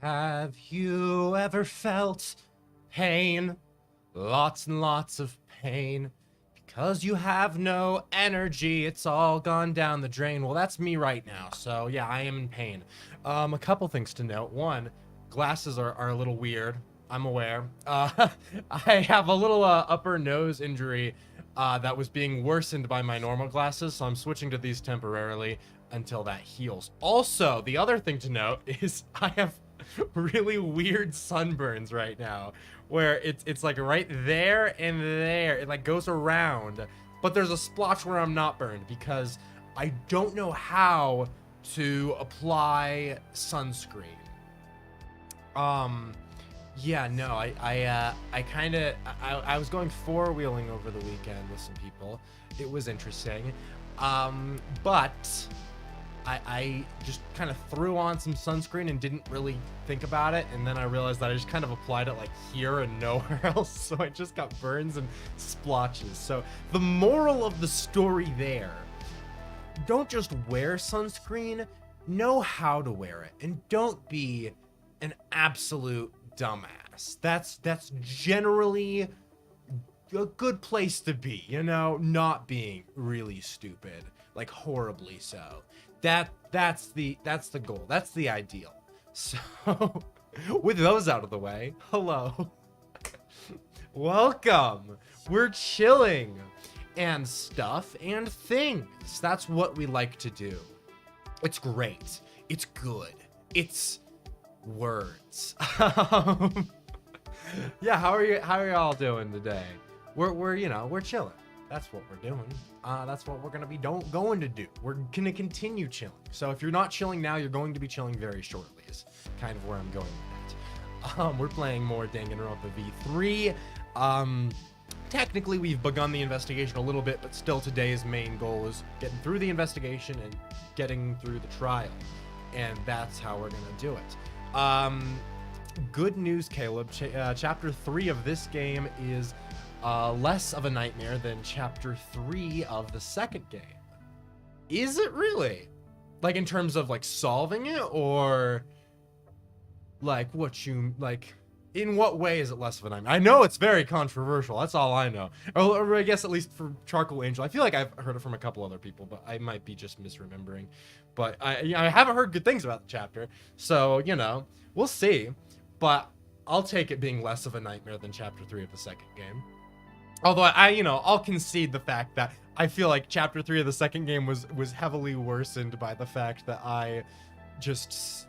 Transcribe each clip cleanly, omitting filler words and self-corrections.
Have you ever felt pain? Lots and lots of pain. Because you have no energy, it's all gone down the drain. Well, that's me right now, so yeah, I am in pain. A couple things to note. One, glasses are a little weird. I'm aware. I have a little upper nose injury that was being worsened by my normal glasses, so I'm switching to these temporarily until that heals. Also, the other thing to note is I have really weird sunburns right now, where it's like right there and there. It like goes around, but there's a splotch where I'm not burned because I don't know how to apply sunscreen. Yeah, no, I was going four-wheeling over the weekend with some people. It was interesting. But I just kind of threw on some sunscreen and didn't really think about it, and then I realized that I just kind of applied it like here and nowhere else, so I just got burns and splotches. So the moral of the story there, don't just wear sunscreen, know how to wear it, and don't be an absolute dumbass. That's generally a good place to be, you know, not being really stupid, like horribly so. That's the goal. That's the ideal. So, with those out of the way, hello. Welcome. We're chilling and stuff and things. That's what we like to do. It's great. It's good. It's words. Yeah, how are you all doing today? We're chilling. That's what we're doing. That's what we're gonna be going to do. We're gonna continue chilling. So if you're not chilling now, you're going to be chilling very shortly, is kind of where I'm going with that. We're playing more Danganronpa V3. Technically we've begun the investigation a little bit, but still today's main goal is getting through the investigation and getting through the trial. And that's how we're gonna do it. Good news, Caleb. Chapter 3 of this game is less of a nightmare than chapter 3 of the second game. Is it really? Like in terms of like solving it, or like in what way is it less of a nightmare? I know it's very controversial. That's all I know. Or I guess at least for Charcoal Angel. I feel like I've heard it from a couple other people, but I might be just misremembering. But I haven't heard good things about the chapter. So, you know, we'll see. But I'll take it being less of a nightmare than chapter 3 of the second game. Although I'll concede the fact that I feel like chapter 3 of the second game was heavily worsened by the fact that I just,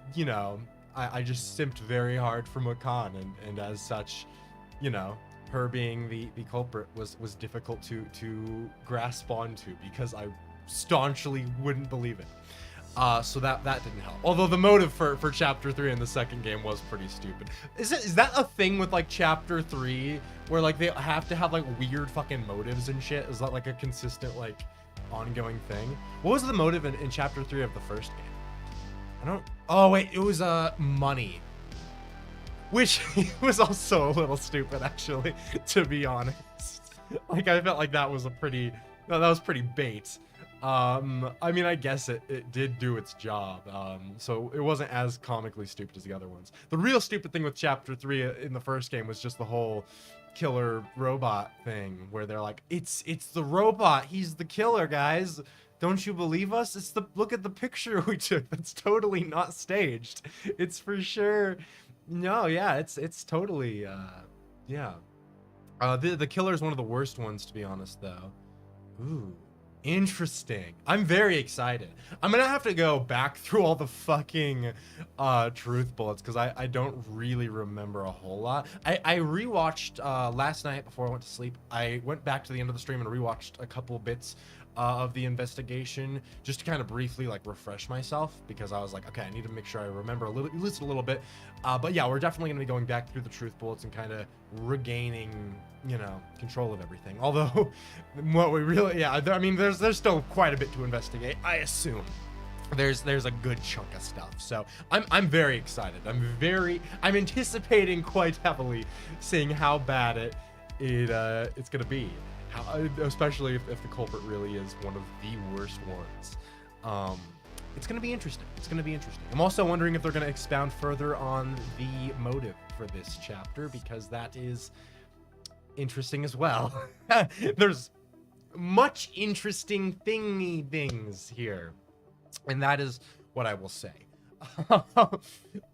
I just simped very hard for Makan, and as such, her being the culprit was difficult to grasp onto because I staunchly wouldn't believe it. So that didn't help. Although the motive for chapter 3 in the second game was pretty stupid. Is that a thing with like chapter 3 where like they have to have like weird fucking motives and shit? Is that like a consistent like ongoing thing? What was the motive in chapter 3 of the first game? Oh wait, it was money. Which was also a little stupid actually, to be honest. Like I felt like that was pretty bait. I mean, I guess it did do its job, so it wasn't as comically stupid as the other ones. The real stupid thing with chapter 3 in the first game was just the whole killer robot thing, where they're like, it's the robot, he's the killer, guys. Don't you believe us? Look at the picture we took. That's totally not staged. It's for sure. No, yeah, it's totally, yeah. The killer is one of the worst ones, to be honest, though. Ooh. Interesting. I'm very excited. I'm gonna have to go back through all the fucking truth bullets because I don't really remember a whole lot. I rewatched last night before I went to sleep. I went back to the end of the stream and rewatched a couple bits of the investigation just to kind of briefly like refresh myself, because I was like, okay, I need to make sure I remember at least a little bit. But yeah, we're definitely gonna be going back through the truth bullets and kind of regaining, control of everything. Although what we really, I mean, there's still quite a bit to investigate, I assume. There's a good chunk of stuff, so I'm very excited. I'm anticipating quite heavily seeing how bad it's gonna be. Especially if the culprit really is one of the worst ones. It's going to be interesting. It's going to be interesting. I'm also wondering if they're going to expound further on the motive for this chapter, because that is interesting as well. There's much interesting things here, and that is what I will say.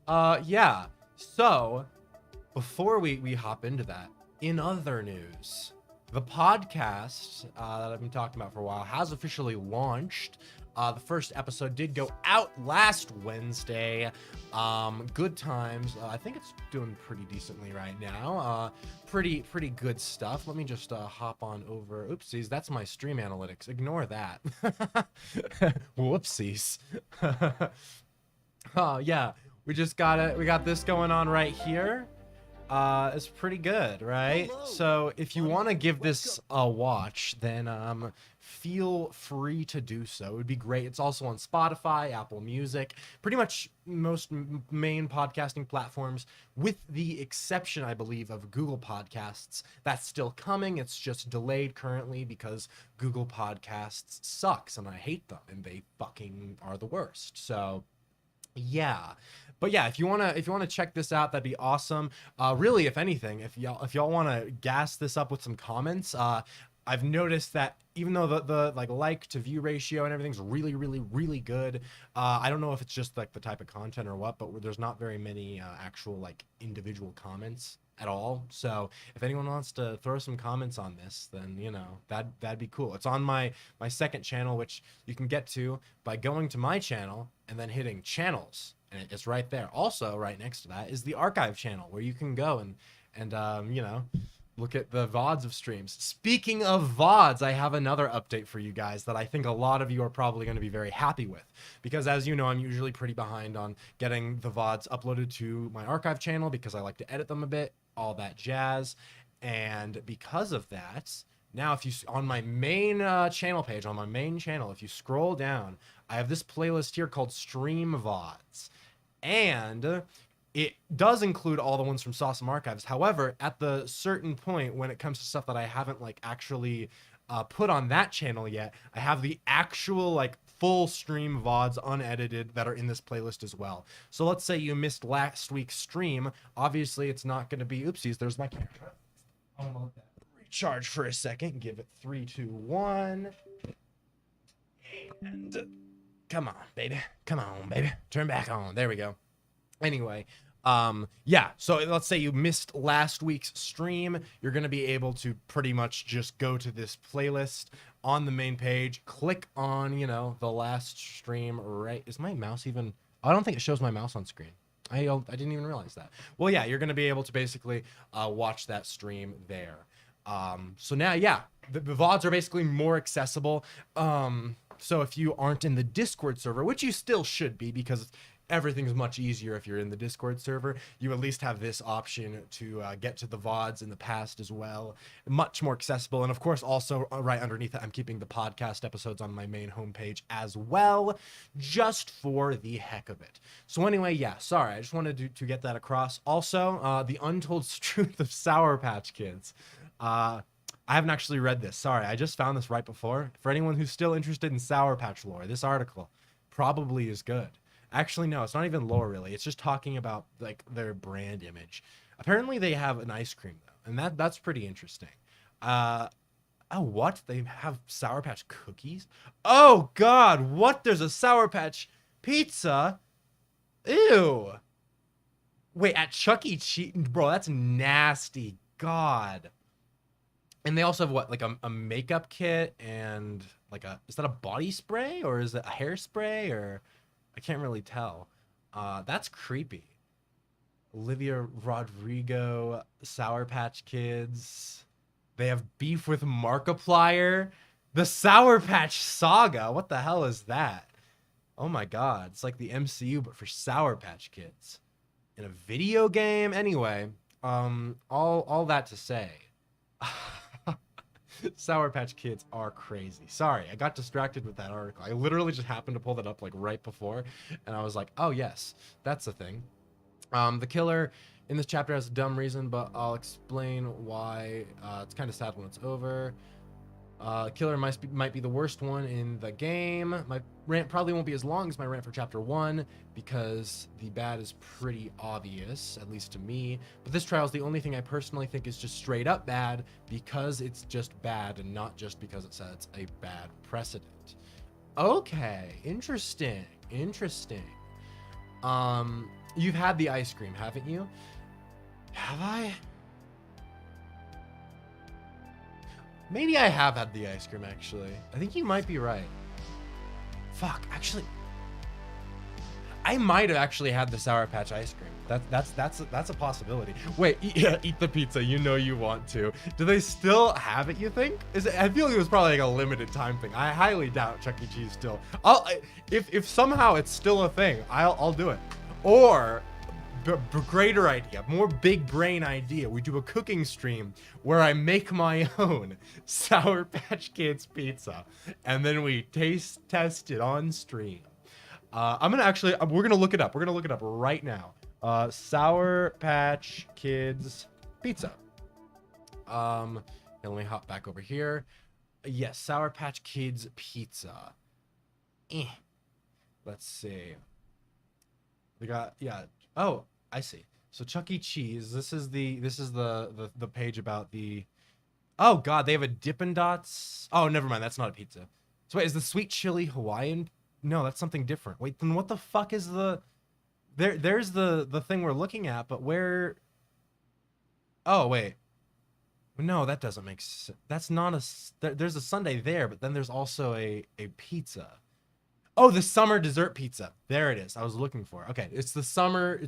Yeah. So before we hop into that, in other news, the podcast that I've been talking about for a while has officially launched. The first episode did go out last Wednesday. Good times. I think it's doing pretty decently right now. Pretty good stuff. Let me just hop on over. Oopsies, that's my stream analytics. Ignore that. Whoopsies. Yeah, we got this going on right here. It's pretty good, right? Hello. So if you want to give this a watch, then feel free to do so. It would be great. It's also on Spotify, Apple Music, pretty much most main podcasting platforms, with the exception, I believe, of Google Podcasts. That's still coming. It's just delayed currently because Google Podcasts sucks and I hate them and they fucking are the worst. So yeah. But yeah, if you wanna check this out, that'd be awesome. Really, if anything, if y'all wanna gas this up with some comments, I've noticed that even though the like to view ratio and everything's really good, I don't know if it's just like the type of content or what, but there's not very many actual like individual comments at all. So if anyone wants to throw some comments on this, then you know that'd be cool. It's on my second channel, which you can get to by going to my channel and then hitting channels, and it's right there. Also, right next to that is the archive channel, where you can go and you know, look at the VODs of streams. Speaking of VODs, I have another update for you guys that I think a lot of you are probably going to be very happy with, because as you know, I'm usually pretty behind on getting the VODs uploaded to my archive channel because I like to edit them a bit, all that jazz. And because of that, now if you on my main channel page, on my main channel, if you scroll down, I have this playlist here called Stream VODs. And it does include all the ones from Sawsome Archives. However, at the certain point when it comes to stuff that I haven't like actually put on that channel yet, I have the actual like full stream VODs unedited that are in this playlist as well. So let's say you missed last week's stream. Obviously, it's not going to be oopsies. There's my camera. I'm gonna let that recharge for a second. Give it 3, 2, 1. And come on, baby. Come on, baby. Turn back on. There we go. Anyway, yeah, so let's say you missed last week's stream. You're going to be able to pretty much just go to this playlist on the main page, click on, you know, the last stream, right? Is my mouse even... I don't think it shows my mouse on screen. I didn't even realize that. Well, yeah, you're going to be able to basically watch that stream there. So now, yeah, the VODs are basically more accessible. So if you aren't in the Discord server, which you still should be, because everything's much easier if you're in the Discord server, you at least have this option to get to the VODs in the past as well. Much more accessible. And of course, also right underneath it, I'm keeping the podcast episodes on my main homepage as well, just for the heck of it. So anyway, yeah, sorry, I just wanted to get that across. Also, The Untold Truth of Sour Patch Kids. I haven't actually read this. Sorry, I just found this right before. For anyone who's still interested in Sour Patch lore, this article probably is good. Actually, no, it's not even lore, really. It's just talking about, like, their brand image. Apparently, they have an ice cream, though, and that's pretty interesting. Oh, what? They have Sour Patch cookies? Oh, God, what? There's a Sour Patch pizza? Ew. Wait, at Chuck E. Cheese? Bro, that's nasty. God. And they also have, what, like, a makeup kit and, like, is that a body spray? Or is it a hairspray? Or... I can't really tell. That's creepy. Olivia Rodrigo, Sour Patch Kids. They have beef with Markiplier. The Sour Patch Saga. What the hell is that? Oh my god. It's like the MCU, but for Sour Patch Kids. In a video game? Anyway, all that to say. Sour Patch Kids are crazy. Sorry, I got distracted with that article. I literally just happened to pull that up like right before, and I was like, oh yes, that's the thing. The killer in this chapter has a dumb reason, but I'll explain why. It's kind of sad when it's over. Killer might be the worst one in the game. My rant probably won't be as long as my rant for chapter 1 because the bad is pretty obvious, at least to me. But this trial is the only thing I personally think is just straight up bad because it's just bad and not just because it sets a bad precedent. Okay, interesting. You've had the ice cream, haven't you? Have I? Maybe I have had the ice cream, actually. I think you might be right. Fuck, actually, I might have actually had the Sour Patch ice cream. That's a possibility. Wait, eat the pizza. You know you want to. Do they still have it? You think? I feel like it was probably like a limited time thing. I highly doubt Chuck E. Cheese still. If somehow it's still a thing, I'll do it. Or greater idea, more big brain idea. We do a cooking stream where I make my own Sour Patch Kids pizza, and then we test it on stream. We're gonna look it up. We're gonna look it up right now. Sour Patch Kids pizza. Let me hop back over here. Yes, Sour Patch Kids pizza. Let's see. We got, yeah. Oh, I see. So Chuck E. Cheese. This is the page about the. Oh God, they have a Dippin' Dots. Oh, never mind. That's not a pizza. So wait, is the sweet chili Hawaiian? No, that's something different. Wait, then what the fuck is the? There's the thing we're looking at, but where? Oh wait. No, that doesn't make sense. That's not a. There's a sundae there, but then there's also a pizza. Oh, the summer dessert pizza. There it is. I was looking for it. Okay, it's the summer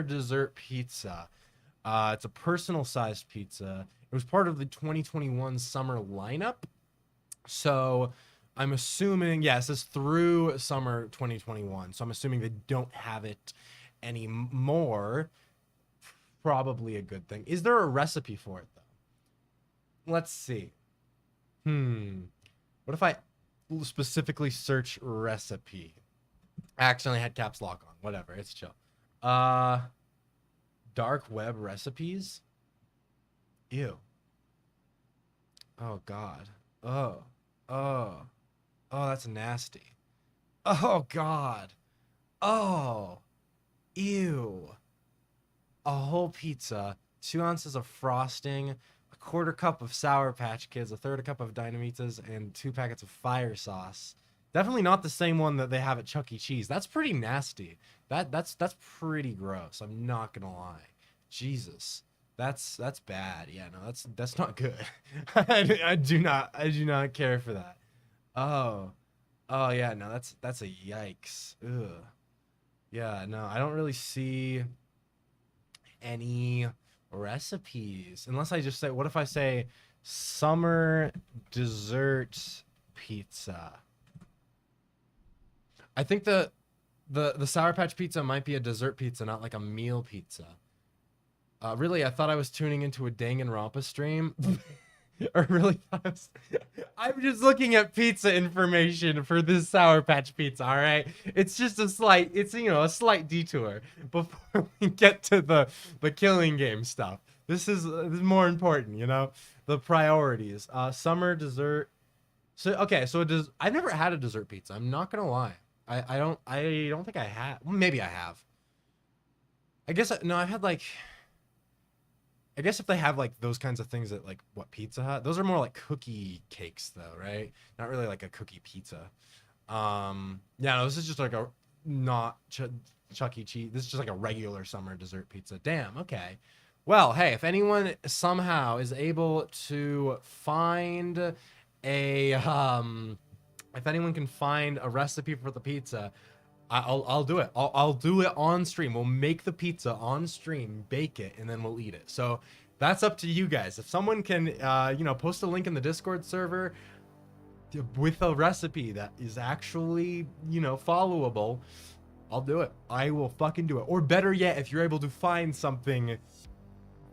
dessert pizza. It's a personal sized pizza. It was part of the 2021 summer lineup. So I'm assuming, yeah, it says through summer 2021. So I'm assuming they don't have it anymore. Probably a good thing. Is there a recipe for it though? Let's see. What if I specifically search recipe? I accidentally had caps lock on. Whatever, it's chill. Dark web recipes. Ew. Oh God. Oh, that's nasty. Oh God. Oh, ew. A whole pizza, 2 ounces of frosting, a quarter cup of Sour Patch Kids, a third cup of Dynamitas, and 2 packets of fire sauce. Definitely not the same one that they have at Chuck E. Cheese. That's pretty nasty. That's pretty gross. I'm not gonna lie. Jesus, that's bad. Yeah, no, that's not good. I do not care for that. Oh yeah, no, that's a yikes. Ugh. Yeah, no, I don't really see any recipes unless I just say, what if I say summer dessert pizza? I think the Sour Patch pizza might be a dessert pizza, not like a meal pizza. Really, I thought I was tuning into a Danganronpa stream. Or really thought I'm just looking at pizza information for this Sour Patch pizza, all right? It's just a slight detour before we get to the killing game stuff. This is more important, you know? The priorities. Summer dessert. So okay, so I've never had a dessert pizza. I'm not gonna lie. I don't think I have. Well, maybe I have. I've had like. I guess if they have like those kinds of things at like what Pizza Hut, those are more like cookie cakes though, right? Not really like a cookie pizza. Yeah, no, this is just like a not Chuck E. Cheese. This is just like a regular summer dessert pizza. Damn. Okay. Well, hey, if anyone somehow is able to find if anyone can find a recipe for the pizza, I'll do it. I'll do it on stream. We'll make the pizza on stream, bake it, and then we'll eat it. So that's up to you guys. If someone can, post a link in the Discord server with a recipe that is actually, followable, I'll do it. I will fucking do it. Or better yet, if you're able to find something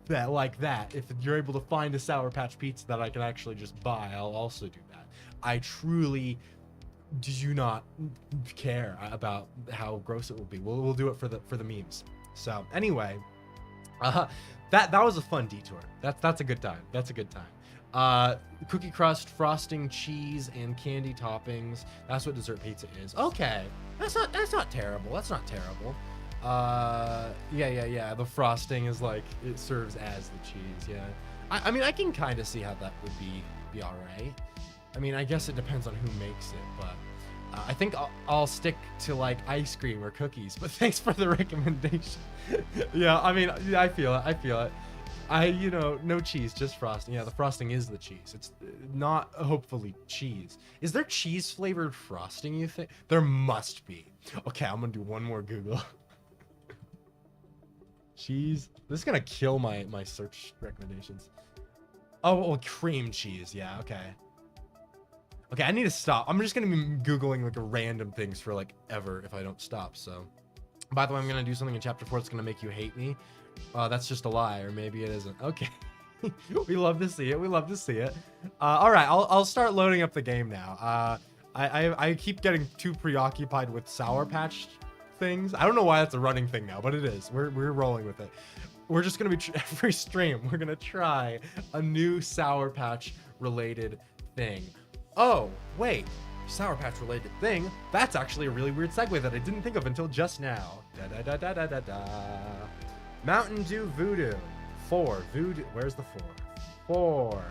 if you're able to find a Sour Patch pizza that I can actually just buy, I'll also do that. I truly do not care about how gross it will be. We'll do it for the memes. So anyway, that was a fun detour. That's a good time. That's a good time. Cookie crust, frosting, cheese, and candy toppings. That's what dessert pizza is. Okay, that's not terrible. That's not terrible. Yeah. The frosting is like it serves as the cheese. Yeah. I mean, I can kind of see how that would be all right. I mean, I guess it depends on who makes it, but I think I'll stick to like ice cream or cookies. But thanks for the recommendation. Yeah, I mean, I feel it. No cheese, just frosting. Yeah, the frosting is the cheese. It's not hopefully cheese. Is there cheese flavored frosting, you think? There must be. Okay, I'm gonna do one more Google. Cheese. This is gonna kill my search recommendations. Oh, well, cream cheese. Yeah, okay. Okay, I need to stop. I'm just gonna be Googling like random things for like ever if I don't stop, so. By the way, I'm gonna do something in chapter 4 that's gonna make you hate me. That's just a lie, or maybe it isn't. Okay. We love to see it. All right, I'll start loading up the game now. I keep getting too preoccupied with Sour Patch things. I don't know why that's a running thing now, but it is. We're rolling with it. We're just gonna be every stream. We're gonna try a new Sour Patch related thing. Oh wait, Sour Patch related thing. That's actually a really weird segue that I didn't think of until just now. Mountain Dew Voodoo 4. Voodoo. Where's the 4?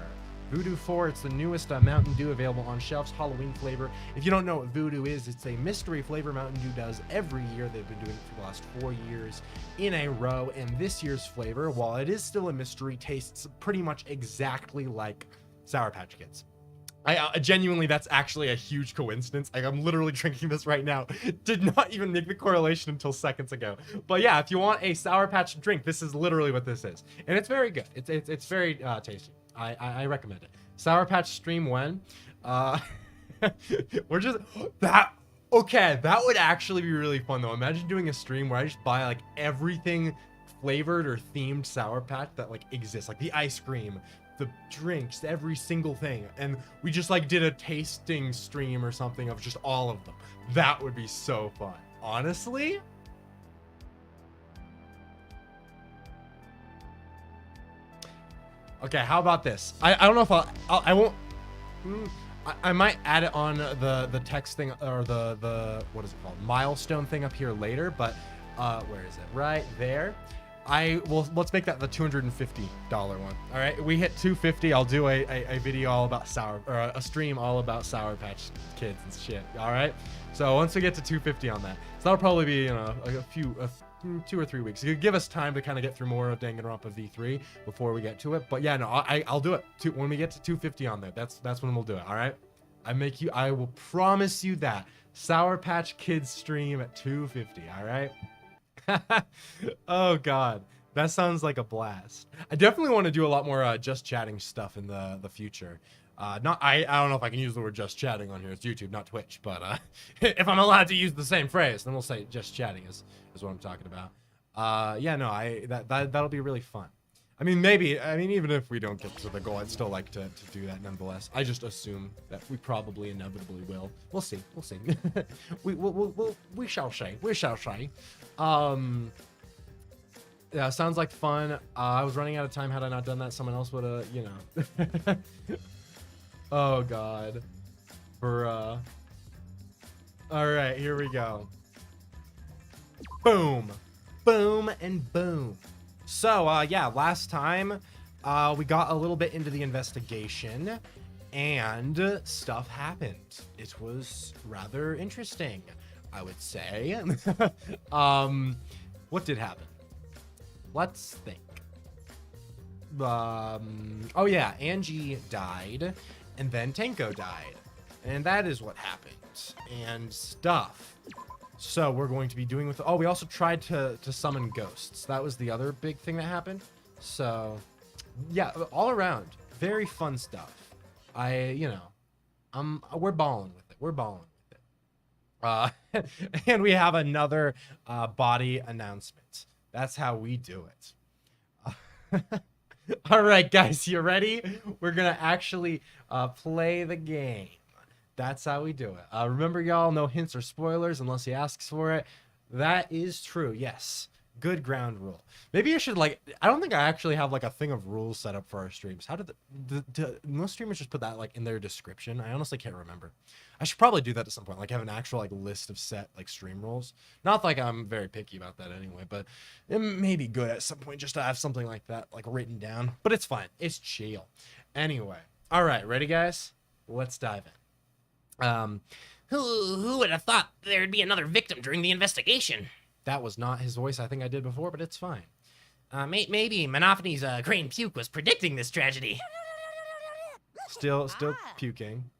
Voodoo 4. It's the newest Mountain Dew available on shelves. Halloween flavor. If you don't know what Voodoo is, it's a mystery flavor Mountain Dew does every year. They've been doing it for the last 4 years in a row. And this year's flavor, while it is still a mystery, tastes pretty much exactly like Sour Patch Kids. I genuinely, that's actually a huge coincidence. Like, I'm literally drinking this right now. Did not even make the correlation until seconds ago. But yeah, if you want a Sour Patch drink, this is literally what this is, and it's very good. It's very tasty. I recommend it. Sour Patch stream when? We're just that. Okay, that would actually be really fun though. Imagine doing a stream where I just buy like everything flavored or themed Sour Patch that like exists, like the ice cream, the drinks, every single thing, and we just like did a tasting stream or something of just all of them. That would be so fun, honestly. Okay, how about this? I don't know if I won't. I might add it on the text thing or the what is it called, milestone thing up here later, but where is it? Right there. Let's make that the $250 one. All right, we hit 250. I'll do a video all about a stream all about Sour Patch Kids and shit. All right, so once we get to 250 on that, so that'll probably be a 2 or 3 weeks. It could give us time to kind of get through more of Danganronpa V3 before we get to it. But yeah, no, I'll do it when we get to 250 on there. That's when we'll do it. All right, I will promise you that Sour Patch Kids stream at 250. All right. Oh god, that sounds like a blast. I definitely want to do a lot more just chatting stuff in the future. I don't know if I can use the word just chatting on here. It's YouTube, not Twitch, but if I'm allowed to use the same phrase, then we'll say just chatting is what I'm talking about. Yeah, no, that'll be really fun. I mean, even if we don't get to the goal, I'd still like to do that nonetheless. I just assume that we probably inevitably will. We'll see. We shall see. Yeah, sounds like fun. I was running out of time. Had I not done that, someone else would have, Oh god. Bruh. Alright, here we go. Boom. Boom and boom. So, yeah, last time we got a little bit into the investigation and stuff happened. It was rather interesting, I would say. What did happen? Let's think. Oh yeah, Angie died, and then Tenko died, and that is what happened, and stuff. So we're going to be doing with. Oh, we also tried to summon ghosts. That was the other big thing that happened. So, yeah, all around, very fun stuff. We're balling with it. And we have another body announcement. That's how we do it. All right, guys, you ready? We're gonna actually play the game. That's how we do it. Remember, y'all, no hints or spoilers unless he asks for it. That is true. Yes, Good ground rule. Maybe I should like. I don't think I actually have like a thing of rules set up for our streams. How did most streamers just put that like in their description? I honestly can't remember. I should probably do that at some point. Like have an actual like list of set like stream rules. Not like I'm very picky about that anyway, but it may be good at some point just to have something like that like written down. But it's fine. It's chill. Anyway. All right, ready guys? Let's dive in. Who would have thought there'd be another victim during the investigation? That was not his voice I think I did before, but it's fine. Maybe Monophanie's crane puke was predicting this tragedy. Still puking.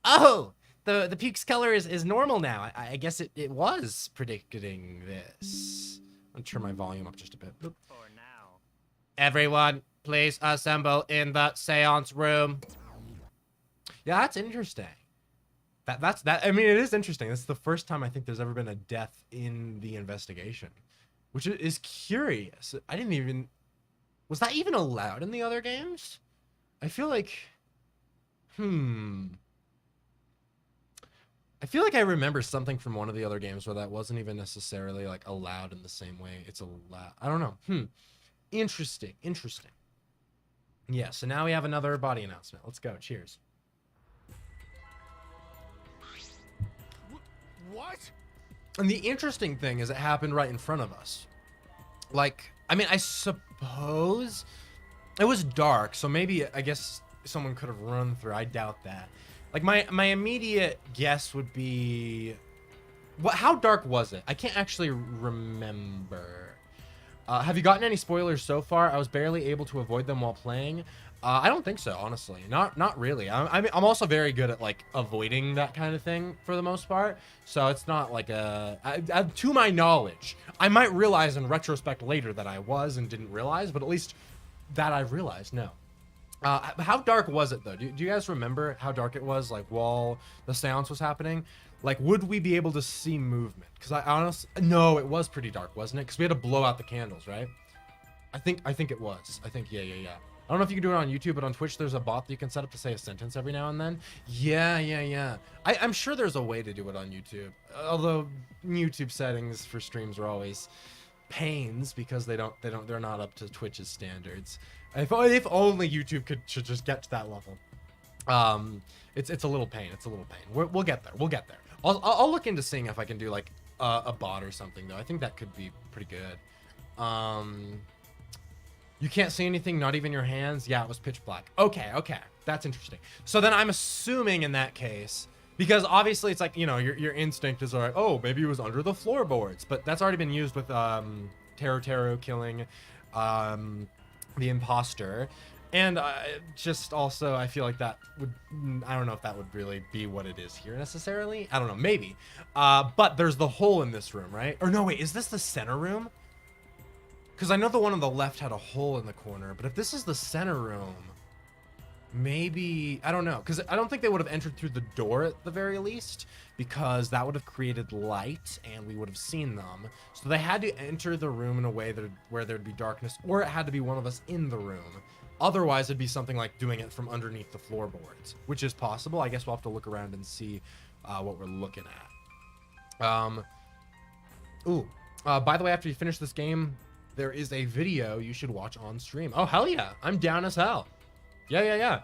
Oh, the puke's color is normal now. I guess it was predicting this. I'll turn my volume up just a bit. Boop. For now. Everyone, please assemble in the seance room. Yeah, that's interesting. That's I mean, it is interesting. This is the first time I think there's ever been a death in the investigation, which is curious. I didn't even... Was that even allowed in the other games? I feel like... I feel like I remember something from one of the other games where that wasn't even necessarily like allowed in the same way it's allowed. I don't know. Interesting. Yeah, so now we have another body announcement. Let's go. Cheers. What? And the interesting thing is it happened right in front of us. Like, I mean, I suppose it was dark, so maybe I guess someone could have run through. I doubt that. Like my immediate guess would be, how dark was it? I can't actually remember. Have you gotten any spoilers so far? I was barely able to avoid them while playing. I don't think so, honestly. Not really. I'm also very good at like avoiding that kind of thing for the most part. So it's not like to my knowledge, I might realize in retrospect later that I was and didn't realize, but at least that I've realized. No. How dark was it though? Do you guys remember how dark it was? Like while the seance was happening, like would we be able to see movement? Because I honestly, no, it was pretty dark, wasn't it? Because we had to blow out the candles, right? I think it was. I think yeah. I don't know if you can do it on YouTube, but on Twitch, there's a bot that you can set up to say a sentence every now and then. Yeah. I'm sure there's a way to do it on YouTube. Although YouTube settings for streams are always pains because they're not up to Twitch's standards. If only YouTube should just get to that level. It's a little pain. We'll get there. I'll look into seeing if I can do like a bot or something though. I think that could be pretty good. You can't see anything, not even your hands. Yeah, it was pitch black. Okay. That's interesting. So then I'm assuming in that case, because obviously it's like, you know, your instinct is like, oh, maybe it was under the floorboards, but that's already been used with Taro killing the imposter. And just also, I feel like that would, I don't know if that would really be what it is here necessarily. I don't know, maybe. But there's the hole in this room, right? Or no, wait, is this the center room? Because I know the one on the left had a hole in the corner, but if this is the center room, maybe, I don't know. Because I don't think they would have entered through the door at the very least, because that would have created light and we would have seen them. So they had to enter the room in a way where there'd be darkness, or it had to be one of us in the room. Otherwise, it'd be something like doing it from underneath the floorboards, which is possible. I guess we'll have to look around and see what we're looking at. By the way, after you finish this game, there is a video you should watch on stream. Oh, hell yeah. I'm down as hell. Yeah.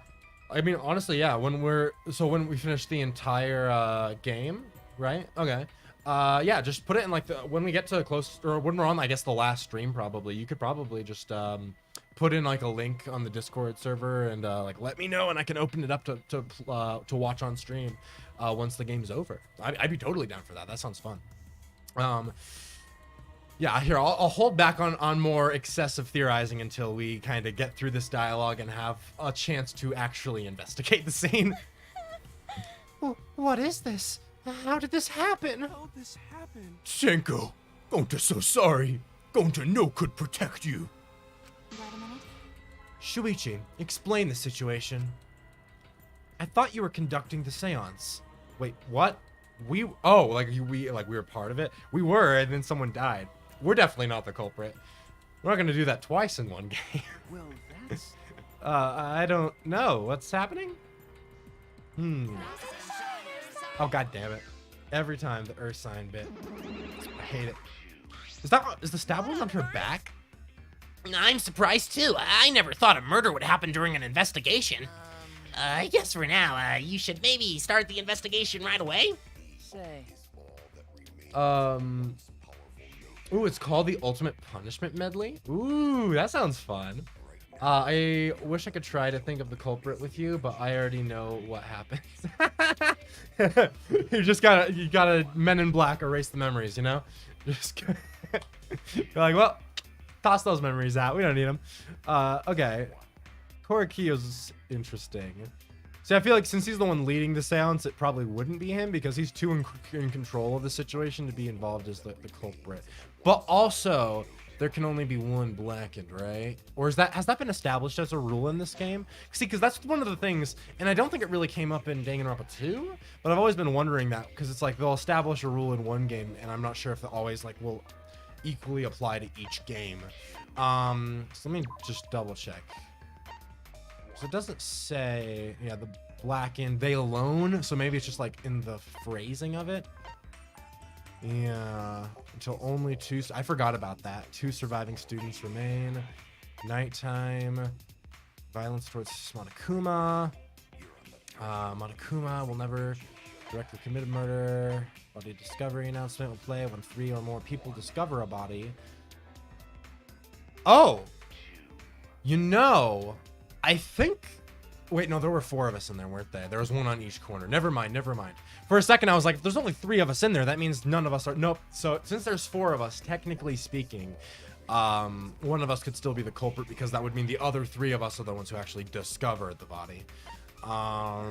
I mean, honestly, yeah. When we finish the entire game, right? Okay. Yeah, just put it in like when we get to close, or when we're on, I guess, the last stream probably, you could probably just put in like a link on the Discord server and like let me know and I can open it up to watch on stream once the game's over. I'd be totally down for that. That sounds fun. Yeah, here, I'll hold back on more excessive theorizing until we kind of get through this dialogue and have a chance to actually investigate the scene. What is this? How did this happen? How did this happen? Senko, Gonta so sorry. Gonta no could protect you. Wait a minute. Shuichi, explain the situation. I thought you were conducting the seance. Wait, what? We were part of it? We were, and then someone died. We're definitely not the culprit. We're not gonna do that twice in one game. Well, that's... I don't know. What's happening? Oh, god damn it. Every time the Earth sign bit. I hate it. Is the stab wound on her back? I'm surprised too. I never thought a murder would happen during an investigation. I guess for now, you should maybe start the investigation right away. Ooh, it's called the Ultimate Punishment Medley. Ooh, that sounds fun. I wish I could try to think of the culprit with you, but I already know what happens. You gotta Men in Black erase the memories, you know? Just you're like, well, toss those memories out. We don't need them. Okay. Korakiyo's interesting. See, I feel like since he's the one leading the seance, it probably wouldn't be him because he's too in control of the situation to be involved as the culprit. But also, there can only be one blackened, right? Or has that been established as a rule in this game? See, because that's one of the things, and I don't think it really came up in Danganronpa 2, but I've always been wondering that because it's like they'll establish a rule in one game, and I'm not sure if it always like will equally apply to each game. So let me just double check. So it doesn't say, yeah, the blackened, they alone. So maybe it's just like in the phrasing of it. Yeah, until only two, I forgot about that. 2 surviving students remain. Nighttime, violence towards Monokuma. Monokuma will never directly commit a murder. Body discovery announcement will play when 3 or more people discover a body. Oh, you know, I think, wait, no, there were 4 of us in there, weren't there? There was 1 on each corner. Never mind, never mind. For a second, I was like, there's only 3 of us in there. That means none of us are, nope. So since there's 4 of us, technically speaking, one of us could still be the culprit because that would mean the other 3 of us are the ones who actually discovered the body. Yeah,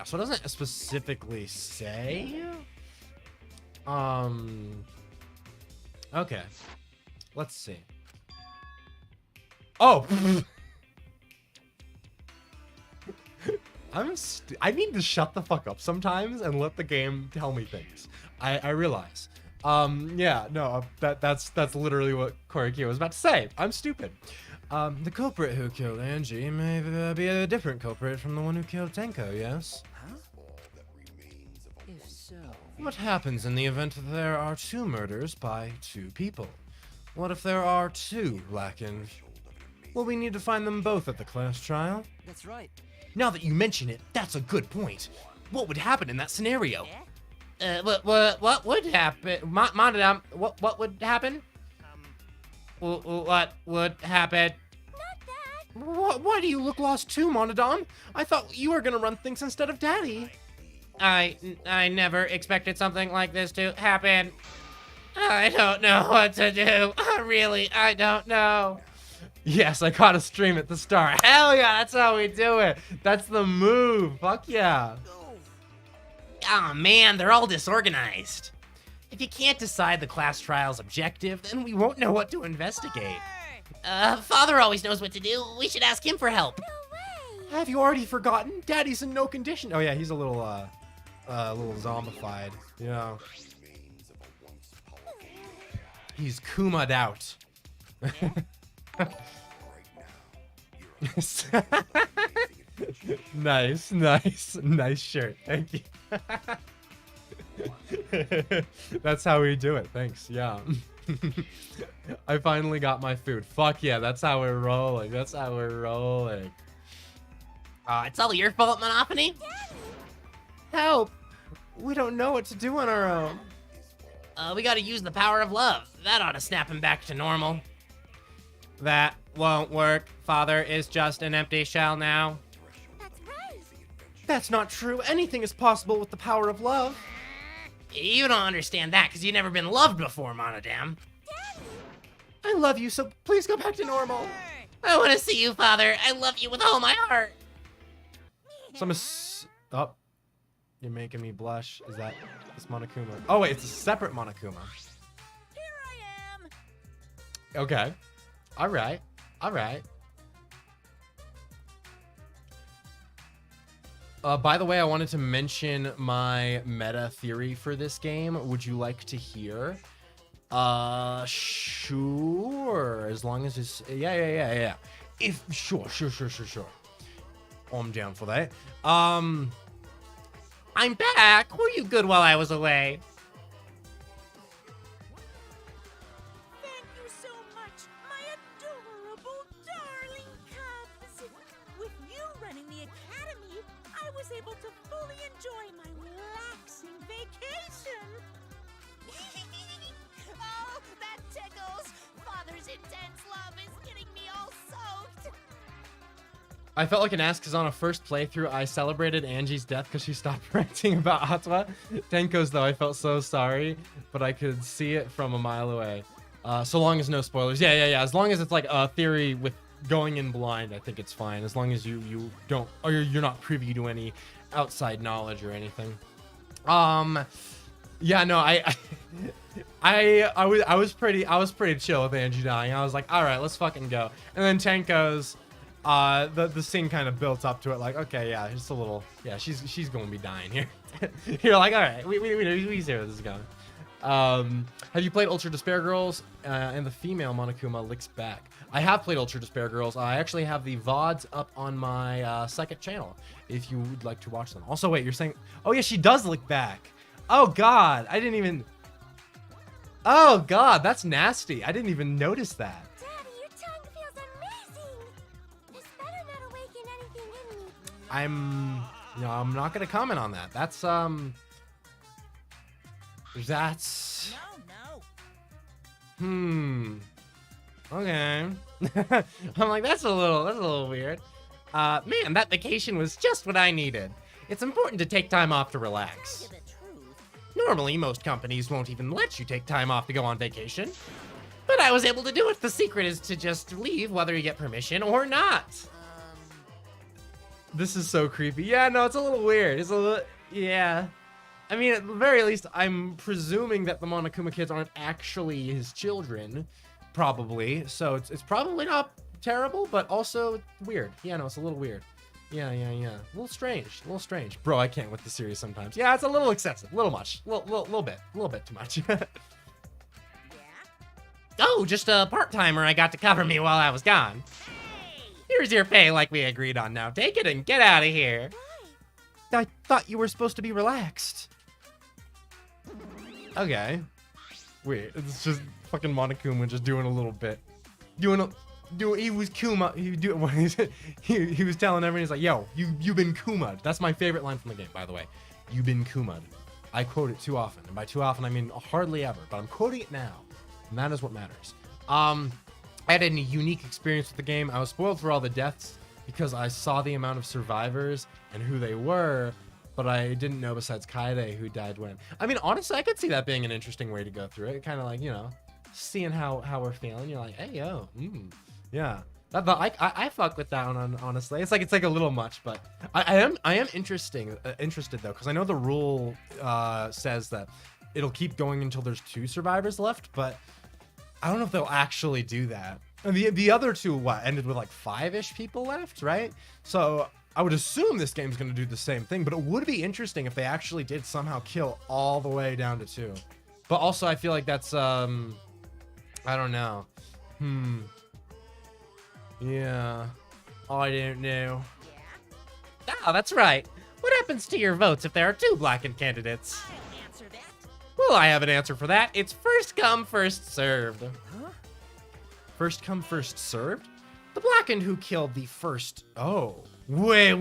so it doesn't specifically say. Okay. Let's see. Oh! I need to shut the fuck up sometimes and let the game tell me things. I realize. Yeah, no, that's literally what Korakiyo was about to say. I'm stupid. The culprit who killed Angie may be a different culprit from the one who killed Tenko, yes? Huh? If so... What happens in the event that there are 2 murders by 2 people? What if there are 2 blackened? Well, we need to find them both at the class trial. That's right. Now that you mention it, that's a good point. What would happen in that scenario? What would happen? Madam, what would happen? What would happen? Why do you look lost too, Monodon? I thought you were gonna run things instead of Daddy. I never expected something like this to happen. I don't know what to do. I don't know. Yes, I caught a stream at the start. Hell yeah, that's how we do it. That's the move. Fuck yeah. Ah, man, they're all disorganized. If you can't decide the class trial's objective, then we won't know what to investigate. Father always knows what to do. We should ask him for help. Have you already forgotten? Daddy's in no condition. Oh yeah, he's a little zombified. Yeah. He's Kuma'd out. Nice shirt. Thank you. That's how we do it. Thanks. Yeah. I finally got my food. Fuck yeah, that's how we're rolling. It's all your fault, Monophony? Help! We don't know what to do on our own. We gotta use the power of love. That ought to snap him back to normal. That won't work. Father is just an empty shell now. That's right. That's not true. Anything is possible with the power of love. You don't understand that because you've never been loved before, Monodam. I love you, so please go back to normal. I want to see you, Father. I love you with all my heart. Oh, you're making me blush. Is that this Monokuma? Oh wait, it's a separate Monokuma. Here I am. Okay. All right. By the way, I wanted to mention my meta theory for this game. Would you like to hear? Sure. As long as it's yeah. Sure. I'm down for that. I'm back. Were you good while I was away? was able to fully enjoy my relaxing vacation. Oh, that tickles! Father's intense love is getting me all soaked. I felt like an ass because on a first playthrough, I celebrated Angie's death because she stopped ranting about Atwa. Tenko's, though, I felt so sorry, but I could see it from a mile away. So long as no spoilers. Yeah. As long as it's like a theory with going in blind, I think it's fine. As long as you don't, or you're not privy to any outside knowledge or anything. Yeah, no, I was pretty chill with Angie dying. I was like, all right, let's fucking go. And then Tenko's, the scene kind of built up to it, like, okay, yeah, just a little, yeah, she's going to be dying here. You're like, all right, we see where this is going. Have you played Ultra Despair Girls? And the female Monokuma licks back. I have played Ultra Despair Girls. I actually have the VODs up on my second channel if you would like to watch them. Also, wait, you're saying, oh yeah, she does lick back. Oh God, I didn't even. Oh God, that's nasty. I didn't even notice that. Daddy, your tongue feels amazing. This better not awaken anything in me. I'm not gonna comment on that. That's No. Okay. I'm like, that's a little weird. Man, that vacation was just what I needed. It's important to take time off to relax. Tell you the truth. Normally, most companies won't even let you take time off to go on vacation. But I was able to do it. The secret is to just leave whether you get permission or not. This is so creepy. Yeah, no, it's a little weird. It's a little, yeah. I mean, at the very least, I'm presuming that the Monokuma kids aren't actually his children, probably. So it's probably not terrible, but also weird. Yeah, no, it's a little weird. Yeah. A little strange. Bro, I can't with the series sometimes. Yeah, it's a little excessive, a little much, little bit too much. Yeah? Oh, just a part-timer I got to cover me while I was gone. Hey! Here's your pay like we agreed on. Now take it and get out of here. Why? I thought you were supposed to be relaxed. Okay. Weird. It's just fucking Monokuma just doing a little bit. He was Kuma. He was telling everyone, he's like, yo, you've been Kuma'd. That's my favorite line from the game, by the way. You've been Kuma'd. I quote it too often. And by too often, I mean hardly ever. But I'm quoting it now. And that is what matters. I had a unique experience with the game. I was spoiled for all the deaths because I saw the amount of survivors and who they were, but I didn't know besides Kaede who died when. I mean, honestly, I could see that being an interesting way to go through it. Kind of like, seeing how we're feeling. You're like, hey, yo, yeah. I fuck with that one, honestly. It's like a little much, but I am interested though, because I know the rule says that it'll keep going until there's 2 survivors left, but I don't know if they'll actually do that. And the other 2 ended with like 5-ish people left, right? So I would assume this game's gonna do the same thing, but it would be interesting if they actually did somehow kill all the way down to 2. But also I feel like that's I don't know. Yeah. Oh, I didn't know. Yeah? Ah, that's right. What happens to your votes if there are 2 blackened candidates? I'll answer that. Well, I have an answer for that. It's first come, first served. Huh? First come, first served? The blackened who killed the first. Oh. Wait.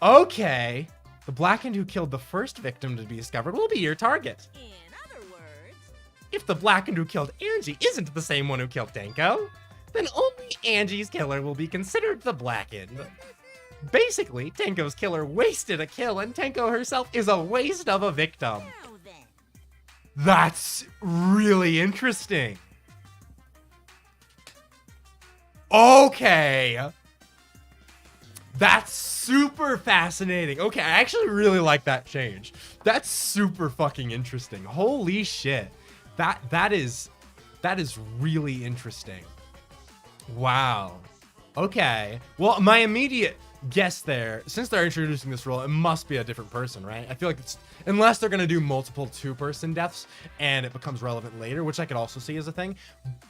Okay. The blackened who killed the first victim to be discovered will be your target. In other words, If the blackened who killed Angie isn't the same one who killed Tenko, then only Angie's killer will be considered the blackened. Basically, Tenko's killer wasted a kill, and Tenko herself is a waste of a victim. now then. That's really interesting. Okay. That's super fascinating. Okay, I actually really like that change. That's super fucking interesting. Holy shit. That is really interesting. Wow. Okay. Well, my immediate guess there, since they're introducing this role, it must be a different person, right? I feel like it's, unless they're gonna do multiple 2-person deaths and it becomes relevant later, which I could also see as a thing.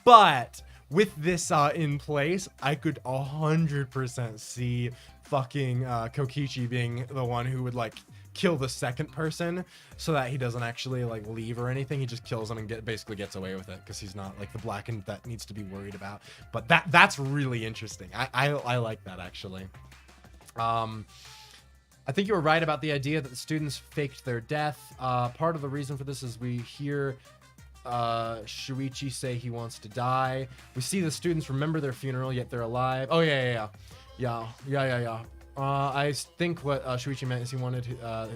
But with this in place, I could 100% see fucking Kokichi being the one who would like kill the second person so that he doesn't actually like leave or anything. He just kills him and basically gets away with it because he's not like the blackened that needs to be worried about. But that's really interesting. I like that actually. I think you were right about the idea that the students faked their death. Part of the reason for this is we hear Shuichi say he wants to die. We see the students remember their funeral, yet they're alive. Oh, yeah. I think what Shuichi meant is he wanted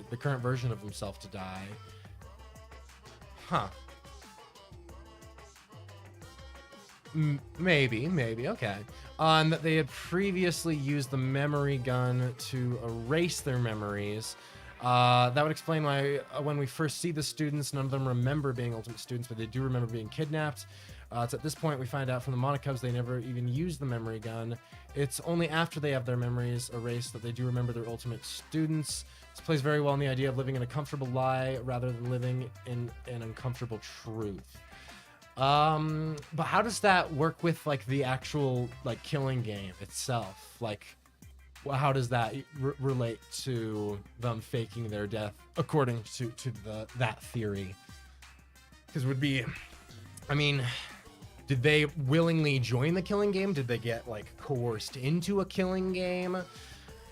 the current version of himself to die. Huh. Maybe, okay. And that they had previously used the memory gun to erase their memories. That would explain why when we first see the students, none of them remember being ultimate students, but they do remember being kidnapped. It's at this point we find out from the Monokubs they never even used the memory gun. It's only after they have their memories erased that they do remember their ultimate students. This plays very well in the idea of living in a comfortable lie rather than living in an uncomfortable truth. But how does that work with like the actual like killing game itself? Like, how does that relate to them faking their death according to that theory? Because would be, I mean, did they willingly join the killing game? Did they get like coerced into a killing game?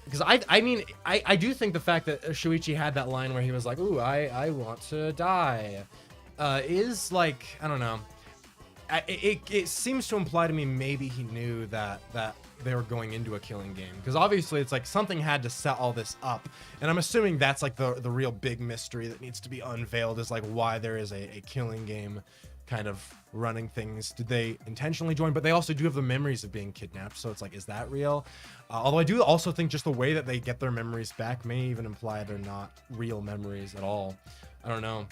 Because I do think the fact that Shuichi had that line where he was like, "Ooh, I want to die," is like, I don't know. It seems to imply to me maybe he knew that they were going into a killing game, because obviously it's like something had to set all this up, and I'm assuming that's like the real big mystery that needs to be unveiled, is like why there is a killing game kind of running things. Did they intentionally join? But they also do have the memories of being kidnapped, so it's like, is that real? Although I do also think just the way that they get their memories back may even imply they're not real memories at all. I don't know.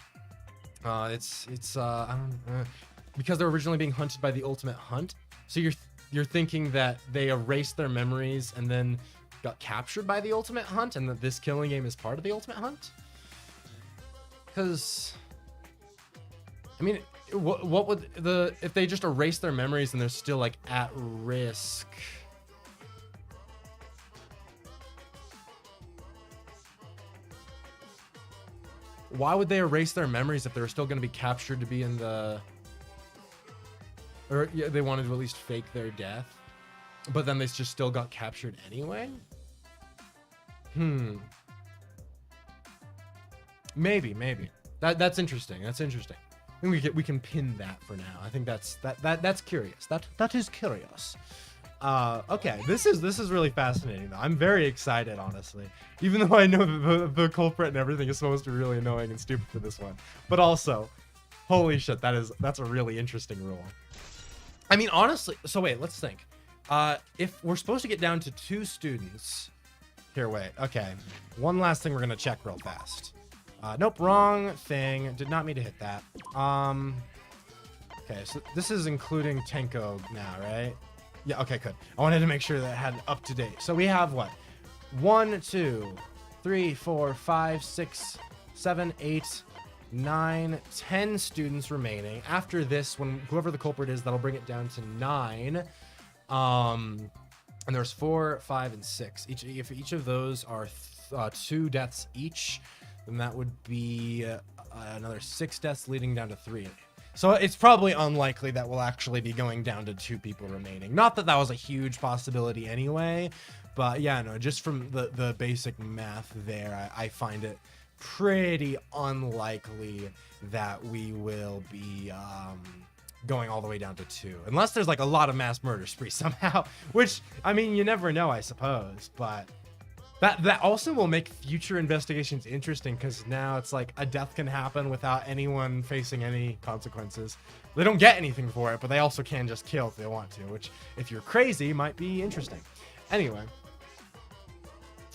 I don't because they're originally being hunted by the Ultimate Hunt. So you're thinking that they erased their memories and then got captured by the Ultimate Hunt, and that this killing game is part of the Ultimate Hunt? Because, I mean, what would if they just erase their memories and they're still like at risk? Why would they erase their memories if they were still going to be captured to be in the... Or yeah, they wanted to at least fake their death, but then they just still got captured anyway? Maybe. That's interesting. That's interesting. I think we can pin that for now. I think that's curious. That is curious. Okay, this is really fascinating though. I'm very excited, honestly. Even though I know that the culprit and everything is supposed to be really annoying and stupid for this one, but also, holy shit, that's a really interesting rule. I mean, honestly, so wait, let's think. If we're supposed to get down to 2 students, here, wait, okay. One last thing we're gonna check real fast. Nope, wrong thing. Did not mean to hit that. Okay, so this is including Tenko now, right? Yeah, okay, good. I wanted to make sure that it had up to date. So we have what? 1, 2, 3, 4, 5, 6, 7, 8, 9, 10 students remaining. After this, when whoever the culprit is, that'll bring it down to 9. And there's 4, 5, and 6. If each of those are 2 deaths each, then that would be another 6 deaths, leading down to 3. So it's probably unlikely that we'll actually be going down to 2 people remaining. Not that that was a huge possibility anyway, but yeah, no, just from the basic math there, I find it pretty unlikely that we will be going all the way down to 2, unless there's like a lot of mass murder spree somehow, which, I mean, you never know, I suppose, but that also will make future investigations interesting, because now it's like a death can happen without anyone facing any consequences. They don't get anything for it, but they also can just kill if they want to, which, if you're crazy, might be interesting. Anyway,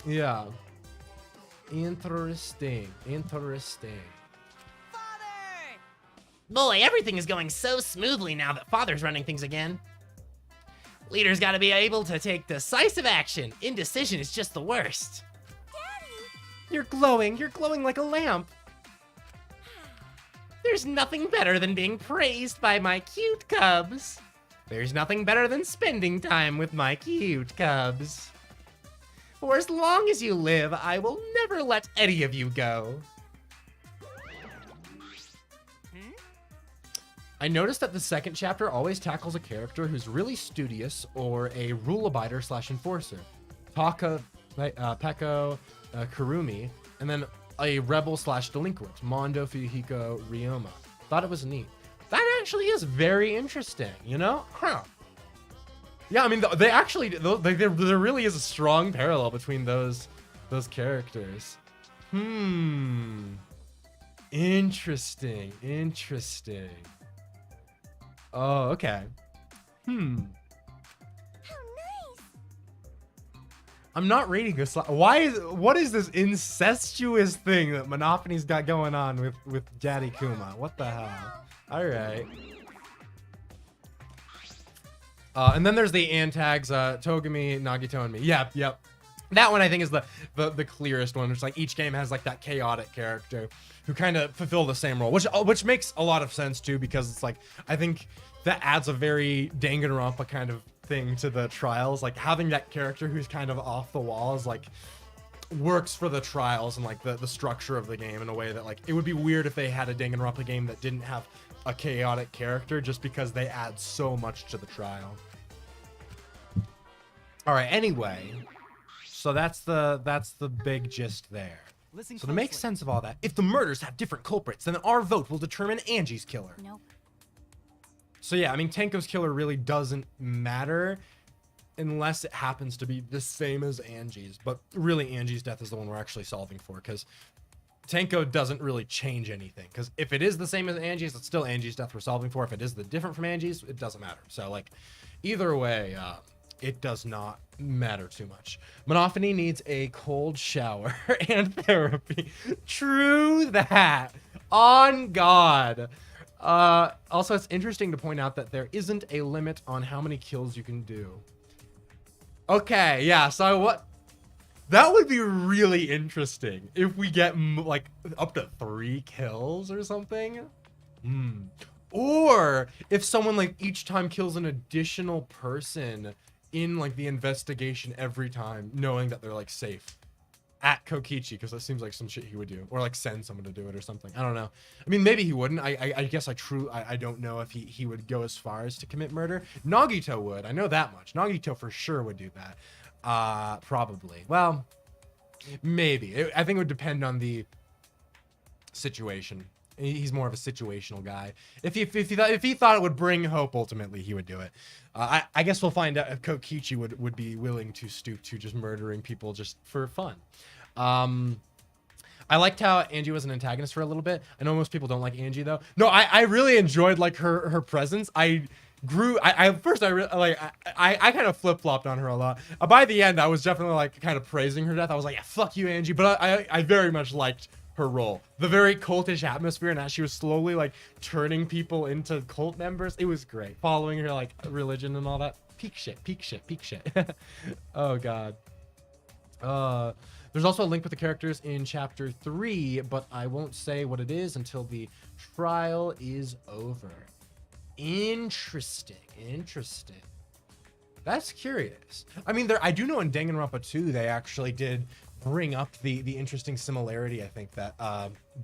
yeah. Interesting. Boy, everything is going so smoothly now that Father's running things again. Leader's gotta be able to take decisive action. Indecision is just the worst. Daddy! You're glowing like a lamp. There's nothing better than being praised by my cute cubs. There's nothing better than spending time with my cute cubs. For as long as you live, I will never let any of you go. I noticed that the second chapter always tackles a character who's really studious or a rule abider / enforcer. Talk of right? Peko, Kurumi, and then a rebel slash delinquent, Mondo, Fuyuhiko, Ryoma. Thought it was neat. That actually is very interesting, you know? Huh. Yeah, I mean, they actually, there really is a strong parallel between those characters. Interesting. Oh, okay. How nice. I'm not rating this. What is this incestuous thing that Monopony's got going on with Daddy Kuma? What the hell? All right. And then there's the antags, Togami, Nagito, and me. Yep. That one I think is the clearest one. It's like each game has like that chaotic character who kind of fulfill the same role, which makes a lot of sense too, because it's like I think that adds a very Danganronpa kind of thing to the trials. Like having that character who's kind of off the wall is like works for the trials and like the structure of the game in a way that like it would be weird if they had a Danganronpa game that didn't have a chaotic character, just because they add so much to the trial. All right, anyway, so that's the big gist there. Listen So to make closely. sense of all that, if the murders have different culprits, then our vote will determine Angie's killer. Nope. So yeah, I mean, Tenko's killer really doesn't matter unless it happens to be the same as Angie's. But really, Angie's death is the one we're actually solving for, because Tenko doesn't really change anything. Because if it is the same as Angie's, it's still Angie's death we're solving for. If it is the different from Angie's, it doesn't matter. So like, either way, it does not matter too much. Monopony needs a cold shower and therapy. True that. On God. Also, it's interesting to point out that there isn't a limit on how many kills you can do. Okay, yeah, so what? That would be really interesting if we get like up to 3 kills or something. Or if someone like each time kills an additional person in like the investigation every time, knowing that they're like safe at Kokichi, because that seems like some shit he would do, or like send someone to do it or something. I don't know. I mean, maybe he wouldn't. I guess I don't know if he would go as far as to commit murder. Nagito would. I know that much. Nagito for sure would do that. Probably. Well, maybe. I think it would depend on the situation. He's more of a situational guy. If he thought it would bring hope, ultimately he would do it. I guess we'll find out if Kokichi would be willing to stoop to just murdering people just for fun. I liked how Angie was an antagonist for a little bit. I know most people don't like Angie though. No, I really enjoyed like her presence. I kind of flip-flopped on her a lot. By the end, I was definitely like kind of praising her death. I was like, yeah, fuck you, Angie. But I very much liked her role, the very cultish atmosphere, and as she was slowly like turning people into cult members. It was great, following her like religion and all that. Peak shit. Oh God. There's also a link with the characters in chapter 3, but I won't say what it is until the trial is over. Interesting. That's curious. I mean, I do know in Danganronpa 2 they actually did bring up the interesting similarity. I think that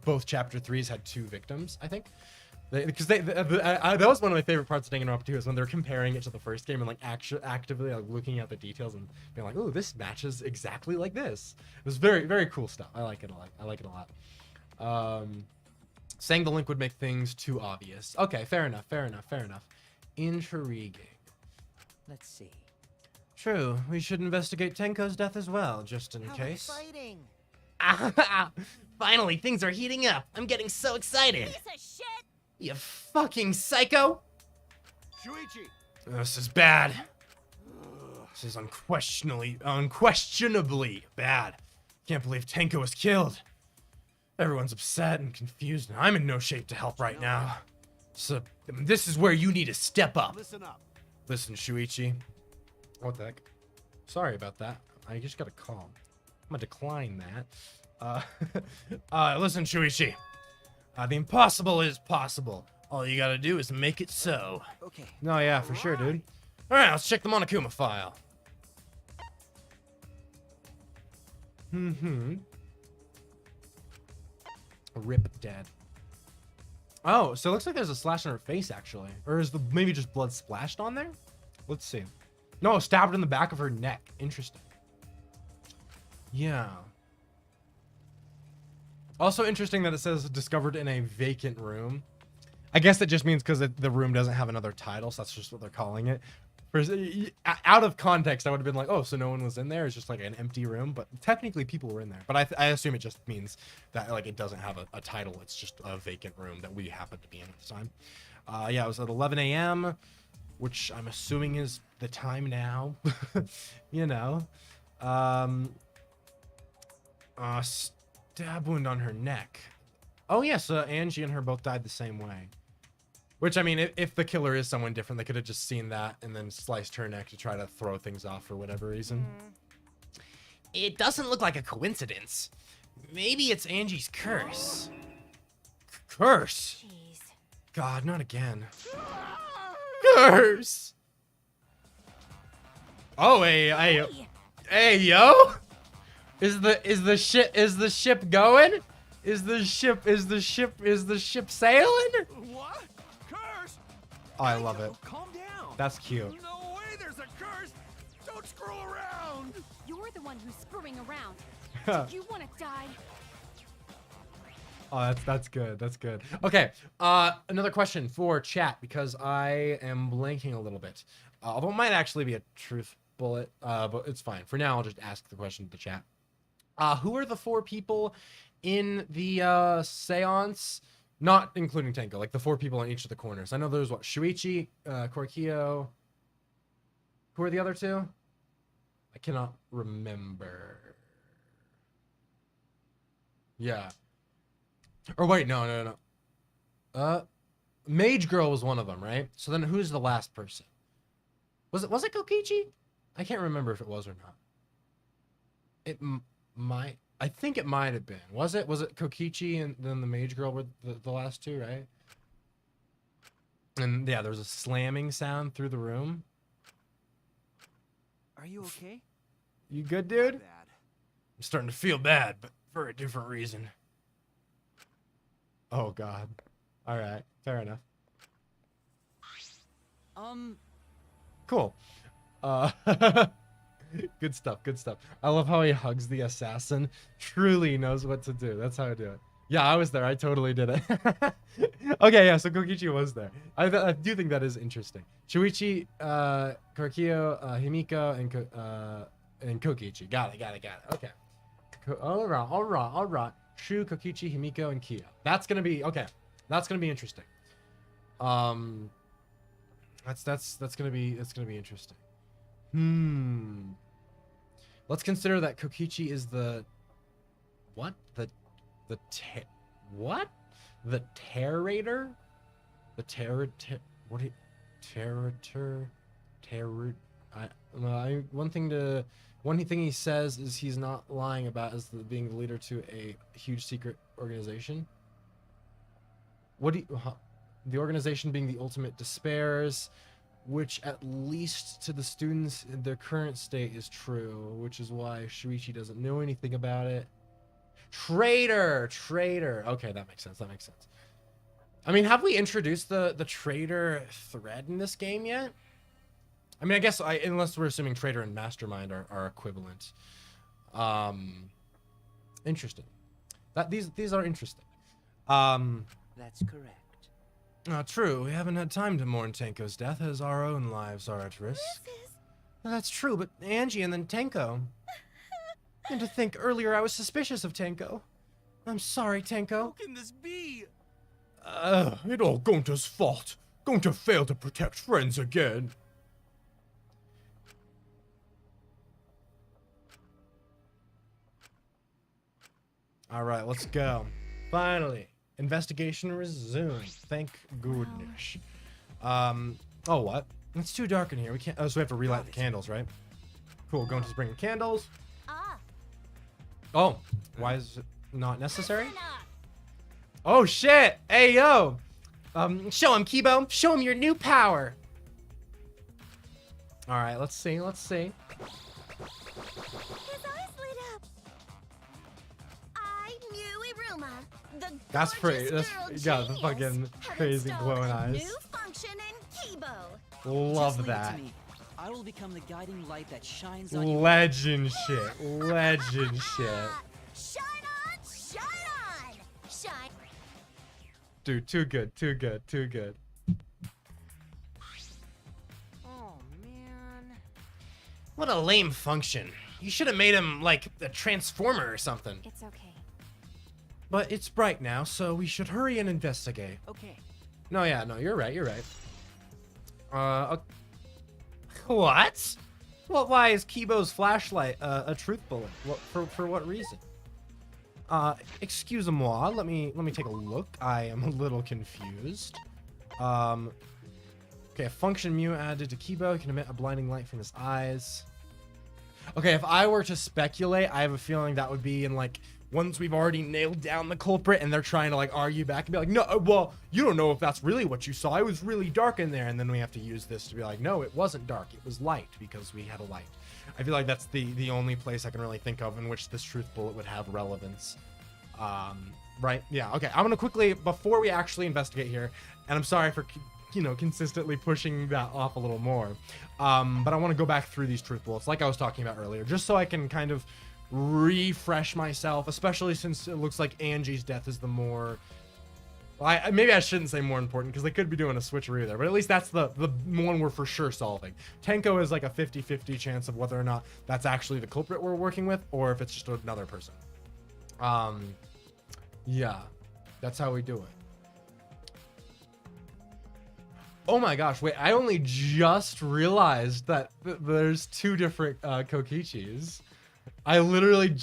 both chapter 3s had 2 victims. I think because that was one of my favorite parts of Danganronpa 2 is when they're comparing it to the first game and like actively like looking at the details and being like, oh, this matches exactly like this. It was very cool stuff. I like it a lot. Saying the link would make things too obvious. Okay, fair enough. Intriguing. Let's see. True, we should investigate Tenko's death as well, just in case. Exciting! Finally, things are heating up. I'm getting so excited. Piece of shit. You fucking psycho! Shuichi! This is bad. This is unquestionably bad. Can't believe Tenko was killed. Everyone's upset and confused, and I'm in no shape to help right now. So, this is where you need to step up. Listen up. Listen, Shuichi. What the heck? Sorry about that. I just got a call. I'm gonna decline that. Listen, Shuichi. The impossible is possible. All you gotta do is make it so. Okay. No, yeah, for sure, dude. Alright, let's check the Monokuma file. Rip dead. Oh, so it looks like there's a slash on her face, actually. Or is maybe just blood splashed on there? Let's see. No, stabbed in the back of her neck. Interesting. Yeah. Also interesting that it says discovered in a vacant room. I guess it just means because the room doesn't have another title, so that's just what they're calling it. Out of context, I would have been like, oh, so no one was in there. It's just like an empty room, but technically people were in there. But I assume it just means that like it doesn't have a title. It's just a vacant room that we happen to be in at the time. Yeah, it was at 11 a.m., which I'm assuming is the time now. You know. Stab wound on her neck. Oh, yeah, so Angie and her both died the same way. Which, I mean, if the killer is someone different, they could have just seen that and then sliced her neck to try to throw things off for whatever reason. It doesn't look like a coincidence. Maybe it's Angie's curse. Curse? Jeez. God, not again. Curse! Oh, hey, yo! Is the ship going? Is the ship sailing? What? Curse? Oh, I love it. Calm down. That's cute. No way there's a curse. Don't screw around. You're the one who's screwing around. Do you want to die? Oh, that's good. That's good. Okay. Another question for chat because I am blanking a little bit. Although it might actually be a truth bullet, but it's fine. For now, I'll just ask the question to the chat. Who are the 4 people in the seance? Not including Tenko, like the 4 people in each of the corners. I know there's what? Shuichi, Korkio. Who are the other 2? I cannot remember. Yeah. Or wait, no. Mage Girl was one of them, right? So then who's the last person? Was it Kokichi? I can't remember if it was or not. It might. I think it might have been. Was it Kokichi and then the Mage Girl were the last 2, right? And yeah, there was a slamming sound through the room. Are you okay? You good, dude? Bad. I'm starting to feel bad, but for a different reason. Oh, God. All right. Fair enough. Cool. Good stuff. Good stuff. I love how he hugs the assassin. Truly knows what to do. That's how I do it. Yeah, I was there. I totally did it. Okay, yeah, so Kokichi was there. I do think that is interesting. Shuichi, Korkio, Himiko, and Kokichi. Got it. Okay. All right. Shu, Kokichi, Himiko, and Kia. That's gonna be okay. That's gonna be interesting. That's gonna be interesting. Let's consider that Kokichi is the what? The terrator? The terror what one thing he says is he's not lying about is being the leader to a huge secret organization. The organization being the ultimate despairs, which at least to the students in their current state is true, which is why Shuichi doesn't know anything about it. Traitor. Okay, that makes sense. I mean, have we introduced the traitor thread in this game yet? I mean, I guess unless we're assuming traitor and mastermind are equivalent. Interesting. These are interesting. That's correct. True. We haven't had time to mourn Tenko's death as our own lives are at risk. That's true, but Angie and then Tenko. And to think earlier I was suspicious of Tenko. I'm sorry, Tenko. How can this be? It all Gonta's fault. Gonta failed to protect friends again. All right, let's go. Finally, investigation resumed. Thank goodness. Oh, what? It's too dark in here. We can't. Oh, so we have to relight the candles, right? Cool. Gonta's bringing candles. Oh, why is it not necessary? Oh shit! Hey yo! Show him, Kibo. Show him your new power. All right, let's see. His eyes lit up. I knew Iruma, the That's pretty. gorgeous That's girl the genius, fucking had crazy installed glowing a eyes. New function in Kibo. Love Just leave it that. to me. I I will become the guiding light that shines on you. Legend shit. Legend shit. Shine on, shine on, shine. Dude, too good, too good, too good. Oh, man. What a lame function. You should have made him, like, a transformer or something. It's okay. But it's bright now, so we should hurry and investigate. Okay. No, yeah, no, you're right, you're right. What? Well, why is Kibo's flashlight a truth bullet? What, for what reason? Excuse-moi, let me take a look. I am a little confused. Okay, a function mu added to Kibo can emit a blinding light from his eyes. Okay, if I were to speculate, I have a feeling that would be in, like, once we've already nailed down the culprit and they're trying to, like, argue back and be like, no, well, you don't know if that's really what you saw. It was really dark in there. And then we have to use this to be like, no, it wasn't dark. It was light because we had a light. I feel like that's the only place I can really think of in which this truth bullet would have relevance. Right? Yeah, okay. I'm going to quickly, before we actually investigate here, and I'm sorry for, you know, consistently pushing that off a little more, but I want to go back through these truth bullets like I was talking about earlier, just so I can kind of refresh myself, especially since it looks like Angie's death is the more, well, maybe I shouldn't say more important because they could be doing a switcheroo there, but at least that's the one we're for sure solving. Tenko is like a 50-50 chance of whether or not that's actually the culprit we're working with or if it's just another person. Yeah, that's how we do it. Oh my gosh, wait, I only just realized that there's two different Kokichis. I literally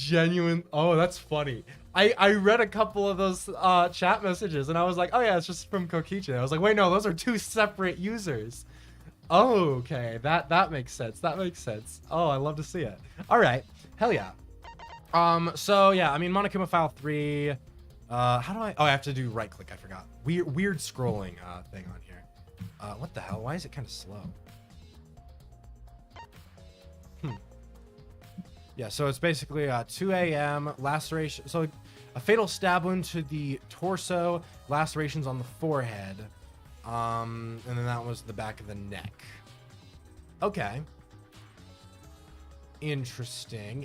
oh, that's funny. I read a couple of those chat messages and I was like, oh yeah, it's just from Kokichi. I was like, wait, no, those are two separate users. Oh, okay, that makes sense. That makes sense. Oh, I love to see it. All right, hell yeah. So yeah, I mean, Monokuma File 3. How do I? Oh, I have to do right click. I forgot. Weird scrolling thing on here. What the hell? Why is it kind of slow? Yeah, so it's basically 2 a.m. laceration. So a fatal stab wound to the torso, lacerations on the forehead, and then that was the back of the neck. Okay. Interesting.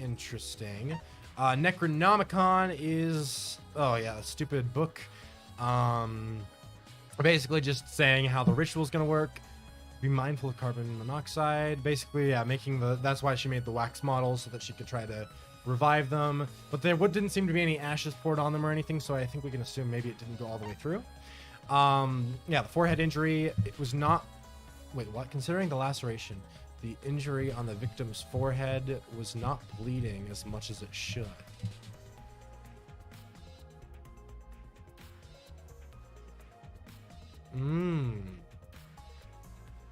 Necronomicon is, oh yeah, a stupid book. Basically just saying how the ritual's gonna work. Be mindful of carbon monoxide. Basically, yeah, that's why she made the wax models so that she could try to revive them. But there didn't seem to be any ashes poured on them or anything, so I think we can assume maybe it didn't go all the way through. Yeah, the forehead injury, it was not, wait, what? Considering the laceration, the injury on the victim's forehead was not bleeding as much as it should.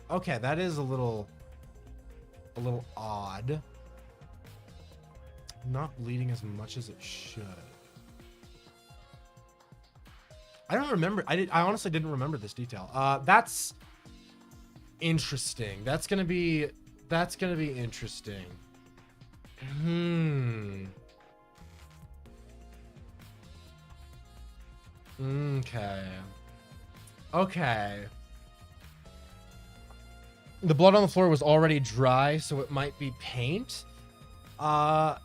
Okay, that is a little odd. Not bleeding as much as it should. I don't remember. I honestly didn't remember this detail. That's interesting. That's gonna be interesting. Okay. The blood on the floor was already dry, so it might be paint. I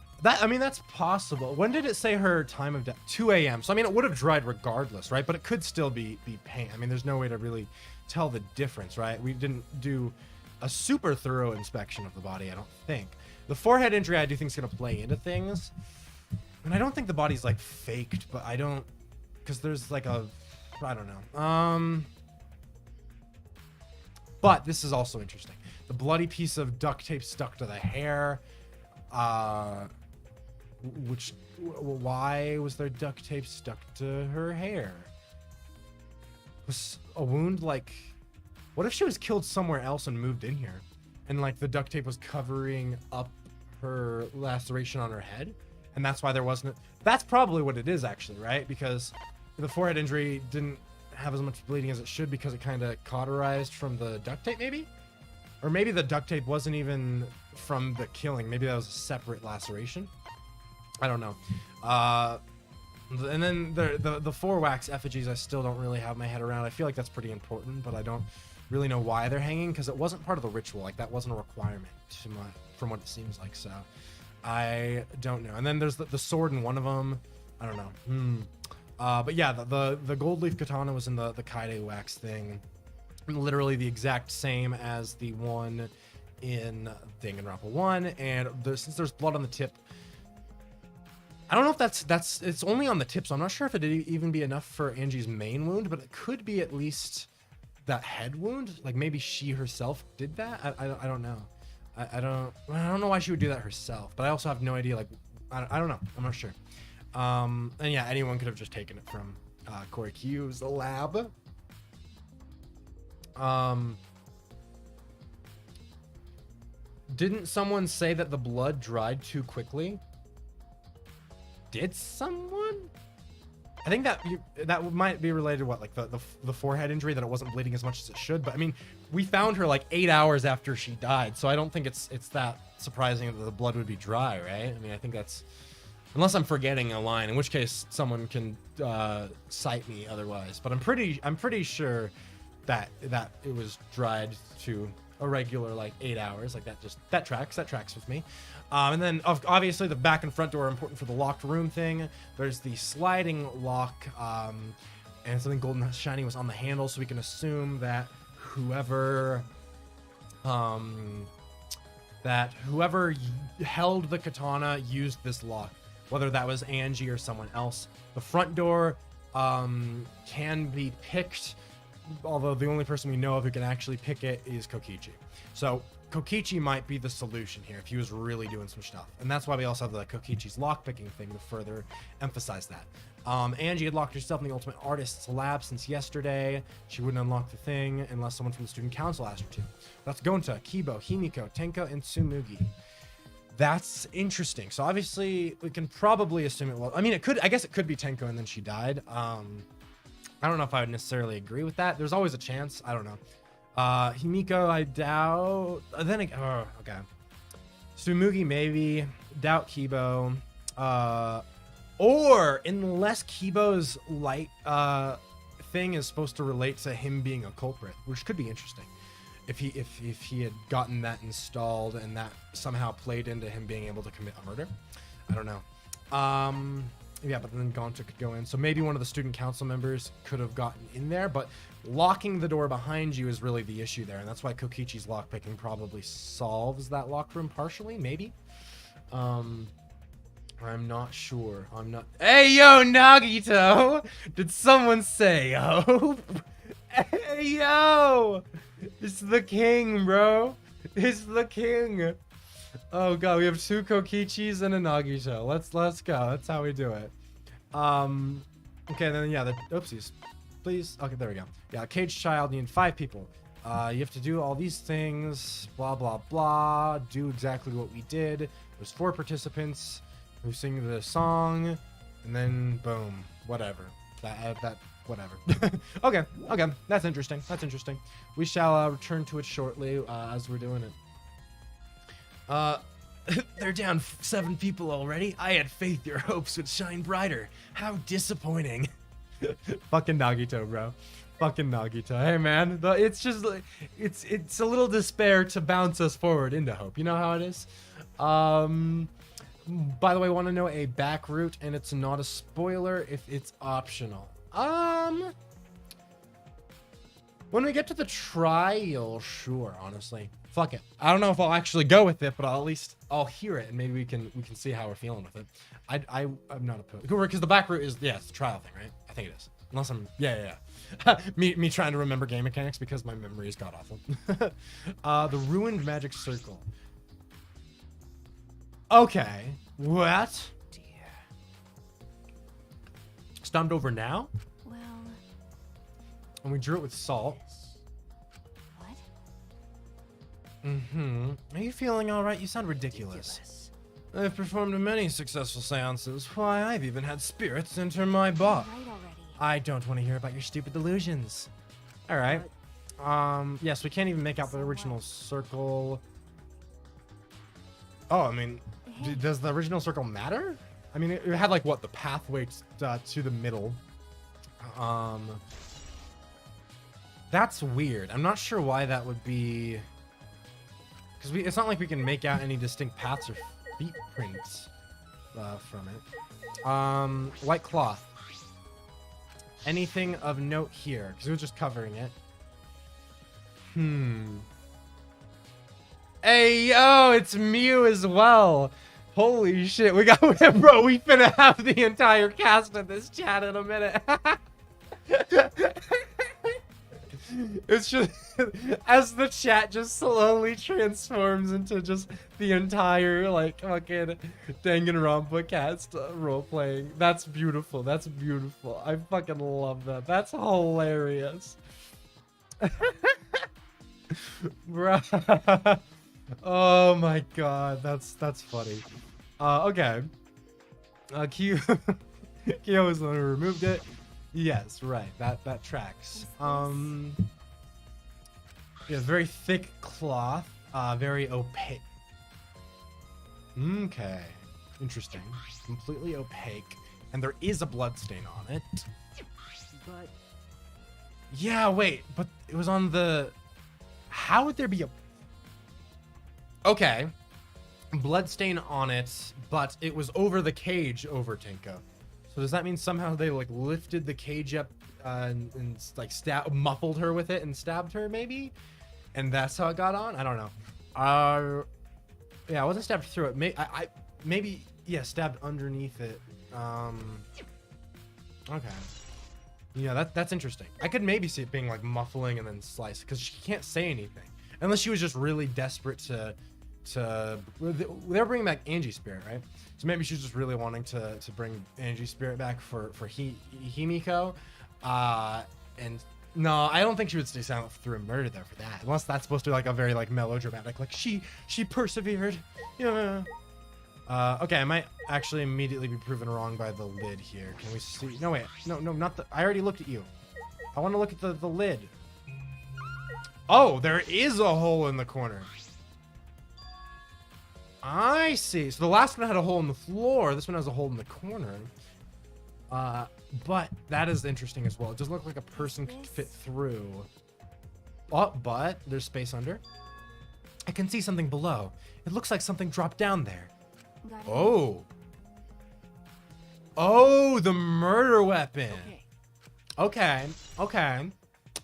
mean, that's possible. When did it say her time of death? 2 a.m. So, I mean, it would have dried regardless, right? But it could still be paint. I mean, there's no way to really tell the difference, right? We didn't do a super thorough inspection of the body, I don't think. The forehead injury, I do think is going to play into things. And I don't think the body's, like, faked, but I don't... Because there's, like, I don't know. But this is also interesting. The bloody piece of duct tape stuck to the hair. Why was there duct tape stuck to her hair? Was a wound like... What if she was killed somewhere else and moved in here? And like the duct tape was covering up her laceration on her head? And that's why there wasn't... That's probably what it is actually, right? Because the forehead injury didn't have as much bleeding as it should because it kind of cauterized from the duct tape maybe? Or maybe the duct tape wasn't even from the killing. Maybe that was a separate laceration. I don't know. And then the 4 wax effigies I still don't really have my head around. I feel like that's pretty important, but I don't really know why they're hanging, because it wasn't part of the ritual. Like, that wasn't a requirement to my, from what it seems like. So I don't know. And then there's the sword in one of them. I don't know. But yeah, the gold leaf katana was in the Kaide wax thing. Literally the exact same as the one in Danganronpa 1. And since there's blood on the tip, I don't know if that's it's only on the tip, so I'm not sure if it'd even be enough for Angie's main wound, but it could be at least that head wound. Like, maybe she herself did that. I don't know. I don't know why she would do that herself, but I also have no idea. Like, I don't know. I'm not sure. And yeah, anyone could have just taken it from Corey Q's lab. Didn't someone say that the blood dried too quickly? Did someone? I think that might be related to what, like the forehead injury, that it wasn't bleeding as much as it should. But I mean, we found her like 8 hours after she died, so I don't think it's that surprising that the blood would be dry, right? I mean, I think that's, unless I'm forgetting a line, in which case someone can cite me otherwise. But I'm pretty sure that it was dried to a regular like 8 hours. Like, that tracks with me. And then obviously the back and front door are important for the locked room thing. There's the sliding lock, and something golden shiny was on the handle, so we can assume that whoever held the katana used this lock, whether that was Angie or someone else. The front door can be picked, although the only person we know of who can actually pick it is Kokichi. So Kokichi might be the solution here if he was really doing some stuff. And that's why we also have the Kokichi's lockpicking thing to further emphasize that. Angie had locked herself in the Ultimate Artist's lab since yesterday. She wouldn't unlock the thing unless someone from the student council asked her to. That's Gonta, Kibo, Himiko, Tenko, and Tsumugi. That's interesting. So obviously we can probably assume it was, I mean, I guess it could be Tenko and then she died. I don't know if I would necessarily agree with that. There's always a chance. I don't know. Himiko, I doubt. Then again, oh, okay. Tsumugi, maybe. Doubt Kibo. Or unless Kibo's light thing is supposed to relate to him being a culprit, which could be interesting. If he had gotten that installed and that somehow played into him being able to commit a murder. I don't know. Yeah, but then Gonta could go in. So maybe one of the student council members could have gotten in there, but locking the door behind you is really the issue there. And that's why Kokichi's lockpicking probably solves that locked room partially, maybe. I'm not sure. Hey, yo, Nagito! Did someone say hope? Hey, yo! It's the king, bro. It's the king. Oh god, we have 2 Kokichis and a Nagito. Let's go. That's how we do it. Okay, then yeah, the oopsies. Please. Okay, there we go. Yeah, caged child need 5 people. You have to do all these things, blah blah blah. Do exactly what we did. There's 4 participants who sing the song, and then boom, whatever. That whatever. Okay, that's interesting. We shall return to it shortly as we're doing it. They're down 7 people already. I had faith your hopes would shine brighter. How disappointing. Fucking Nagito, bro. Fucking Nagito. Hey, man. It's just like, it's a little despair to bounce us forward into hope. You know how it is? By the way, want to know a back route, and it's not a spoiler if it's optional. When we get to the trial, sure, honestly. Fuck it. I don't know if I'll actually go with it, but I'll hear it, and maybe we can see how we're feeling with it. I'm not opposed. Because the back route is, yeah, it's the trial thing, right? I think it is. Unless I'm, yeah. me trying to remember game mechanics because my memory's god awful. The ruined magic circle. Okay. What? Dear. Stumped over now? Well, And we drew it with salt. what? Are you feeling all right? You sound ridiculous. I've performed many successful seances. Why, I've even had spirits enter my body. Right already. I don't want to hear about your stupid delusions. All right. Yes, we can't even make out the original circle. Oh, I mean, does the original circle matter? I mean, it had like what, the pathway to the middle. That's weird. I'm not sure why that would be. Because it's not like we can make out any distinct paths or feet prints from it. White cloth. Anything of note here? Because we were just covering it. Hey, yo, it's Mew as well. Holy shit, we got, bro, we finna have the entire cast of this chat in a minute. It's just, as the chat just slowly transforms into just the entire, like, fucking Danganronpa cast role-playing. That's beautiful, that's beautiful. I fucking love that. That's hilarious. Bruh. Oh my god, that's funny. Okay. Kyo is the one who removed it. Yes, right. That tracks. Yeah, very thick cloth. Very opaque. Okay. Interesting. Completely opaque. And there is a blood stain on it. But Yeah, wait, but it was on the... How would there be a... Okay. Blood stain on it, but it was over the cage over Tenko. So does that mean somehow they like lifted the cage up and like muffled her with it and stabbed her maybe? And that's how it got on? I don't know. Yeah, I wasn't stabbed through it. Maybe yeah, stabbed underneath it. Okay. Yeah, that's interesting. I could maybe see it being like muffling and then slice because she can't say anything unless she was just really desperate to. They're bringing back Angie's spirit, right? So maybe she's just really wanting to bring Angie's spirit back for Himiko. And no, I don't think she would stay silent through a murder there for that. Unless that's supposed to be like a very like melodramatic, like she persevered. Yeah. Okay, I might actually immediately be proven wrong by the lid here. Can we see? No, wait. No, not the... I already looked at you. I want to look at the lid. Oh, there is a hole in the corner. I see. So the last one had a hole in the floor. This one has a hole in the corner. But that is interesting as well. It does look like a person could fit through. Oh, but there's space under. I can see something below. It looks like something dropped down there. Oh. Oh, the murder weapon. Okay.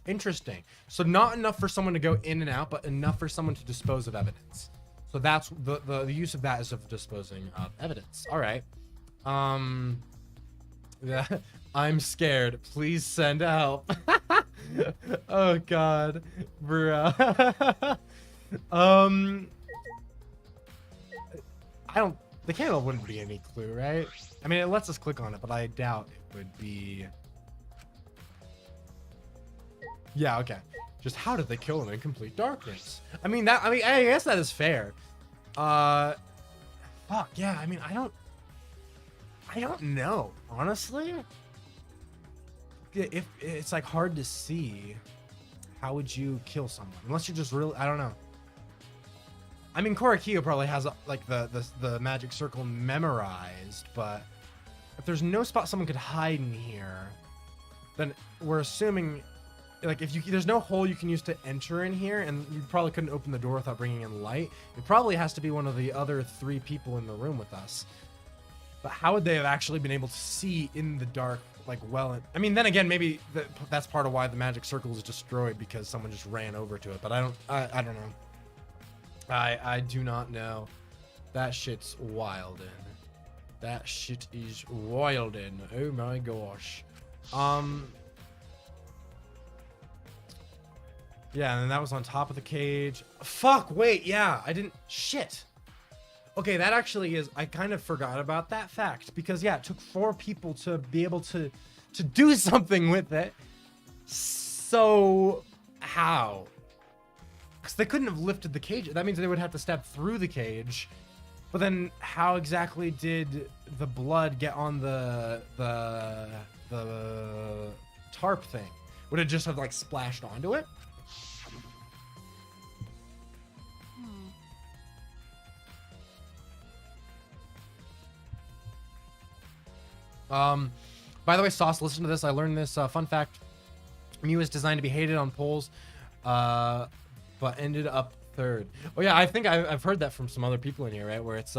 Interesting. So not enough for someone to go in and out, but enough for someone to dispose of evidence. So that's the use of that is of disposing of evidence. All right. Yeah, I'm scared. Please send help. Oh God, bro. The candle wouldn't be any clue, right? I mean, it lets us click on it, but I doubt it would be. Yeah, okay. Just how did they kill him in complete darkness? I guess that is fair. Fuck, yeah, I mean, I don't know, honestly. If it's like hard to see, how would you kill someone? Unless you're just really, I don't know. I mean, Korakio probably has like the magic circle memorized, but if there's no spot someone could hide in here, then we're assuming like there's no hole you can use to enter in here, and you probably couldn't open the door without bringing in light. It probably has to be one of the other 3 people in the room with us. But how would they have actually been able to see in the dark, like I mean, then again, maybe that's part of why the magic circle is destroyed, because someone just ran over to it. But I don't know. I do not know. That shit's wildin'. That shit is wildin'. Oh my gosh. Yeah, and that was on top of the cage. Fuck, wait, yeah, I didn't... Shit. Okay, that actually is... I kind of forgot about that fact. Because, yeah, it took 4 people to be able to do something with it. So... How? Because they couldn't have lifted the cage. That means they would have to stab through the cage. But then, how exactly did the blood get on the tarp thing? Would it just have, like, splashed onto it? By the way, Sauce, listen to this. I learned this fun fact Mew was designed to be hated on polls, but ended up third. Oh yeah, I think I've heard that from some other people in here, right? Where it's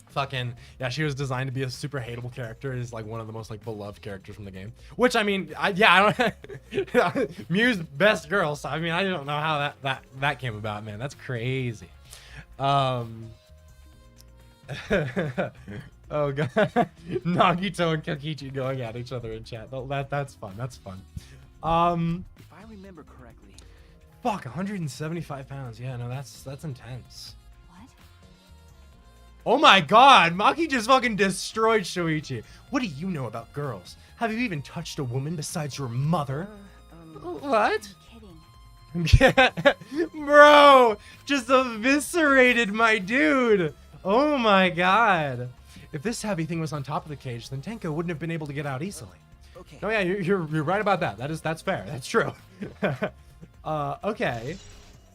fucking yeah, she was designed to be a super hateable character. Is like one of the most like beloved characters from the game. Which I mean, I don't Mew's best girl. So I mean, I don't know how that came about, man. That's crazy. Oh god, Nagito and Kokichi going at each other in chat. That's fun. That's fun. If I remember correctly. Fuck, 175 pounds. Yeah, no, that's intense. What? Oh my god, Maki just fucking destroyed Shoichi. What do you know about girls? Have you even touched a woman besides your mother? What? I'm kidding. Bro, just eviscerated my dude. Oh my god. If this heavy thing was on top of the cage, then Tenko wouldn't have been able to get out easily. Okay. No, yeah, you're right about that. That's fair. That's true. Okay.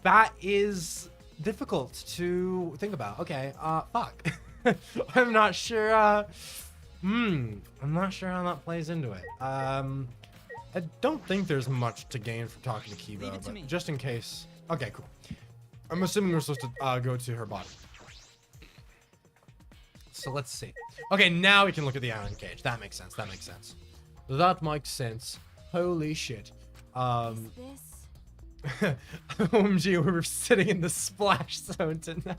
That is difficult to think about. Okay. Fuck. I'm not sure. I'm not sure how that plays into it. I don't think there's much to gain from talking to Kiba, Leave it to but me. just in case. Okay, cool. I'm assuming we're supposed to go to her body. So let's see. Okay, now we can look at the iron cage. That makes sense. That makes sense. That makes sense. Holy shit. Is this? OMG, we were sitting in the splash zone tonight.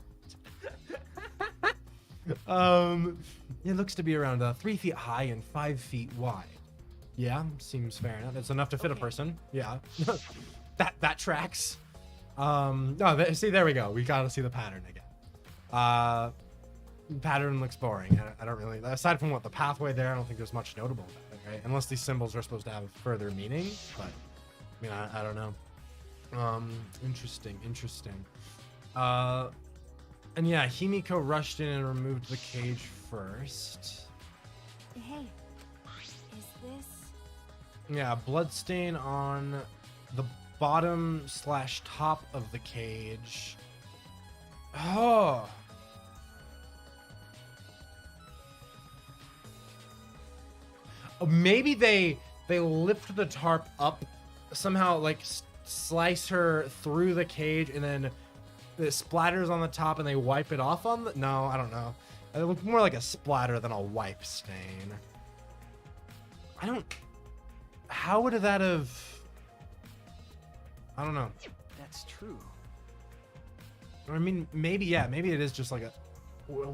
It looks to be around 3 feet high and 5 feet wide. Yeah, seems fair enough. It's enough to fit a person. Yeah, that tracks. See, there we go. We gotta see the pattern again. Pattern looks boring. I don't really, aside from what the pathway there, I don't think there's much notable about it, right? Unless these symbols are supposed to have further meaning, but I mean, I don't know. Interesting. And yeah, Himiko rushed in and removed the cage first. Hey, is this? Yeah, bloodstain on the bottom / top of the cage. Oh. Maybe they lift the tarp up somehow, like slice her through the cage, and then it splatters on the top, and they wipe it off on the. No, I don't know. It looked more like a splatter than a wipe stain. I don't. How would that have? I don't know. That's true. I mean, maybe yeah, maybe it is just like a.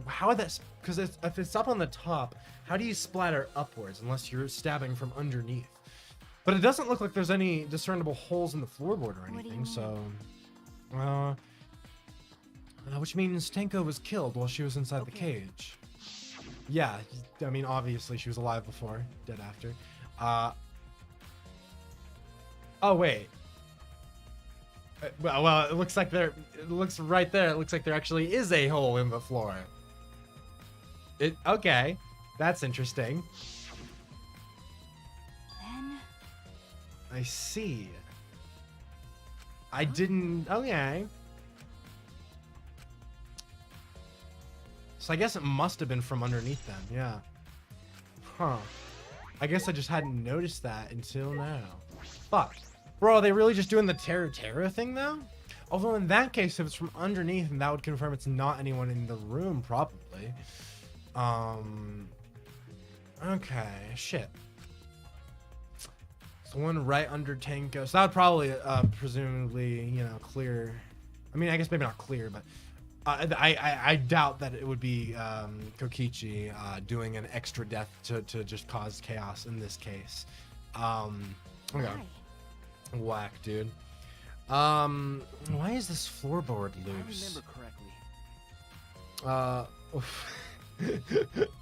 How would that? Because if it's up on the top, how do you splatter upwards unless you're stabbing from underneath? But it doesn't look like there's any discernible holes in the floorboard or What do you anything, so. Which means Tenko was killed while she was inside the cage. Yeah, I mean, obviously she was alive before, dead after. Oh wait. Well, it looks like there. It looks right there. It looks like there actually is a hole in the floor. Okay, that's interesting. Then I see. I didn't. Okay. So I guess it must have been from underneath then. Yeah. Huh. I guess I just hadn't noticed that until now. Fuck. Bro, are they really just doing the Terra thing though? Although in that case, if it's from underneath, then that would confirm it's not anyone in the room, probably. Okay, shit. So one right under Tenko. So that would probably, presumably, you know, clear. I mean, I guess maybe not clear, but I doubt that it would be Kokichi doing an extra death to just cause chaos in this case. Okay. why? Whack, dude. Why is this floorboard If I loose? remember correctly.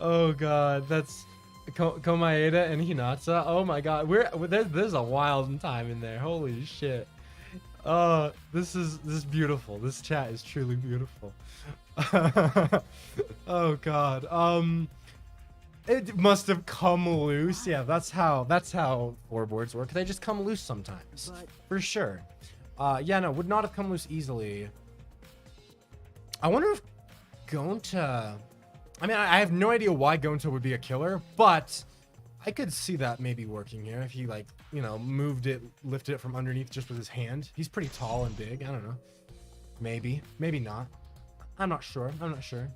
Oh god, that's Komaeda and Hinata. Oh my god, there's a wild time in there. Holy shit. This is beautiful. This chat is truly beautiful. Oh god. It must have come loose. Yeah, that's how floorboards work. They just come loose sometimes. But For sure. Yeah, no, would not have come loose easily. I wonder if Gonta. I mean, I have no idea why Gonta would be a killer, but I could see that maybe working here if he like, you know, moved it, lifted it from underneath just with his hand. He's pretty tall and big. I don't know. Maybe, maybe not. I'm not sure. I'm not sure.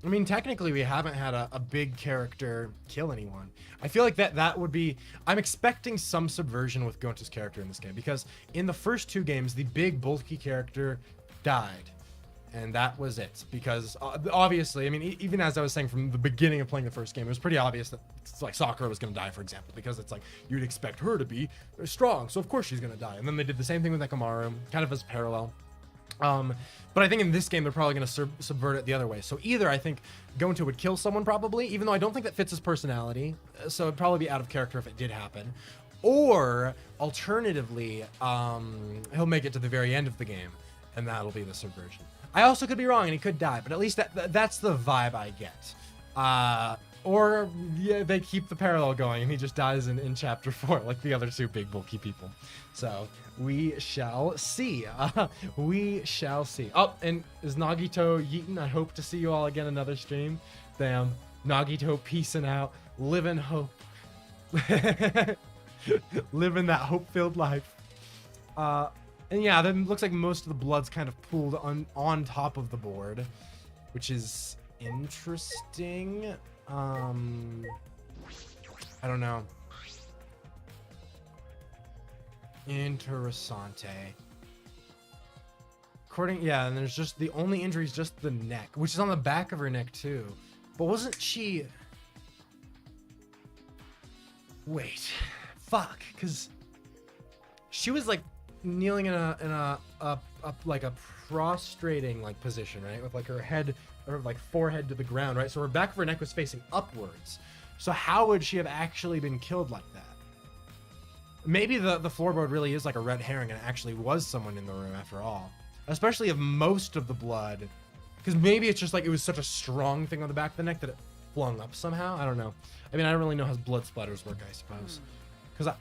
I mean, technically we haven't had a big character kill anyone. I feel like that would be, I'm expecting some subversion with Gonta's character in this game, because in the first 2 games, the big bulky character died. And that was it, because obviously, I mean, even as I was saying from the beginning of playing the first game, it was pretty obvious that it's like Sakura was going to die, for example, because it's like you'd expect her to be strong, so of course she's going to die. And then they did the same thing with Nekomaru, kind of as parallel. But I think in this game they're probably going to subvert it the other way. So either I think Gonta would kill someone probably, even though I don't think that fits his personality, so it'd probably be out of character if it did happen. Or alternatively, he'll make it to the very end of the game, and that'll be the subversion. I also could be wrong and he could die, but at least that's the vibe I get. Or yeah, they keep the parallel going and he just dies in chapter 4 like the other 2 big bulky people. So we shall see. We shall see. Oh, and is Nagito yeetin'? I hope to see you all again another stream. Damn, Nagito peacing out, living hope. Living that hope-filled life. And yeah, then it looks like most of the blood's kind of pooled on top of the board, which is interesting. I don't know. Interessante. Yeah, and there's just the only injury is just the neck, which is on the back of her neck too. But wasn't she? Wait, fuck, because she was like kneeling in a like a prostrating like position, right, with like her head or like forehead to the ground, right? So her back of her neck was facing upwards. So how would she have actually been killed like that? Maybe the floorboard really is like a red herring and it actually was someone in the room after all. Especially if most of the blood, because maybe it's just like it was such a strong thing on the back of the neck that it flung up somehow. I don't know. I mean, I don't really know how blood splatters work, I suppose, because I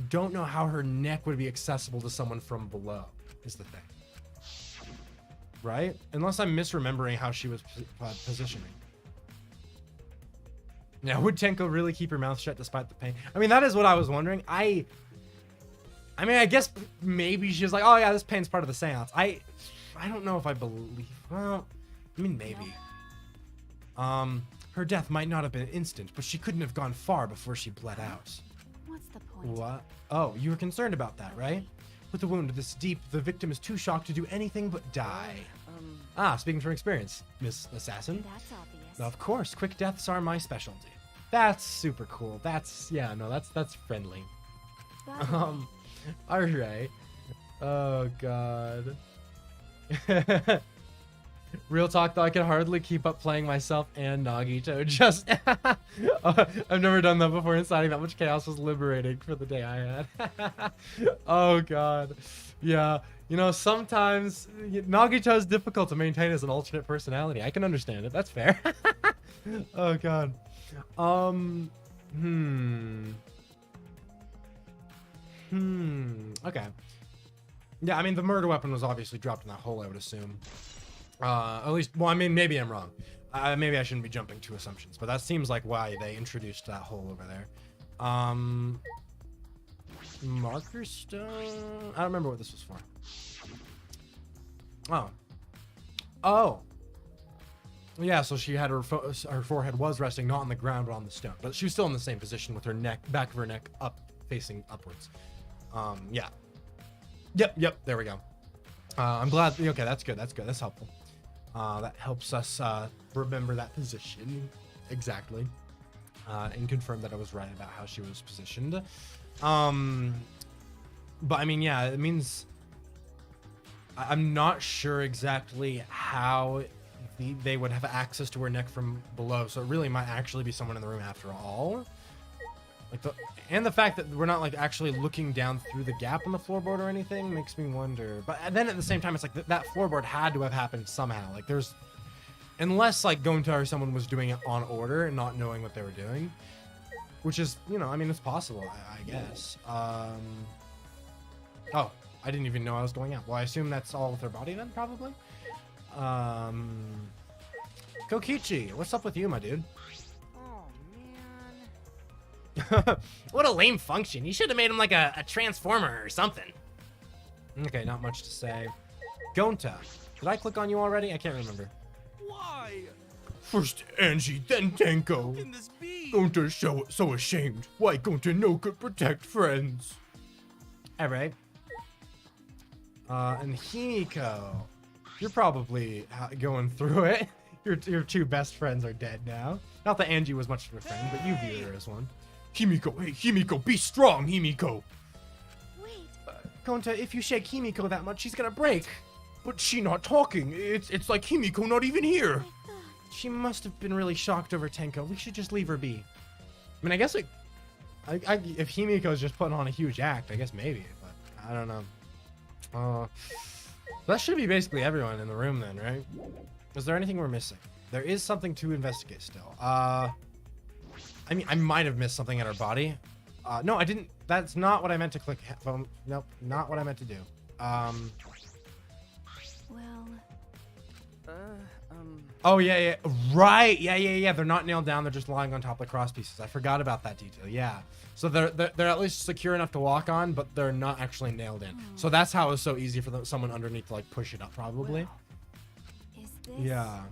don't know how her neck would be accessible to someone from below, is the thing. Right? Unless I'm misremembering how she was positioning. Now, would Tenko really keep her mouth shut despite the pain? I mean, that is what I was wondering. I mean, I guess maybe she was like, oh yeah, this pain's part of the seance. I don't know if I believe, well, I mean, maybe. Her death might not have been instant, but she couldn't have gone far before she bled out. What's the point? What? Oh, you were concerned about that, right? With a wound this deep, the victim is too shocked to do anything but die. Speaking from experience, Miss Assassin. That's obvious. Of course, quick deaths are my specialty. That's super cool. That's friendly. All right. Oh God. Real talk though, I can hardly keep up playing myself and Nagito. Just I've never done that before. Inciting that much chaos was liberating for the day I had. Oh God. Yeah. You know, sometimes Nagito is difficult to maintain as an alternate personality. I can understand it. That's fair. Oh God. Okay. Yeah, I mean, the murder weapon was obviously dropped in that hole, I would assume. At least, well, I mean, maybe I'm wrong. Maybe I shouldn't be jumping to assumptions, but that seems like why they introduced that hole over there. Marker stone? I don't remember what this was for. Oh. Yeah, so she had her forehead was resting not on the ground, but on the stone. But she was still in the same position with her neck, back of her neck up, facing upwards. Yeah. Yep, there we go. I'm glad. Okay, that's good. That's helpful. That helps us remember that position exactly, and confirm that I was right about how she was positioned. But I mean, yeah, it means I'm not sure exactly how they would have access to her neck from below. So it really might actually be someone in the room after all. Like the fact that we're not like actually looking down through the gap in the floorboard or anything makes me wonder. But then at the same time, it's like that floorboard had to have happened somehow. Like unless like Gonta or someone was doing it on order and not knowing what they were doing, which is, you know, I mean, it's possible, I guess. Oh, I didn't even know I was going out. Well, I assume that's all with her body then, probably. Kokichi, what's up with you, my dude? Oh man. What a lame function. You should have made him like a transformer or something. Okay, not much to say. Gonta, did I click on you already? I can't remember. Why? First Angie, then Tenko. How can this be? Gonta so ashamed. Why Gonta no could protect friends? All right. And Himiko, you're probably going through it. Your two best friends are dead now. Not that Angie was much of a friend, but you view her as one. Himiko, hey Himiko, be strong, Himiko. Wait, Gonta, if you shake Himiko that much, she's gonna break. But she not talking. It's like Himiko not even here. I thought. She must have been really shocked over Tenko. We should just leave her be. I mean, I guess if Himiko's just putting on a huge act, I guess maybe, but I don't know. That should be basically everyone in the room then, right? Is there anything we're missing? There is something to investigate still. I mean, I might have missed something at her body. No, I didn't. That's not what I meant to click. Nope, not what I meant to do. Well, Oh yeah, right. Yeah. They're not nailed down. They're just lying on top of the cross pieces. I forgot about that detail. Yeah. So they're at least secure enough to walk on, but they're not actually nailed in. So that's how it was so easy for someone underneath to like push it up, probably. is this? Yeah.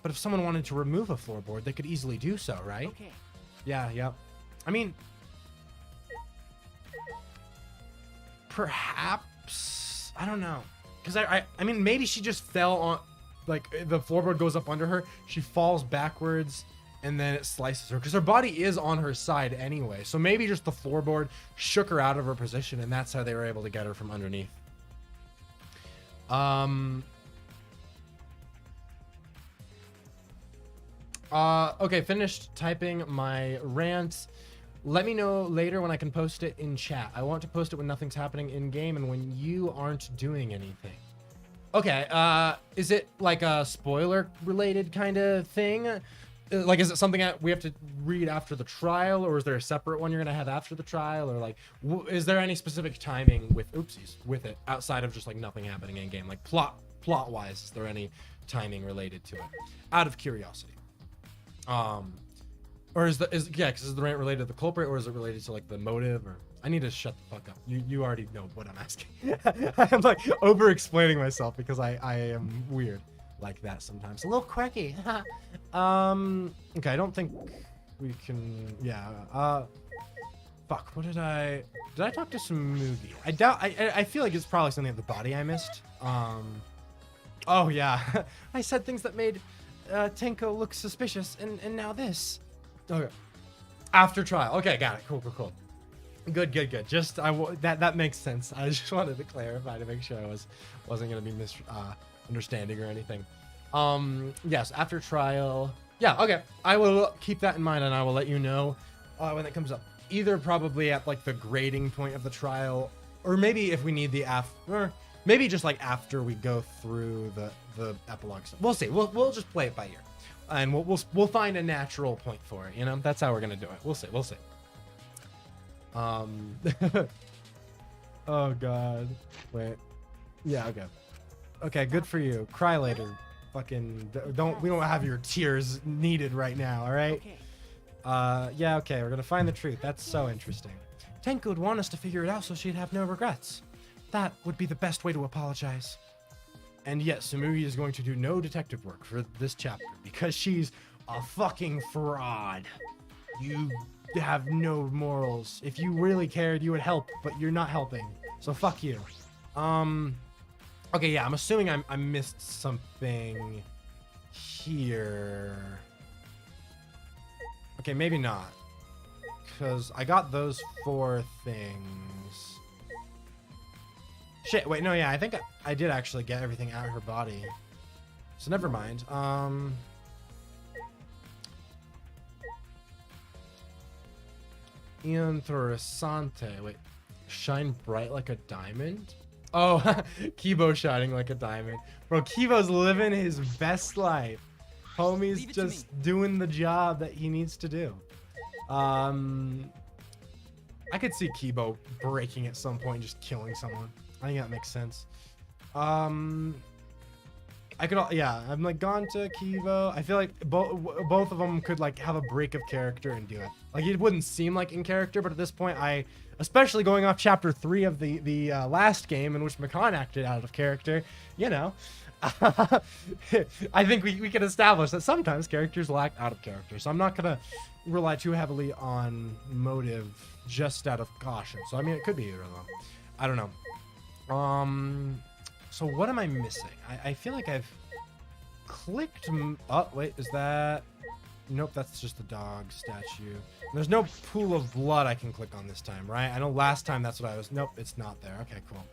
But if someone wanted to remove a floorboard, they could easily do so, right? Okay. Yeah. I mean, perhaps, I don't know. Because I mean, maybe she just fell on, like, the floorboard goes up under her, she falls backwards, and then it slices her. Because her body is on her side anyway. So maybe just the floorboard shook her out of her position, and that's how they were able to get her from underneath. Okay, finished typing my rant. Let me know later when I can post it in chat. I want to post it when nothing's happening in game and when you aren't doing anything. Okay, is it like a spoiler related kind of thing? Like, is it something that we have to read after the trial, or is there a separate one you're gonna have after the trial, or like, is there any specific timing with with it outside of just like nothing happening in game, like plot wise? Is there any timing related to it? Out of curiosity. Or is because is the rant related to the culprit, or is it related to like the motive? Or I need to shut the fuck up. You already know what I'm asking. I'm like over explaining myself because I am weird like that sometimes, a little quirky. Okay, I don't think we can. Yeah. Fuck. What did I talk to Smoothie? I doubt. I feel like it's probably something at the body I missed. Oh yeah. I said things that made Tenko look suspicious, and now this. Okay. After trial. Okay, got it. Cool. Good. Just that makes sense. I just wanted to clarify to make sure I wasn't gonna be misunderstanding or anything. Yes, after trial. Yeah. Okay. I will keep that in mind, and I will let you know when it comes up. Either probably at like the grading point of the trial, or maybe if we need the or maybe just like after we go through the epilogue stuff. We'll see. We'll just play it by ear. And we'll find a natural point for it, you know? That's how we're gonna do it. We'll see. Oh god. Wait. Yeah, okay. Okay, good for you. Cry later. Fucking we don't have your tears needed right now, alright? Okay. Yeah, okay, we're gonna find the truth. That's so interesting. Tenko would want us to figure it out so she'd have no regrets. That would be the best way to apologize. And yes, Sumuri is going to do no detective work for this chapter because she's a fucking fraud. You have no morals. If you really cared, you would help, but you're not helping. So fuck you. Okay, yeah, I'm assuming I missed something here. Okay, maybe not. Because I got those 4 things. Shit, wait, no, yeah, I think I did actually get everything out of her body. So never mind. Interessante. Wait, shine bright like a diamond? Oh, Kibo's shining like a diamond. Bro, Kibo's living his best life. Homie's just doing the job that he needs to do. I could see Kibo breaking at some point, just killing someone. I think that makes sense. I I could, yeah, I'm like Gonta, Kivo. I feel like both of them could like have a break of character and do it. Like it wouldn't seem like in character, but at this point, especially going off chapter 3 of the last game in which Makan acted out of character, you know, I think we can establish that sometimes characters lack out of character. So I'm not gonna rely too heavily on motive just out of caution. So I mean, it could be either of them. I don't know. So what am I missing? I feel like I've clicked. Oh wait, is that? Nope, that's just the dog statue. There's no pool of blood I can click on this time, right? I know last time that's what I was. Nope, it's not there. Okay, cool.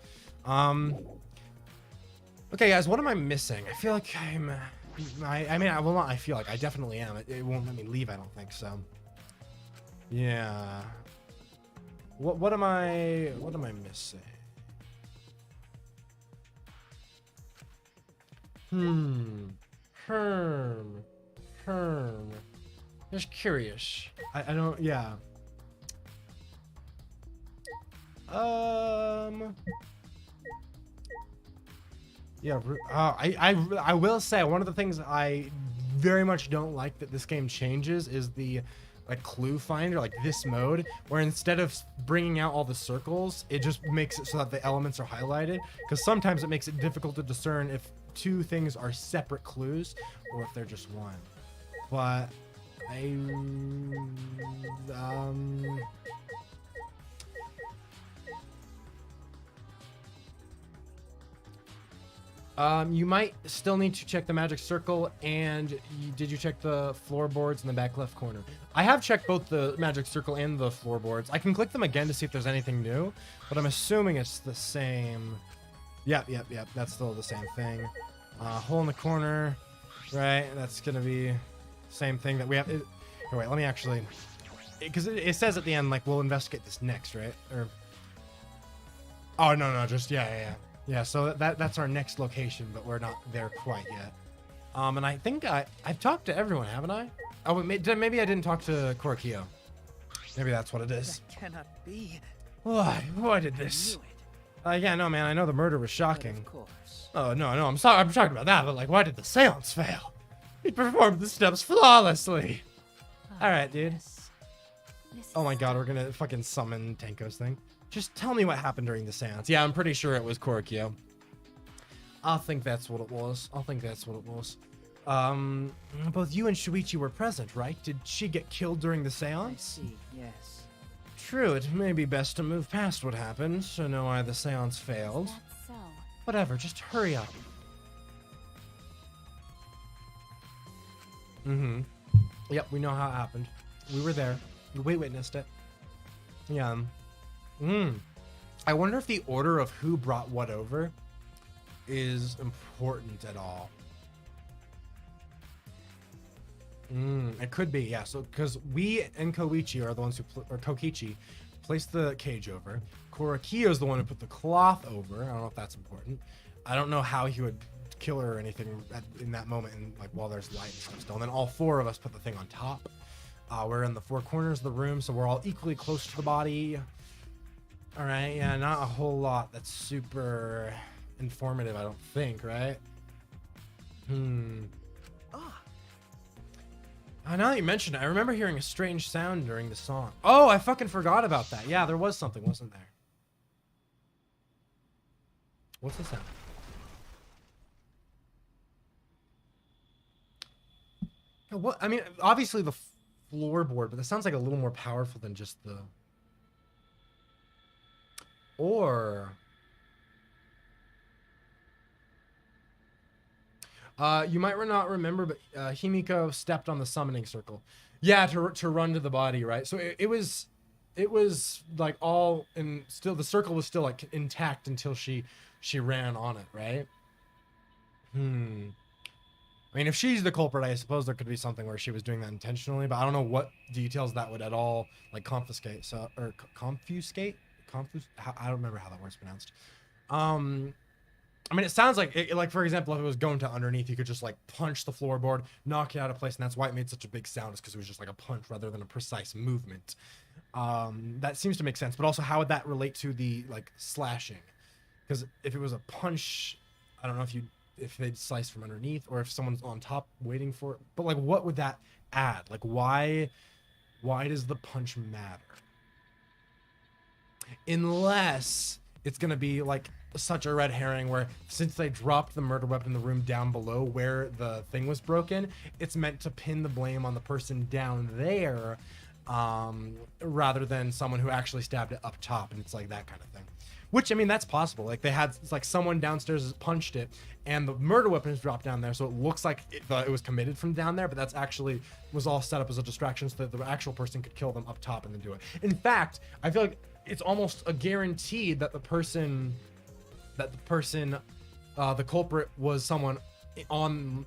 Okay, guys, what am I missing? I feel like I mean, I will not. I feel like I definitely am. It won't let me leave. I don't think so. Yeah. What am I missing? Just curious. I don't. Yeah. Yeah. I will say one of the things I very much don't like that this game changes is the like clue finder, like this mode, where instead of bringing out all the circles, it just makes it so that the elements are highlighted. Because sometimes it makes it difficult to discern if two things are separate clues or if they're just one. But you might still need to check the magic circle, and did you check the floorboards in the back left corner? I have checked both the magic circle and the floorboards. I can click them again to see if there's anything new, but I'm assuming it's the same. Yep, that's still the same thing. Hole in the corner, right? That's gonna be same thing that we have. Here, wait, let me actually, because it says at the end like we'll investigate this next, right? Or oh no, just yeah. So that's our next location, but we're not there quite yet. And I think I've talked to everyone, haven't I? Oh, maybe I didn't talk to Korokio. Maybe that's what it is. That cannot be. Why did this? Yeah, no, man. I know the murder was shocking. Of course. Oh no, I'm sorry. I'm talking about that, but like, why did the seance fail? He performed the steps flawlessly. All right, dude. Oh my god, we're gonna fucking summon Tenko's thing. Just tell me what happened during the seance. Yeah, I'm pretty sure it was Korokio. I think that's what it was. Both you and Shuichi were present, right? Did she get killed during the seance? I see, yes. True, it may be best to move past what happened, to know why the seance failed. That's so. Whatever, just hurry up. Yep, we know how it happened. We were there. We witnessed it. Yeah. I wonder if the order of who brought what over is important at all. It could be, yeah. So, because we and Koichi are the ones who, or Kokichi, placed the cage over. Korokio is the one who put the cloth over. I don't know if that's important. I don't know how he would kill her or anything in that moment, and like while there's light and stuff still. And then all four of us put the thing on top. We're in the four corners of the room, so we're all equally close to the body. All right, yeah, not a whole lot that's super informative, I don't think, right? Now that you mention it, I remember hearing a strange sound during the song. Oh, I fucking forgot about that. Yeah, there was something, wasn't there? What's the sound? What? I mean, obviously the floorboard, but that sounds like a little more powerful than just the... Or... you might not remember, but Himiko stepped on the summoning circle. Yeah, to run to the body, right? So it was like all and still the circle was still like intact until she ran on it, right? I mean, if she's the culprit, I suppose there could be something where she was doing that intentionally, but I don't know what details that would at all like confiscate. So or confuscate. I don't remember how that word's pronounced. I mean, it sounds like, like for example, if it was going to underneath, you could just like punch the floorboard, knock it out of place, and that's why it made such a big sound, is because it was just like a punch rather than a precise movement. That seems to make sense, but also how would that relate to the like slashing? Because if it was a punch, I don't know if you if they'd slice from underneath or if someone's on top waiting for it. But like, what would that add? Like, why does the punch matter? Unless it's gonna be like such a red herring where since they dropped the murder weapon in the room down below where the thing was broken, it's meant to pin the blame on the person down there, rather than someone who actually stabbed it up top, and it's like that kind of thing. Which, I mean, that's possible. Like, it's like someone downstairs has punched it, and the murder weapon is dropped down there, so it looks like it was committed from down there, but that's actually was all set up as a distraction so that the actual person could kill them up top and then do it. In fact, I feel like it's almost a guarantee that the culprit was someone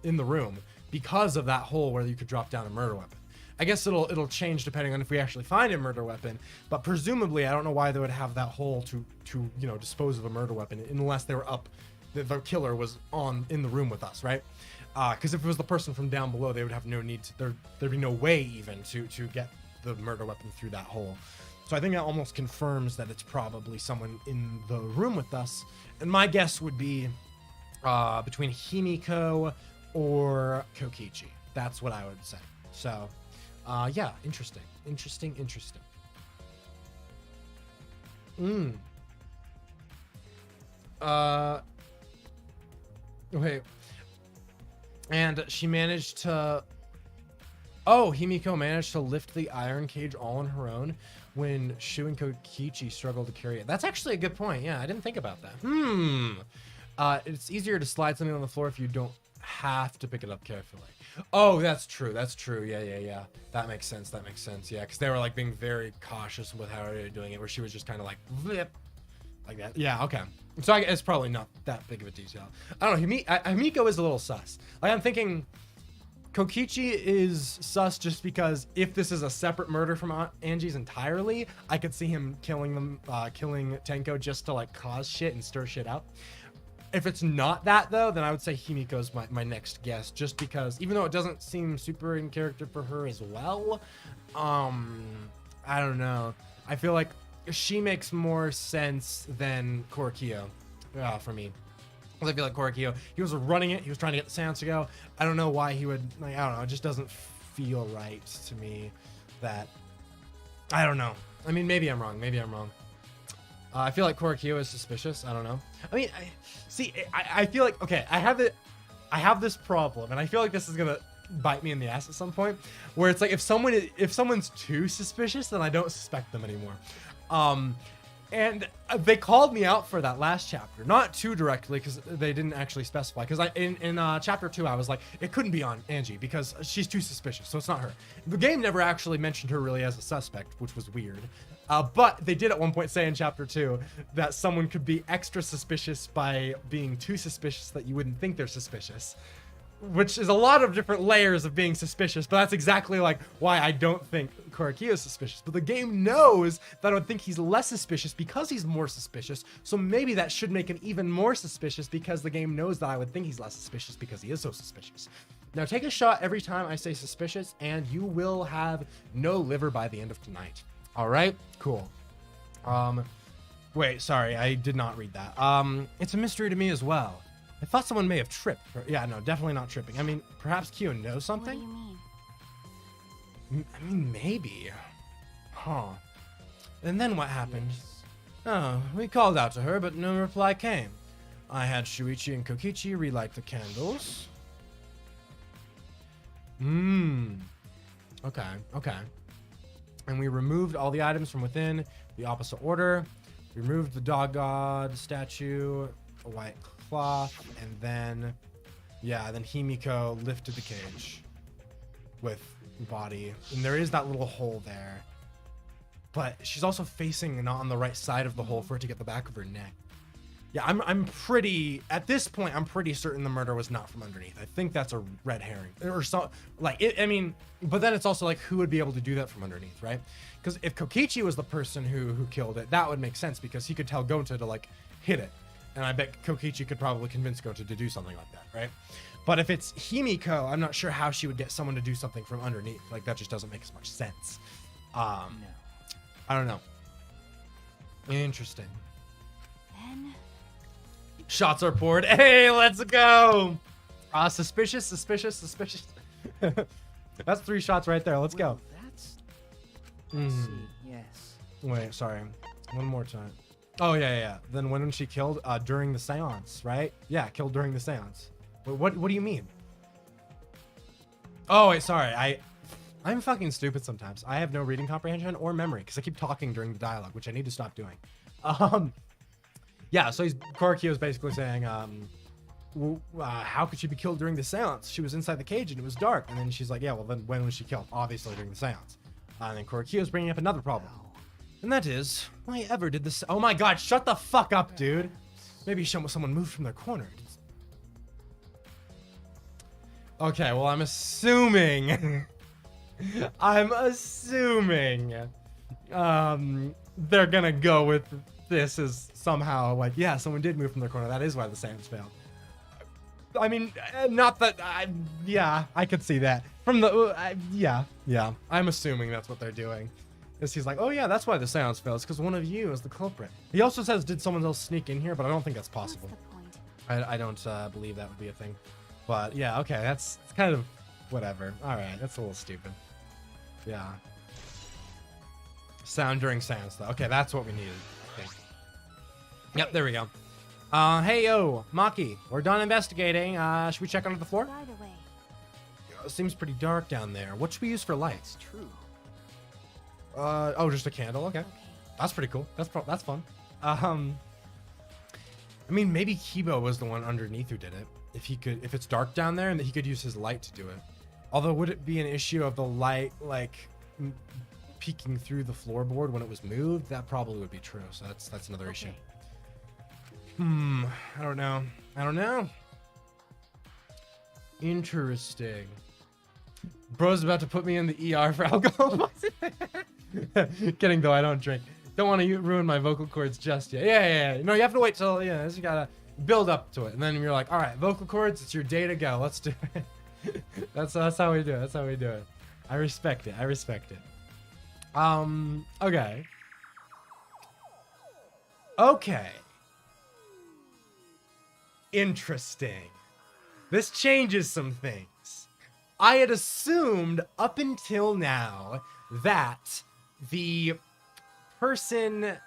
in the room because of that hole where you could drop down a murder weapon. I guess it'll change depending on if we actually find a murder weapon, but presumably I don't know why they would have that hole to dispose of a murder weapon unless they were up, the killer was in the room with us, right? Because if it was the person from down below, they would have no need to, there'd be no way even to get the murder weapon through that hole. So I think that almost confirms that it's probably someone in the room with us, and my guess would be between Himiko or Kokichi. That's what I would say. So. Yeah, interesting. Okay. And she managed to... Oh, Himiko managed to lift the iron cage all on her own when Shu and Kokichi struggled to carry it. That's actually a good point. Yeah, I didn't think about that. It's easier to slide something on the floor if you don't have to pick it up carefully. Oh, that's true. Yeah. That makes sense. Yeah, because they were like being very cautious with how they were doing it, where she was just kind of like flip, like that. Yeah, okay. So it's probably not that big of a detail. I don't know. Himiko is a little sus. Like, I'm thinking Kokichi is sus just because if this is a separate murder from Angie's entirely, I could see him killing Tenko just to like cause shit and stir shit up. If it's not that, though, then I would say Himiko's my next guess, just because, even though it doesn't seem super in character for her as well, I don't know. I feel like she makes more sense than Korikyo for me. I feel like Korikyo, he was running it, he was trying to get the sounds to go. I don't know why he would, like, I don't know, it just doesn't feel right to me that, I don't know. I mean, maybe I'm wrong. I feel like Korikyo is suspicious. I don't know. I mean, I feel like, okay, I have this problem, and I feel like this is gonna bite me in the ass at some point, where it's like if someone's too suspicious, then I don't suspect them anymore. And they called me out for that last chapter, not too directly because they didn't actually specify. Because in chapter 2, I was like, it couldn't be on Angie because she's too suspicious, so it's not her. The game never actually mentioned her really as a suspect, which was weird. But they did at one point say in chapter 2 that someone could be extra suspicious by being too suspicious that you wouldn't think they're suspicious. Which is a lot of different layers of being suspicious, but that's exactly like why I don't think Korikyo is suspicious. But the game knows that I would think he's less suspicious because he's more suspicious, so maybe that should make him even more suspicious because the game knows that I would think he's less suspicious because he is so suspicious. Now take a shot every time I say suspicious, and you will have no liver by the end of tonight. All right, cool. Wait, sorry, I did not read that. It's a mystery to me as well. I thought someone may have tripped. Yeah, no, definitely not tripping. I mean, perhaps Kyo knows something? What do you mean? I mean, maybe. Huh. And then what happened? Oh, we called out to her, but no reply came. I had Shuichi and Kokichi relight the candles. Okay. And we removed all the items from within the opposite order. We removed the dog god statue, a white cloth, and then Himiko lifted the cage with body, and there is that little hole there, but she's also facing not on the right side of the hole for it to get the back of her neck. Yeah, I'm pretty, at this point, I'm pretty certain the murder was not from underneath. I think that's a red herring or so, like it, I mean, but then it's also like, who would be able to do that from underneath, right? Because if Kokichi was the person who killed it, that would make sense because he could tell Gonta to like hit it. And I bet Kokichi could probably convince Gonta to do something like that, right? But if it's Himiko, I'm not sure how she would get someone to do something from underneath. Like, that just doesn't make as much sense. No. I don't know. Interesting. Then Shots are poured. Hey, let's go. Suspicious. That's 3 shots right there. Let's go. Well, that's. I Mm. see. Yes. Wait, sorry. One more time. Oh, yeah. Then when she killed during the seance, right? Yeah, killed during the seance. Wait, what do you mean? Oh, wait, sorry. I'm fucking stupid sometimes. I have no reading comprehension or memory because I keep talking during the dialogue, which I need to stop doing. Yeah, so Korokio's basically saying, how could she be killed during the seance? She was inside the cage and it was dark. And then she's like, yeah, well, then when was she killed? Obviously during the seance. And then Korokio's bringing up another problem. And that is, why ever did this? Oh my god, shut the fuck up, dude. Maybe someone moved from their corner. Okay, well, I'm assuming. They're gonna go with this as somehow like, yeah, someone did move from their corner. That is why the seance failed. I mean, not that I could see that from the yeah. I'm assuming that's what they're doing. Is he's like, oh yeah, that's why the seance failed. It's because one of you is the culprit. He also says, did someone else sneak in here? But I don't think that's possible. What's the point? I don't believe that would be a thing. But yeah, okay, it's kind of whatever. All right, that's a little stupid. Yeah. Sound during seance though. Okay, that's what we needed. Okay. Yep, there we go. Hey yo, Maki, we're done investigating. Should we check under the floor? Right away. It seems pretty dark down there. What should we use for lights? It's true. Oh, just a candle. Okay, Okay. that's pretty cool. That's fun. I mean, maybe Kibo was the one underneath who did it. If it's dark down there, and that he could use his light to do it. Although, would it be an issue of the light like peeking through the floorboard when it was moved? That probably would be true. So that's another issue. I don't know. Interesting. Bro's about to put me in the ER for alcohol. Kidding though, I don't drink. Don't want to ruin my vocal cords just yet. Yeah. No, you have to wait till, you gotta build up to it. And then you're like, all right, vocal cords, it's your day to go. Let's do it. That's how we do it. I respect it. Okay. Interesting. This changes some things. I had assumed up until now that the person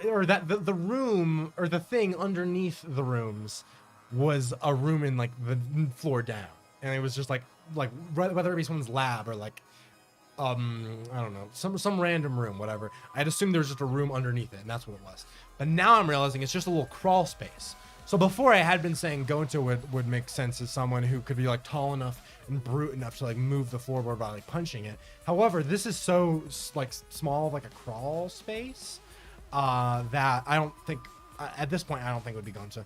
or that the room or the thing underneath the rooms was a room in like the floor down, and it was just like whether it be someone's lab or like I don't know, some random room, whatever. I'd assumed there was just a room underneath it, and that's what it was. But now I'm realizing it's just a little crawl space. So before I had been saying Gonta would make sense as someone who could be like tall enough and brute enough to like move the floorboard by like punching it. However, this is so like small, like a crawl space, that I don't think at this point I don't think it would be Gonta,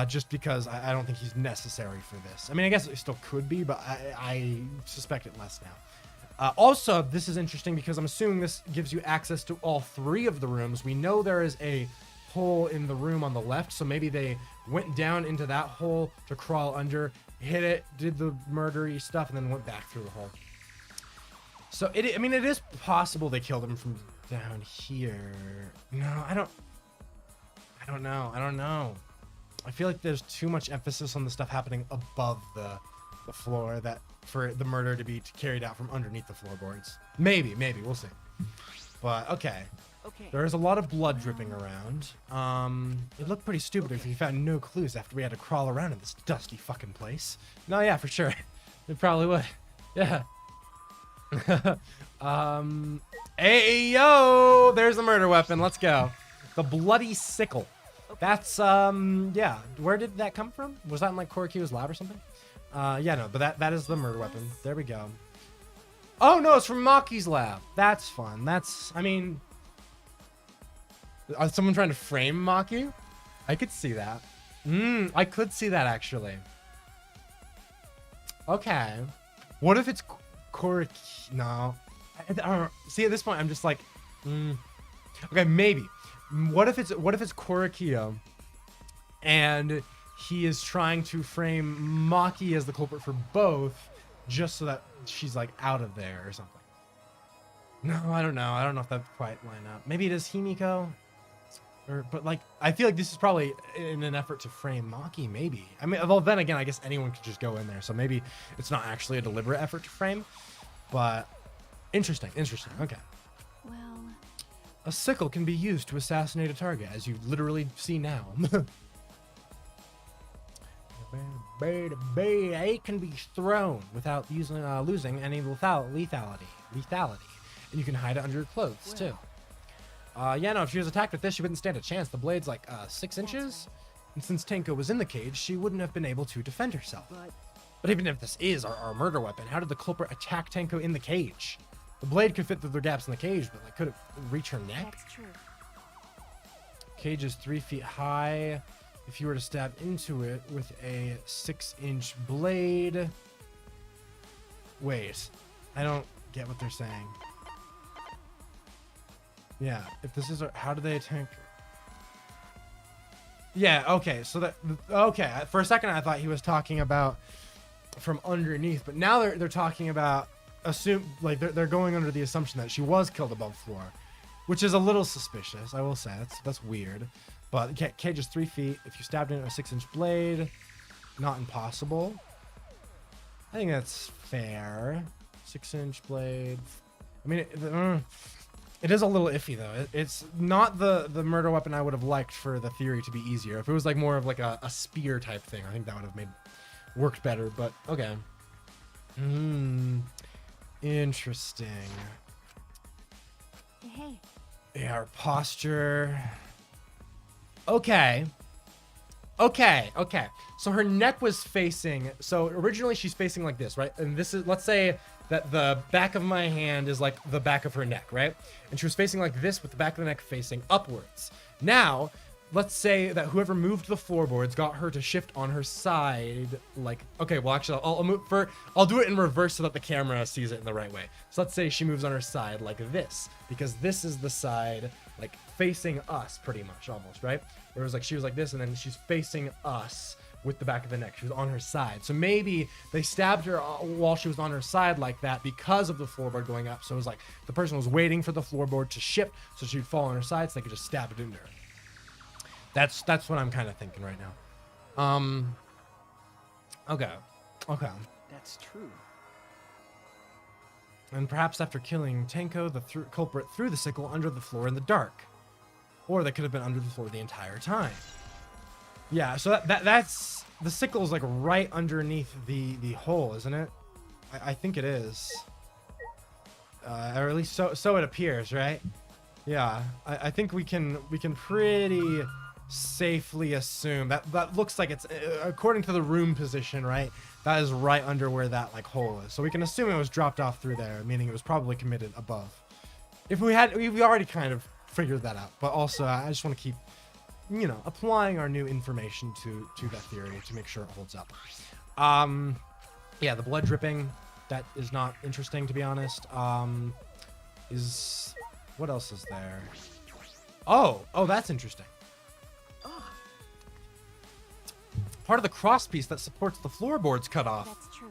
just because I don't think he's necessary for this. I mean, I guess it still could be, but I suspect it less now. Also, this is interesting because I'm assuming this gives you access to all 3 of the rooms. We know there is a hole in the room on the left, so maybe they went down into that hole to crawl under, hit it, did the murdery stuff, and then went back through the hole. So it is possible they killed him from down here. No, I don't know. I feel like there's too much emphasis on the stuff happening above the floor that for the murder to be carried out from underneath the floorboards. Maybe we'll see. But okay. Okay. There is a lot of blood dripping around. It looked pretty stupid if we found no clues after we had to crawl around in this dusty fucking place. No, yeah, for sure. It probably would. Yeah. Hey, yo! There's the murder weapon. Let's go. The bloody sickle. That's, yeah. Where did that come from? Was that in, like, Korokio's lab or something? Yeah, no, but that is the murder weapon. There we go. Oh, no, it's from Maki's lab. That's fun. I mean... someone trying to frame Maki? I could see that. I could see that, actually. Okay. What if it's Koriki? No. I don't know. See, at this point, I'm just like... Okay, maybe. What if it's Korikio, and he is trying to frame Maki as the culprit for both, just so that she's, like, out of there or something? No, I don't know. I don't know if that quite line up. Maybe it is Himiko? But like, I feel like this is probably in an effort to frame Maki, maybe. I mean, well, then again, I guess anyone could just go in there, so maybe it's not actually a deliberate effort to frame. But interesting. Okay. Well, A sickle can be used to assassinate a target, as you literally see now. It can be thrown without losing any lethality, and you can hide it under your clothes too. Yeah, no, if she was attacked with this, she wouldn't stand a chance. The blade's like 6 inches, and since Tenko was in the cage, she wouldn't have been able to defend herself. But even if this is our murder weapon, how did the culprit attack Tenko in the cage? The blade could fit through the gaps in the cage, but like, could it reach her neck? that's true. Cage is 3 feet high. If you were to stab into it with a 6-inch blade... Wait, I don't get what they're saying. Yeah, if this is... How do they attack... Yeah, okay, so that... Okay, for a second I thought he was talking about from underneath, but now they're talking about... They're going under the assumption that she was killed above floor, which is a little suspicious, I will say. That's weird. But cage is 3 feet. If you stabbed in a 6-inch blade, not impossible. I think that's fair. 6-inch blade. I mean, it is a little iffy though. It's not the murder weapon I would have liked for the theory to be easier. If it was like more of like a spear type thing, I think that would have worked better. But okay. Interesting. Hey, Yeah, her posture. Okay. So her neck was facing, so originally she's facing like this, right? And this is, let's say that the back of my hand is like the back of her neck, right? And she was facing like this with the back of the neck facing upwards. Now, let's say that whoever moved the floorboards got her to shift on her side, like, okay, well actually I'll do it in reverse so that the camera sees it in the right way. So let's say she moves on her side like this, because this is the side like facing us pretty much almost, right? Where it was like she was like this and then she's facing us with the back of the neck. She was on her side. So maybe they stabbed her while she was on her side like that because of the floorboard going up. So it was like the person was waiting for the floorboard to shift so she'd fall on her side so they could just stab it into her. That's what I'm kind of thinking right now. Okay. That's true. And perhaps after killing Tenko, the culprit threw the sickle under the floor in the dark. Or they could have been under the floor the entire time. Yeah, so that's... The sickle's like right underneath the hole, isn't it? I think it is. Or at least so it appears, right? Yeah, I think we can pretty safely assume that looks like it's according to the room position, right? That is right under where that like hole is. So we can assume it was dropped off through there, meaning it was probably committed above. If we already kind of figured that out, but also I just want to keep, applying our new information to that theory to make sure it holds up. Yeah, the blood dripping, that is not interesting to be honest. What else is there? Oh, that's interesting. Part of the cross piece that supports the floorboards cut off. that's true.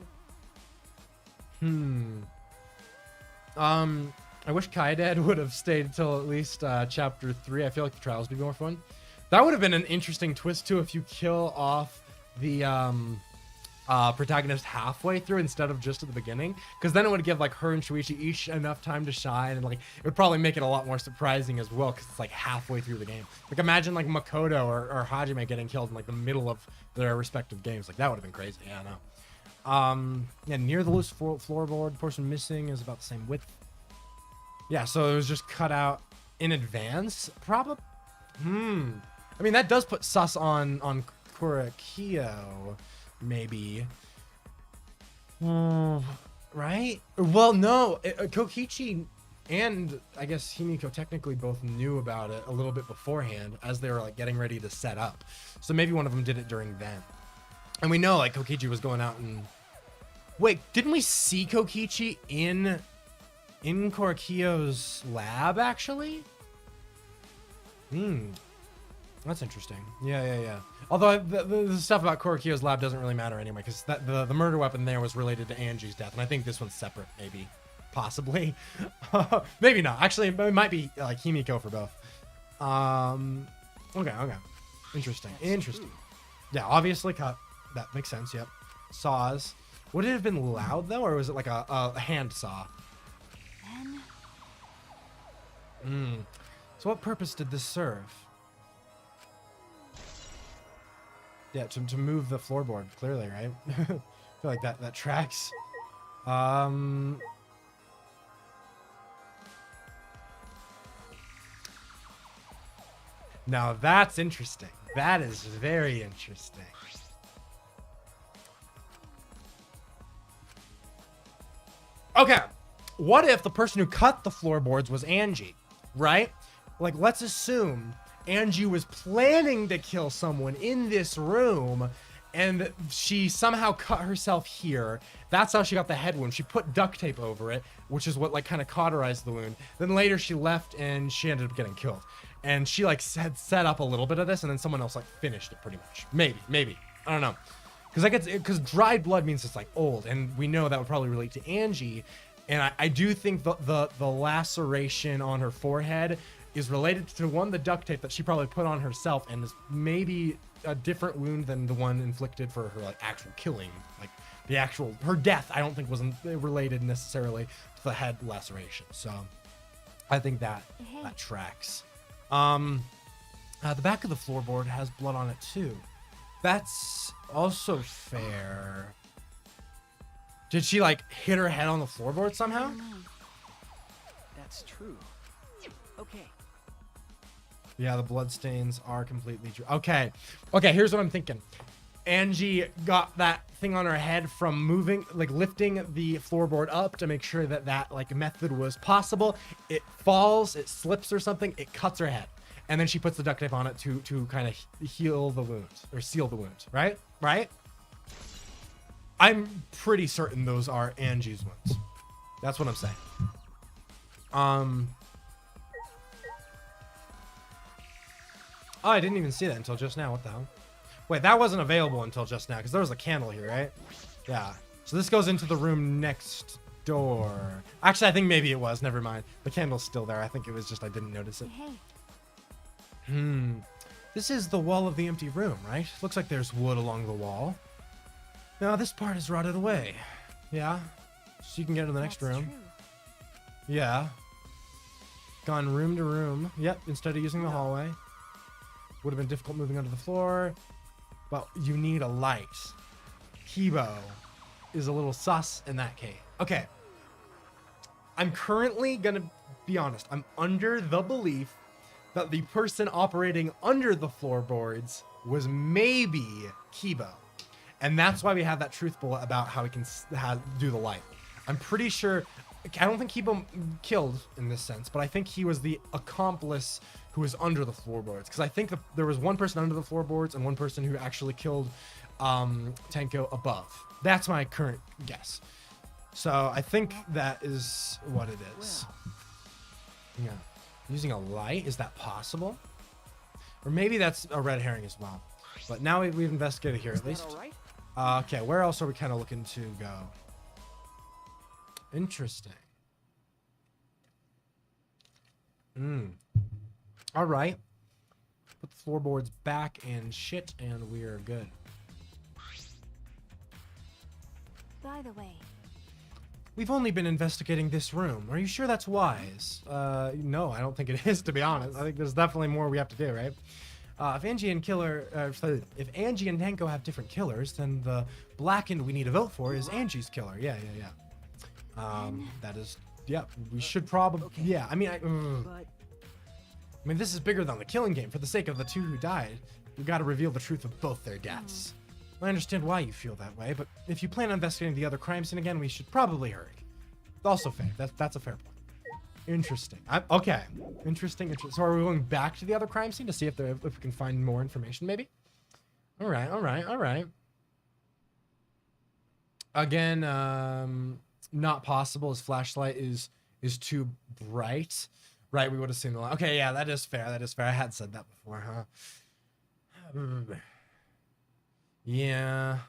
I wish Kaidad would have stayed until at least chapter 3. I feel like the trials would be more fun. That would have been an interesting twist too if you kill off the protagonist halfway through instead of just at the beginning, because then it would give like her and Shuichi each enough time to shine, and like it would probably make it a lot more surprising as well because it's like halfway through the game. Like imagine like Makoto or Hajime getting killed in like the middle of their respective games. Like that would have been crazy. Yeah, I know. Yeah, near the loose floorboard portion missing is about the same width. Yeah, so it was just cut out in advance, probably. I mean, that does put sus on Kurokiyo, maybe. Right? Well, no, Kokichi and I guess Himiko technically both knew about it a little bit beforehand as they were like getting ready to set up. So maybe one of them did it during then. And we know like Kokichi was going out and... Wait, didn't we see Kokichi in Kurokiyo's lab, actually? That's interesting. Yeah. Although the stuff about Kurokiyo's lab doesn't really matter anyway, because the murder weapon there was related to Angie's death, and I think this one's separate, maybe. Possibly. Maybe not. Actually, it might be like Himiko for both. Okay. Interesting. That's Interesting. true. Yeah, obviously cut. That makes sense. Yep. Saws. Would it have been loud though, or was it like a hand saw? Then So what purpose did this serve? Yeah, to move the floorboard, clearly, right? I feel like that tracks. Now that's interesting. That is very interesting. Okay, what if the person who cut the floorboards was Angie, right? Like, let's assume Angie was planning to kill someone in this room and she somehow cut herself here. That's how she got the head wound. She put duct tape over it, which is what like kind of cauterized the wound. Then later she left and she ended up getting killed. And she like had set up a little bit of this and then someone else like finished it pretty much. Maybe. I don't know. Because dried blood means it's like old, and we know that would probably relate to Angie. And I do think the laceration on her forehead is related to the duct tape that she probably put on herself, and is maybe a different wound than the one inflicted for her like actual killing. Like her death, I don't think wasn't related necessarily to the head laceration. So I think that tracks. The back of the floorboard has blood on it too. That's also fair. Did she like hit her head on the floorboard somehow? That's true. Okay. Yeah, the bloodstains are completely true. Okay, here's what I'm thinking. Angie got that thing on her head from moving, like lifting the floorboard up to make sure that like method was possible. It falls, it slips or something, it cuts her head. And then she puts the duct tape on it to kind of heal the wound or seal the wound, right? Right? I'm pretty certain those are Angie's wounds. That's what I'm saying. Oh, I didn't even see that until just now. What the hell? Wait, that wasn't available until just now because there was a candle here, right? Yeah. So this goes into the room next door. Actually, I think maybe it was. Never mind. The candle's still there. I think it was just I didn't notice it. hey, This is the wall of the empty room, right? Looks like there's wood along the wall. Now this part is rotted away. Yeah. So you can get to the next that's room. true. Yeah. Gone room to room. Yep, instead of using the hallway. Would have been difficult moving onto the floor. But you need a light. Kibo is a little sus in that case. Okay. I'm currently gonna be honest. I'm under the belief that the person operating under the floorboards was maybe Kibo. And that's why we have that truth bullet about how he can do the light. I'm pretty sure, I don't think Kibo killed in this sense, but I think he was the accomplice who was under the floorboards. Because I think there was one person under the floorboards and one person who actually killed Tenko above. That's my current guess. So I think that is what it is. Yeah. Using a light, is that possible? Or maybe that's a red herring as well. But now we've investigated here at least. All right. Okay, where else are we kind of looking to go? Interesting. All right. Put the floorboards back and shit, and we are good. By the way, We've only been investigating this room. Are you sure that's wise? No, I don't think it is, to be honest. I think there's definitely more we have to do, right? If Angie and Tenko have different killers, then the blackened we need to vote for is Angie's killer. Yeah. That is, yeah. We should probably, yeah. I mean, this is bigger than the killing game. For the sake of the two who died, we got to reveal the truth of both their deaths. I understand why you feel that way, but if you plan on investigating the other crime scene again, we should probably hurry. Also fair. That's a fair point. Interesting. Okay. Interesting. So are we going back to the other crime scene to see if we can find more information, maybe? All right. Again, not possible. His flashlight is too bright. Right, we would have seen the light. Okay, yeah, that is fair. I had said that before, huh? Yeah,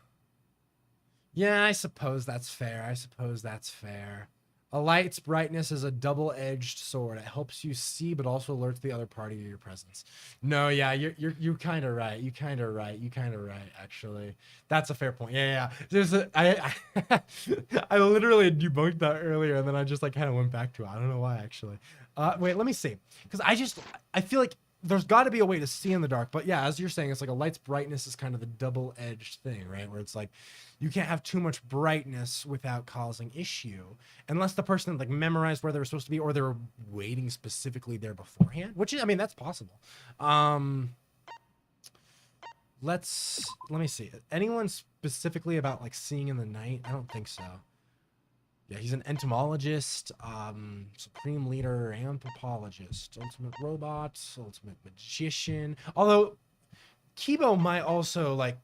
I suppose that's fair. A light's brightness is a double-edged sword. It helps you see, but also alerts the other party to your presence. No, yeah, you're kind of right. You kind of right. Actually, that's a fair point. Yeah. There's I literally debunked that earlier, and then I just like kind of went back to it. I don't know why actually. Wait, let me see, because I feel like there's got to be a way to see in the dark. But yeah, as you're saying, it's like a light's brightness is kind of the double-edged thing, right? Where it's like you can't have too much brightness without causing issue, unless the person like memorized where they were supposed to be, or they were waiting specifically there beforehand. Which is, I mean, that's possible. Let me see. Anyone specifically about like seeing in the night? I don't think so. Yeah, he's an entomologist, supreme leader, anthropologist, ultimate robot, ultimate magician. Although Kibo might also like,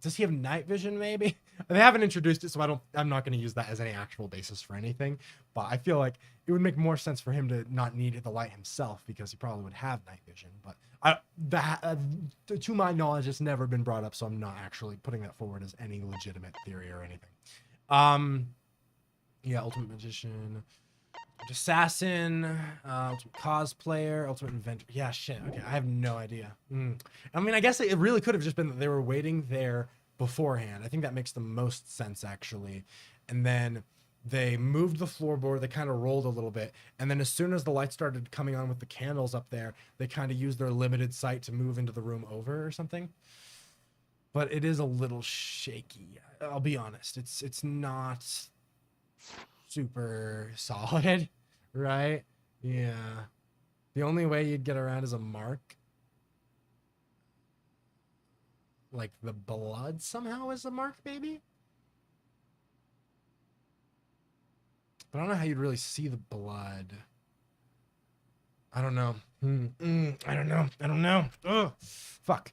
does he have night vision maybe? They haven't introduced it, so I'm not going to use that as any actual basis for anything. But I feel like it would make more sense for him to not need the light himself, because he probably would have night vision. But to my knowledge, it's never been brought up, so I'm not actually putting that forward as any legitimate theory or anything. Yeah, ultimate magician, assassin, ultimate cosplayer, ultimate inventor. Yeah, shit. Okay, I have no idea. I mean, I guess it really could have just been that they were waiting there beforehand. I think that makes the most sense, actually. And then they moved the floorboard. They kind of rolled a little bit. And then as soon as the light started coming on with the candles up there, they kind of used their limited sight to move into the room over or something. But it is a little shaky. I'll be honest. It's not super solid, right? Yeah. The only way you'd get around is a mark. Like the blood somehow is a mark, maybe? But I don't know how you'd really see the blood. I don't know. I don't know. Ugh. Fuck.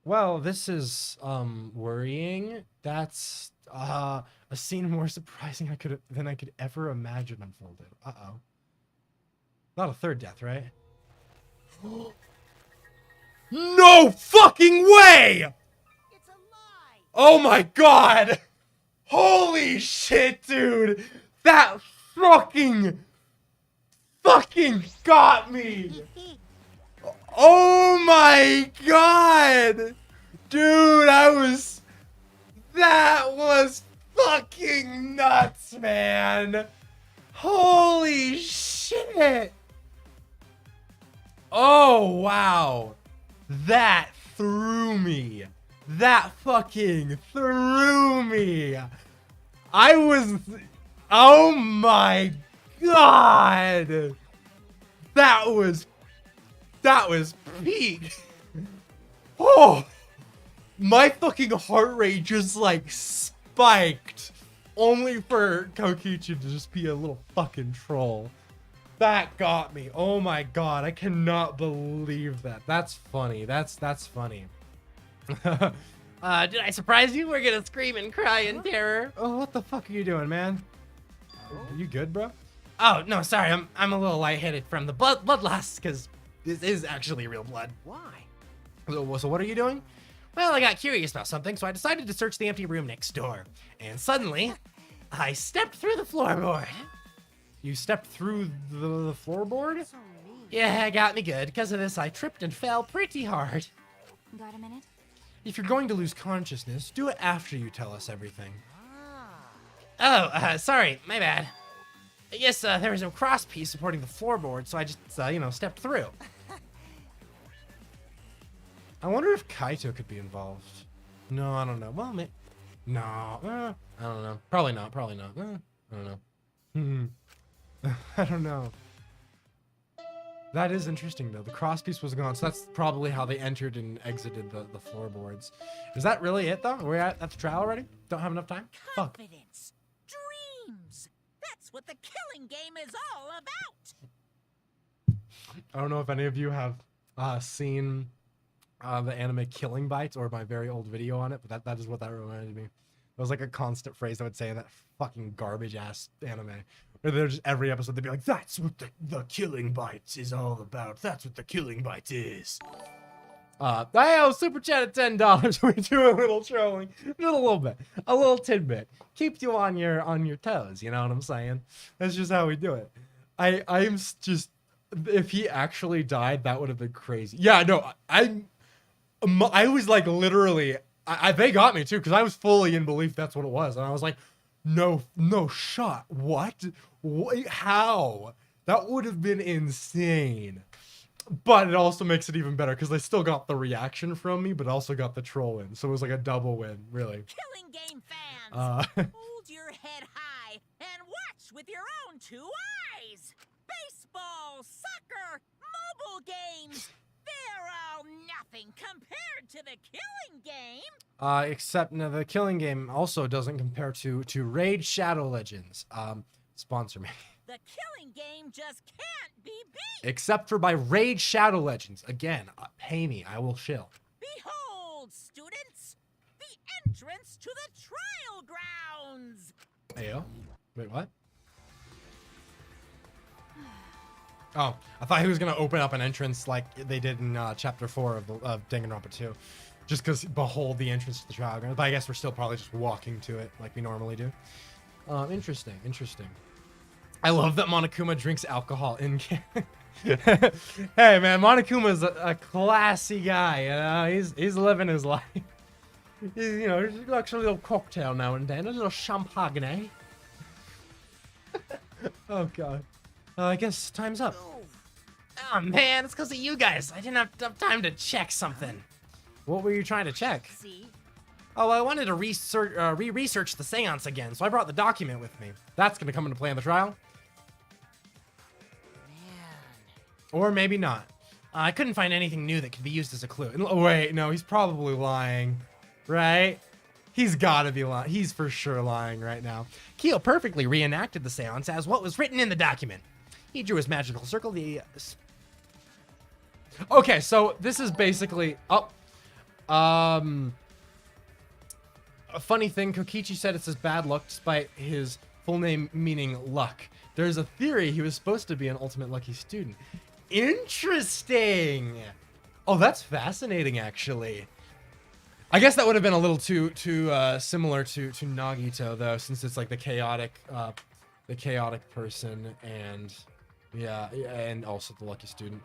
Well, this is worrying. That's a scene more surprising than I could ever imagine unfolded. Uh-oh. Not a third death, right? No fucking way! It's a lie! Oh my god! Holy shit, dude! That fucking got me! Oh my god! Dude, that was fucking nuts, man! Holy shit! Oh, wow. That threw me. That fucking threw me. Oh my god. That was peak. Oh, my fucking heart rate just like spiked, only for Kokichi to just be a little fucking troll. That got me. Oh my god, I cannot believe that. That's funny. That's funny. Did I surprise you? We're gonna scream and cry in terror. Oh, what the fuck are you doing, man? Are you good, bro? Oh, no, sorry. I'm a little lightheaded from the blood loss, because this is actually real blood. Why? So what are you doing? Well, I got curious about something, so I decided to search the empty room next door. And suddenly, I stepped through the floorboard. You stepped through the floorboard? So mean. Yeah, got me good. Because of this, I tripped and fell pretty hard. Got a minute? If you're going to lose consciousness, do it after you tell us everything. Oh, sorry, my bad. Yes, there was no cross piece supporting the floorboard, so I just, stepped through. I wonder if Kaito could be involved. No, I don't know. Well, no, I don't know. Probably not. I don't know. I don't know. That is interesting, though. The crosspiece was gone, so that's probably how they entered and exited the floorboards. Is that really it, though? We're at the trial already? Don't have enough time? Fuck. Confidence. Dreams. That's what the killing game is all about. I don't know if any of you have seen the anime Killing Bites or my very old video on it, but that is what that reminded me. It was like a constant phrase I would say in that fucking garbage-ass anime. Where they're just every episode they'd be like, that's what the Killing Bites is all about. That's what the Killing Bites is. I super chat at $10. We do a little trolling, just a little bit, a little tidbit, keeps you on your toes. You know what I'm saying? That's just how we do it. I'm just, if he actually died, that would have been crazy. Yeah, no, I was like literally, they got me too because I was fully in belief that's what it was, and I was like, no shot. What? How? That would have been insane. But it also makes it even better because they still got the reaction from me, but also got the troll in. So it was like a double win, really. Killing Game fans, hold your head high and watch with your own 2 eyes. Baseball, soccer, mobile games, they're all nothing compared to the Killing Game. Except no, the Killing Game also doesn't compare to Raid Shadow Legends. Sponsor me. The Killing Game just can't be beat. Except for by Raid Shadow Legends. Again, pay me, I will shill. Behold, students, the entrance to the trial grounds. Ayo. Wait, what? Oh, I thought he was gonna open up an entrance like they did in chapter 4 of Danganronpa 2. Just because, behold the entrance to the trial grounds. But I guess we're still probably just walking to it like we normally do. Interesting. I love that Monokuma drinks alcohol in game. Hey man, Monokuma's a classy guy, you know? He's living his life. He's, you know, he likes a little cocktail now and then, a little champagne. Oh god. I guess time's up. Oh man, it's because of you guys. I didn't have time to check something. What were you trying to check? See? Oh, I wanted to research the seance again, so I brought the document with me. That's gonna come into play in the trial? Or maybe not. I couldn't find anything new that could be used as a clue. Oh, wait, no, he's probably lying. Right? He's gotta be lying. He's for sure lying right now. Kyo perfectly reenacted the seance as what was written in the document. He drew his magical circle, Okay, so this is basically... a funny thing, Kokichi said it's his bad luck despite his full name meaning luck. There's a theory he was supposed to be an ultimate lucky student. Interesting. Oh, that's fascinating, actually. I guess that would have been a little too similar to Nagito, though, since it's like the chaotic person, and yeah, and also the lucky student.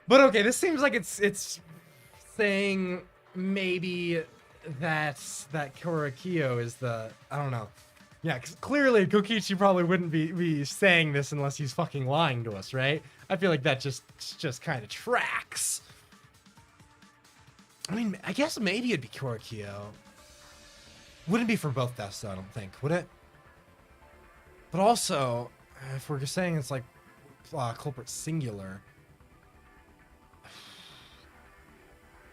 But okay, this seems like it's saying maybe that Korakio is the, I don't know. Yeah, because clearly Kokichi probably wouldn't be saying this unless he's fucking lying to us, right? I feel like that just kind of tracks. I mean, I guess maybe it'd be Korakio. Wouldn't be for both deaths, though, I don't think, would it? But also, if we're saying it's like culprit singular,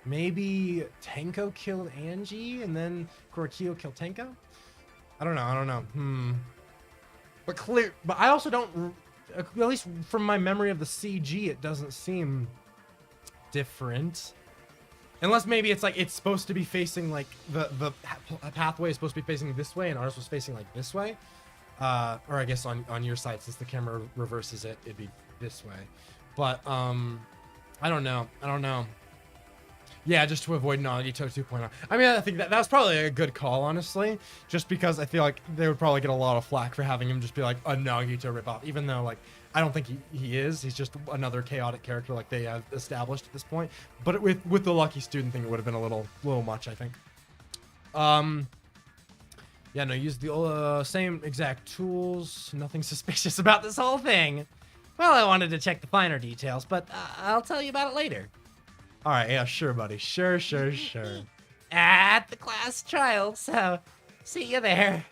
maybe Tenko killed Angie and then Korakio killed Tenko? I don't know. But I also don't, at least from my memory of the CG, it doesn't seem different. Unless maybe it's like it's supposed to be facing like the pathway is supposed to be facing this way and ours was facing like this way. Or I guess on your side, since the camera reverses it, it'd be this way. But I don't know. Yeah, just to avoid Nagito 2.0. I mean, I think that was probably a good call, honestly. Just because I feel like they would probably get a lot of flack for having him just be like a Nagito ripoff. Even though, like, I don't think he is. He's just another chaotic character like they have established at this point. But with the lucky student thing, it would have been a little much, I think. Yeah, no, use the same exact tools. Nothing suspicious about this whole thing. Well, I wanted to check the finer details, but I'll tell you about it later. All right, yeah, sure, buddy. Sure. At the class trial, so see you there.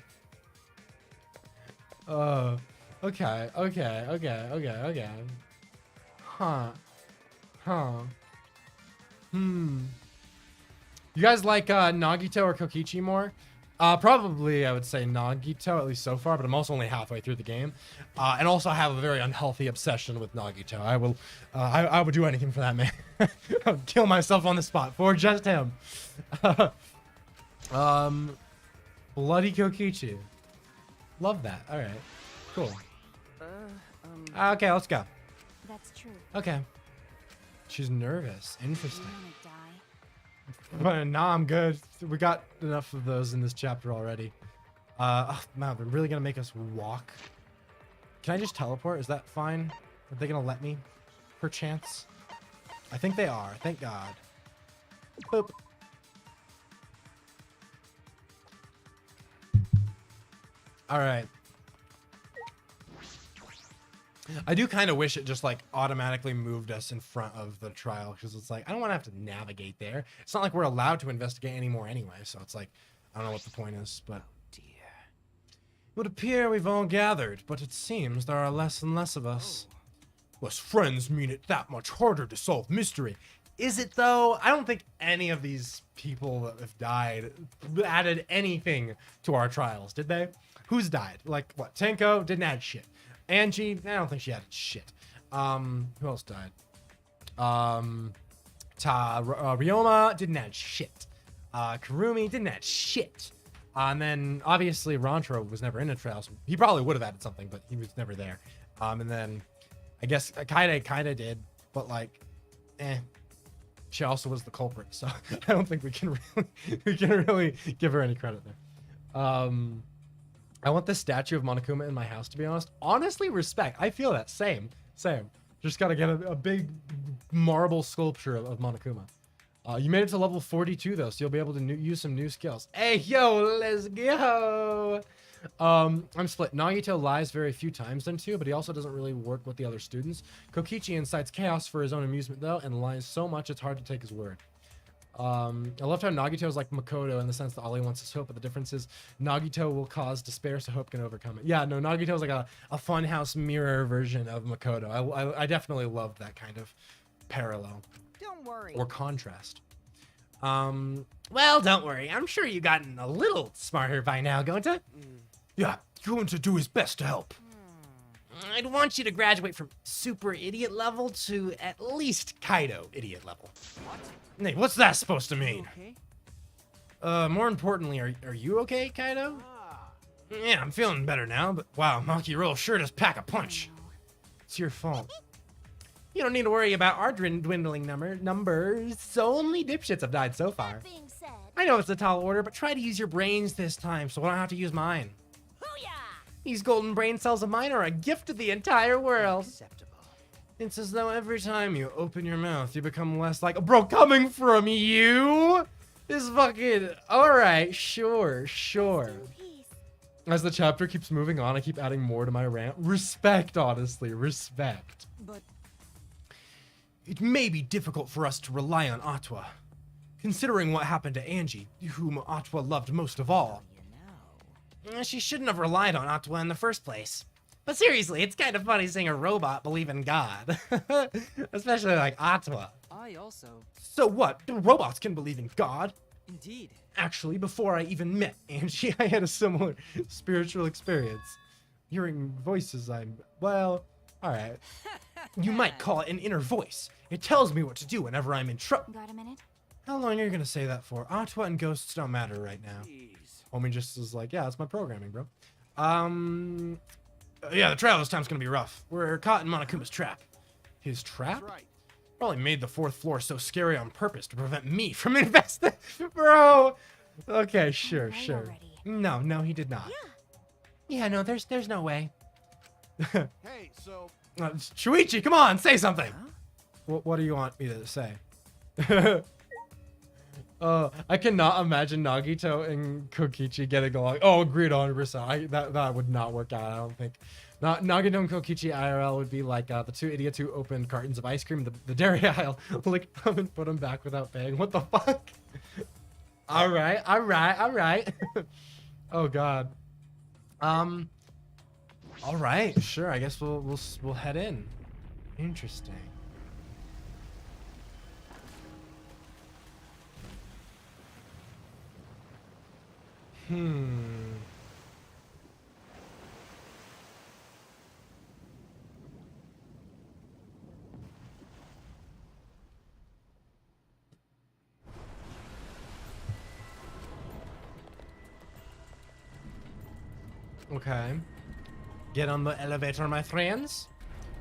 Okay. Huh. You guys like Nagito or Kokichi more? Probably I would say Nagito, at least so far, but I'm also only halfway through the game. And also I have a very unhealthy obsession with Nagito. I would do anything for that man. I would kill myself on the spot for just him. Bloody Kokichi. Love that. All right. Cool. Okay, let's go. That's true. Okay. She's nervous. Interesting. You wanna But nah, I'm good. We got enough of those in this chapter already. Oh, man, they're really gonna make us walk. Can I just teleport? Is that fine? Are they gonna let me? Perchance? I think they are. Thank God. Boop. All right. I do kind of wish it just like automatically moved us in front of the trial, because it's like I don't want to have to navigate there. It's not like we're allowed to investigate anymore anyway, so it's like I don't know what the point is, but Dear. it would appear we've all gathered, but it seems there are less and less of us. Less friends mean it that much harder to solve mystery. Is it though? I don't think any of these people that have died added anything to our trials, did they? Who's died? Like what? Tenko didn't add shit. Angie, I don't think she added shit. Who else died? Ryoma didn't add shit. Karumi didn't add shit. And then obviously Rancho was never in the trials. He probably would have added something, but he was never there. And then I guess Kaide kinda did, but like, she also was the culprit, so I don't think we can really give her any credit there. I want the statue of Monokuma in my house, to be honest. Honestly, respect. I feel that. Same. Just gotta get a big marble sculpture of Monokuma. You made it to level 42 though, so you'll be able to use some new skills. Hey, yo, let's go. I'm split. Nagito lies very few times then too, but he also doesn't really work with the other students. Kokichi incites chaos for his own amusement though, and lies so much it's hard to take his word. I loved how Nagito is like Makoto in the sense that all he wants is hope, but the difference is Nagito will cause despair so hope can overcome it. Yeah, no, Nagito is like a funhouse mirror version of Makoto. I definitely loved that kind of parallel. Don't worry. Or contrast. Well, don't worry. I'm sure you've gotten a little smarter by now, Gonta. Yeah, going to do his best to help. I'd want you to graduate from super idiot level to at least Kaido idiot level. Hey, what's that supposed to mean? Okay. More importantly, are you okay, Kaido? Yeah, I'm feeling better now, but wow, Maki Roll sure does pack a punch. It's your fault. You don't need to worry about our dwindling numbers. Only dipshits have died so far. That being said, I know it's a tall order, but try to use your brains this time so I don't have to use mine. These golden brain cells of mine are a gift to the entire world. Acceptable. It's as though every time you open your mouth, you become less like, bro, coming from you? This fucking, all right, sure. peace. As the chapter keeps moving on, I keep adding more to my rant. Respect, honestly, respect. But It may be difficult for us to rely on Atwa, considering what happened to Angie, whom Atwa loved most of all. She shouldn't have relied on Atwa in the first place. But seriously, it's kind of funny seeing a robot believe in God. Especially like Atwa. I also. So what? Robots can believe in God. Indeed. Actually, before I even met Angie, I had a similar spiritual experience. Hearing voices, well, alright. You might call it an inner voice. It tells me what to do whenever I'm in trouble. Got a minute? How long are you gonna say that for? Atwa and ghosts don't matter right now. Jeez. Homie just is like, yeah, that's my programming, bro. Yeah, the trial this time's gonna be rough. We're caught in Monokuma's trap. His trap? That's right. Probably made the fourth floor so scary on purpose to prevent me from investing. Bro! Okay, sure. Already. No, he did not. Yeah, no, there's no way. Hey, so Shuichi, come on, say something! What do you want me to say? I cannot imagine Nagito and Kokichi getting along. Oh, agreed 100%. That would not work out, I don't think. Nagito and Kokichi IRL would be like the two idiots who opened cartons of ice cream in the dairy aisle, licked them and put them back without paying. What the fuck? All right. Oh god. All right, sure. I guess we'll head in. Interesting. Okay. Get on the elevator, my friends.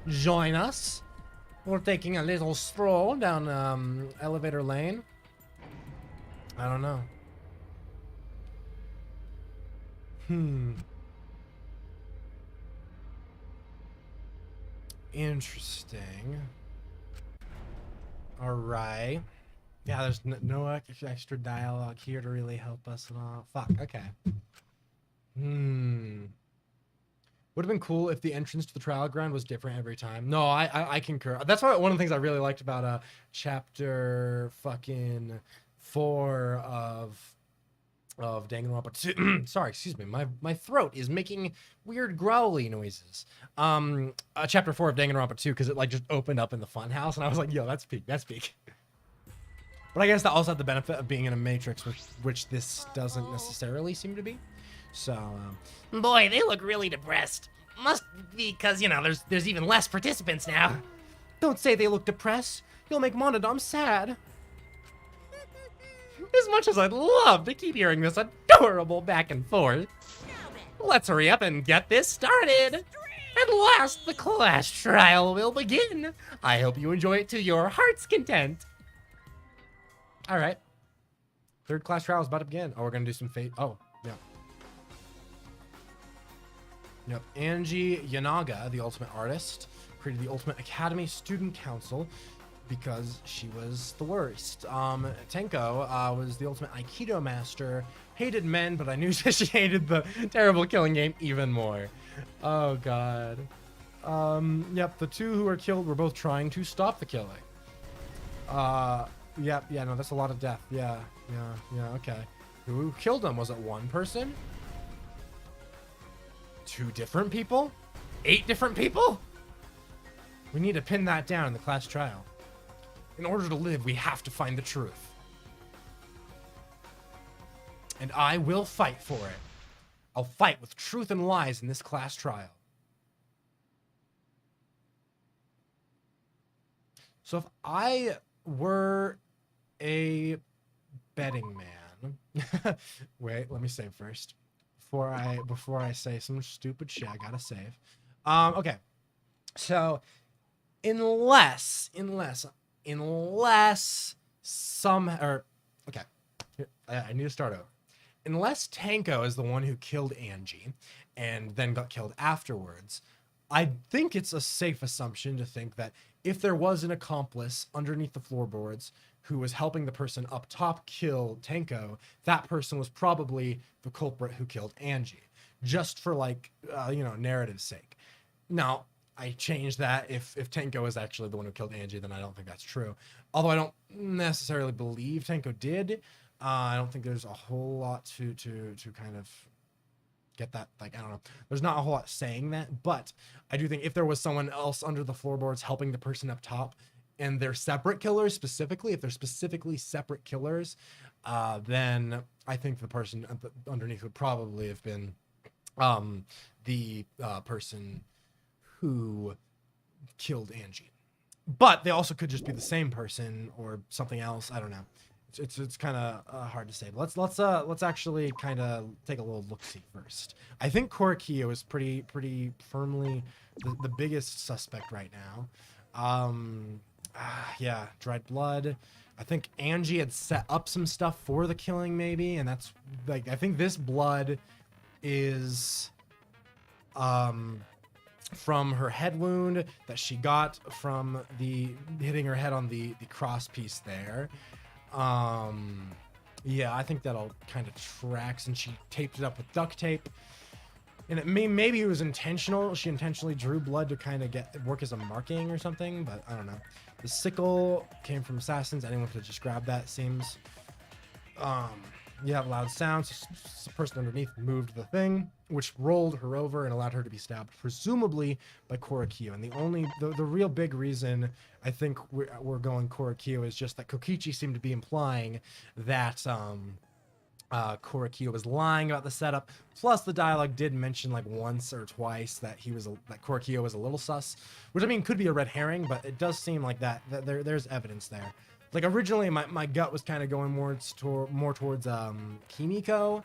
Join us. We're taking a little stroll down elevator lane. I don't know. Interesting. All right. Yeah, there's no extra dialogue here to really help us at all. Fuck. Okay. Would have been cool if the entrance to the trial ground was different every time. No, I concur. That's why one of the things I really liked about chapter fucking 4 of Danganronpa 2. Sorry, excuse me. My throat is making weird growly noises. Chapter 4 of Danganronpa 2 because it like just opened up in the fun house and I was like, yo, that's peak. That's peak. But I guess that also had the benefit of being in a matrix, which this doesn't necessarily seem to be. So, Boy, they look really depressed. Must be because, you know, there's even less participants now. don't say they look depressed. You'll make Monodam sad. As much as I'd love to keep hearing this adorable back and forth, let's hurry up and get this started. At last, the class trial will begin. I hope you enjoy it to your heart's content. All right. Third class trial is about to begin. Oh, we're going to do some fate. Oh, yeah. Yep. Angie Yanaga, the ultimate artist, created the Ultimate Academy Student Council because she was the worst. Tenko was the ultimate Aikido master, hated men, but I knew she hated the terrible killing game even more. Oh, God. Yep, the two who were killed were both trying to stop the killing. Yep, yeah, no, that's a lot of death. Yeah, okay. Who killed them? Was it one person? 2 different people? 8 different people? We need to pin that down in the class trial. In order to live, we have to find the truth. And I will fight for it. I'll fight with truth and lies in this class trial. So if I were a betting man, wait, let me save first. Before I say some stupid shit, I gotta save. Okay. So unless some, or okay, here, I need to start over. Unless Tanko is the one who killed Angie and then got killed afterwards, I think it's a safe assumption to think that if there was an accomplice underneath the floorboards who was helping the person up top kill Tanko, that person was probably the culprit who killed Angie, just for like, narrative's sake. Now, I changed that. If Tanko is actually the one who killed Angie, then I don't think that's true. Although I don't necessarily believe Tanko did. I don't think there's a whole lot to kind of get that, like, I don't know. There's not a whole lot saying that, but I do think if there was someone else under the floorboards helping the person up top and they're separate killers specifically, if they're specifically separate killers, then I think the person underneath would probably have been the person who killed Angie. But they also could just be the same person or something else. I don't know. It's kind of hard to say. But let's actually kind of take a little look-see first. I think Korakiyo is pretty firmly the biggest suspect right now. Yeah, dried blood. I think Angie had set up some stuff for the killing maybe, and that's like, I think this blood is from her head wound that she got from the hitting her head on the cross piece there. Yeah, I think that'll kind of tracks, and she taped it up with duct tape. And maybe it was intentional. She intentionally drew blood to kind of work as a marking or something, but I don't know. The sickle came from assassins. Anyone could just grab that, seems. You have loud sounds. The person underneath moved the thing, which rolled her over and allowed her to be stabbed, presumably by Korakiyo. And the real big reason I think we're going Korakiyo is just that Kokichi seemed to be implying that Korakiyo was lying about the setup. Plus, the dialogue did mention like once or twice that that Korakiyo was a little sus, which I mean could be a red herring, but it does seem like that there's evidence there. Like originally, my gut was kind of going more towards Kimiko,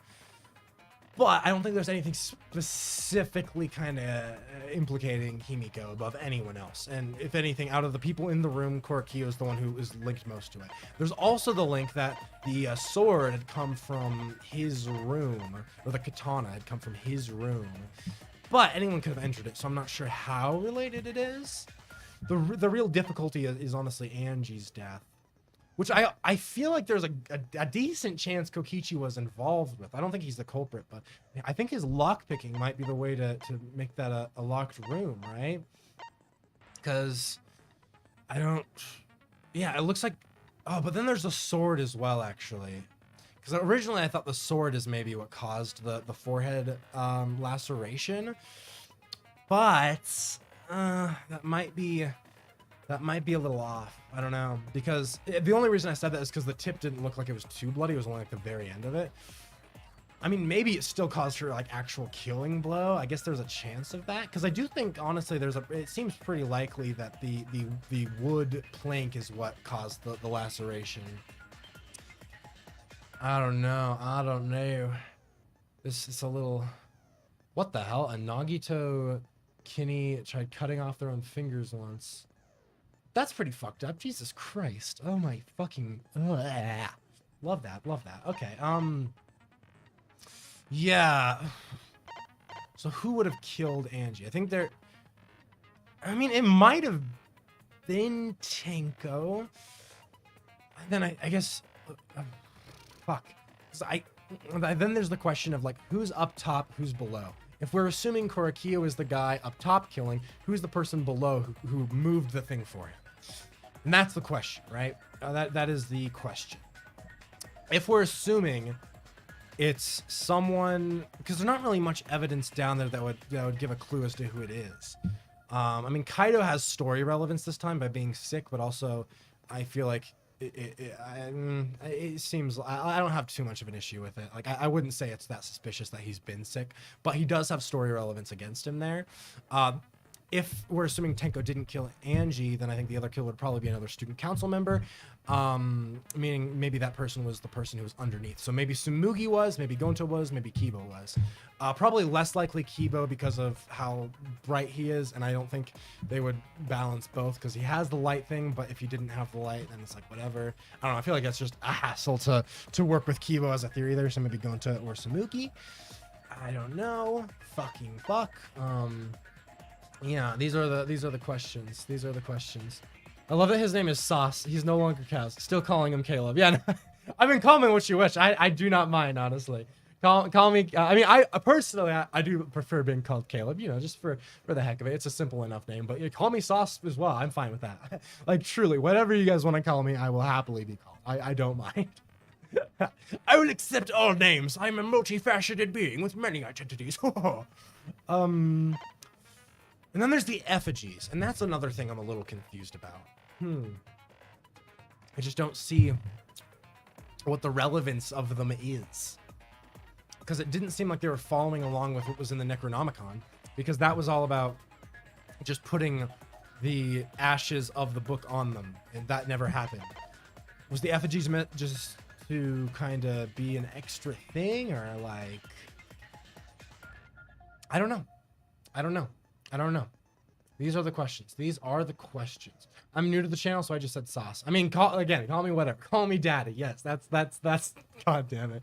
But I don't think there's anything specifically kind of implicating Himiko above anyone else. And if anything, out of the people in the room, Korekiyo is the one who is linked most to it. There's also the link that the sword had come from his room, or the katana had come from his room. But anyone could have entered it, so I'm not sure how related it is. The real difficulty is honestly Angie's death, which I feel like there's a decent chance Kokichi was involved with. I don't think he's the culprit, but I think his lockpicking might be the way to make that a locked room, right? Because I don't... Yeah, it looks like... Oh, but then there's the sword as well, actually. Because originally I thought the sword is maybe what caused the forehead laceration. But that might be a little off. I don't know, because the only reason I said that is because the tip didn't look like it was too bloody. It was only like the very end of it. I mean, maybe it still caused her like actual killing blow. I guess there's a chance of that, because I do think honestly it seems pretty likely that the wood plank is what caused the laceration. I don't know. This is a little... What the hell? A Nagito Kinney tried cutting off their own fingers once. That's pretty fucked up. Jesus Christ. Oh my fucking... Ugh. Love that. Okay, yeah. So who would have killed Angie? I think there... I mean, it might have been Tenko. And then I guess... fuck. Then there's the question of, like, who's up top, who's below? If we're assuming Korekiyo is the guy up top killing, who's the person below who moved the thing for him? And that's the question, right? That is the question. If we're assuming it's someone, because there's not really much evidence down there that would give a clue as to who it is. I mean, Kaido has story relevance this time by being sick, but also I feel like it seems... I don't have too much of an issue with it. Like, I wouldn't say it's that suspicious that he's been sick, but he does have story relevance against him there. If we're assuming Tenko didn't kill Angie, then I think the other kill would probably be another student council member, meaning maybe that person was the person who was underneath. So maybe Tsumugi was, maybe Gonto was, maybe Kibo was. Probably less likely Kibo because of how bright he is, and I don't think they would balance both because he has the light thing, but if he didn't have the light, then it's like whatever. I don't know, I feel like that's just a hassle to work with Kibo as a theory there, so maybe Gonto or Tsumugi. I don't know. Fucking fuck. Yeah, these are the questions. These are the questions. I love that his name is Sauce. He's no longer Kaz. Still calling him Caleb. Yeah, no, I mean, call me what you wish. I do not mind, honestly. Call me. I mean, I personally I do prefer being called Caleb. You know, just for the heck of it. It's a simple enough name. But yeah, call me Sauce as well. I'm fine with that. Like, truly, whatever you guys want to call me, I will happily be called. I don't mind. I will accept all names. I'm a multifaceted being with many identities. And then there's the effigies, and that's another thing I'm a little confused about. I just don't see what the relevance of them is. Because it didn't seem like they were following along with what was in the Necronomicon, because that was all about just putting the ashes of the book on them, and that never happened. Was the effigies meant just to kind of be an extra thing, or like... I don't know. These are the questions. I'm new to the channel, so I just said Sauce. I mean, call me whatever. Call me Daddy. Yes, that's. God damn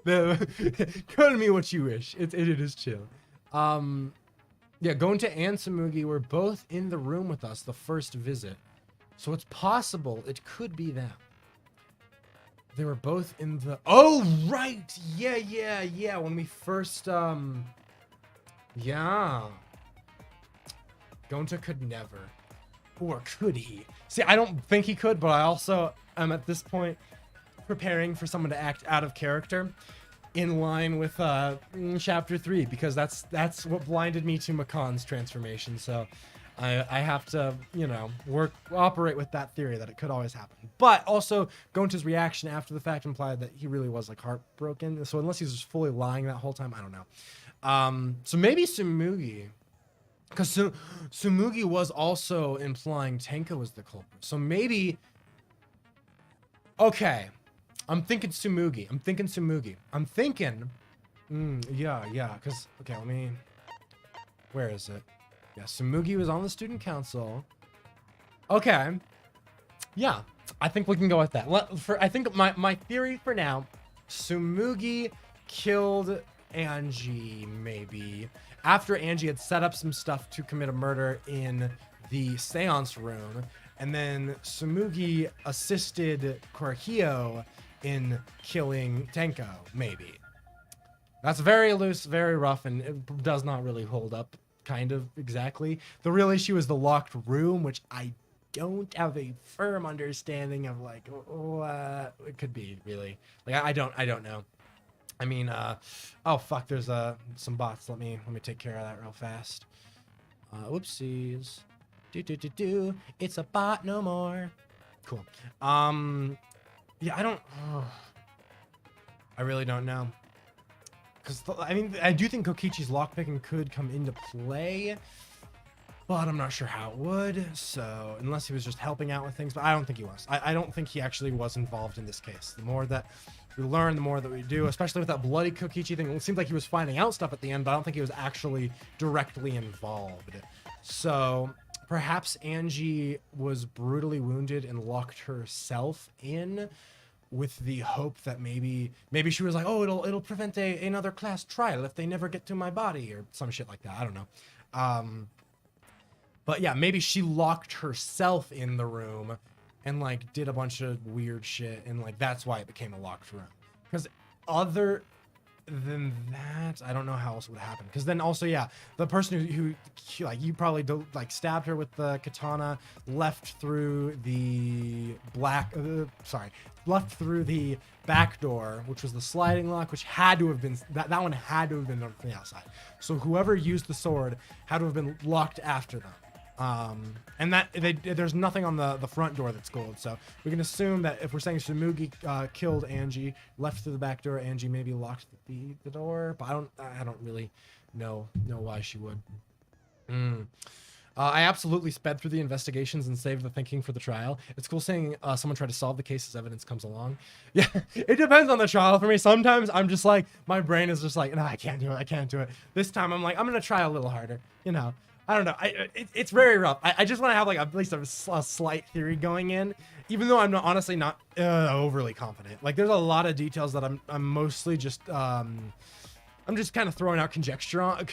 it. Call me what you wish. It is chill. Yeah, Gonta and Tsumugi were both in the room with us the first visit, so it's possible it could be them. They were both in the... Oh, right! Yeah. When we first, yeah. Gonta could never. Or could he? See, I don't think he could, but I also am at this point preparing for someone to act out of character in line with chapter 3, because that's what blinded me to Makan's transformation. So I have to, you know, operate with that theory that it could always happen. But also, Gonta's reaction after the fact implied that he really was like heartbroken. So unless he's just fully lying that whole time, I don't know. So maybe Tsumugi, because Tsumugi was also implying Tenko was the culprit. So maybe, okay, I'm thinking Tsumugi. I'm thinking Yeah, because, okay, where is it? Yeah, Sumugi was on the student council. Okay. Yeah, I think we can go with that. I think my theory for now, Sumugi killed Angie, maybe, after Angie had set up some stuff to commit a murder in the seance room, and then Sumugi assisted Korikio in killing Tenko, maybe. That's very loose, very rough, and it does not really hold up, kind of, exactly. The real issue is the locked room, which I don't have a firm understanding of, like, what it could be, really. Like, I don't know. I mean, oh, fuck, there's some bots. Let me take care of that real fast. Whoopsies. It's a bot no more. Cool. Yeah, I really don't know. Because, I mean, I do think Kokichi's lockpicking could come into play, but I'm not sure how it would. So, unless he was just helping out with things, but I don't think he was. I don't think he actually was involved in this case. The more that we learn, the more that we do, especially with that bloody Kokichi thing. It seemed like he was finding out stuff at the end, but I don't think he was actually directly involved. So, perhaps Angie was brutally wounded and locked herself in, with the hope that maybe she was like, oh, it'll prevent another class trial if they never get to my body, or some shit like that. I don't know. But yeah, maybe she locked herself in the room and, like, did a bunch of weird shit, and, like, that's why it became a locked room. Because other than that, I don't know how else would happen. Because then also, yeah, the person who like, you probably stabbed her with the katana, left through the left through the back door, which was the sliding lock, which had to have been that one had to have been from the outside. So whoever used the sword had to have been locked after them. And that there's nothing on the front door that's gold, so we can assume that if we're saying Sumugi killed Angie, left through the back door, Angie maybe locked the door, but I don't really know why she would. I absolutely sped through the investigations and saved the thinking for the trial. It's cool seeing someone try to solve the case as evidence comes along. Yeah, it depends on the trial for me. Sometimes I'm just like, my brain is just like, no, I can't do it. This time I'm like, I'm gonna try a little harder, you know. I don't know. It's very rough. I just want to have, like, at least a slight theory going in, even though I'm honestly not overly confident. Like, there's a lot of details that I'm mostly just I'm just kind of throwing out conjecture on.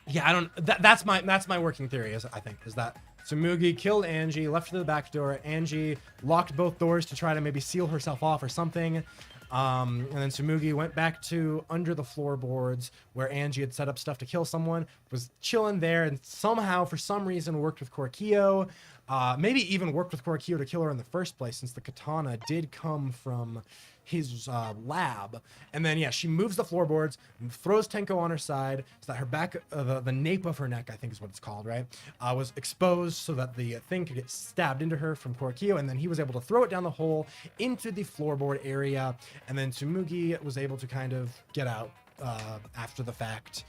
Yeah, that's my working theory, is that Sumugi killed Angie, left to the back door. Angie locked both doors to try to maybe seal herself off or something. And then Sumugi went back to under the floorboards where Angie had set up stuff to kill someone, was chilling there, and somehow, for some reason, worked with Korikio. Maybe even worked with Korikio to kill her in the first place, since the katana did come from his lab. And then, yeah, she moves the floorboards, throws Tenko on her side so that her back, the nape of her neck, I think is what it's called, right, was exposed so that the thing could get stabbed into her from Korikio, and then he was able to throw it down the hole into the floorboard area, and then Sumugi was able to kind of get out after the fact.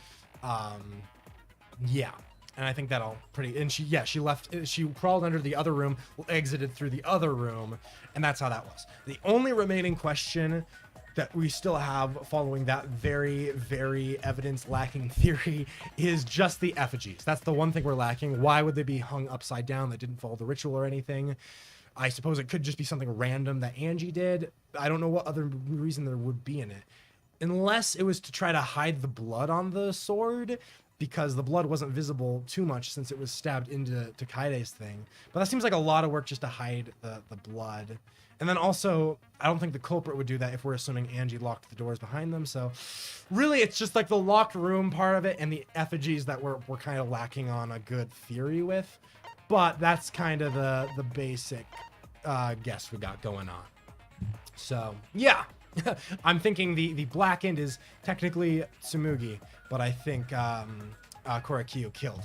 Yeah. And I think that'll and she left, she crawled under the other room, exited through the other room, and that's how that was. The only remaining question that we still have following that very, very evidence lacking theory is just the effigies. That's the one thing we're lacking. Why would they be hung upside down? That didn't follow the ritual or anything. I suppose it could just be something random that Angie did. I don't know what other reason there would be in it. Unless it was to try to hide the blood on the sword, because the blood wasn't visible too much since it was stabbed into Kaide's thing. But that seems like a lot of work just to hide the blood. And then also, I don't think the culprit would do that if we're assuming Angie locked the doors behind them. So really, it's just like the locked room part of it and the effigies that we're kind of lacking on a good theory with. But that's kind of the basic guess we got going on. So, yeah. I'm thinking the black end is technically Sumugi, but I think Korikio killed.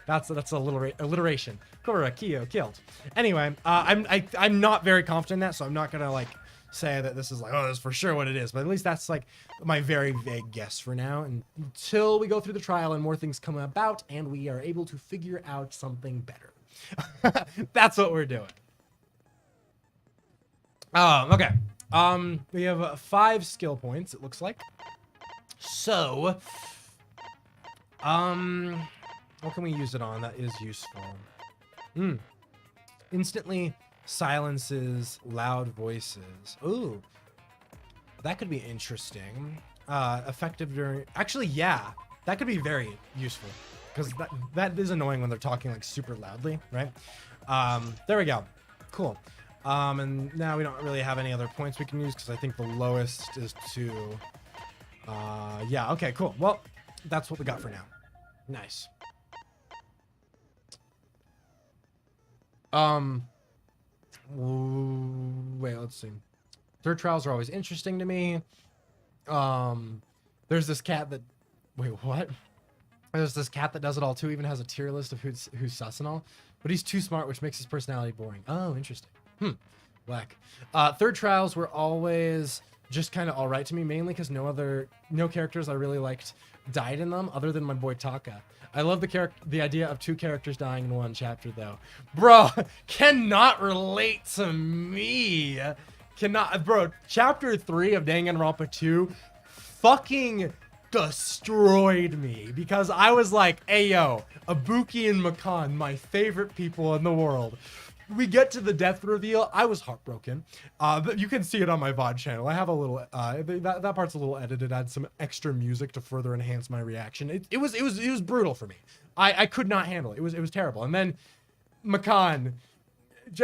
that's a little alliteration. Korikio killed. Anyway, I'm not very confident in that, so I'm not gonna like say that this is like, oh, this is for sure what it is. But at least that's like my very vague guess for now, until we go through the trial and more things come about and we are able to figure out something better. That's what we're doing. Okay. We have 5 skill points, it looks like. So, what can we use it on that is useful? Instantly silences loud voices. Ooh, that could be interesting. Effective during, actually, yeah, that could be very useful because that is annoying when they're talking like super loudly, right? There we go. Cool. And now we don't really have any other points we can use because I think the lowest is 2. Yeah, okay, cool. Well, that's what we got for now. Nice. Wait, let's see. Third trials are always interesting to me. There's this cat that, wait, what? There's this cat that does it all too, even has a tier list of who's sus and all, but he's too smart, which makes his personality boring. Oh, interesting. Whack. Third trials were always just kind of all right to me, mainly because no characters I really liked died in them, other than my boy Taka. I love the idea of 2 characters dying in 1 chapter, though. Bro, cannot relate to me. Cannot, bro. Chapter 3 of Danganronpa 2 fucking destroyed me because I was like, hey, yo, Ibuki and Makan, my favorite people in the world. We get to the death reveal. I was heartbroken. But you can see it on my VOD channel. I have a little, that part's a little edited. I had some extra music to further enhance my reaction. It was brutal for me. I could not handle it. It was terrible. And then Makan,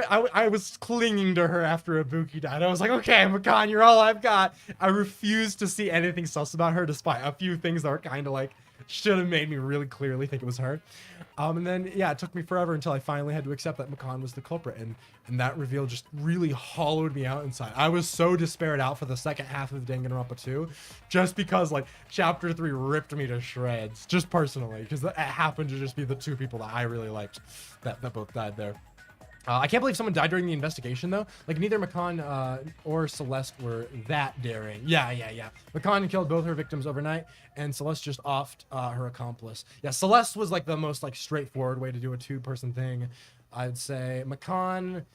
I was clinging to her after Ibuki died. I was like, okay, Makan, you're all I've got. I refused to see anything sus about her, despite a few things that were kind of like, should have made me really clearly think it was her. And then, yeah, it took me forever until I finally had to accept that Makan was the culprit. And that reveal just really hollowed me out inside. I was so despaired out for the second half of Danganronpa 2, just because, like, Chapter 3 ripped me to shreds, just personally, because it happened to just be the 2 people that I really liked that both died there. I can't believe someone died during the investigation, though. Like, neither Makan or Celeste were that daring. Yeah. Makan killed both her victims overnight, and Celeste just offed her accomplice. Yeah, Celeste was, like, the most, like, straightforward way to do a 2-person thing, I'd say. Makan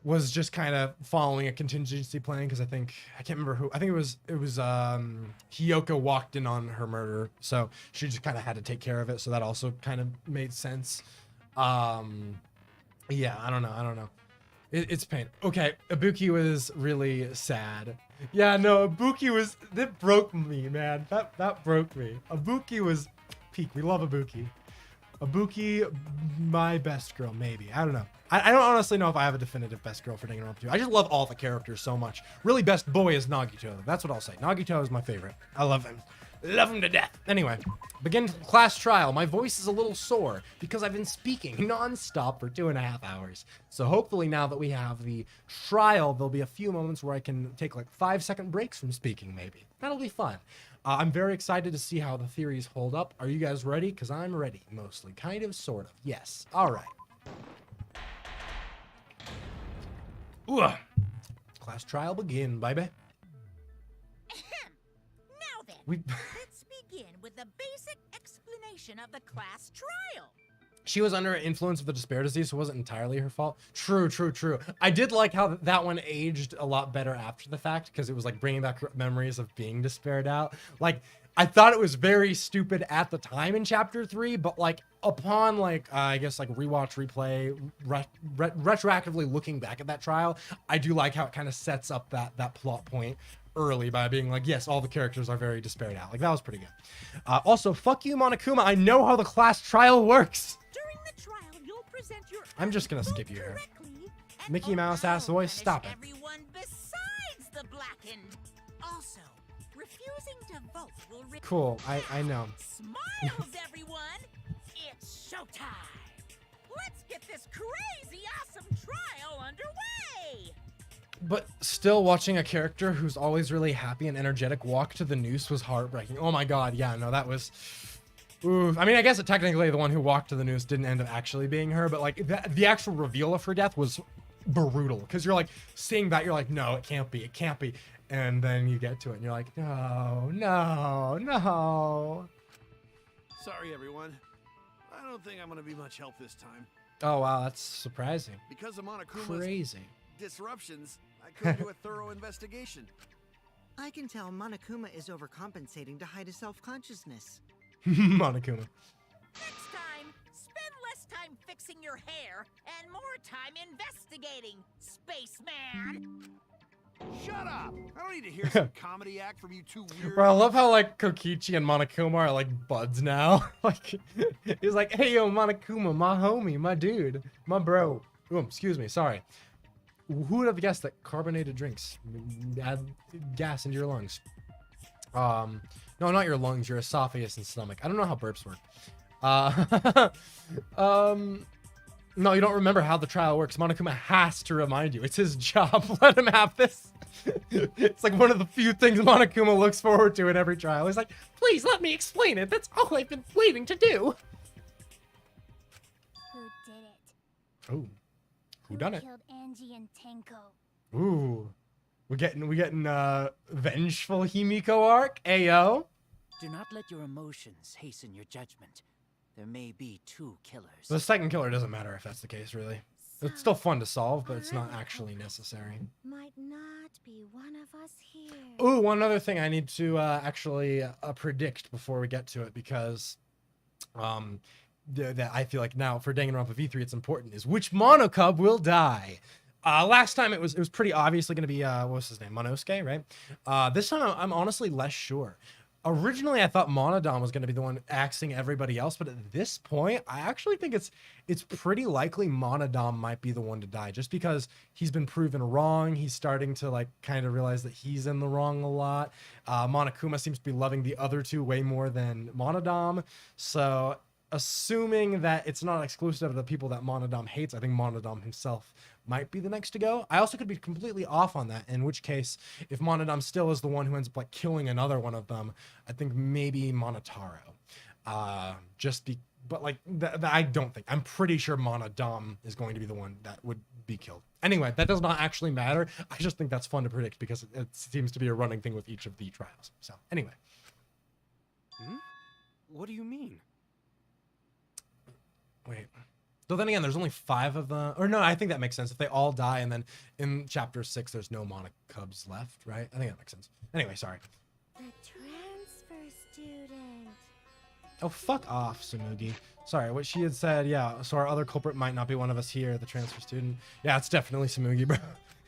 was just kind of following a contingency plan, because I can't remember who. I think it was Hiyoko walked in on her murder, so she just kind of had to take care of it, so that also kind of made sense. Yeah, I don't know. It's pain. Okay, Ibuki was really sad. Yeah, no, that broke me, man. That broke me. Ibuki was peak. We love Ibuki. Ibuki, my best girl, maybe. I don't know. I don't honestly know if I have a definitive best girl for Danganronpa 2. I just love all the characters so much. Really, best boy is Nagito. That's what I'll say. Nagito is my favorite. I love him. Love him to death. Anyway, begin class trial. My voice is a little sore because I've been speaking non-stop for 2.5 hours. So hopefully now that we have the trial, there'll be a few moments where I can take like 5-second breaks from speaking, maybe. That'll be fun. I'm very excited to see how the theories hold up. Are you guys ready? Because I'm ready, mostly. Kind of, sort of. Yes. All right. Ooh. Class trial begin, baby. Now then, We... let's begin with the basic explanation of the class trial. She was under influence of the despair disease, so it wasn't entirely her fault. True. I did like how that one aged a lot better after the fact, because it was like bringing back memories of being despaired out. Like, I thought it was very stupid at the time in chapter 3, but like upon like, I guess like rewatch, replay, retroactively looking back at that trial, I do like how it kind of sets up that plot point early by being like, yes, all the characters are very despaired out. Like, that was pretty good. Also, fuck you, Monokuma. I know how the class trial works. During the trial, you'll present your I'm just gonna vote skip you here. correctly, and Mickey Mouse ass I'll voice, punish stop it. Everyone besides the blackened. Also, refusing to vote will Cool, I know. Smiles, everyone! It's showtime! Let's get this crazy awesome trial underway! But still, watching a character who's always really happy and energetic walk to the noose was heartbreaking. Oh my god, yeah, no, that was... Ooh. I mean, I guess technically the one who walked to the noose didn't end up actually being her, but like, the actual reveal of her death was brutal. Because you're like, seeing that, you're like, no, it can't be. And then you get to it, and you're like, no. Sorry, everyone. I don't think I'm gonna be much help this time. Oh, wow, that's surprising. Because of Monokuma's Crazy. disruptions, I couldn't do a thorough investigation. I can tell Monokuma is overcompensating to hide his self-consciousness. Monokuma. Next time, spend less time fixing your hair and more time investigating, spaceman. Shut up! I don't need to hear some comedy act from you two weird. Bro, I love how like Kokichi and Monokuma are like buds now. Like he's like, hey yo, Monokuma, my homie, my dude, my bro. Oh, excuse me, sorry. Who would have guessed that carbonated drinks add gas into your lungs? No, not your lungs, your esophagus and stomach. I don't know how burps work. No, you don't remember how the trial works. Monokuma has to remind you. It's his job. Let him have this. It's like one of the few things Monokuma looks forward to in every trial. He's like, please let me explain it. That's all I've been waiting to do. Who did it? Oh, who done it? Killed Angie and Tenko. Ooh, we're getting vengeful Himiko arc. Ayo. Do not let your emotions hasten your judgment. There may be 2 killers. The second killer doesn't matter if that's the case, really. It's still fun to solve, but it's not actually necessary. Might not be one of us here. Ooh, one other thing I need to actually predict before we get to it, because that I feel like now for Danganronpa V3 it's important, is which Monocub will die. Last time it was pretty obviously going to be what was his name, Monosuke, right? This time I'm honestly less sure. Originally, I thought Monodam was going to be the one axing everybody else, but at this point, I actually think it's pretty likely Monodam might be the one to die, just because he's been proven wrong. He's starting to like kind of realize that he's in the wrong a lot. Monokuma seems to be loving the other two way more than Monodam, so assuming that it's not exclusive to the people that Monodam hates, I think Monodam himself might be the next to go. I also could be completely off on that, in which case, if Monodam still is the one who ends up like killing another one of them, I think maybe Monotaro. But like, I don't think. I'm pretty sure Monodam is going to be the one that would be killed. Anyway, that does not actually matter. I just think that's fun to predict because it seems to be a running thing with each of the trials. So anyway. What do you mean? Wait. So then again, there's only 5 of them. Or no, I think that makes sense. If they all die and then in chapter 6, there's no Monocubs left, right? I think that makes sense. Anyway, sorry. The transfer student. Oh, fuck off, Samugi. Sorry, what she had said, yeah, so our other culprit might not be one of us here, the transfer student. Yeah, it's definitely Samugi, bro.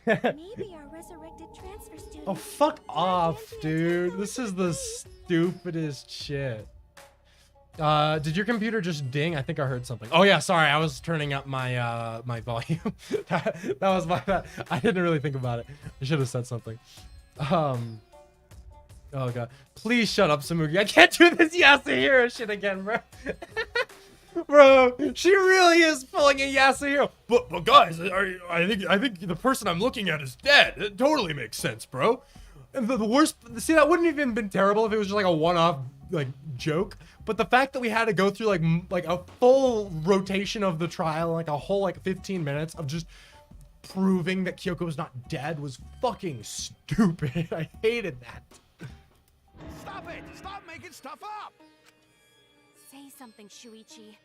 Maybe our resurrected transfer student. Oh, fuck off, dude. This is the stupidest shit. Did your computer just ding? I think I heard something. Oh yeah, sorry, I was turning up my my volume. that was my bad. I didn't really think about it. I should have said something. Oh god, please shut up, Samugi. I can't do this Yasuhiro shit again, bro. Bro, she really is pulling a Yasuhiro. But guys, I think the person I'm looking at is dead. It totally makes sense, bro. And the worst, see, that wouldn't even been terrible if it was just like a one-off like joke. But the fact that we had to go through like a full rotation of the trial, like a whole like 15 minutes of just proving that Kyoko was not dead was fucking stupid. I hated that. Stop it! Stop making stuff up! Say something, Shuichi.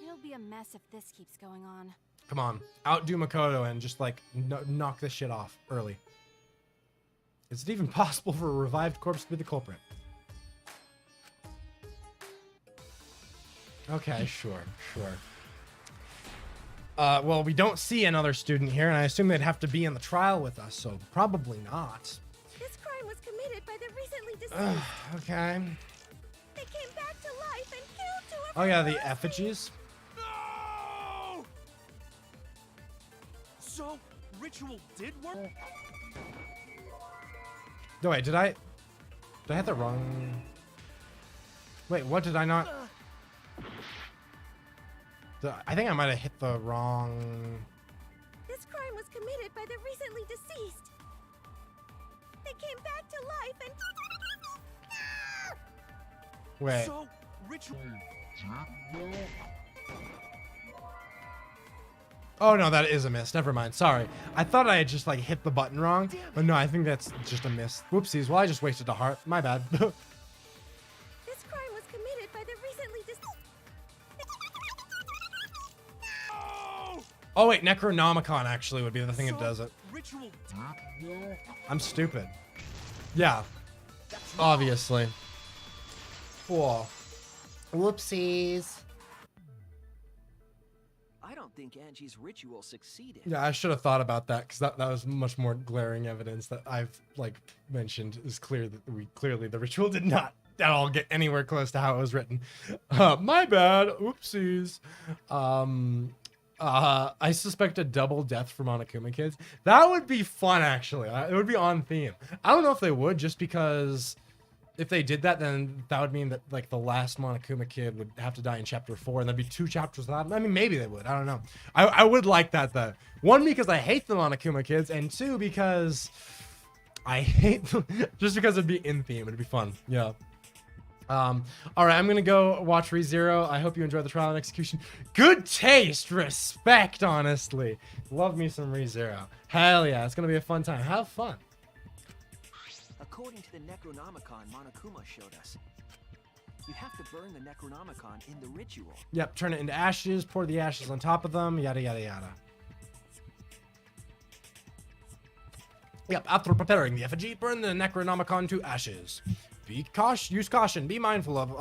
It'll be a mess if this keeps going on. Come on, outdo Makoto and just like knock this shit off early. Is it even possible for a revived corpse to be the culprit? Okay, sure. Well, we don't see another student here, and I assume they'd have to be in the trial with us, so probably not. This crime was committed by the recently deceased. Okay. They came back to life and killed 2 of Oh yeah, the effigies. No! So, ritual did work? No, wait, did I hit the wrong... Wait, what did I not... I think I might have hit the wrong... This crime was committed by the recently deceased. They came back to life and... Wait. So, ritual... Oh no, that is a miss. Never mind. Sorry. I thought I had just like hit the button wrong, but no, I think that's just a miss. Whoopsies. Well, I just wasted a heart. My bad. This crime was committed by the recently deceased. Oh wait, Necronomicon actually would be the thing that does it. ritual. I'm stupid. Yeah. Obviously. Whoa. Whoopsies. I don't think Angie's ritual succeeded. Yeah, I should have thought about that because that was much more glaring evidence that I've like mentioned. Is clear that clearly the ritual did not at all get anywhere close to how it was written. My bad. Oopsies. I suspect a double death for Monokuma kids. That would be fun, actually. It would be on theme. I don't know if they would, just because if they did that, then that would mean that like the last Monokuma kid would have to die in chapter 4, and there'd be 2 chapters of that. I mean, maybe they would. I don't know. I would like that though. 1, because I hate the Monokuma kids, and 2, because I hate them. Just because it'd be in theme. It'd be fun. Yeah. All right, I'm gonna go watch ReZero. I hope you enjoy the trial and execution. Good taste, respect, honestly. Love me some ReZero. Hell yeah, it's gonna be a fun time. Have fun. According to the Necronomicon Monokuma showed us, you have to burn the Necronomicon in the ritual. Yep, turn it into ashes, pour the ashes on top of them, yada yada yada. Yep, after preparing the effigy, burn the Necronomicon to ashes. Use caution. Be mindful of,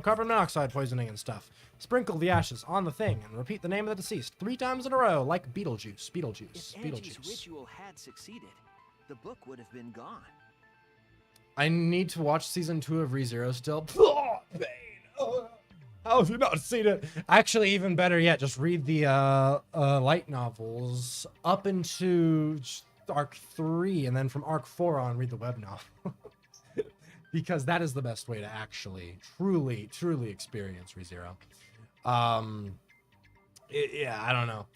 carbon monoxide poisoning and stuff. Sprinkle the ashes on the thing and repeat the name of the deceased 3 times in a row, like Beetlejuice. Beetlejuice. If Angie's ritual had succeeded, the book would have been gone. I need to watch season 2 of ReZero still. Oh, pain. Oh, how have you not seen it? Actually, even better yet, just read the light novels up into arc 3, and then from arc 4 on, read the web novel. Because that is the best way to actually truly experience ReZero. Yeah, I don't know.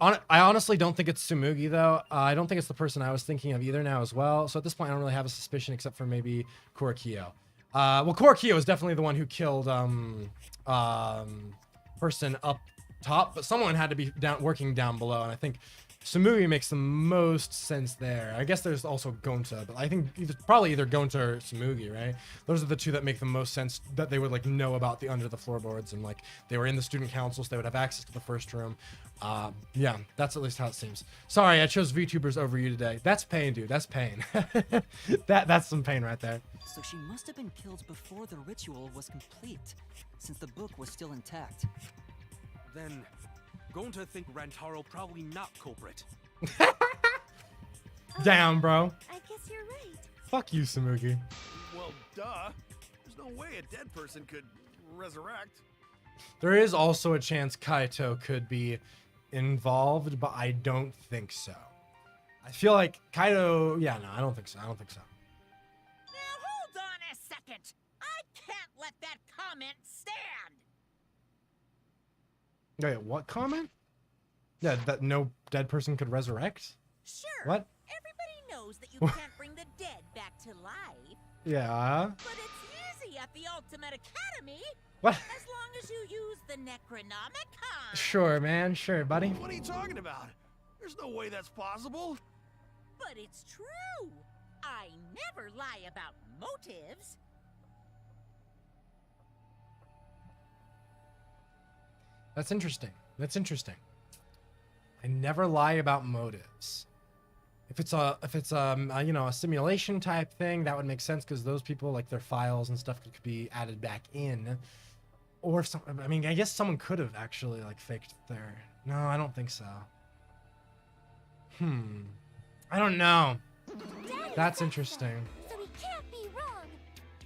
I honestly don't think it's Tsumugi though. I don't think it's the person I was thinking of either now as well. So at this point, I don't really have a suspicion except for maybe Korakio. Well, Korakio is definitely the one who killed person up top, but someone had to be working down below, and I think Tsumugi makes the most sense there. I guess there's also Gonta, but I think probably either Gonta or Tsumugi, right? Those are the 2 that make the most sense, that they would like know about the under the floorboards, and like they were in the student council, so they would have access to the first room. Yeah, that's at least how it seems. Sorry, I chose VTubers over you today. That's pain, dude. That's pain. That's some pain right there. So she must have been killed before the ritual was complete, since the book was still intact. Then, going to think Rantaro probably not culprit. Damn, bro. I guess you're right. Fuck you, Tsumugi. Well, duh. There's no way a dead person could resurrect. There is also a chance Kaito could be involved, but I don't think so. I feel like Kaito, yeah, no, I don't think so. I don't think so. Now hold on a second. I can't let that comment stand. Wait, what comment? Yeah, that no dead person could resurrect? Sure. What? Everybody knows that you can't bring the dead back to life. Yeah. But it's easy at the Ultimate Academy. What? As long as you use the Necronomicon. Sure, man. Sure, buddy. What are you talking about? There's no way that's possible. But it's true. I never lie about motives. That's interesting. That's interesting. I never lie about motives. If it's a simulation type thing, that would make sense because those people, like their files and stuff, could be added back in. Or if some, I mean, I guess someone could have actually like faked their. No, I don't think so. I don't know. That's interesting. So we can't be wrong.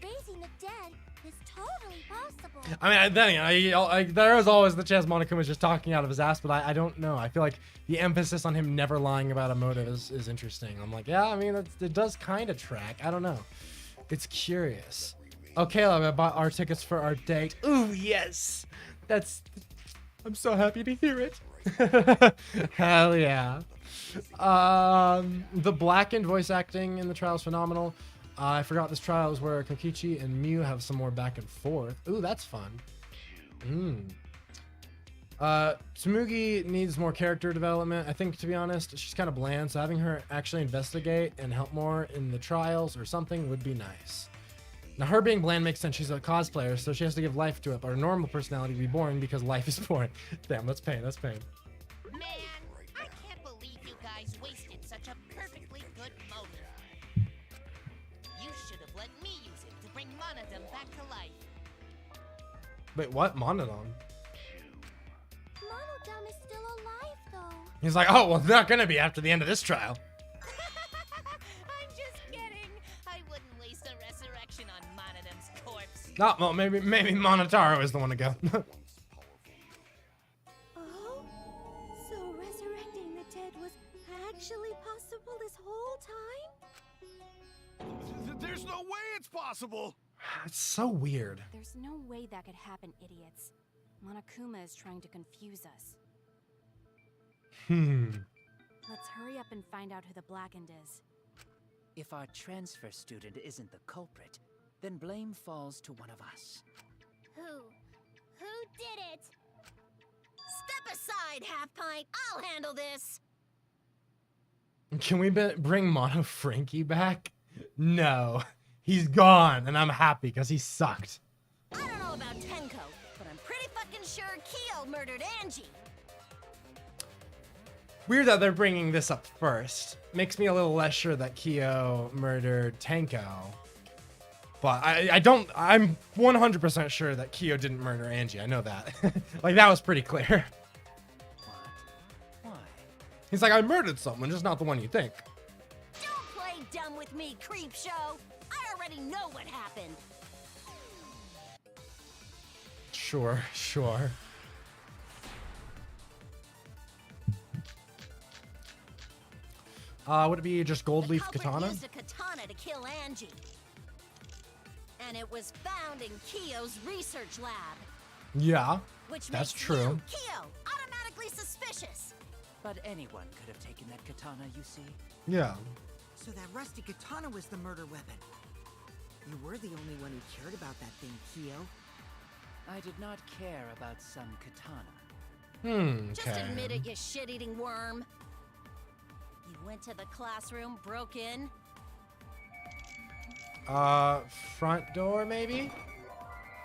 Raising the dead is totally possible. I mean, there is always the chance Monokuma is just talking out of his ass, but I don't know. I feel like the emphasis on him never lying about a motive is interesting. I'm like, yeah, I mean, it does kind of track. I don't know. It's curious. Oh, Caleb, I bought our tickets for our date. Ooh, yes. I'm so happy to hear it. Hell yeah. The blackened voice acting in the trial is phenomenal. I forgot this trial is where Kokichi and Mew have some more back and forth. Ooh, that's fun. Tsumugi needs more character development. I think, to be honest, she's kind of bland, so having her actually investigate and help more in the trials or something would be nice. Now, her being bland makes sense. She's a cosplayer, so she has to give life to it, but her normal personality would be boring because life is boring. Damn, that's pain. That's pain. Man, I can't believe you guys wasted wasted such a perfectly good motive. You should have let me use it to bring Monodum back to life. Wait, what? Monodon? Monodum is still alive, though. He's like, oh, well, not gonna be after the end of this trial. I'm just kidding. I wouldn't waste a resurrection on Monodum's corpse. No, well, maybe Monotaro is the one to go. Oh? So resurrecting the dead was actually possible this whole time? There's no way it's possible. It's so weird. There's no way that could happen, idiots. Monokuma is trying to confuse us. Let's hurry up and find out who the Blackened is. If our transfer student isn't the culprit, then blame falls to one of us. Who did it? Step aside, Half Pint. I'll handle this. Can we bring Mono Frankie back? No. He's gone, and I'm happy because he sucked. I don't know about Tenko, but I'm pretty fucking sure Kyo murdered Angie. Weird that they're bringing this up first. Makes me a little less sure that Kyo murdered Tenko. But I'm 100% sure that Kyo didn't murder Angie. I know that. Like, that was pretty clear. Why? He's like, I murdered someone, just not the one you think. Don't play dumb with me, creep show. I already know what happened. Sure. Would it be just gold leaf katana? Used a katana to kill Angie. And it was found in Kyo's research lab. Yeah, Which that's makes true. you, Kyo, automatically suspicious. But anyone could have taken that katana, you see? Yeah. So that rusty katana was the murder weapon. You were the only one who cared about that thing, Kyo. I did not care about some katana. Just admit it, you shit-eating worm. You went to the classroom, broke in. Front door, maybe?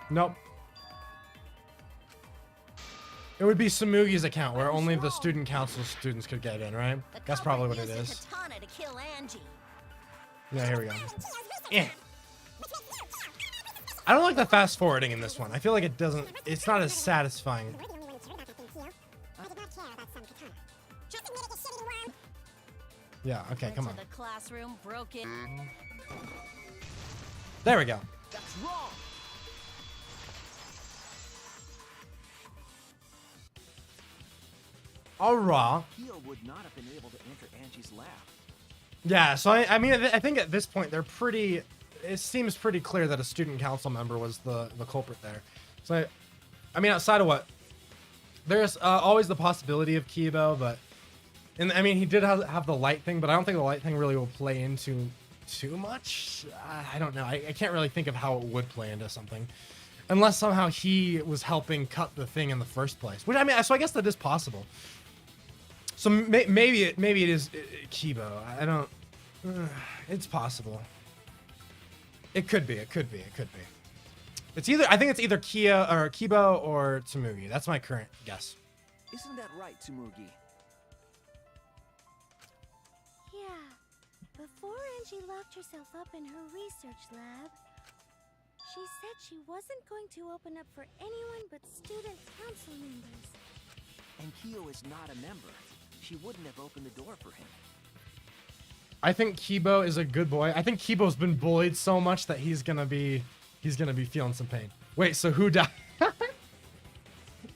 Nope. It would be Samugi's account, where only the student council students could get in, right? That's probably what it Used a is. katana to kill Angie. Yeah, here we go. Eh. I don't like the fast forwarding in this one. I feel like it's not as satisfying. Yeah, okay, come on. Went to the classroom, broke in. There we go. That's wrong. Alright. Kyo would not have been able to enter Angie's lab. Yeah, so I mean, I think at this point they're pretty. It seems pretty clear that a student council member was the culprit there. So, I mean, outside of what, there's always the possibility of Kibo, but, and I mean, he did have the light thing, but I don't think the light thing really will play into too much. I don't know. I can't really think of how it would play into something, unless somehow he was helping cut the thing in the first place. Which I mean, so I guess that is possible. So maybe it is Kibo. I don't. It's possible. It could be. It's either. I think it's either Kia or Kibo or Tsumugi. That's my current guess. Isn't that right, Tsumugi? Yeah. Before Angie locked herself up in her research lab, she said she wasn't going to open up for anyone but student council members. And Kyo is not a member. She wouldn't have opened the door for him. I think Kibo is a good boy. I think Kibo's been bullied so much that he's gonna be feeling some pain. Wait, so who died?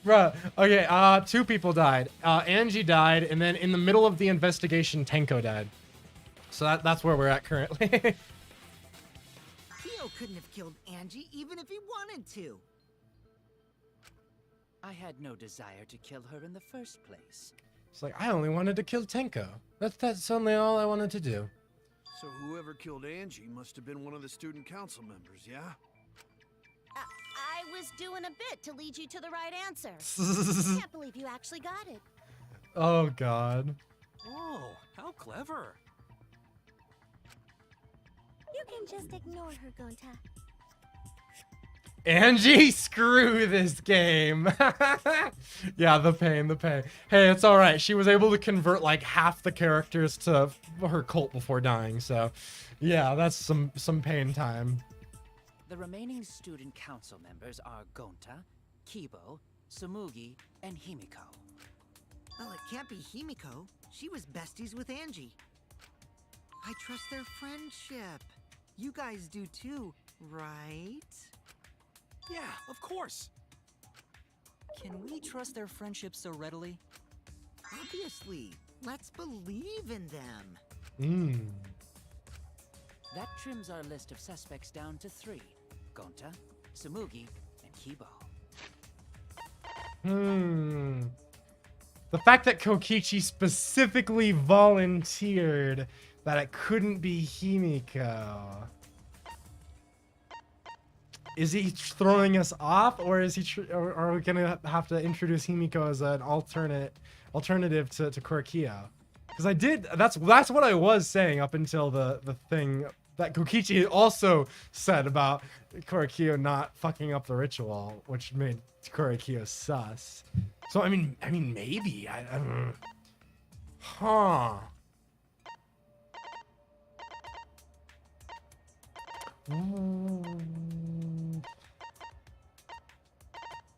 Bruh. Okay, 2 people died. Angie died, and then in the middle of the investigation, Tenko died. So that's where we're at currently. Kyo couldn't have killed Angie even if he wanted to. I had no desire to kill her in the first place. It's like, I only wanted to kill Tenko. That's only all I wanted to do. So whoever killed Angie must have been one of the student council members, yeah? I was doing a bit to lead you to the right answer. Can't believe you actually got it. Oh god. Whoa, how clever. You can just ignore her, Gonta. Angie, screw this game. Yeah, the pain. Hey, it's all right. She was able to convert like half the characters to her cult before dying. So, yeah, that's some pain time. The remaining student council members are Gonta, Kibo, Sumugi, and Himiko. Well, it can't be Himiko. She was besties with Angie. I trust their friendship. You guys do too, right? Yeah, of course. Can we trust their friendship so readily? Obviously. Let's believe in them. That trims our list of suspects down to 3. Gonta, Sumugi, and Kibo. The fact that Kokichi specifically volunteered that it couldn't be Himiko. Is he throwing us off, or is he? Or are we gonna have to introduce Himiko as an alternative to Korekiyo? Because that's what I was saying up until the thing that Kokichi also said about Korekiyo not fucking up the ritual, which made Korekiyo sus. So I mean maybe I don't know. Huh.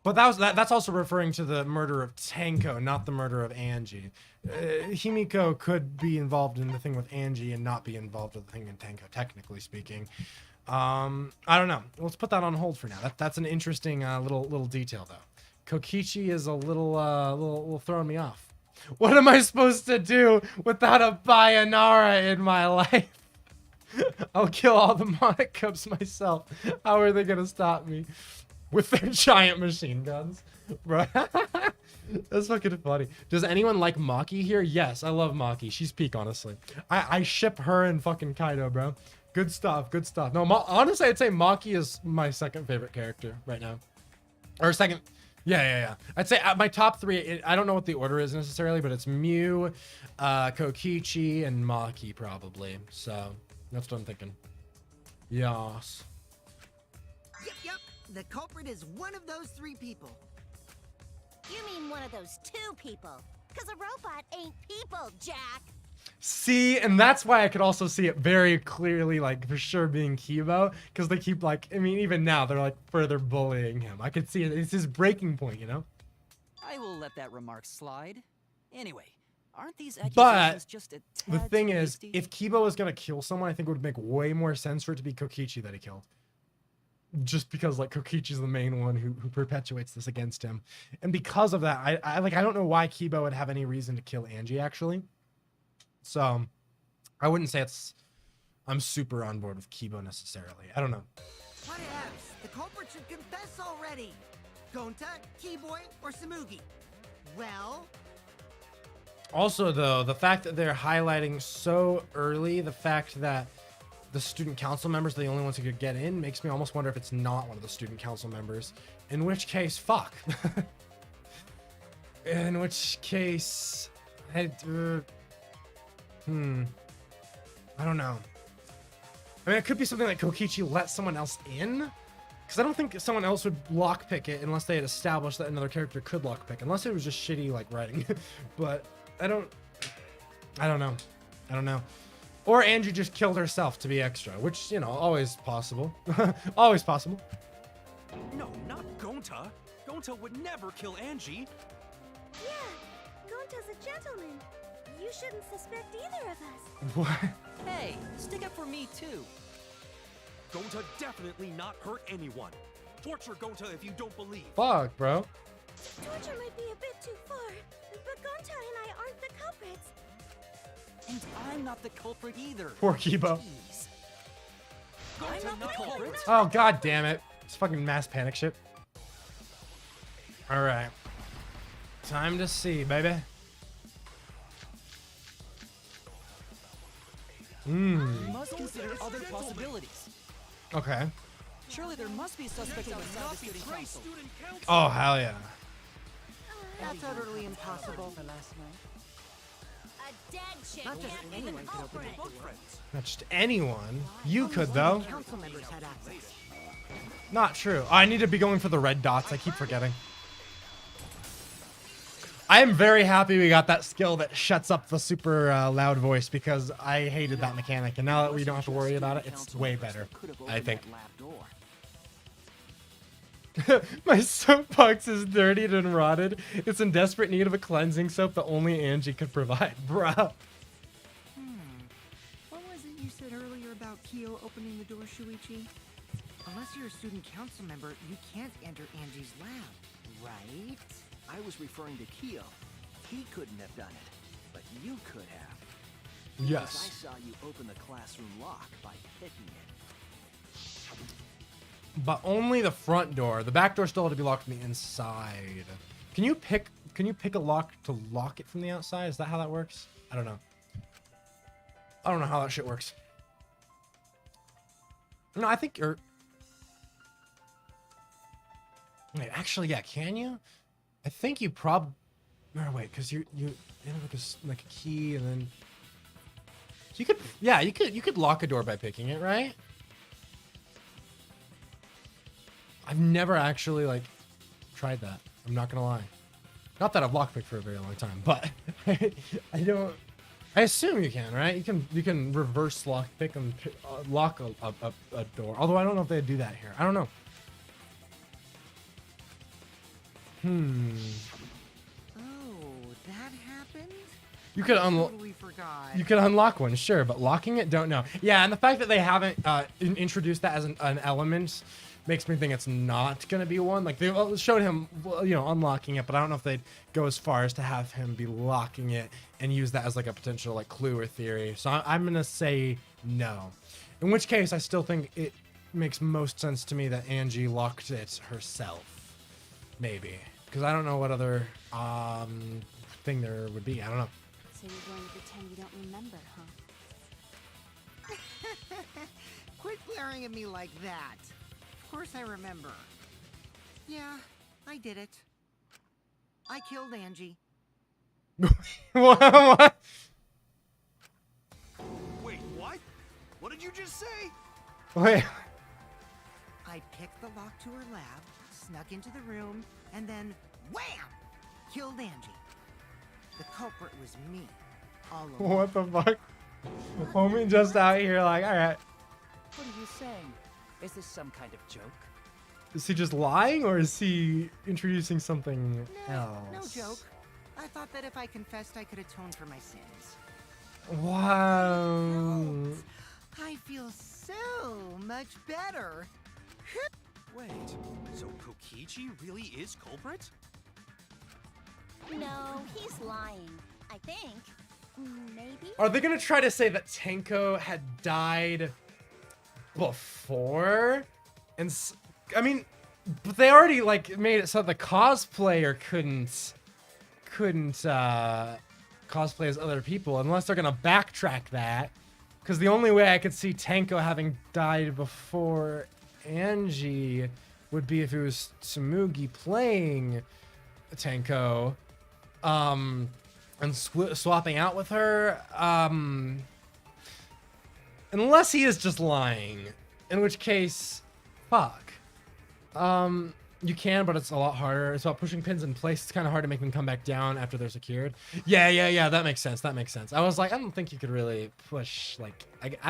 But that's also referring to the murder of Tenko, not the murder of Angie. Himiko could be involved in the thing with Angie and not be involved with the thing in Tenko, technically speaking. I don't know. Let's put that on hold for now. That's an interesting little detail though. Kokichi is a little throwing me off. What am I supposed to do without a Bayonara in my life? I'll kill all the Monic Cups myself. How are they gonna stop me? With their giant machine guns. Bro. That's fucking funny. Does anyone like Maki here? Yes, I love Maki. She's peak, honestly. I ship her and fucking Kaido, bro. Good stuff, good stuff. No, honestly, I'd say Maki is my second favorite character right now. Or second... Yeah. I'd say my top 3, I don't know what the order is necessarily, but it's Mew, Kokichi, and Maki, probably. So, that's what I'm thinking. Yas. Yep. The culprit is one of those 3 people. You mean one of those 2 people? Because a robot ain't people, Jack. See, and that's why I could also see it very clearly, like, for sure being Kibo, because they keep, like, I mean, even now, they're, like, further bullying him. I could see it. It's his breaking point, you know? I will let that remark slide. Anyway, aren't these accusations just a tad the thing too is, hasty? if Kibo is going to kill someone, I think it would make way more sense for it to be Kokichi that he killed. Just because, like, Kokichi's the main one who perpetuates this against him. And because of that, I don't know why Kibo would have any reason to kill Angie, actually. So, I wouldn't say I'm super on board with Kibo necessarily. I don't know. What else? The culprit should confess already. Gonta, Keyboy, or Sumugi? Well... Also, though, the fact that they're highlighting so early the fact that the student council members are the only ones who could get in makes me almost wonder if it's not one of the student council members. In which case, fuck. In which case... I don't know. I mean, it could be something like Kokichi let someone else in, because I don't think someone else would lockpick it unless they had established that another character could lockpick, unless it was just shitty like writing. But I don't know. Or Angie just killed herself to be extra, which, you know, always possible. Always possible. No, not Gonta. Gonta would never kill Angie. Yeah, Gonta's a gentleman. You shouldn't suspect either of us. What? Hey, stick up for me too. Gonta definitely not hurt anyone. Torture Gonta if you don't believe. Fuck, bro. Torture might be a bit too far, but Gonta and I aren't the culprits. And I'm not the culprit either. Poor Kibo. Jeez. Gonta not the not culprit. Oh, god damn it. It's fucking mass panic shit. Alright. Time to see, baby. We must consider other possibilities. Okay. Surely there must be suspects outside the student council. Oh, hell yeah. That's utterly impossible. For last night. A dead chick Not just can't be anyone the could open culprit. that door. Not just anyone. You could, though. Council members had access. Not true. I need to be going for the red dots. I keep forgetting. I am very happy we got that skill that shuts up the super loud voice because I hated that mechanic. And now that we don't have to worry about it, it's way better, I think. My soapbox is dirtied and rotted. It's in desperate need of a cleansing soap that only Angie could provide. Bruh. What was it you said earlier about Kyo opening the door, Shuichi? Unless you're a student council member, you can't enter Angie's lab, right? I was referring to Kyo. He couldn't have done it, but you could have. Yes. I saw you open the classroom lock by picking it. But only the front door. The back door still had to be locked from the inside. Can you pick a lock to lock it from the outside? Is that how that works? I don't know. I don't know how that shit works. No, I think you're... Wait, actually, yeah, can you? I think you or wait, because you have like a key and then... You could, yeah, you could lock a door by picking it, right? I've never actually, like, tried that. I'm not gonna lie. Not that I've lockpicked for a very long time, but I assume you can, right? You can reverse lockpick and lock a door. Although I don't know if they do that here. I don't know. Oh, that happened? You could Totally forgot. You could unlock one, sure, but locking it, don't know. Yeah, and the fact that they haven't introduced that as an element makes me think it's not gonna be one. Like, they showed him, you know, unlocking it, but I don't know if they'd go as far as to have him be locking it and use that as like a potential like clue or theory. So I'm gonna say no. In which case, I still think it makes most sense to me that Angie locked it herself, maybe, because I don't know what other thing there would be. I don't know. So you're going to pretend you don't remember, huh? Quit glaring at me like that. Of course I remember. Yeah, I did it. I killed Angie. What? Wait, what? What did you just say? Wait. I picked the lock to her lab, snuck into the room, and then wham! Killed Angie. The culprit was me. All along. What the fuck? Homie just out here like, alright. What are you saying? Is this some kind of joke? Is he just lying or is he introducing something else? No joke. I thought that if I confessed, I could atone for my sins. Wow. I feel so much better. Wait, so Kokichi really is culprit? No, he's lying. I think. Maybe? Are they gonna try to say that Tenko had died before? And I mean, but they already like made it so the cosplayer couldn't cosplay as other people unless they're gonna backtrack that. Because the only way I could see Tenko having died before Angie would be if it was Tsumugi playing Tenko, and swapping out with her, unless he is just lying, in which case, fuck. You can, but it's a lot harder. It's about pushing pins in place. It's kind of hard to make them come back down after they're secured. Yeah, that makes sense. That makes sense. I was like, I don't think you could really push, like,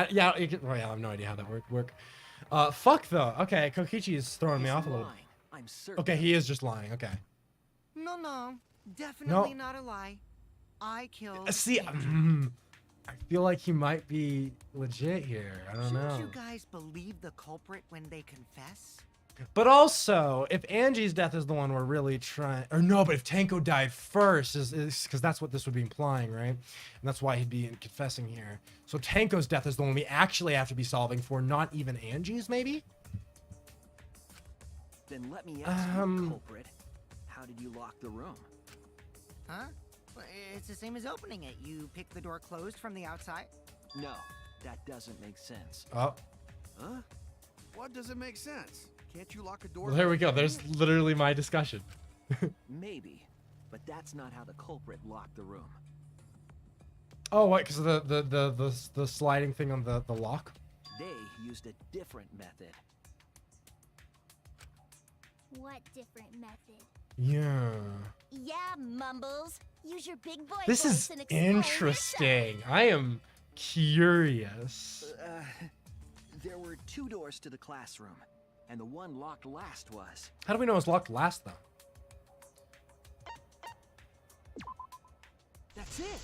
yeah, you could, well, yeah, I have no idea how that would work. Fuck though. Okay, Kokichi is throwing me off a little. I'm certain. Okay, he is just lying. Okay. No, definitely not a lie. I killed. See, Angie. I feel like he might be legit here. I don't know. Shouldn't you guys believe the culprit when they confess? But also, if Angie's death is the one we're really trying, or no, but if Tenko died first, is because that's what this would be implying, right? And that's why he'd be confessing here. So Tenko's death is the one we actually have to be solving for, not even Angie's, maybe? Then let me ask you, culprit. How did you lock the room? Huh? It's the same as opening it. You pick the door closed from the outside. No, that doesn't make sense. Oh. Huh? What doesn't make sense? Can't you lock a door? Well, there we go. There's literally my discussion. Maybe, but that's not how the culprit locked the room. Oh, what? Because of the sliding thing on the lock? They used a different method. What different method? Yeah. Yeah, Mumbles. Use your big boy This voice is and explain interesting. I am curious. There were 2 doors to the classroom, and the one locked last was. How do we know it was locked last, though? That's it.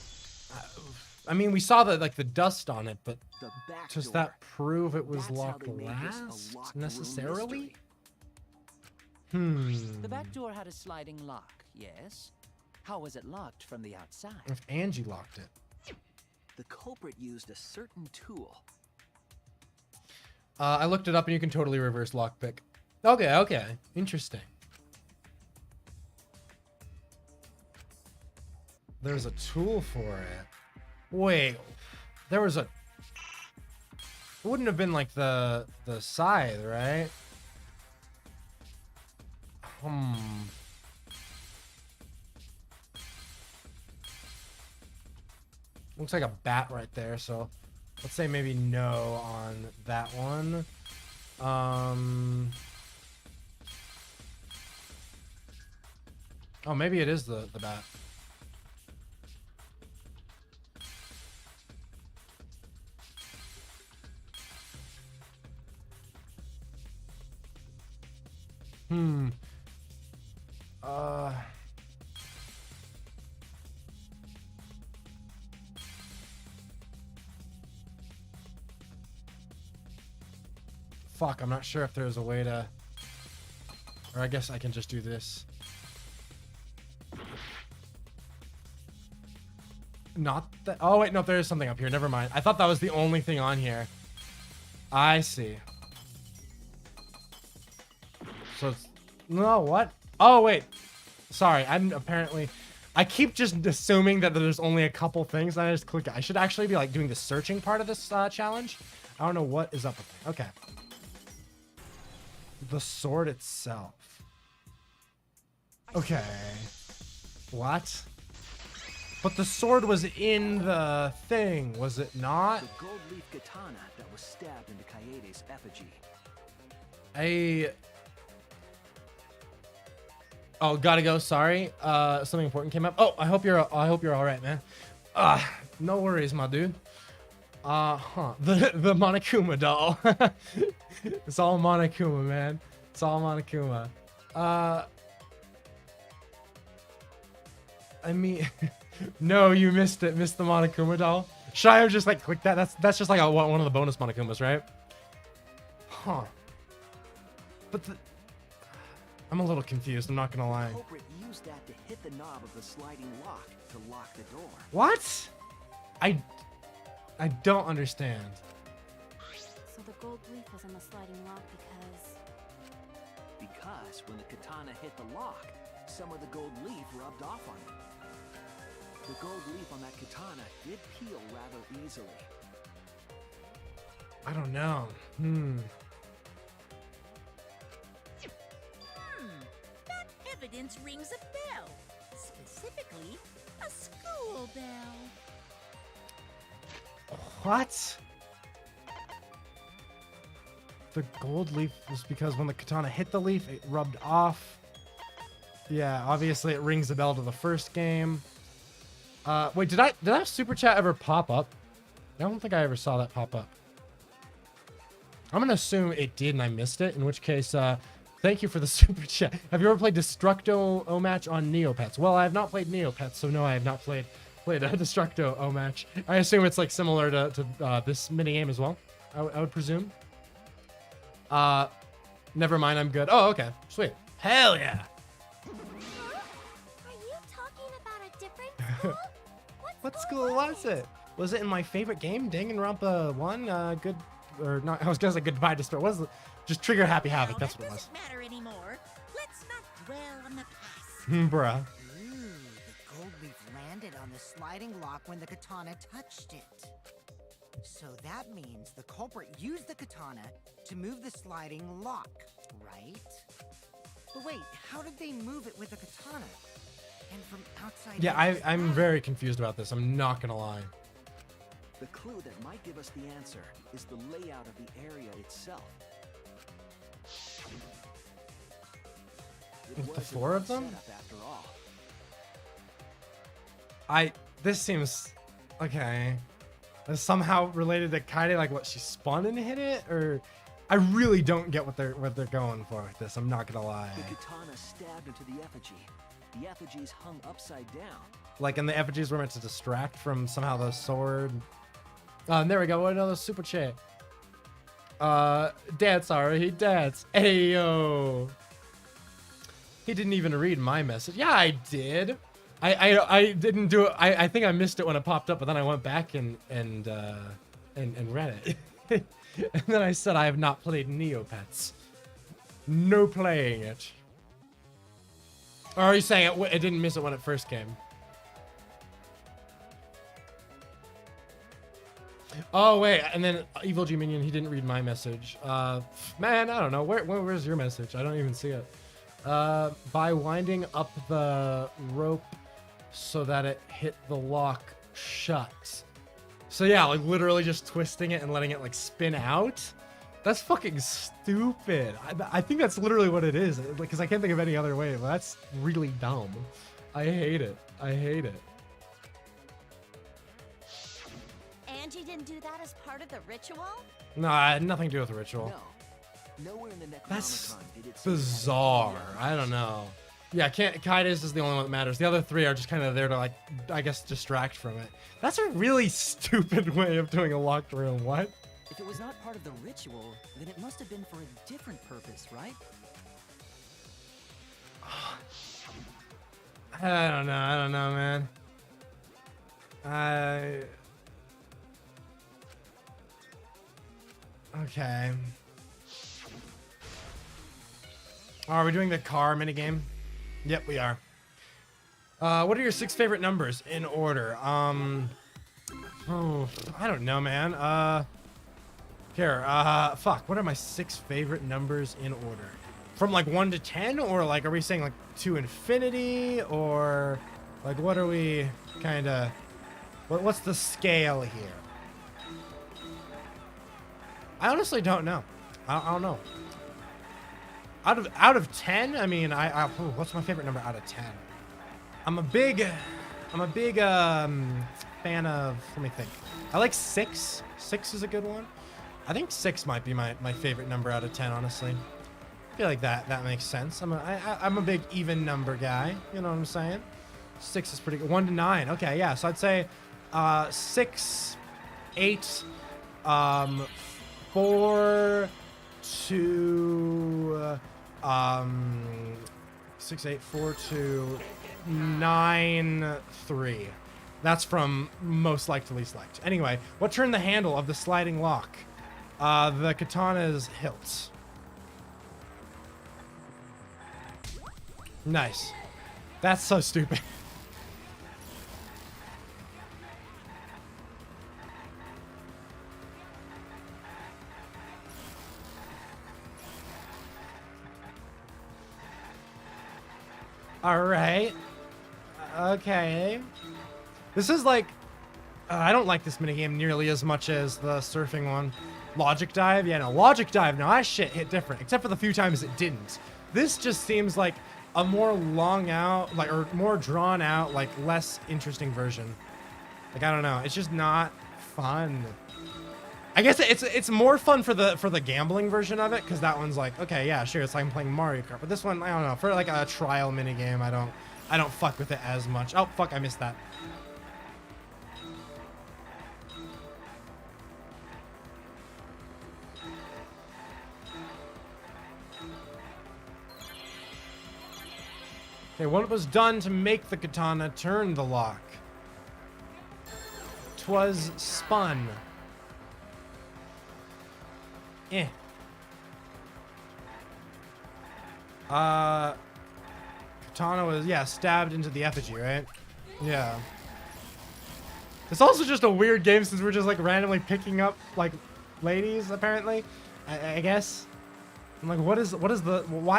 I mean, we saw the the dust on it, but The back does door. that prove it was That's how locked they made this a last locked room necessarily? mystery. The back door had a sliding lock, yes? How was it locked from the outside? If Angie locked it. The culprit used a certain tool. I looked it up, and you can totally reverse lockpick. Okay, okay, interesting. There's a tool for it. Wait, there was a. It wouldn't have been like the scythe, right? Looks like a bat right there, so let's say maybe no on that one. Oh, maybe it is the bat. Fuck, I'm not sure if there's a way to... Or I guess I can just do this. Not that... Oh, wait, no, there is something up here. Never mind. I thought that was the only thing on here. I see. So it's... No, what? Oh, wait. Sorry, I'm apparently... I keep just assuming that there's only a couple things, and I just click it. I should actually be, like, doing the searching part of this challenge. I don't know what is up with it. Okay. The sword itself. Okay. What? But the sword was in the thing, was it not? The gold leaf katana that was stabbed into Kaede's effigy. Oh, gotta go. Sorry. Something important came up. Oh, I hope you're all right, man. No worries, my dude. The Monokuma doll. It's all Monokuma, man. It's all Monokuma. I mean, no, you missed it. Missed the Monokuma doll. Should I have just like clicked that? That's just like one of the bonus Monokumas, right? Huh. But I'm a little confused. I'm not gonna lie. The culprit used that to hit the knob of the sliding lock to lock the door. What? I don't understand. So the gold leaf was on the sliding lock Because when the katana hit the lock, some of the gold leaf rubbed off on it. The gold leaf on that katana did peel rather easily. I don't know. That evidence rings a bell. Specifically, a school bell. What? The gold leaf was because when the katana hit the leaf, it rubbed off. Yeah, obviously it rings a bell to the first game. Wait, did I super chat ever pop up? I don't think I ever saw that pop up. I'm gonna assume it did and I missed it, in which case, thank you for the super chat. Have you ever played Destructo O-Match on Neopets? Well, I have not played Neopets, so no, I have not played a Destructo O-Match. I assume it's like similar to this minigame as well, I would presume. Never mind, I'm good. Oh, okay, sweet. Hell yeah. Are you talking about a different school? What school was it? Was it in my favorite game, Danganronpa 1? Good, or not, I was gonna say Goodbye Destroy. Was it just Trigger Happy Havoc, that's what it was. Doesn't matter anymore. Let's not dwell on the past. Bruh. Ooh, the gold leaf landed on the sliding lock when the katana touched it. So that means the culprit used the katana to move the sliding lock, right? But wait, how did they move it with the katana? And from outside... Yeah, I'm very confused about this. I'm not gonna lie. The clue that might give us the answer is the layout of the area itself. It With the was a 4 of good them? setup after all. This seems okay. Is somehow related to Kaede, like what she spun and hit it, or I really don't get what they're going for with this. I'm not gonna lie. The katana stabbed into the effigy. The effigy's hung upside down. Like, and the effigies were meant to distract from somehow the sword. And there we go. Another super chat. Dance, sorry, he danced. Ayo. He didn't even read my message. Yeah, I did. I didn't do it. I think I missed it when it popped up, but then I went back and read it. And then I said I have not played Neopets. No playing it. Or are you saying it didn't miss it when it first came? Oh wait, and then Evil G Minion, he didn't read my message. Man, I don't know. Where's your message? I don't even see it. By winding up the rope so that it hit the lock shut. So yeah, like literally just twisting it and letting it like spin out. That's fucking stupid. I think that's literally what it is. Because I can't think of any other way. But that's really dumb. I hate it. I hate it. Angie didn't do that as part of the ritual? No, I had nothing to do with the ritual. No. Nowhere in the Necronomicon That's did it say bizarre. I don't know. Yeah, Kaida's is the only one that matters. The other 3 are just kind of there to, like, I guess, distract from it. That's a really stupid way of doing a locked room. What? If it was not part of the ritual, then it must have been for a different purpose, right? I don't know, man. Okay. Are we doing the car minigame? Yep, we are. What are your 6 favorite numbers in order? I don't know, man. Fuck. What are my 6 favorite numbers in order? From like 1 to 10, or like, are we saying like to infinity, or like, what are we kind of? What's the scale here? I honestly don't know. I don't know. Out of 10, I mean, what's my favorite number out of 10? I'm a big fan of, let me think. I like 6. 6 is a good one. I think 6 might be my favorite number out of 10, honestly. I feel like that makes sense. I'm a big even number guy. You know what I'm saying? 6 is pretty good. 1 to 9. Okay, yeah. So I'd say 6, 8, 4 to 6, 8, 4 to 9, 3. That's from most liked to least liked. Anyway, what turned the handle of the sliding lock? The katana's hilt. Nice. That's so stupid. All right. Okay. This is like, I don't like this minigame nearly as much as the surfing one. Logic dive? Yeah, no, logic dive. Now that shit hit different, except for the few times it didn't. This just seems like a more long out, like, or more drawn out, like less interesting version. Like, I don't know. It's just not fun. I guess it's more fun for the gambling version of it, because that one's like, okay, yeah, sure, it's like I'm playing Mario Kart. But this one, I don't know, for like a trial minigame, I don't fuck with it as much. Oh fuck, I missed that. Okay, what was done to make the katana turn the lock? 'Twas spun. Katana was, yeah, stabbed into the effigy, right? Yeah. It's also just a weird game since we're just like randomly picking up like ladies, apparently. I guess. I'm like, why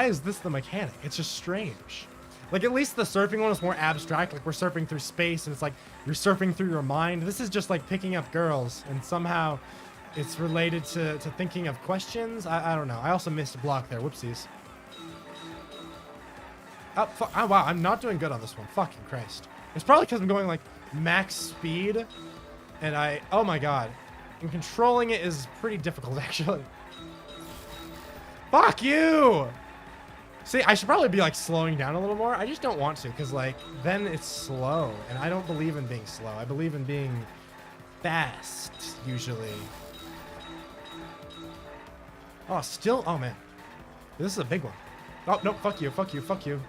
is this the mechanic? It's just strange. Like, at least the surfing one is more abstract. Like, we're surfing through space and it's like you're surfing through your mind. This is just like picking up girls, and somehow it's related to thinking of questions. I don't know. I also missed a block there. Whoopsies. Oh, wow, I'm not doing good on this one. Fucking Christ. It's probably because I'm going like max speed. And oh my god. And controlling it is pretty difficult, actually. Fuck you! See, I should probably be like slowing down a little more. I just don't want to, because like, then it's slow. And I don't believe in being slow. I believe in being fast, usually. Oh, still? Oh, man. This is a big one. Oh, no, fuck you, fuck you, fuck you.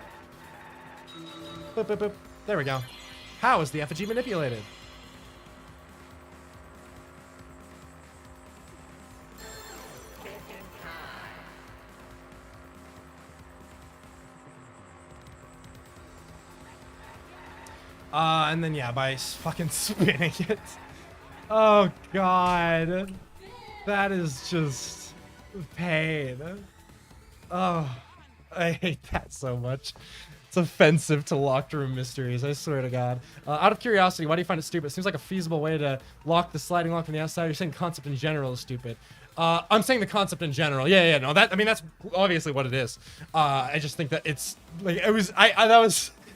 Boop, boop, boop. There we go. How is the effigy manipulated? And then, yeah, by fucking spinning it. Oh, God. That is just pain. Oh, I hate that so much. It's offensive to locked room mysteries, I swear to God. Out of curiosity, why do you find it stupid? It seems like a feasible way to lock the sliding lock on the outside. You're saying concept in general is stupid. I'm saying the concept in general. Yeah, no, I mean, that's obviously what it is. I just think that it's, like,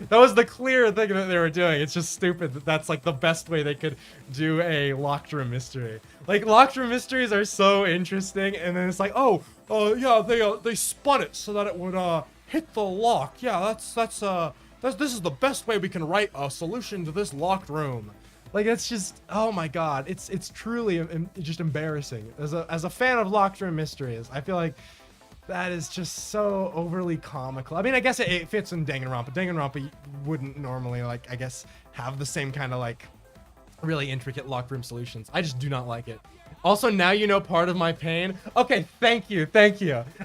that was the clear thing that they were doing. It's just stupid that that's like the best way they could do a locked room mystery. Like, locked room mysteries are so interesting, and then it's like, yeah, they spun it so that it would hit the lock. Yeah, this is the best way we can write a solution to this locked room. Like, it's just, oh my god, it's truly just embarrassing. As a fan of locked room mysteries, I feel like that is just so overly comical. I mean, I guess it fits in Danganronpa. Danganronpa wouldn't normally, like, I guess, have the same kind of, like, really intricate locked room solutions. I just do not like it. Also, now you know part of my pain. Okay, thank you.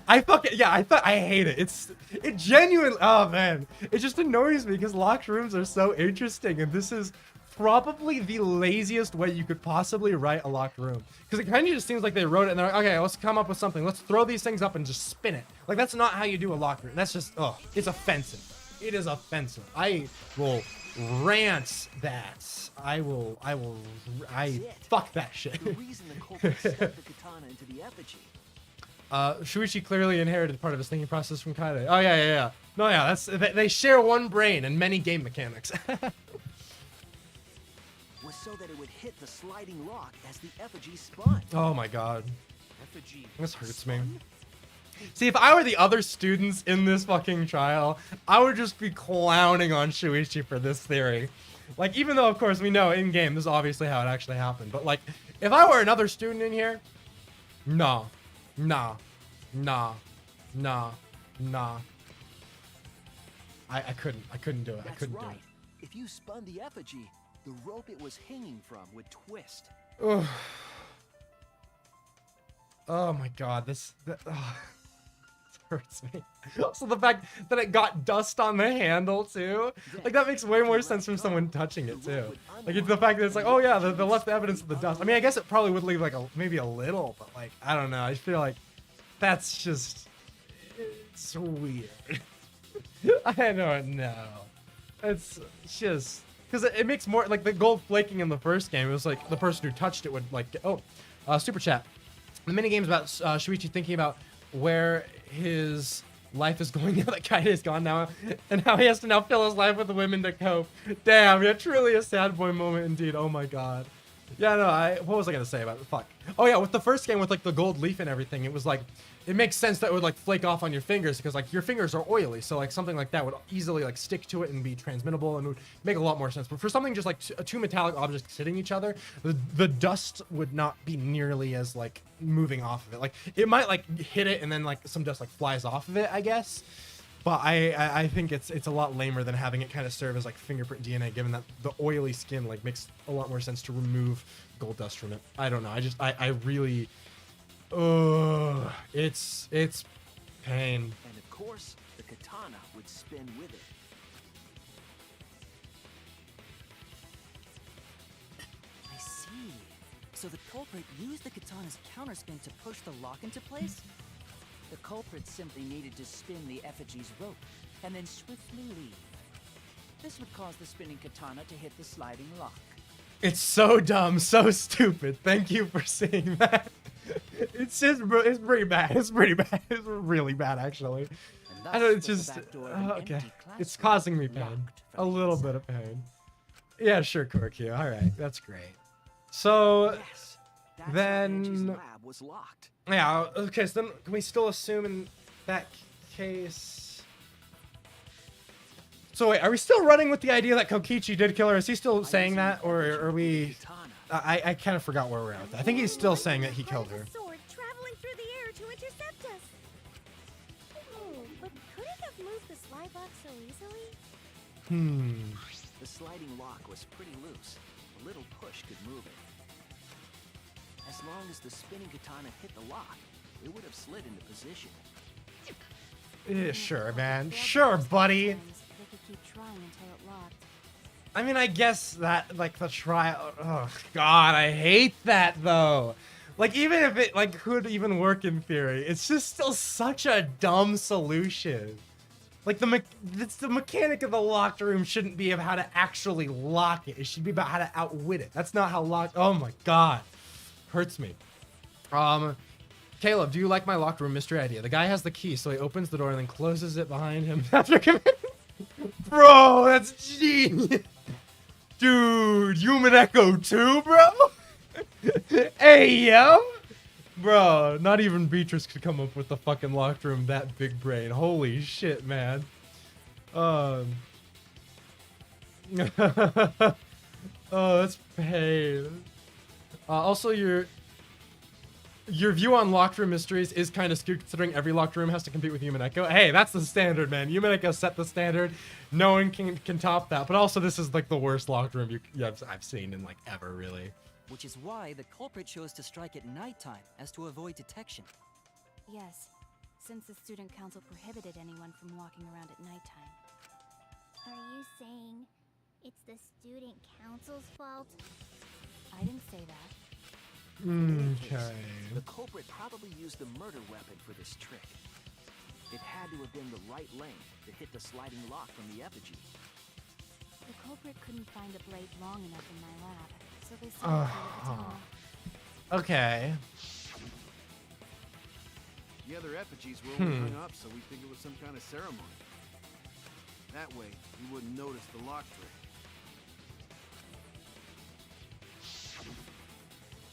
I hate it. It genuinely, oh man. It just annoys me because locked rooms are so interesting, and this is probably the laziest way you could possibly write a locked room. Because it kind of just seems like they wrote it and they're like, okay, let's come up with something. Let's throw these things up and just spin it. Like, that's not how you do a locked room. That's just, it's offensive. It is offensive. I will rant that. Fuck that shit. The reason the culprit stuck the katana into the effigy. Shuichi clearly inherited part of his thinking process from Kaede. Oh, yeah. No, yeah, they share one brain and many game mechanics. Was so that it would hit the sliding lock as the effigy spun. Oh my god. Effigy this hurts spun? me. See, if I were the other students in this fucking trial, I would just be clowning on Shuichi for this theory. Like, even though, of course, we know in-game this is obviously how it actually happened. But, like, if I were another student in here, nah. I couldn't do it. I couldn't do it. If you spun the effigy, the rope it was hanging from would twist. Oh my god, this hurts me. Also, the fact that it got dust on the handle too, like, that makes way more sense from someone touching it too. Like, it's the fact that it's like, oh yeah, they left evidence of the dust. I mean, I guess it probably would leave like maybe a little, but like, I don't know. I feel like that's just, it's weird. I don't know. It's just. Because it makes more, like, the gold flaking in the first game, it was like the person who touched it would, like, super chat. The minigame's about Shuichi thinking about where his life is going now that Kaede is gone now, and how he has to now fill his life with women to cope. Damn, yeah, truly a sad boy moment indeed. Oh my god. Yeah, no, what was I gonna say about it? Fuck. Oh yeah, with the first game with, like, the gold leaf and everything, it was like, it makes sense that it would, like, flake off on your fingers because, like, your fingers are oily, so, like, something like that would easily, like, stick to it and be transmittable and would make a lot more sense. But for something just like two metallic objects hitting each other, the dust would not be nearly as, like, moving off of it. Like, it might, like, hit it and then, like, some dust, like, flies off of it, I guess. But I think it's a lot lamer than having it kind of serve as, like, fingerprint DNA, given that the oily skin, like, makes a lot more sense to remove gold dust from it. I don't know. I really. It's pain. And of course, the katana would spin with it. I see. So the culprit used the katana's counterspin to push the lock into place? The culprit simply needed to spin the effigy's rope, and then swiftly leave. This would cause the spinning katana to hit the sliding lock. It's so dumb, so stupid. Thank you for saying that. It's pretty bad. It's pretty bad. It's really bad, actually. thus I don't. It's was the just back door of an okay. empty It's classroom, causing me pain. locked A from the little inside. bit of pain. Yeah, sure, Corky. All right, that's great. So Yes, that's why Angie's then, lab was locked. yeah. Okay. So then, can we still assume in that case? So wait, are we still running with the idea that Kokichi did kill her? Is he still saying that, or are we? I kind of forgot where we're at with that. I think he's still saying that he killed her. Sword traveling through the air to intercept us. Oh, but could it have moved the slide lock so easily? The sliding lock was pretty loose. A little push could move it. As long as the spinning katana hit the lock, it would have slid into position. Yeah, sure, man. Sure, buddy. They could keep trying until it locked. I mean, I guess that, like, the trial... Oh, God, I hate that, though. Like, even if it, like, could even work in theory, it's just still such a dumb solution. Like, it's the mechanic of the locked room shouldn't be of how to actually lock it. It should be about how to outwit it. That's not how locked... Oh, my God. Hurts me. Caleb, do you like my locked room mystery idea? The guy has the key, so he opens the door and then closes it behind him after committing... Bro, that's genius. Dude, Human Echo 2, bro? Hey, bro, not even Beatrice could come up with the fucking locked room that big brain. Holy shit, man. Oh, that's pain. Also, your view on locked room mysteries is kind of skewed considering every locked room has to compete with Human Echo. Hey, that's the standard, man. Human Echo set the standard. No one can top that. But also, this is like the worst locked room I've seen in like ever, really. Which is why the culprit chose to strike at nighttime, as to avoid detection. Yes, since the student council prohibited anyone from walking around at nighttime. Are you saying it's the student council's fault? I didn't say that. Okay. The culprit probably used the murder weapon for this trick. It had to have been the right length to hit the sliding lock from the effigy. The culprit couldn't find a blade long enough in my lab, so they sent it to the katana. Okay. The other effigies were only hung up, so we think it was some kind of ceremony. That way, we wouldn't notice the lock trick.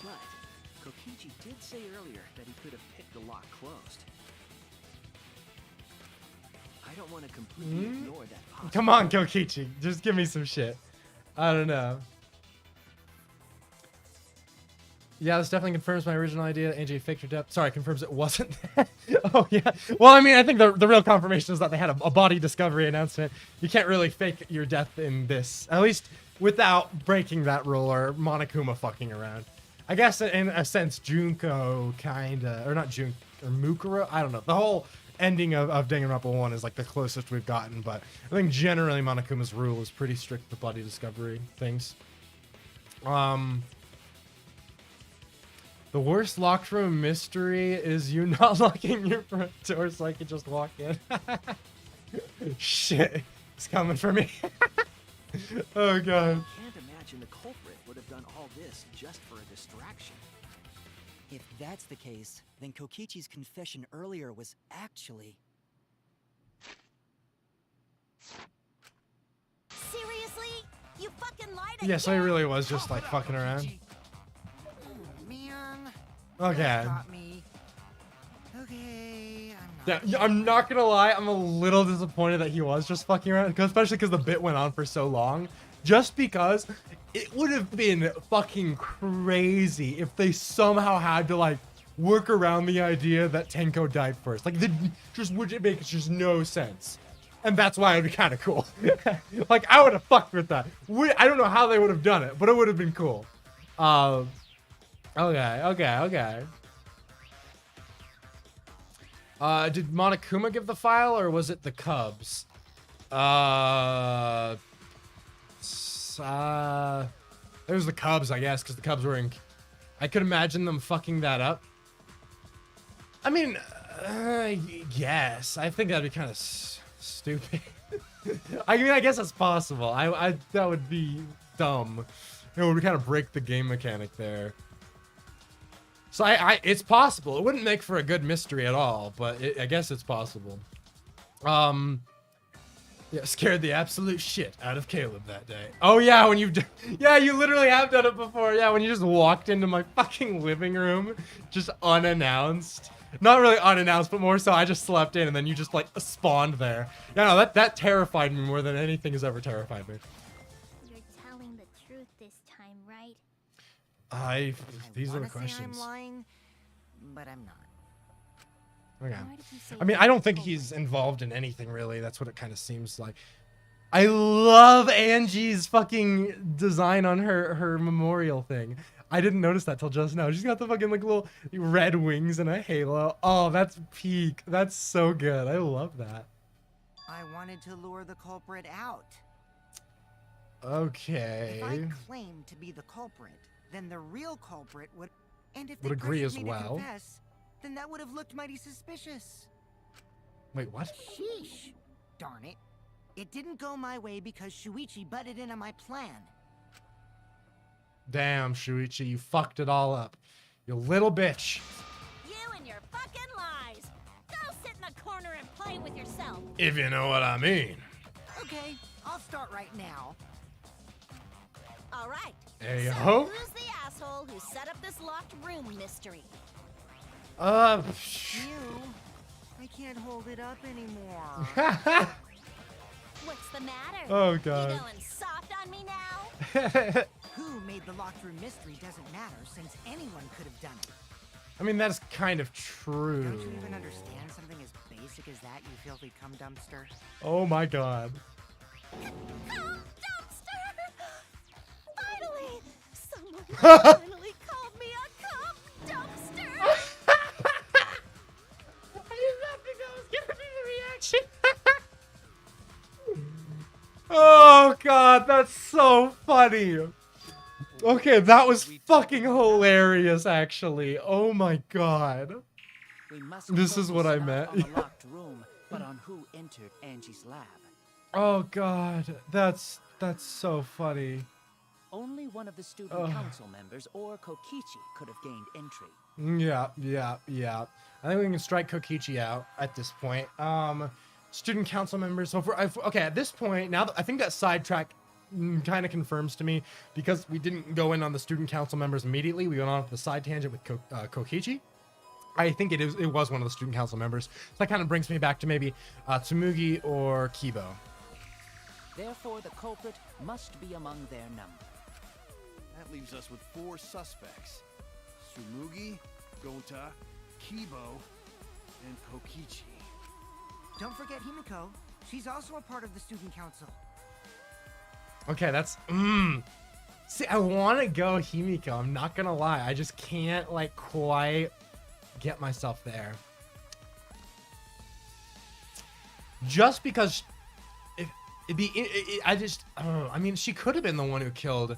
But Kokichi did say earlier that he could have picked the lock closed. I don't want to completely ignore that possibility. Come on, Kokichi. Just give me some shit. I don't know. Yeah, this definitely confirms my original idea. AJ faked her death. Sorry, confirms it wasn't that. Oh, yeah. Well, I mean, I think the real confirmation is that they had a body discovery announcement. You can't really fake your death in this. At least without breaking that rule or Monokuma fucking around. I guess in a sense, Junko kinda, or not Junko, or Mukuro, I don't know. The whole ending of Danganronpa 1 is like the closest we've gotten, but I think generally Monokuma's rule is pretty strict with body discovery things. The worst locked room mystery is you not locking your front door so I can just walk in. Shit, it's coming for me. Oh god. I can't imagine the culprit would have done all this just for a distraction. If that's the case, then Kokichi's confession earlier was actually... Seriously? You fucking lied again? Yeah, so he really was just like fucking around. Man. Okay. Got me. Okay, Yeah, I'm not gonna lie, I'm a little disappointed that he was just fucking around, especially because the bit went on for so long. Just because it would have been fucking crazy if they somehow had to like work around the idea that Tenko died first. Like, just would make just no sense. And that's why it would be kind of cool. Like, I would have fucked with that. I don't know how they would have done it, but it would have been cool. Okay. Did Monokuma give the file, or was it the Cubs? It was the Cubs, I guess, because the Cubs were in... I could imagine them fucking that up. I mean, yes. I think that'd be kind of stupid. I mean, I guess that's possible. That would be dumb. It would kind of break the game mechanic there. So it's possible. It wouldn't make for a good mystery at all, but I guess it's possible. Yeah, scared the absolute shit out of Caleb that day. Oh yeah, when yeah, you literally have done it before. Yeah, when you just walked into my fucking living room, just unannounced. Not really unannounced, but more so I just slept in and then you just like spawned there. Yeah, no, that terrified me more than anything has ever terrified me. You're telling the truth this time, right? These are the wanna say questions. I'm lying, but I'm not. Okay. Why did you say I mean, that I don't think before? he's involved in anything really. That's what it kind of seems like. I love Angie's fucking design on her memorial thing. I didn't notice that till just now. She's got the fucking like little red wings and a halo. Oh, that's peak. That's so good. I love that. I wanted to lure the culprit out. Okay. If I claimed to be the culprit, then the real culprit would... And if Would they agree pressured as me to well. confess, then that would have looked mighty suspicious. Wait, what? Sheesh. Darn it. It didn't go my way because Shuichi butted in on my plan. Damn, Shuichi, you fucked it all up. You little bitch. You and your fucking lies. Go sit in the corner and play with yourself. If you know what I mean. Okay, I'll start right now. All right. Hey so ho. who's the asshole who set up this locked room mystery? You. I can't hold it up anymore. What's the matter? Oh, God. You going soft on me now? Who made the locked room mystery doesn't matter since anyone could have done it. I mean, that's kind of true. Don't you even understand something as basic as that, you filthy cum dumpster? Oh my god. Cum dumpster! Finally! Someone finally called me a cum dumpster! I did not think that was gonna be the reaction. Oh god, that's so funny. Okay, that was fucking hilarious, actually. Oh my god. We must This is what I focus meant. not on the locked room, but on who entered Angie's lab. Oh god, that's so funny. Only one of the student council members or Kokichi could have gained entry. Yeah. I think we can strike Kokichi out at this point. Student council members. So okay, at this point, now I think that sidetrack kind of confirms to me because we didn't go in on the student council members immediately. We went on to the side tangent with Kokichi. I think it was one of the student council members. So that kind of brings me back to maybe Tsumugi or Kibo. Therefore, the culprit must be among their number. That leaves us with 4 suspects. Tsumugi, Gonta, Kibo, and Kokichi. Don't forget Himiko. She's also a part of the student council. Okay, that's See, I want to go Himiko. I'm not gonna lie. I just can't like quite get myself there. Just because I mean, she could have been the one who killed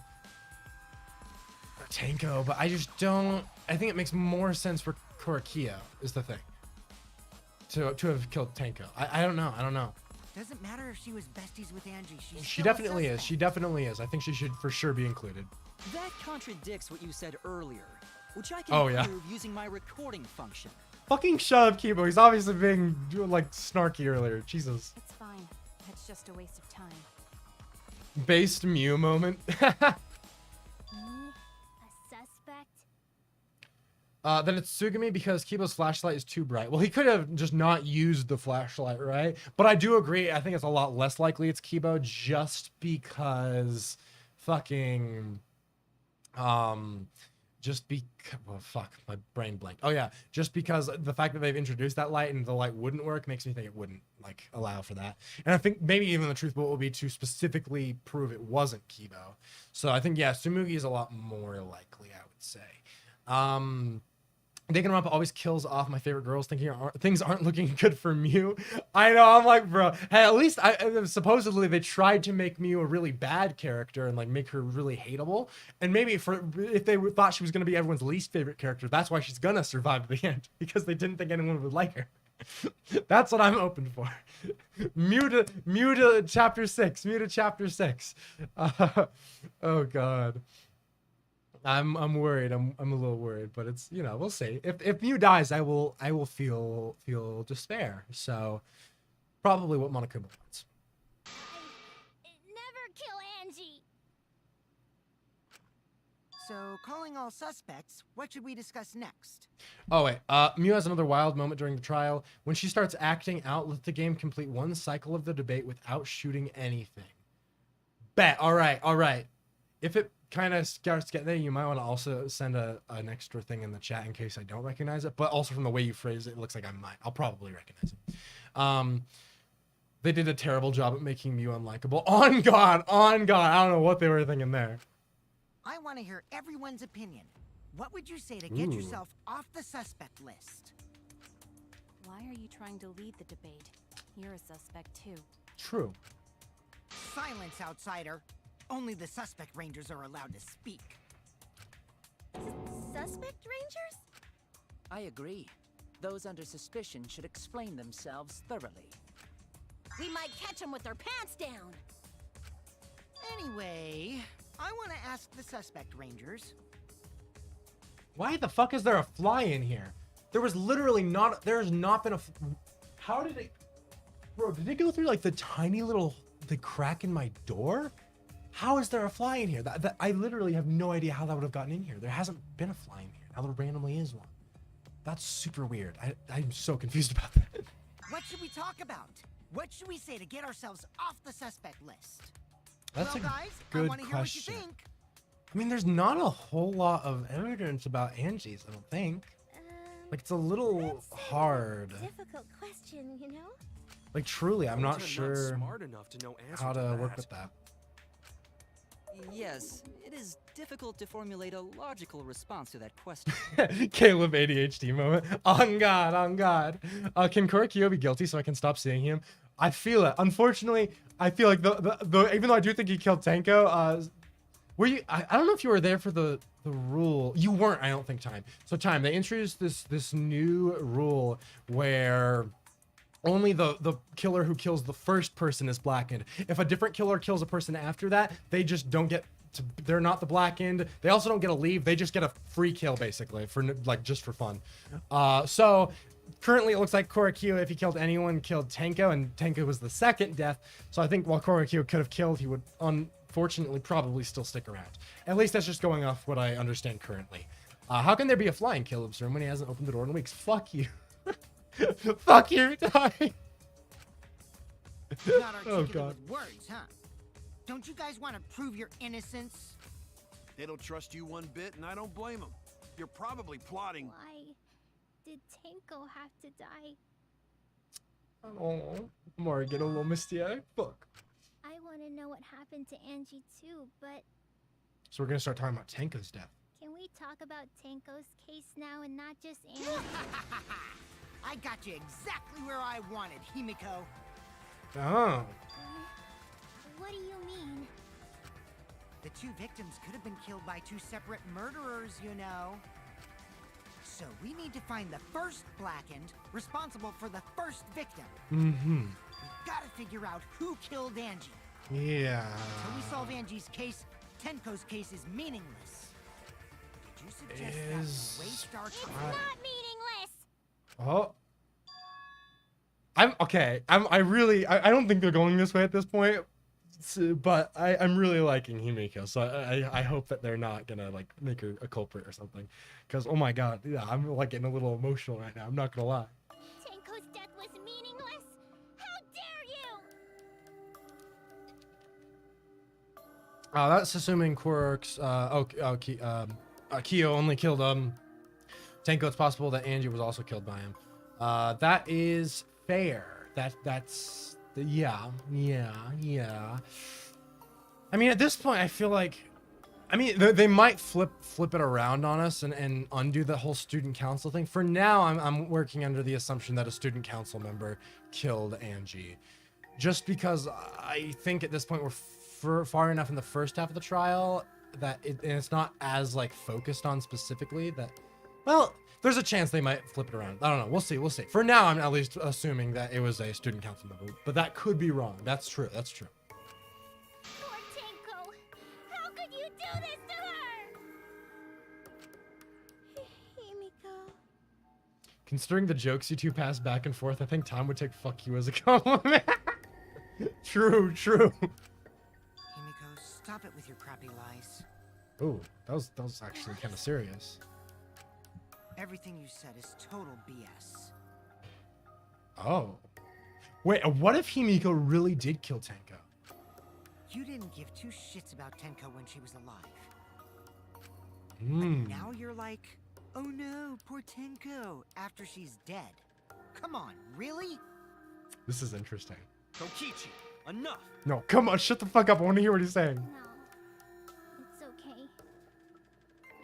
Tenko, but I just don't. I think it makes more sense for Korekiyo is the thing. To have killed Tenko. I don't know. Doesn't matter if she was besties with Angie. She definitely is. She definitely is. I think she should for sure be included. That contradicts what you said earlier, which I Oh, can yeah. prove using my recording function. Fucking shut up, Kibo. He's obviously being like snarky earlier. Jesus. It's fine. It's just a waste of time. Based Mew moment. Me? A suspect? Then it's Tsugumi because Kibo's flashlight is too bright. Well, he could have just not used the flashlight, right? But I do agree. I think it's a lot less likely it's Kibo just because fucking well, fuck, my brain blanked. Oh yeah, just because the fact that they've introduced that light and the light wouldn't work makes me think it wouldn't like allow for that. And I think maybe even the truth will be to specifically prove it wasn't Kibo. So I think yeah, Tsumugi is a lot more likely, I would say. Danganronpa always kills off my favorite girls thinking things aren't looking good for Mew. I know, I'm like, bro, hey, at least supposedly they tried to make Mew a really bad character and like make her really hateable. And maybe if they thought she was going to be everyone's least favorite character, that's why she's going to survive to the end because they didn't think anyone would like her. That's what I'm open for. Mew to chapter 6. Mew to chapter 6. Oh God. I'm worried. I'm a little worried, but it's, you know, we'll see. If Mew dies, I will feel despair. So Probably what Monokuma wants. Never kill Angie. So, calling all suspects, what should we discuss next? Oh wait, Mew has another wild moment during the trial when she starts acting out. Let the game complete one cycle of the debate without shooting anything. Bet. All right. If it kind of starts getting there, you might want to also send an extra thing in the chat in case I don't recognize it. But also from the way you phrase it, it looks like I might. I'll probably recognize it. They did a terrible job at making Mew unlikable. On God. I don't know what they were thinking there. I want to hear everyone's opinion. What would you say to get yourself off the suspect list? Why are you trying to lead the debate? You're a suspect too. True. Silence, outsider. Only the suspect rangers are allowed to speak. Suspect rangers? I agree. Those under suspicion should explain themselves thoroughly. We might catch them with their pants down. Anyway, I want to ask the suspect rangers. Why the fuck is there a fly in here? There was literally not. There's not been a. How did it? Bro, did it go through like the tiny little crack in my door? How is there a fly in here? I literally have no idea how that would have gotten in here. There hasn't been a fly in here. Now there randomly is one. That's super weird. I'm so confused about that. What should we talk about? What should we say to get ourselves off the suspect list? That's well, a guys, good I want to hear what you question. think. I mean, there's not a whole lot of evidence about Angie's, I don't think. Like, it's a little hard. Difficult question, you know? Like, truly, I'm not Not sure smart enough to know answer how to work that. with that. Yes, it is difficult to formulate a logical response to that question. Caleb ADHD moment. On God. Can Korakio be guilty so I can stop seeing him? I feel it. Unfortunately, I feel like the even though I do think he killed Tenko, were you? I don't know if you were there for the rule. You weren't, I don't think, Time. So Time, they introduced this new rule where only the killer who kills the first person is blackened. If a different killer kills a person after that, they just don't get to, they're not the blackened. They also don't get a leave. They just get a free kill, basically, for like just for fun. So currently it looks like Korakio, if he killed anyone, killed Tenko, and Tenko was the second death. So I think while Korakio could have killed, he would unfortunately probably still stick around. At least that's just going off what I understand currently. How can there be a flying Caleb's room when he hasn't opened the door in weeks? Fuck you. Fuck you, Ty. Not Oh, articulate God. with words, huh? Don't you guys want to prove your innocence? They don't trust you one bit, and I don't blame them. You're probably plotting. Why did Tenko have to die? Oh, Mari get a little misty-eyed. Fuck. I want to know what happened to Angie too, but So we're gonna start talking about Tenko's death. can we talk about Tenko's case now and not just Angie? I got you exactly where I wanted, Himiko. Oh. What do you mean? The two victims could have been killed by two separate murderers, you know. So we need to find the first blackened responsible for the first victim. Mm-hmm. We've got to figure out who killed Angie. Yeah. Until we solve Angie's case, Tenko's case is meaningless. Did you suggest that we waste our It's time? not meaningless! Oh. I don't think they're going this way at this point. But I'm really liking Himiko, so I hope that they're not gonna like make her a culprit or something. Cause oh my God, yeah, I'm like getting a little emotional right now. I'm not gonna lie. Tenko's death was meaningless? How dare you! That's assuming Quirk's Kyo only killed Tenko. It's possible that Angie was also killed by him. That is fair. That's yeah. I mean, at this point, I feel like, they might flip it around on us and undo the whole student council thing. For now, I'm working under the assumption that a student council member killed Angie, just because I think at this point we're far enough in the first half of the trial that it's not as like focused on specifically that. Well, there's a chance they might flip it around. I don't know. We'll see. For now, I'm at least assuming that it was a student council member, but that could be wrong. That's true. Poor Tenko! How could you do this to her? Himiko. Considering the jokes you two pass back and forth, I think Tom would take "fuck you" as a compliment. True. Himiko, stop it with your crappy lies. Ooh, that was actually kind of serious. Everything you said is total BS. Oh. Wait, what if Himiko really did kill Tenko? You didn't give two shits about Tenko when she was alive. Hmm. But now you're like, oh no, poor Tenko, after she's dead. Come on, really? This is interesting. Kokichi, enough! No, come on, shut the fuck up. I want to hear what he's saying. No, it's okay.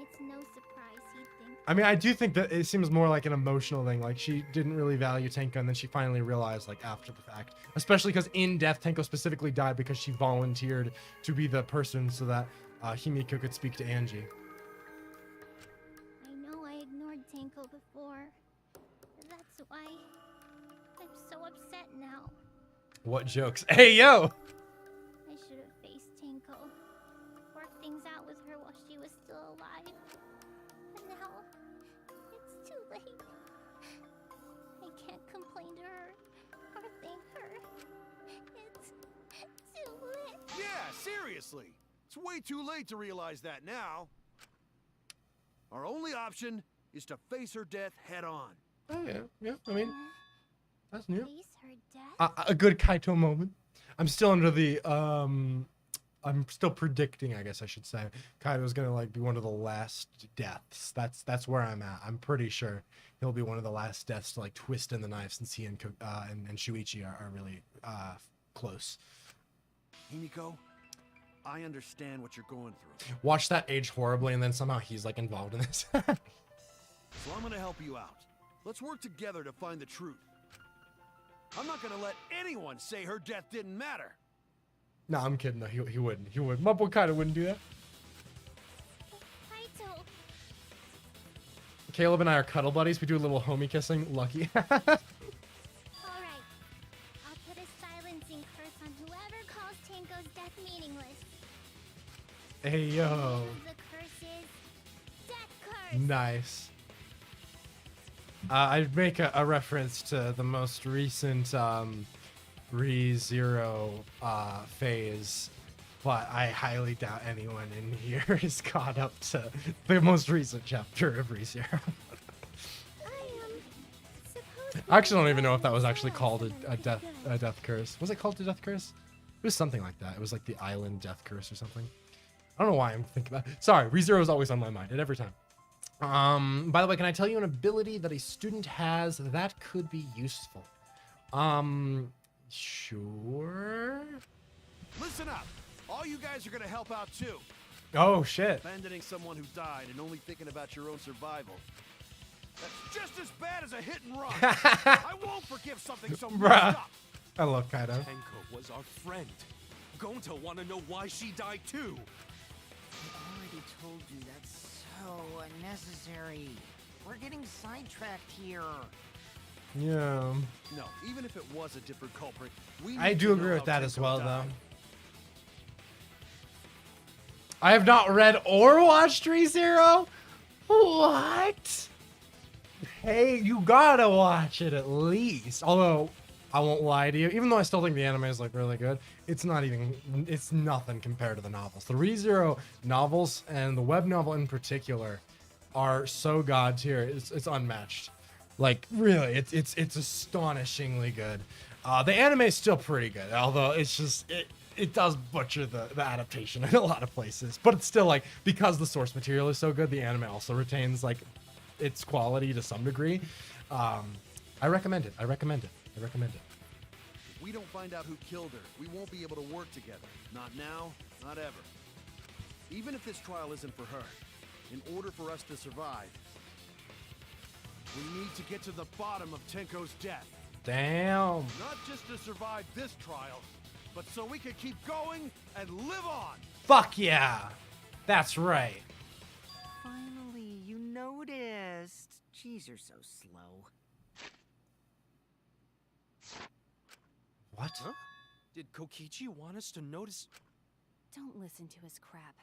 It's no surprise you think. I mean, I do think that it seems more like an emotional thing. Like, she didn't really value Tenko, and then she finally realized, like, after the fact. Especially because in death, Tenko specifically died because she volunteered to be the person so that Himiko could speak to Angie. I know I ignored Tenko before. That's why I'm so upset now. What jokes? Hey, yo! I should have faced Tenko. Worked things out with her while she was still alive. But now, it's too late. I can't complain to her or thank her. It's too late. Yeah, seriously. It's way too late to realize that now. Our only option is to face her death head on. Oh, yeah. I mean, that's new. Face her death? A good Kaito moment. I'm still under the, I'm still predicting, I guess I should say, Kaito's gonna, like, be one of the last deaths. That's where I'm at. I'm pretty sure he'll be one of the last deaths to, like, twist in the knife, since he and Shuichi are really, close. Himiko, I understand what you're going through. Watch that age horribly, and then somehow he's, like, involved in this. So I'm gonna help you out. Let's work together to find the truth. I'm not gonna let anyone say her death didn't matter. No, I'm kidding. No, he wouldn't. He wouldn't. My boy Kaito wouldn't do that. Kaito. Caleb and I are cuddle buddies. We do a little homie kissing. Lucky. Alright. I'll put a silencing curse on whoever calls Tenko's death meaningless. Hey, yo. The curse is death curse. Nice. I'd make a reference to the most recent ReZero phase, but I highly doubt anyone in here is caught up to the most recent chapter of ReZero. I actually don't even know if that was actually called a death curse. Was it called a death curse? It was something like that. It was like the island death curse or something. I don't know why I'm thinking about it. Sorry, ReZero is always on my mind at every time. By the way, can I tell you an ability that a student has that could be useful? Sure. Listen up. All you guys are gonna help out too. Oh, shit. Abandoning someone who died and only thinking about your own survival. That's just as bad as a hit and run. I won't forgive something so messed Bruh. up. I love Kaito. Tenko was our friend. Gonta wanna know why she died too. I already told you that's so unnecessary. We're getting sidetracked here. Yeah. No, even if it was a different culprit, we I need do to agree know with how that as Tenko well, died. though. I have not read or watched ReZero? What? Hey, you gotta watch it at least. Although, I won't lie to you, even though I still think the anime is, like, really good, it's nothing compared to the novels. The ReZero novels, and the web novel in particular, are so god tier. It's unmatched. Like, really, it's astonishingly good. The anime is still pretty good, although it's just, it does butcher the adaptation in a lot of places. But it's still, like, because the source material is so good, the anime also retains, like, its quality to some degree. I recommend it. If we don't find out who killed her, we won't be able to work together. Not now, not ever. Even if this trial isn't for her, in order for us to survive, we need to get to the bottom of Tenko's death. Damn. Not just to survive this trial, but so we can keep going and live on. Fuck yeah. That's right. Finally, you noticed. Jeez, you're so slow. What? Huh? Did Kokichi want us to notice? Don't listen to his crap.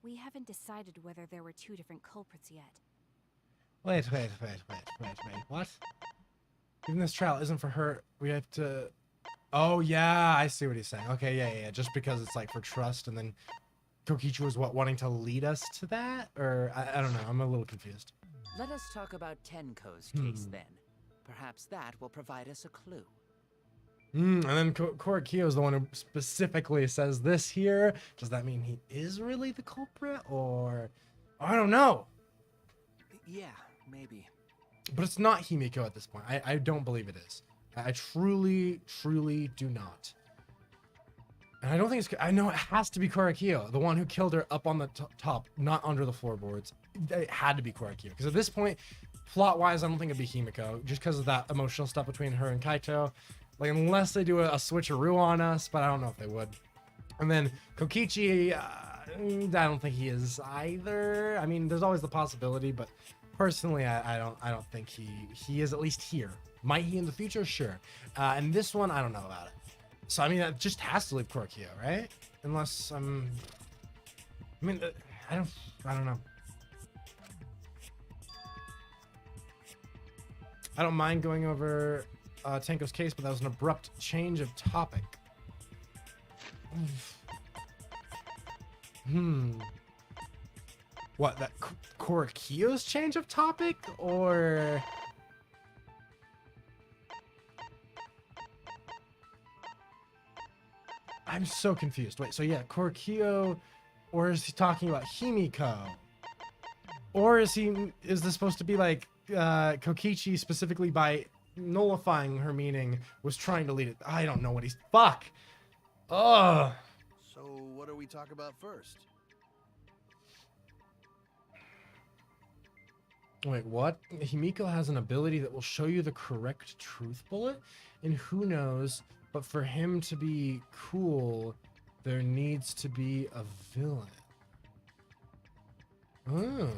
We haven't decided whether there were two different culprits yet. Wait. What? Even this trial isn't for her. We have to. Oh yeah, I see what he's saying. Okay, yeah. Just because it's like for trust, and then Kokichi was what, wanting to lead us to that, or I don't know. I'm a little confused. Let us talk about Tenko's case then. Perhaps that will provide us a clue. And then Korakio is the one who specifically says this here. Does that mean he is really the culprit, or I don't know? Yeah, maybe. But it's not Himiko at this point. I don't believe it is. I truly do not. And I don't think it's. I know it has to be Korakio, the one who killed her up on the top, not under the floorboards. It had to be Korakio, because at this point, plot-wise, I don't think it'd be Himiko, just because of that emotional stuff between her and Kaito. Like, unless they do a switcheroo on us, but I don't know if they would. And then Kokichi, I don't think he is either. I mean, there's always the possibility, but personally, I don't think he is, at least here. Might he in the future? Sure. And this one, I don't know about it. So I mean, that just has to leave Korakio, right? Unless I mean, I don't know. I don't mind going over Tenko's case, but that was an abrupt change of topic. What, that Korakio's change of topic, or? I'm so confused. Wait, so yeah, Korakio, or is he talking about Himiko? Or is this supposed to be like Kokichi specifically by nullifying her meaning was trying to lead it? I don't know what he's. Fuck! Ugh! So what do we talk about first? Wait, what? Himiko has an ability that will show you the correct truth bullet? And who knows, but for him to be cool, there needs to be a villain. Oh.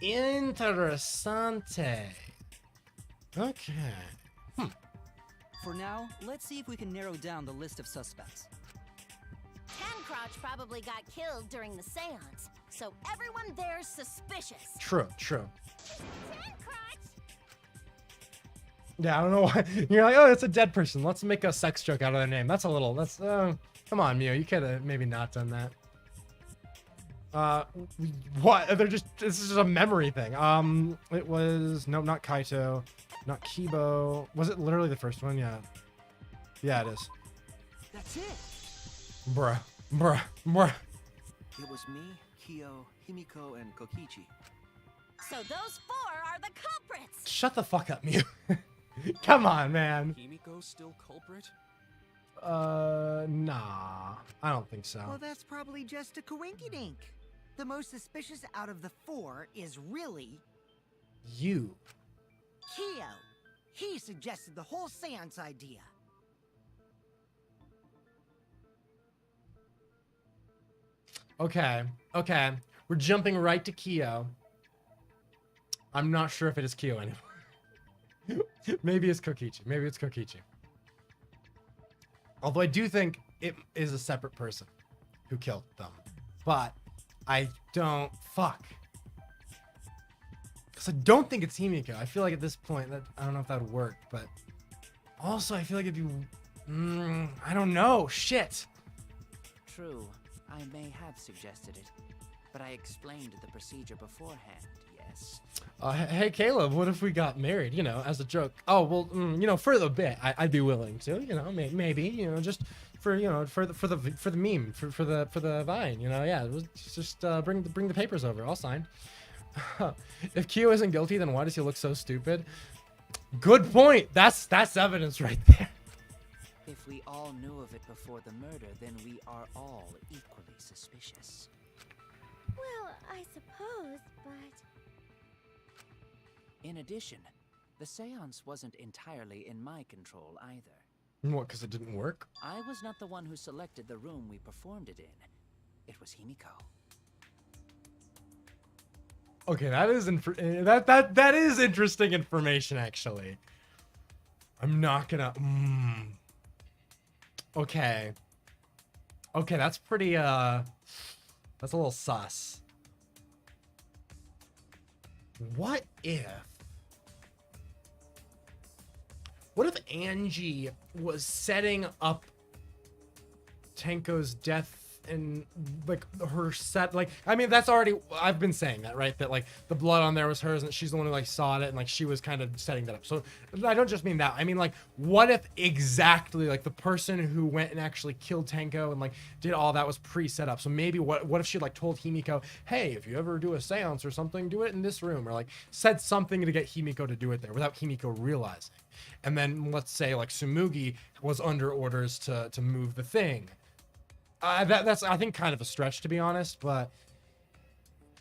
Interessante. Okay. For now, let's see if we can narrow down the list of suspects. Tancrotch probably got killed during the seance, so everyone there's suspicious. True. Yeah, I don't know why. You're like, oh, it's a dead person. Let's make a sex joke out of their name. That's come on, Mew. You could have maybe not done that. What? This is just a memory thing. It was, nope, not Kaito, not Kibo. Was it literally the first one? Yeah. Yeah, it is. That's it. Bruh. It was me, Kyo, Himiko, and Kokichi. So those four are the culprits. Shut the fuck up, Mew. Come on, man. Himiko still culprit? Nah. I don't think so. Well, that's probably just a coinkydink. The most suspicious out of the four is really You. Kyo. He suggested the whole seance idea. Okay. We're jumping right to Kyo. I'm not sure if it is Kyo anymore. Maybe it's Kokichi. Although I do think it is a separate person who killed them. But I don't... Fuck. Because I don't think it's Himiko. I feel like at this point, I don't know if that would work, but... Also, I feel like it'd be... I don't know. Shit. True, I may have suggested it, but I explained the procedure beforehand, yes. Hey, Caleb, what if we got married, as a joke? Oh, well, for the bit, I'd be willing to, maybe, just for, for the meme, for the Vine, yeah, just bring the papers over. I'll sign. If Kyo isn't guilty, then why does he look so stupid? Good point. That's evidence right there. If we all knew of it before the murder, then we are all equally suspicious. Well, I suppose, but... In addition, the seance wasn't entirely in my control either. What, because it didn't work? I was not the one who selected the room we performed it in. It was Himiko. Okay, that is that is interesting information, actually. I'm not gonna... Okay, that's pretty, that's a little sus. What if Angie was setting up Tenko's death and like her set, like, I mean, that's already, I've been saying that, right? That like the blood on there was hers and she's the one who like saw it and like she was kind of setting that up. So I don't just mean that. I mean, like, what if exactly like the person who went and actually killed Tenko and like did all that was pre-set up? So maybe what if she like told Himiko, hey, if you ever do a seance or something, do it in this room, or like said something to get Himiko to do it there without Himiko realizing. And then let's say like Tsumugi was under orders to move the thing. That's, I think, kind of a stretch, to be honest, but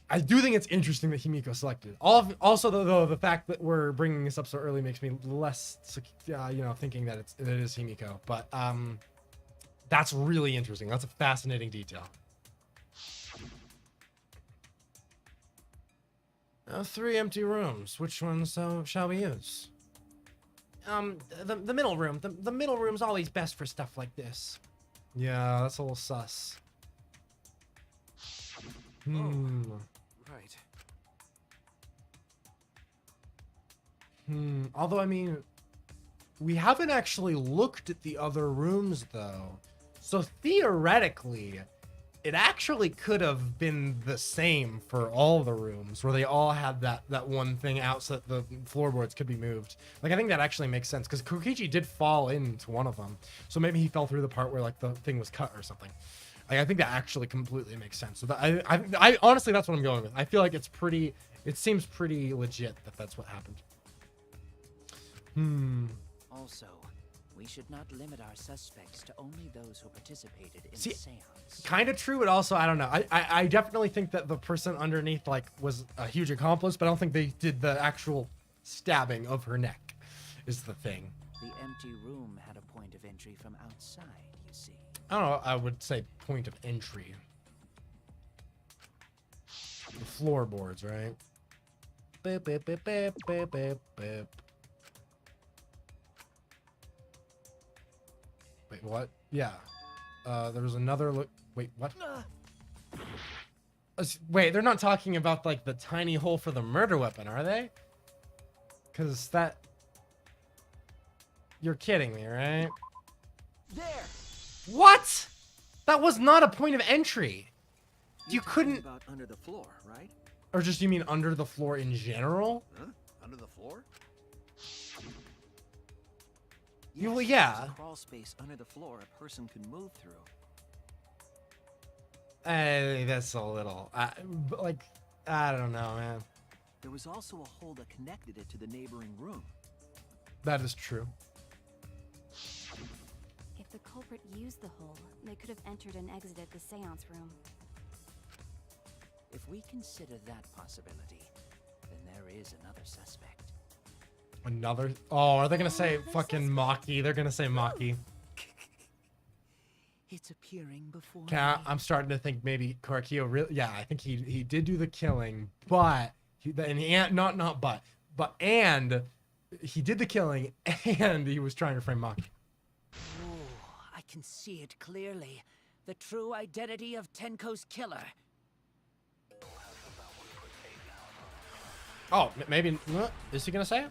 I do think it's interesting that Himiko selected it. Also, though, the fact that we're bringing this up so early makes me less, thinking that it is Himiko. But that's really interesting. That's a fascinating detail. 3 empty rooms. Which ones shall we use? The middle room. The middle room's always best for stuff like this. Yeah, that's a little sus. Right. Although, I mean, we haven't actually looked at the other rooms, though. So theoretically, it actually could have been the same for all the rooms, where they all had that one thing out so that the floorboards could be moved. Like, I think that actually makes sense, because Kokichi did fall into one of them. So maybe he fell through the part where, like, the thing was cut or something. Like, I think that actually completely makes sense. So that, I honestly, that's what I'm going with. I feel like it seems pretty legit that that's what happened. Also, we should not limit our suspects to only those who participated in the seance. Kind of true, but also, I don't know. I definitely think that the person underneath, like, was a huge accomplice, but I don't think they did the actual stabbing of her neck, is the thing. The empty room had a point of entry from outside, you see. I don't know, I would say point of entry. The floorboards, right? Beep, beep, beep, beep, beep, beep, beep. Wait, what? Yeah. There was another look. Wait, what? Wait, they're not talking about, like, the tiny hole for the murder weapon, are they? Because that... You're kidding me, right? There! What? That was not a point of entry. You couldn't... About under the floor, right? Or just, you mean under the floor in general? Huh? Under the floor? You, well, There's yeah. a crawl space under the floor a person could move through. That's a little... like, I don't know, man. There was also a hole that connected it to the neighboring room. That is true. If the culprit used the hole, they could have entered and exited the seance room. If we consider that possibility, then there is another suspect. Another... Oh, are they gonna say fucking Maki? They're gonna say Maki. It's appearing before Okay, I'm starting to think maybe Korakio really... Yeah, I think he did do the killing, but... He did the killing, and he was trying to frame Maki. Oh, I can see it clearly. The true identity of Tenko's killer. Oh, maybe... Is he gonna say it?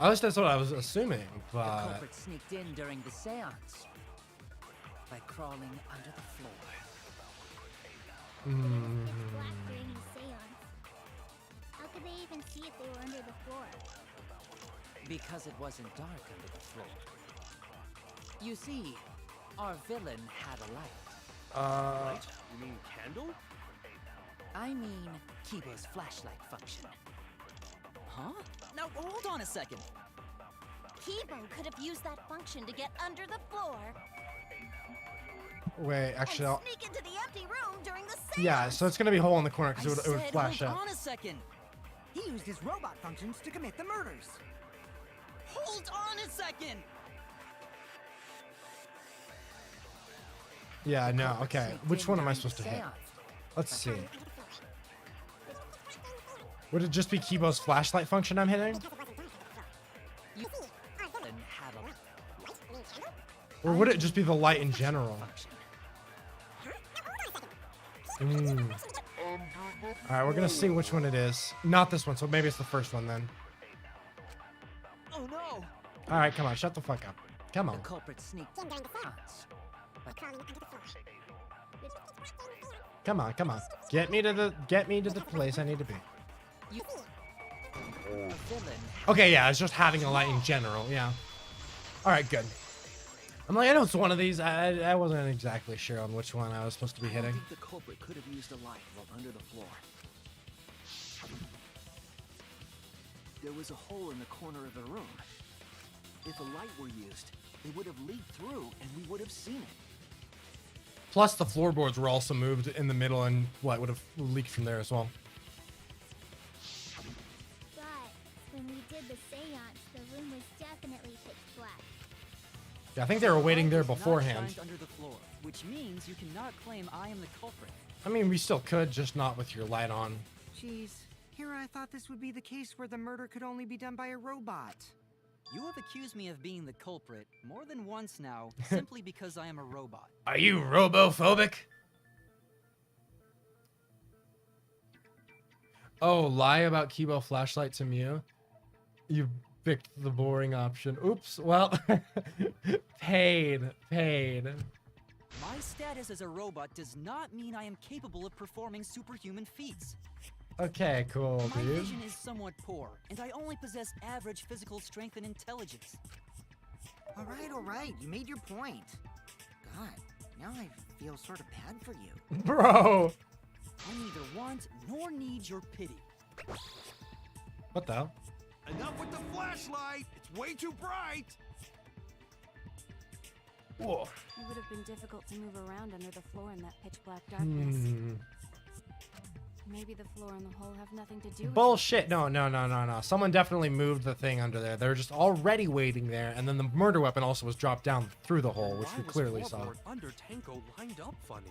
At least that's what I was assuming, The but... culprit sneaked in during the seance by crawling under the floor. Black grainy seance. How could they even see if they were under the floor? Because it wasn't dark under the floor. You see, our villain had a light. Light? You mean candle? I mean, Kibo's flashlight function. Huh? Now, hold on a second. Kibo could have used that function to get under the floor Wait, actually, and I'll... sneak into the empty room during the seance. Yeah, so it's gonna be a hole in the corner because I it would said, flash hold out. on a second. He used his robot functions to commit the murders. Hold on a second. Yeah, no, okay. Sneaked Which in one am I during the supposed to hit? seance. Let's see. Would it just be Kibo's flashlight function I'm hitting? You then had a Or would it just be the light in general? function. All right, we're gonna see which one it is. Not this one, so maybe it's the first one then. Oh no! All right, come on, shut the fuck up. Come The on. culprit sneaked past. Come on, come on. Get me to the place I need to be. You... A villain. Okay, yeah, it's just having a light in general, yeah. All right, good. I'm like, I know it's one of these. I wasn't exactly sure on which one I was supposed to be I hitting. think the culprit could have used a light while under the floor. There was a hole in the corner of the room. If a light were used, it would have leaked through and we would have seen it. Plus, the floorboards were also moved in the middle and what would have leaked from there as well. But when we did the seance, the room was definitely pitch black. Yeah, I think they were waiting there Light is not beforehand. shined under the floor, which means you cannot claim I am the culprit. I mean, we still could, just not with your light on. Jeez, here I thought this would be the case where the murder could only be done by a robot. You have accused me of being the culprit more than once now, simply because I am a robot. Are you robophobic? Oh, lie about Kibo flashlight to Mew? You picked the boring option. Oops, well, pain. My status as a robot does not mean I am capable of performing superhuman feats. Okay, cool, My dude. vision is somewhat poor, and I only possess average physical strength and intelligence. All right, you made your point. God, now I feel sort of bad for you. Bro! I neither want nor need your pity. What the hell? Enough with the flashlight! It's way too bright! Whoa. It would have been difficult to move around under the floor in that pitch black darkness. Maybe the floor and the hole have nothing to do with Bullshit. No. Someone definitely moved the thing under there. They're just already waiting there, and then the murder weapon also was dropped down through the hole, which Why we was clearly saw. floorboard under Tenko lined up funny?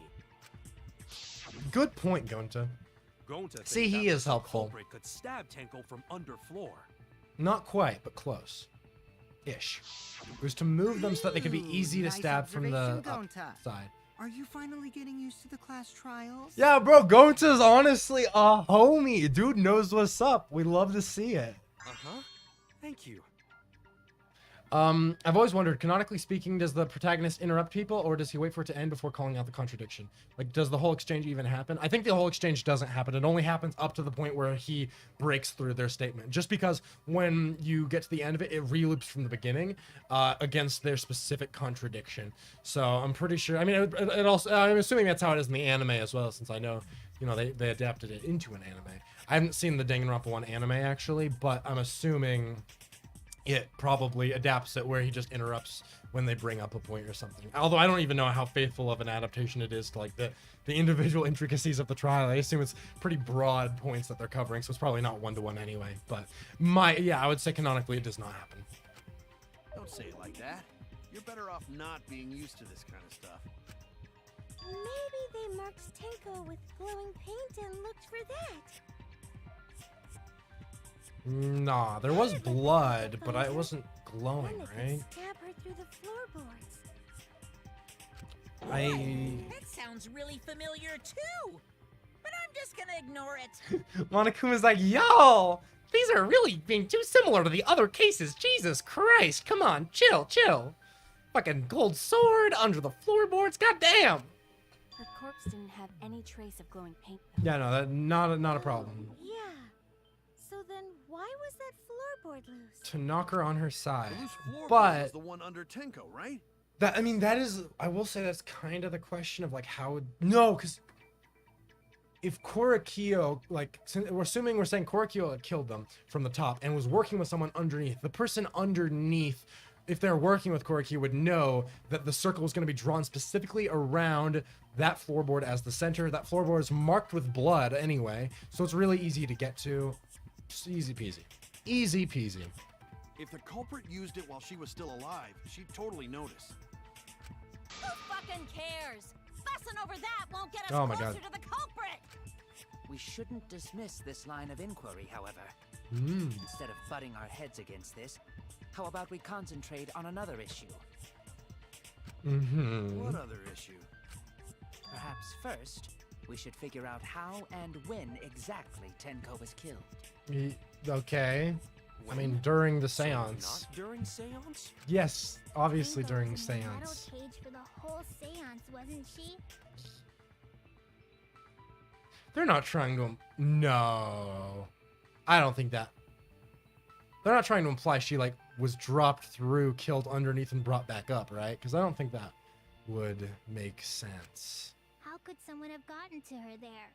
Good point, Gonta. Gonta See, thinks he that is the helpful. culprit could stab Tenko from under floor. Not quite, but close. Ish. It was to move them so that they could be easy to Nice stab from the observation, Gonta. side. Are you finally getting used to the class trials? Yeah, bro, Gonta's honestly a homie. Dude knows what's up. We love to see it. Uh-huh. Thank you. I've always wondered, canonically speaking, does the protagonist interrupt people, or does he wait for it to end before calling out the contradiction? Like, does the whole exchange even happen? I think the whole exchange doesn't happen. It only happens up to the point where he breaks through their statement. Just because when you get to the end of it, it reloops from the beginning against their specific contradiction. So I'm pretty sure. I mean, it also. I'm assuming that's how it is in the anime as well, since I know, you know, they adapted it into an anime. I haven't seen the Danganronpa 1 anime actually, but I'm assuming it probably adapts it where he just interrupts when they bring up a point or something. Although I don't even know how faithful of an adaptation it is to like the individual intricacies of the trial. I assume it's pretty broad points that they're covering, so it's probably not one-to-one anyway. But I would say canonically it does not happen. Don't say it like that. You're better off not being used to this kind of stuff. Maybe they marked Tenko with glowing paint and looked for that. Nah, there was blood, but it wasn't glowing, Then they could right? stab her through the floorboards. That sounds really familiar too. But I'm just gonna ignore it. Monokuma's like, yo, these are really being too similar to the other cases. Jesus Christ, come on, chill. Fucking gold sword under the floorboards, goddamn. Her corpse didn't have any trace of glowing paint. Yeah, no, that not a problem. Yeah. So then why was that floorboard loose? To knock her on her side, The loose floorboard but was the one under Tenko, right? that that is, I will say that's kind of the question of like how no, because if Korakio, like, we're saying Korakio had killed them from the top and was working with someone underneath, the person underneath, if they're working with Korakio, would know that the circle was going to be drawn specifically around that floorboard as the center. That floorboard is marked with blood anyway, so it's really easy to get to. Just easy peasy. Easy peasy. If the culprit used it while she was still alive, she'd totally notice. Who fucking cares? Fussing over that won't get us Oh my closer God. to the culprit. We shouldn't dismiss this line of inquiry, however. Instead of butting our heads against this, how about we concentrate on another issue? What other issue? Perhaps first, We should figure out how and when exactly Tenko was killed. Okay. I mean, during the So seance. not during seance? Yes, obviously Tenko during was in the metal seance. cage for the whole seance, wasn't she? They're not trying to. No. I don't think that. They're not trying to imply she, like, was dropped through, killed underneath, and brought back up, right? Because I don't think that would make sense. How could someone have gotten to her there?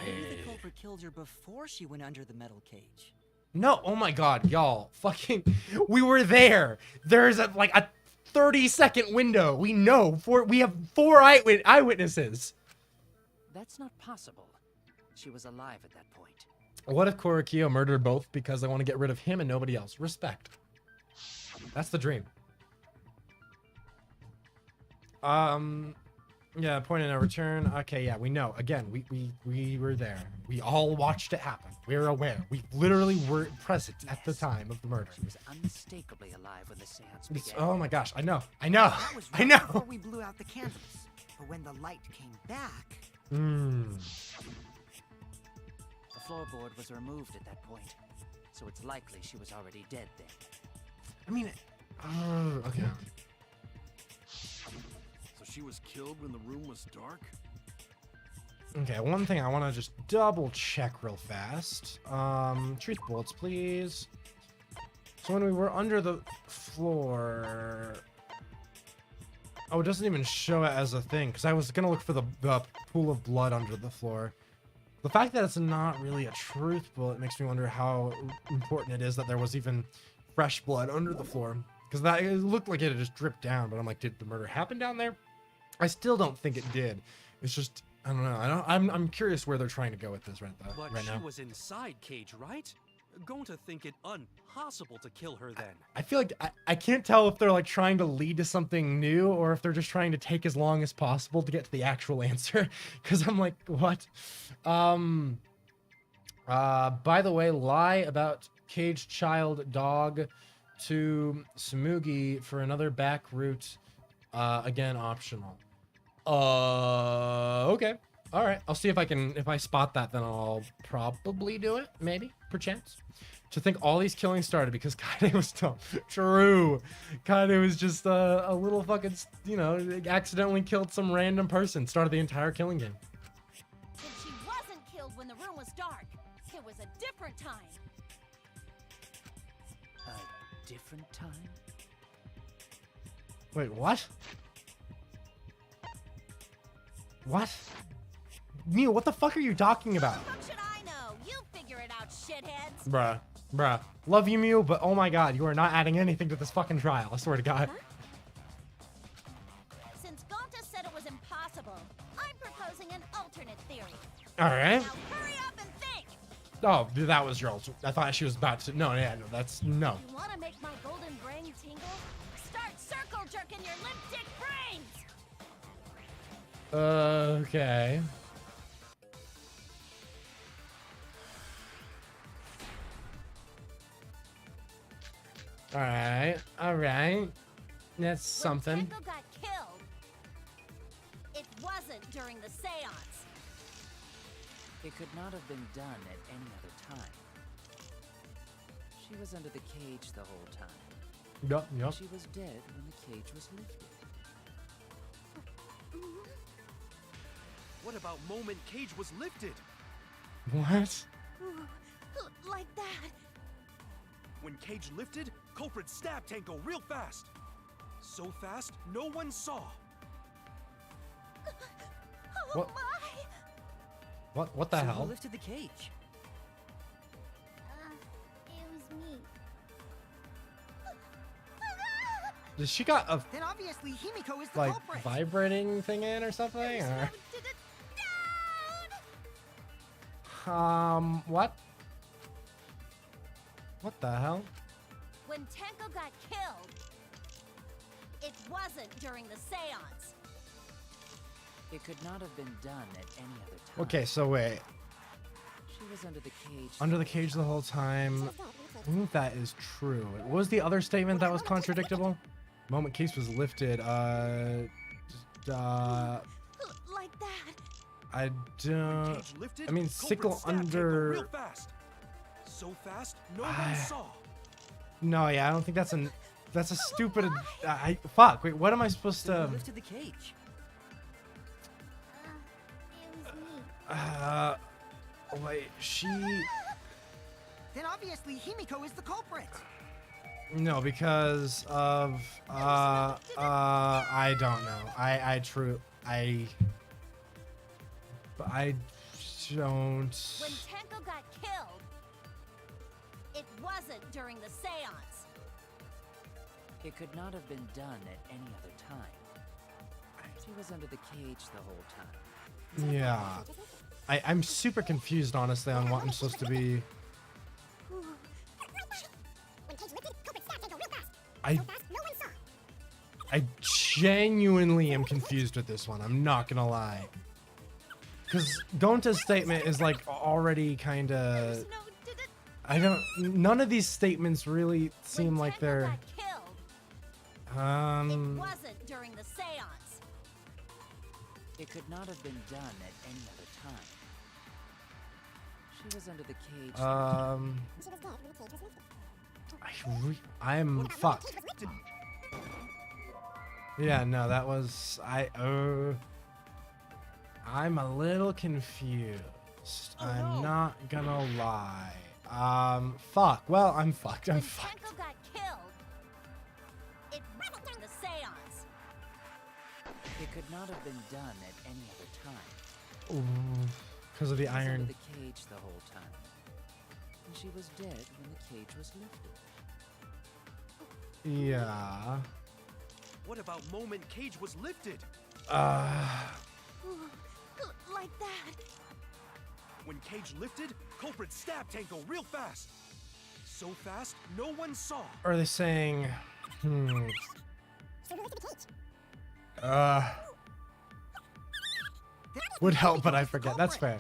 Maybe the culprit killed her before she went under the metal cage. No, oh my god, y'all. Fucking. We were there. There's like a 30-second window. We know. We have 4 eyewitnesses. That's not possible. She was alive at that point. What if Korokio murdered both because they want to get rid of him and nobody else? Respect. That's the dream. Yeah, point of no return. Okay, yeah, we know. Again, we were there. We all watched it happen. We're aware. We literally were present at the time of the murder. She was unmistakably alive when the seance began. Oh my gosh, I know. That was I right know. before we blew out the candles. But when the light came back, Hmm. The floorboard was removed at that point, so it's likely she was already dead then. I mean, okay. So she was killed when the room was dark? Okay, one thing I want to just double check real fast. Truth bullets, please. So when we were under the floor... Oh, it doesn't even show it as a thing, because I was going to look for the pool of blood under the floor. The fact that it's not really a truth bullet makes me wonder how important it is that there was even fresh blood under the floor. Because that it looked like it had just dripped down, but I'm like, did the murder happen down there? I still don't think it did. It's just, I don't know. I'm curious where they're trying to go with this right But now. she was inside Cage, right? Going to think it impossible to kill her then. I feel like I can't tell if they're like trying to lead to something new or if they're just trying to take as long as possible to get to the actual answer. Because I'm like, what? By the way, lie about caged child dog to Sumugi for another back route. Again, optional. Okay. All right. I'll see if I spot that, then I'll probably do it. Maybe, perchance. To think all these killings started because Kaede was dumb. True. Kaede was just a little fucking, accidentally killed some random person. Started the entire killing game. But she wasn't killed when the room was dark. It was a different time. A different time? Wait, what? What? Neil, what the fuck are you talking about? How should I know? You figure it out, shitheads. Bruh. Love you, Mew, but oh my god, you are not adding anything to this fucking trial. I swear to god. Since Gonta said it was impossible, I'm proposing an alternate theory. Alright. Now hurry up and think. Oh, that was your ultimate. I thought she was about to. No, that's. No. You want to make my golden brain tingle? Start circle jerking your limp dick brains. Okay. Alright. That's something. When Tenko got killed, it wasn't during the seance. It could not have been done at any other time. She was under the cage the whole time. Yup. She was dead when the cage was lifted. What about moment Cage was lifted? What? Like that. When Cage lifted, culprit stabbed Tenko real fast. So fast, no one saw. Oh What? my! What the So hell? who lifted the cage? It was me. Does she got a then obviously Himiko is the like culprit. vibrating thing in or something? Or... Did it down? What? What the hell? When Tenko got killed, it wasn't during the seance. It could not have been done at any other time. Okay, so wait. She was under the cage. Under the cage the whole time. I think that is true. What was the other statement that was contradictable? Moment case was lifted. Like that. I When don't. cage lifted, I mean, culprit sickle stabbed Tango under. real fast. So fast, no one saw. No, yeah, I don't think that's an. That's a stupid. Fuck. Wait, what am I supposed So to? who lifted the cage? It was me. Wait, she. Then obviously Himiko is the culprit. No, because of. I don't know. I don't. When Tenko got killed, it wasn't during the seance. It could not have been done at any other time. She was under the cage the whole time. Yeah. I'm super confused, honestly, on what I'm supposed to be. I genuinely am confused with this one. I'm not gonna lie. Because Gonta's statement is like already kind of. I don't. None of these statements really seem like they're. It wasn't during the seance. It could not have been done at any other time. She was under the cage. I'm fucked. Yeah, no, that was I'm a little confused. I'm not gonna lie. Fuck. Well, I'm fucked. I'm fucked. Tenko got killed. It wasn't during the seance. It could not have been done at any other time. Because of the She was iron. under the cage the whole time. And she was dead when the cage was lifted. Yeah. What about moment cage was lifted? Like that. When cage lifted, culprit stabbed Tanko real fast. So fast, no one saw. Are they saying? Would help, but I forget. That's fair.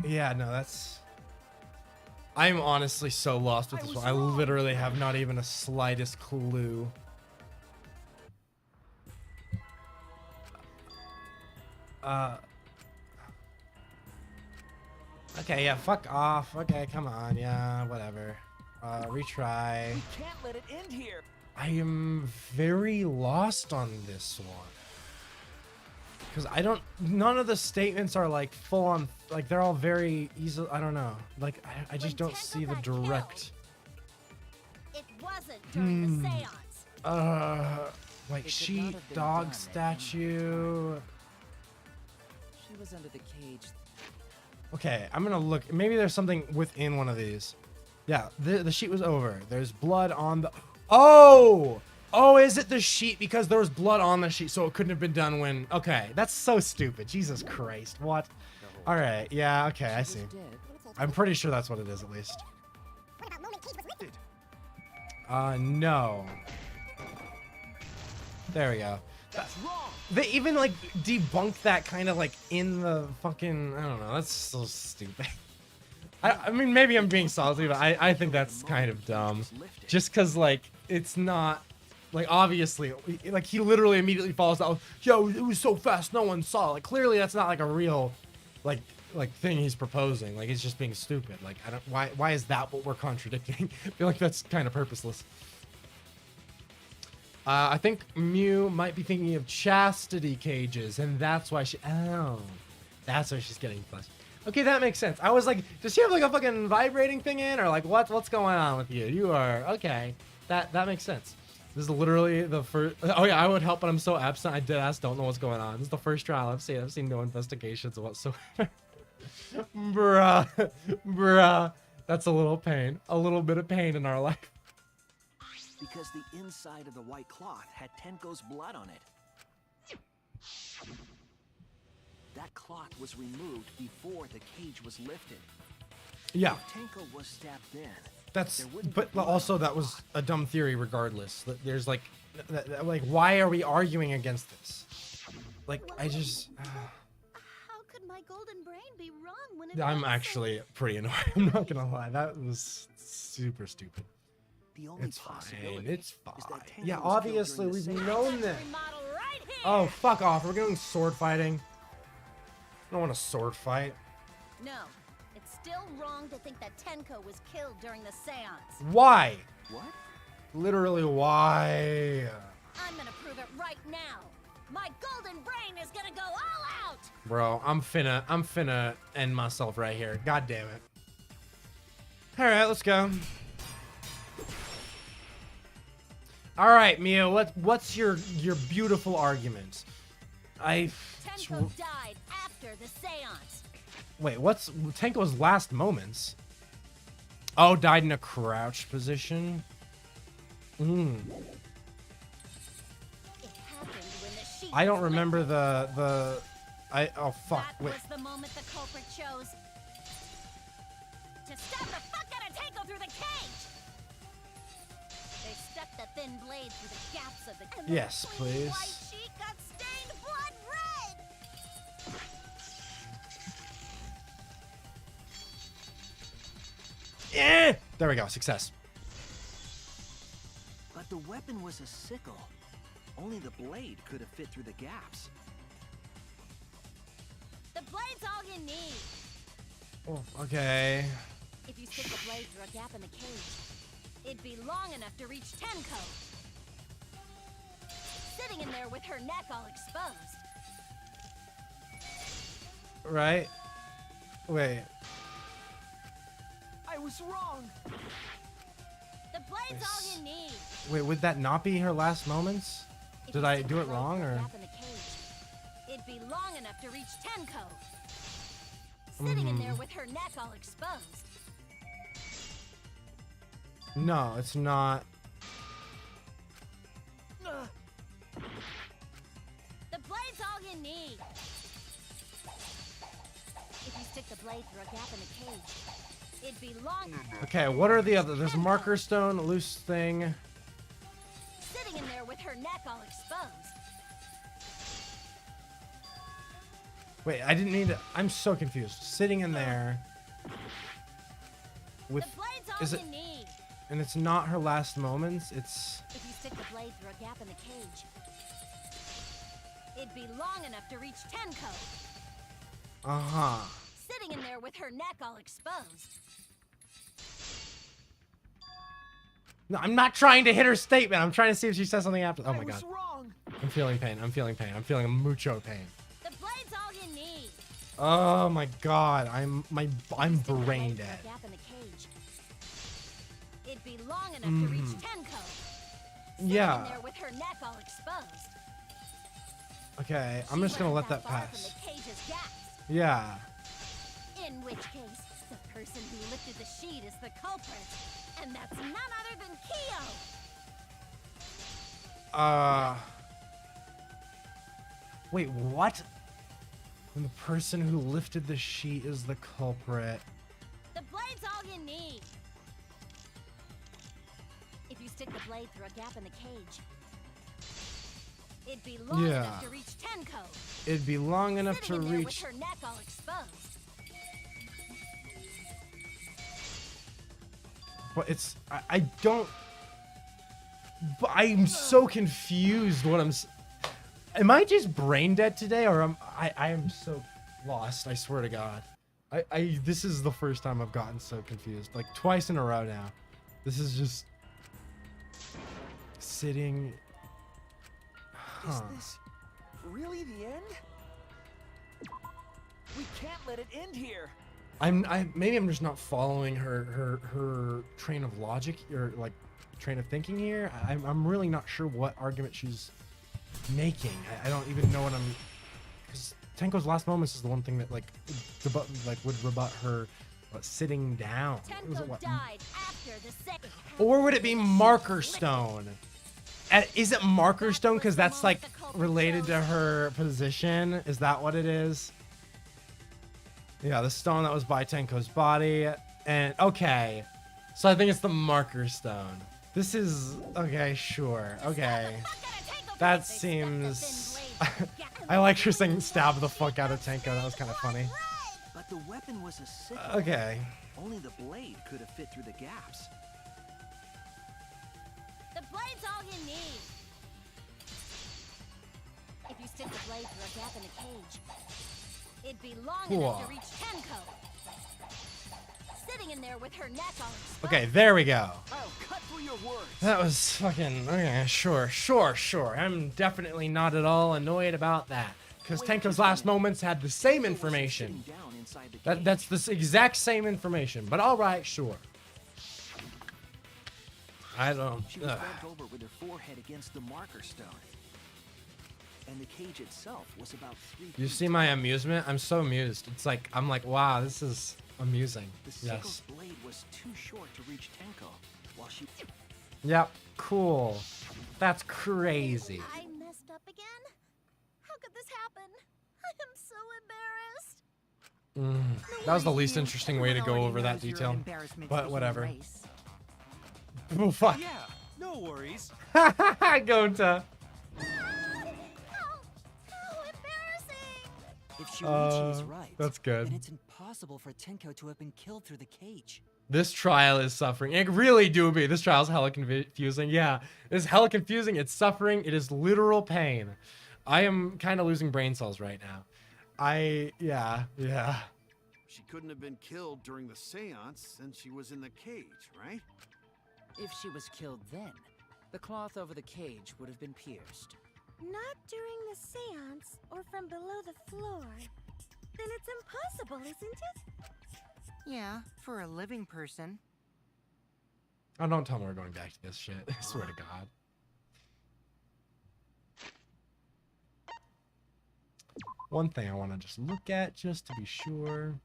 Yeah, no, that's. I'm honestly so lost with this one. I literally have not even a slightest clue. Okay, yeah, fuck off. Okay, come on. Yeah, whatever. Retry. We can't let it end here. I am very lost on this one. Because I don't, none of the statements are like full on, like they're all very easy. I don't know. Like, I just don't see the direct. It wasn't during the seance. Like It could sheep, not have been dog done at statue. She was under the cage. Okay, I'm gonna look. Maybe there's something within one of these. Yeah, the sheet was over. There's blood on the. Oh! Oh, is it the sheet? Because there was blood on the sheet, so it couldn't have been done when. Okay, that's so stupid. Jesus Christ. What? All right. Yeah, okay, I see. I'm pretty sure that's what it is, at least. No. There we go. That's wrong. They even like debunked that kind of like in the fucking. I don't know. That's so stupid. I mean, maybe I'm being salty, but I think that's kind of dumb. Just because like it's not. Like, obviously, like, he literally immediately follows out, yo, it was so fast, no one saw. Like, clearly that's not, like, a real, like thing he's proposing. Like, it's just being stupid. Like, I don't, why is that what we're contradicting? I feel like that's kind of purposeless. I think Mew might be thinking of chastity cages, and that's why that's why she's getting flushed. Okay, that makes sense. I was like, does she have, like, a fucking vibrating thing in, or, like, what's going on with you? You are, okay. That makes sense. This is literally the first. Oh yeah, I would help, but I'm so absent. I deadass don't know what's going on. This is the first trial I've seen. I've seen no investigations whatsoever. Bruh. That's a little pain. A little bit of pain in our life. Because the inside of the white cloth had Tenko's blood on it. That cloth was removed before the cage was lifted. Yeah. If Tenko was stabbed then. That's, but also that was a dumb theory regardless. There's like, like, why are we arguing against this? Like, I just. How could my golden brain be wrong when it I'm was actually pretty annoyed. I'm not gonna lie. That was super stupid. The only It's fine. possibility It's is that fine. Tenko Yeah, was killed obviously during the we've seance. known this. Model right Oh, fuck off. We're doing sword fighting. I don't want a sword fight. No, it's still wrong to think that Tenko was killed during the seance. Why? What? Literally, why? I'm gonna prove it right now. My golden brain is gonna go all out. Bro, I'm finna end myself right here. God damn it. All right, let's go. All right, Mia, what's your beautiful argument? Tenko died after the seance. Wait, what's Tenko's last moments? Oh, died in a crouched position. It happened when the sheet I don't was remember lifted. oh fuck. That Wait. was the moment the culprit chose to stab the fuck out of Tenko through the cage. They stuck the thin blade through the gaps of the. And the Yes, clean please. White sheet got stained blood red. Eh! There we go. Success. But the weapon was a sickle. Only the blade could have fit through the gaps. The blade's all you need. Oh, okay. If you stick the blade through a gap in the cage, it'd be long enough to reach Tenko. Sitting in there with her neck all exposed. Right. Wait. I was wrong. The blade's all you need. Wait, would that not be her last moments? If Did you I stick do the it blade wrong, through a or? gap in the cage, it'd be long enough to reach Tenko. Sitting in there with her neck all exposed. No, it's not. The blade's all you need. If you stick the blade through a gap in the cage, it'd be long. Okay, what are the other? There's marker stone, loose thing. Sitting in there with her neck all exposed. Wait, I didn't need to. I'm so confused. Sitting in there with. The blade's all Is it? you need. And it's not her last moments. It's. If you stick the blade through a gap in the cage, it'd be long enough to reach Tenko. Uh-huh. Sitting in there with her neck all exposed. No, I'm not trying to hit her statement. I'm trying to see if she says something after. Oh my I was god. wrong. I'm feeling pain. I'm feeling pain. I'm feeling mucho pain. The blade's all you need. Oh my god. I'm Stick the brain blade through dead. a gap in the cage. It'd be long enough to reach Tenko. Sitting in Yeah. there with her neck all exposed. Okay, I'm She just gonna let wasn't that far pass. From the cage's gaps. Yeah. In which case, the person who lifted the sheet is the culprit, and that's none other than Kyo. Wait, what? And the person who lifted the sheet is the culprit. The blade's all you need. If you stick the blade through a gap in the cage, it'd be long Yeah. enough to reach Tenko. It'd be long enough to Sitting in there with reach. her neck all exposed. But it's. I don't. But I'm so confused what am I just brain dead today, or I am so lost, I swear to God. This is the first time I've gotten so confused. Like twice in a row now. This is just sitting. Huh. Is this really the end? We can't let it end here. Maybe I'm just not following her train of logic or like train of thinking here. I'm really not sure what argument she's making. I don't even know what I'm. Because Tenko's last moments is the one thing that like would rebut her sitting down. Was it Tenko what? died after the second. Or would it be marker stone? Is it marker stone because that's like related to her position? Is that what it is? Yeah, the stone that was by Tenko's body. And okay. So I think it's the marker stone. This is okay, sure. Okay. That seems I like her saying stab the fuck out of Tenko. That was kind of funny. But the weapon was a sickle. Okay. Only the blade could have fit through the gaps. The blade's all you need. you stick the blade through a gap in the cage, it'd be long Whoa. enough to reach Tenko. Sitting in there with her neck all exposed. Okay, there we go. I'll cut through your words. That was fucking okay. Sure. I'm definitely not at all annoyed about that because Tenko's last moments had the same information. Down inside the cage. That's the exact same information. But all right, sure. I don't. She was bent over with her forehead against the marker stone. And the cage itself was about 3 You feet see my amusement? I'm so amused. It's like I'm like, wow, this is amusing. The sickle's Yes. blade was too short to reach Tenko, while she... Yep. Cool. That's crazy. I messed up again? How could this happen? I am so embarrassed. That was the least interesting way to go over that detail. But whatever. Oh fuck. Yeah, no worries. Gonta. How embarrassing! If Shuichi is right, that's good. then it's impossible for Tenko to have been killed through the cage. This trial is suffering. It really do be. This trial is hella confusing. Yeah, it's hella confusing. It's suffering. It is literal pain. I am kind of losing brain cells right now. Yeah. She couldn't have been killed during the seance since she was in the cage, right? If she was killed then, the cloth over the cage would have been pierced. Not during the seance or from below the floor. Then it's impossible, isn't it? Yeah, for a living person. Oh, don't tell me we're going back to this shit. I swear to God. One thing I want to just look at just to be sure.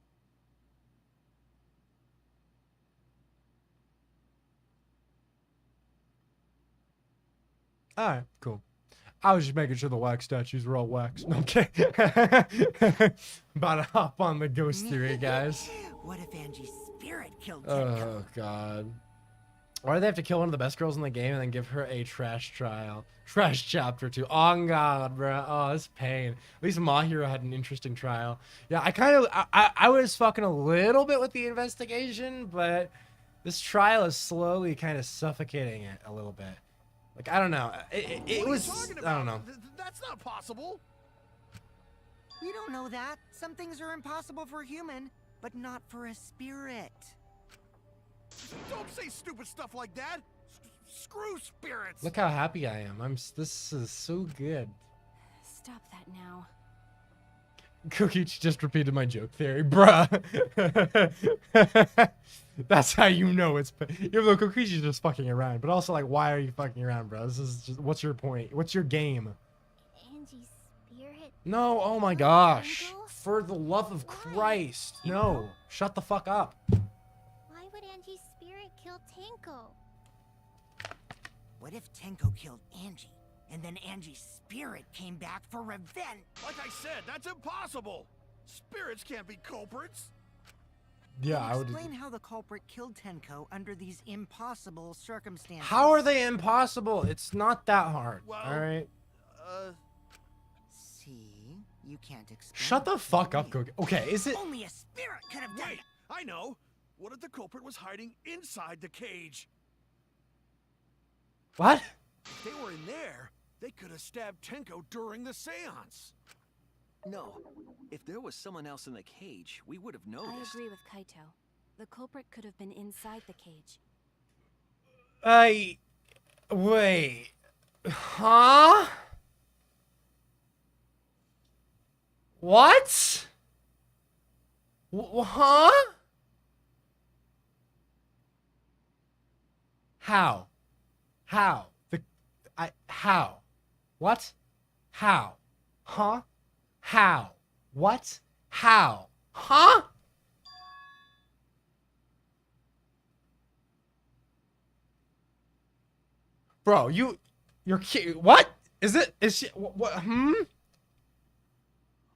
Alright, cool. I was just making sure the wax statues were all wax. Okay. About to hop on the ghost theory, guys. What if Angie's spirit killed Tenko? Oh, God. Why do they have to kill one of the best girls in the game and then give her a trash trial? Trash chapter 2. Oh, God, bro. Oh, this pain. At least Mahiro had an interesting trial. Yeah, I was fucking a little bit with the investigation, but this trial is slowly kind of suffocating it a little bit. Like, I don't know. It was, I don't know. That's not possible. We don't know that. Some things are impossible for a human, but not for a spirit. Don't say stupid stuff like that. Screw spirits. Look how happy I am. This is so good. Stop that now. Kokichi just repeated my joke theory, bruh. That's how you know it's. Even though Kokichi's just fucking around, but also like, why are you fucking around, bro? This is just. What's your point? What's your game? Angie's spirit. No, oh my gosh! For the love of Christ, no! Shut the fuck up. Why would Angie's spirit kill Tenko? What if Tenko killed Angie, and then Angie's spirit came back for revenge? Like I said, that's impossible. Spirits can't be culprits. Yeah, I would. Explain how the culprit killed Tenko under these impossible circumstances. How are they impossible? It's not that hard. Well, all right. See, you can't explain. Shut the fuck up, Cookie. Okay, is it? Only a spirit could have done Wait, it. I know. What if the culprit was hiding inside the cage? What? If they were in there, they could have stabbed Tenko during the seance. No. If there was someone else in the cage, we would have I noticed. agree with Kaito. The culprit could have been inside the cage. Wait. Huh? What? Huh? How? How? How? What? How? Huh? How? What? How? Huh? Bro, you're what? Is she, what,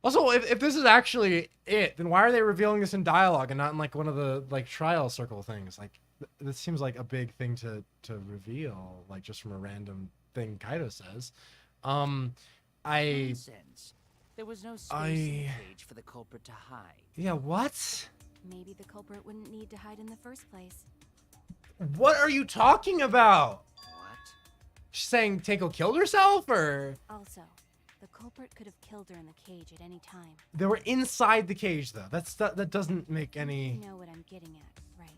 Also, if this is actually it, then why are they revealing this in dialogue and not in like one of the like trial circle things? Like, this seems like a big thing to reveal, like just from a random thing Kaito says. Nonsense. There was no space in the cage for the culprit to hide. Yeah, what? Maybe the culprit wouldn't need to hide in the first place. What are you talking about? What? She's saying Tenko killed herself, or? Also, The culprit could have killed her in the cage at any time. They were inside the cage, though. That doesn't make any... You know what I'm getting at, right?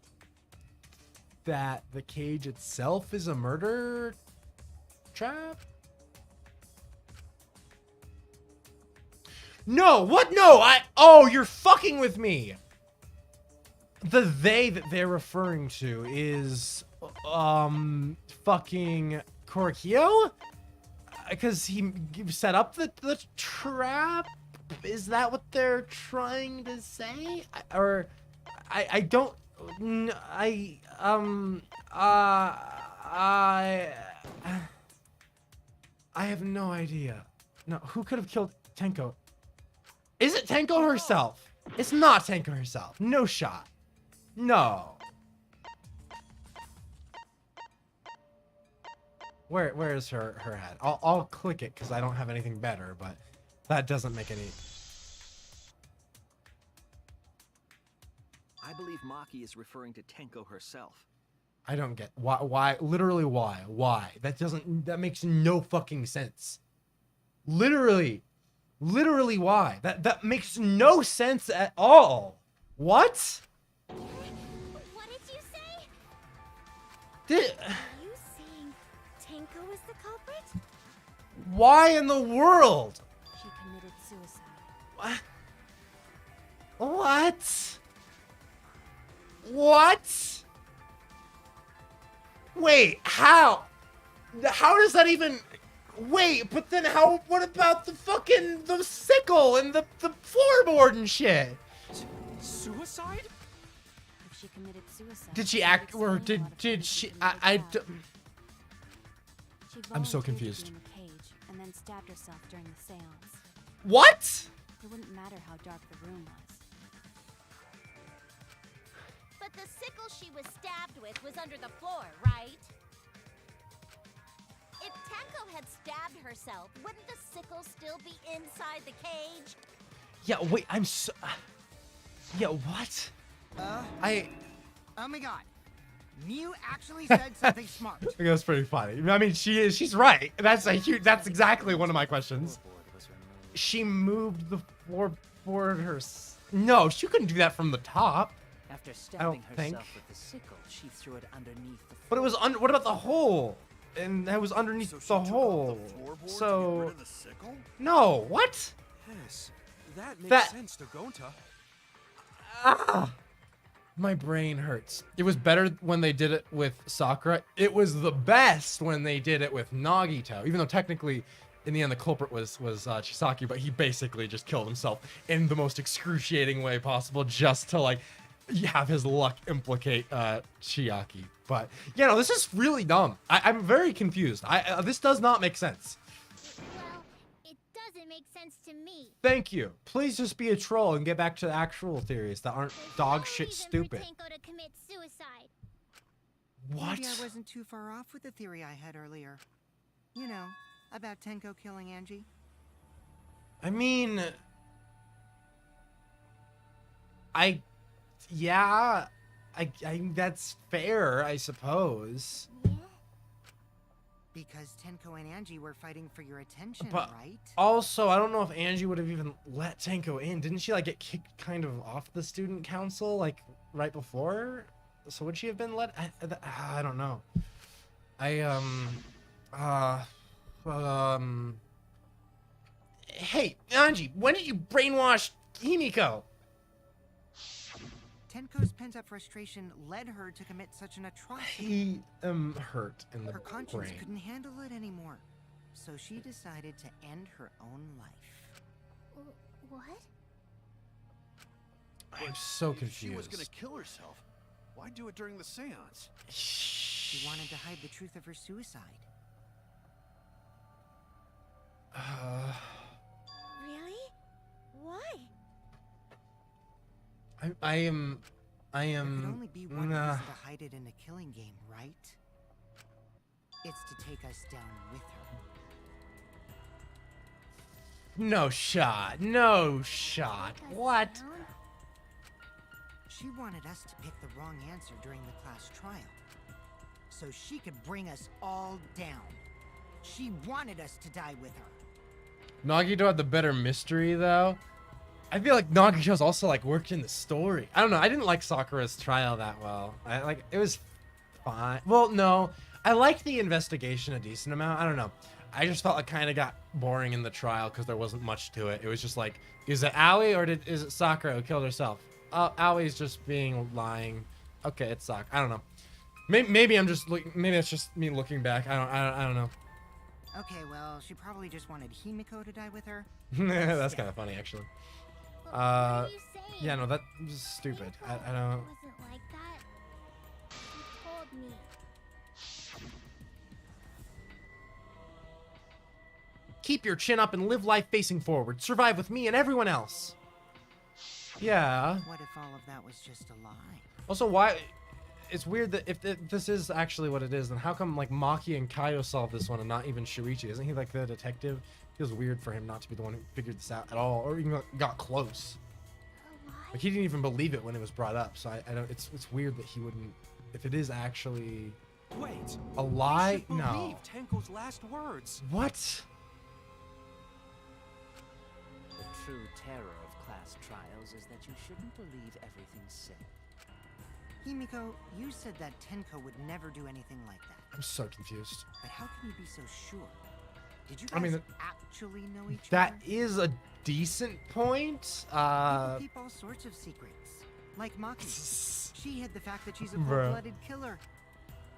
That the cage itself is a murder trap? No, what? No, oh, you're fucking with me. The they that they're referring to is, fucking Korikyo? Because he set up the trap? Is that what they're trying to say? I don't, I have no idea. No, who could have killed Tenko? Is it Tenko herself? It's not Tenko herself. No shot. No. Where is her head? I'll click it because I don't have anything better, but that doesn't make any... I believe Maki is referring to Tenko herself. I don't get why literally why that makes no fucking sense. Literally why that makes no sense at all. What What did you say? did Are you saying Tenko is the culprit? why in the world? She committed suicide. What? Wait, how does that even... Wait, but then what about the sickle and the floorboard and shit? Suicide? If she committed suicide, Did she act, or explain a lot of did things she, that didn't I work out. She I'm so volunteered to confused. be in the cage and then stabbed herself during the seance. What? It wouldn't matter how dark the room was. But the sickle she was stabbed with was under the floor, right? If Tenko had stabbed herself, wouldn't the sickle still be inside the cage? Yeah, wait, I'm so... Yeah, what? Oh my god. Mew actually said something smart. I think that's pretty funny. I mean, she's right. That's exactly one of my questions. She moved the floorboard No, she couldn't do that from the top. After I stabbing don't think. herself with the sickle, she threw it underneath the But it was what about the hole? And that was underneath So she the took off hole. the floorboard to get So rid of the sickle? no, what? Yes, that makes That- sense to Gonta. My brain hurts. It was better when they did it with Sakura. It was the best when they did it with Nagito. Even though technically, in the end, the culprit was Chisaki, but he basically just killed himself in the most excruciating way possible, just to like have his luck implicate Chiaki. But yeah, no, this is really dumb. I'm very confused. This does not make sense. Well, it doesn't make sense to me. Thank you. Please just be a troll and get back to the actual theories that aren't There's dog no shit reason stupid. For Tenko to commit suicide. What? Maybe I wasn't too far off with the theory I had earlier. You know, about Tenko killing Angie. I mean, that's fair, I suppose. Yeah? Because Tenko and Angie were fighting for your attention, But right? also, I don't know if Angie would have even let Tenko in. Didn't she like get kicked kind of off the student council like right before? So would she have been let? I don't know. Hey, Angie, when did you brainwash Himiko? Tenko's pent-up frustration led her to commit such an atrocity. He hurt in the Her conscience brain. couldn't handle it anymore, so she decided to end her own life. What? I'm so If confused. she was gonna kill herself, why do it during the seance? She wanted to hide the truth of her suicide. Really? Why? I am. There could only be one nah. reason to hide it in a killing game, right? It's to take us down with her. No shot. No shot. Take us What? down? She wanted us to pick the wrong answer during the class trial, so she could bring us all down. She wanted us to die with her. Nagito had the better mystery though. I feel like Nagito's also like worked in the story. I don't know. I didn't like Sakura's trial that well. It was fine. Well, no, I liked the investigation a decent amount. I don't know. I just felt it kind of got boring in the trial because there wasn't much to it. It was just like, is it Aoi or is it Sakura who killed herself? Aoi's just being lying. Okay, it's Sakura. I don't know. Maybe I'm just maybe it's just me looking back. I don't know. Okay, well, she probably just wanted Himiko to die with her. That's kind of funny actually. But what are you saying? Yeah, no, that was stupid. I don't. Wasn't like that. You told me. Keep your chin up and live life facing forward. Survive with me and everyone else. Yeah. What if all of that was just a lie? Also, why? It's weird that if this is actually what it is, then how come like Maki and Kaido solved this one and not even Shuichi? Isn't he like the detective? Feels weird for him not to be the one who figured this out at all, or even got close. Like he didn't even believe it when it was brought up. So I don't. It's weird that he wouldn't. If it is actually Wait. a lie, You should no. believe Tenko's last words. What? The true terror of class trials is that you shouldn't believe everything said. Himiko, you said that Tenko would never do anything like that. I'm so confused. But how can you be so sure? Did you I guys mean, actually know each That other? is a decent point. People keep all sorts of secrets. Like Maki. She hid the fact that she's a Bruh. cold-blooded killer.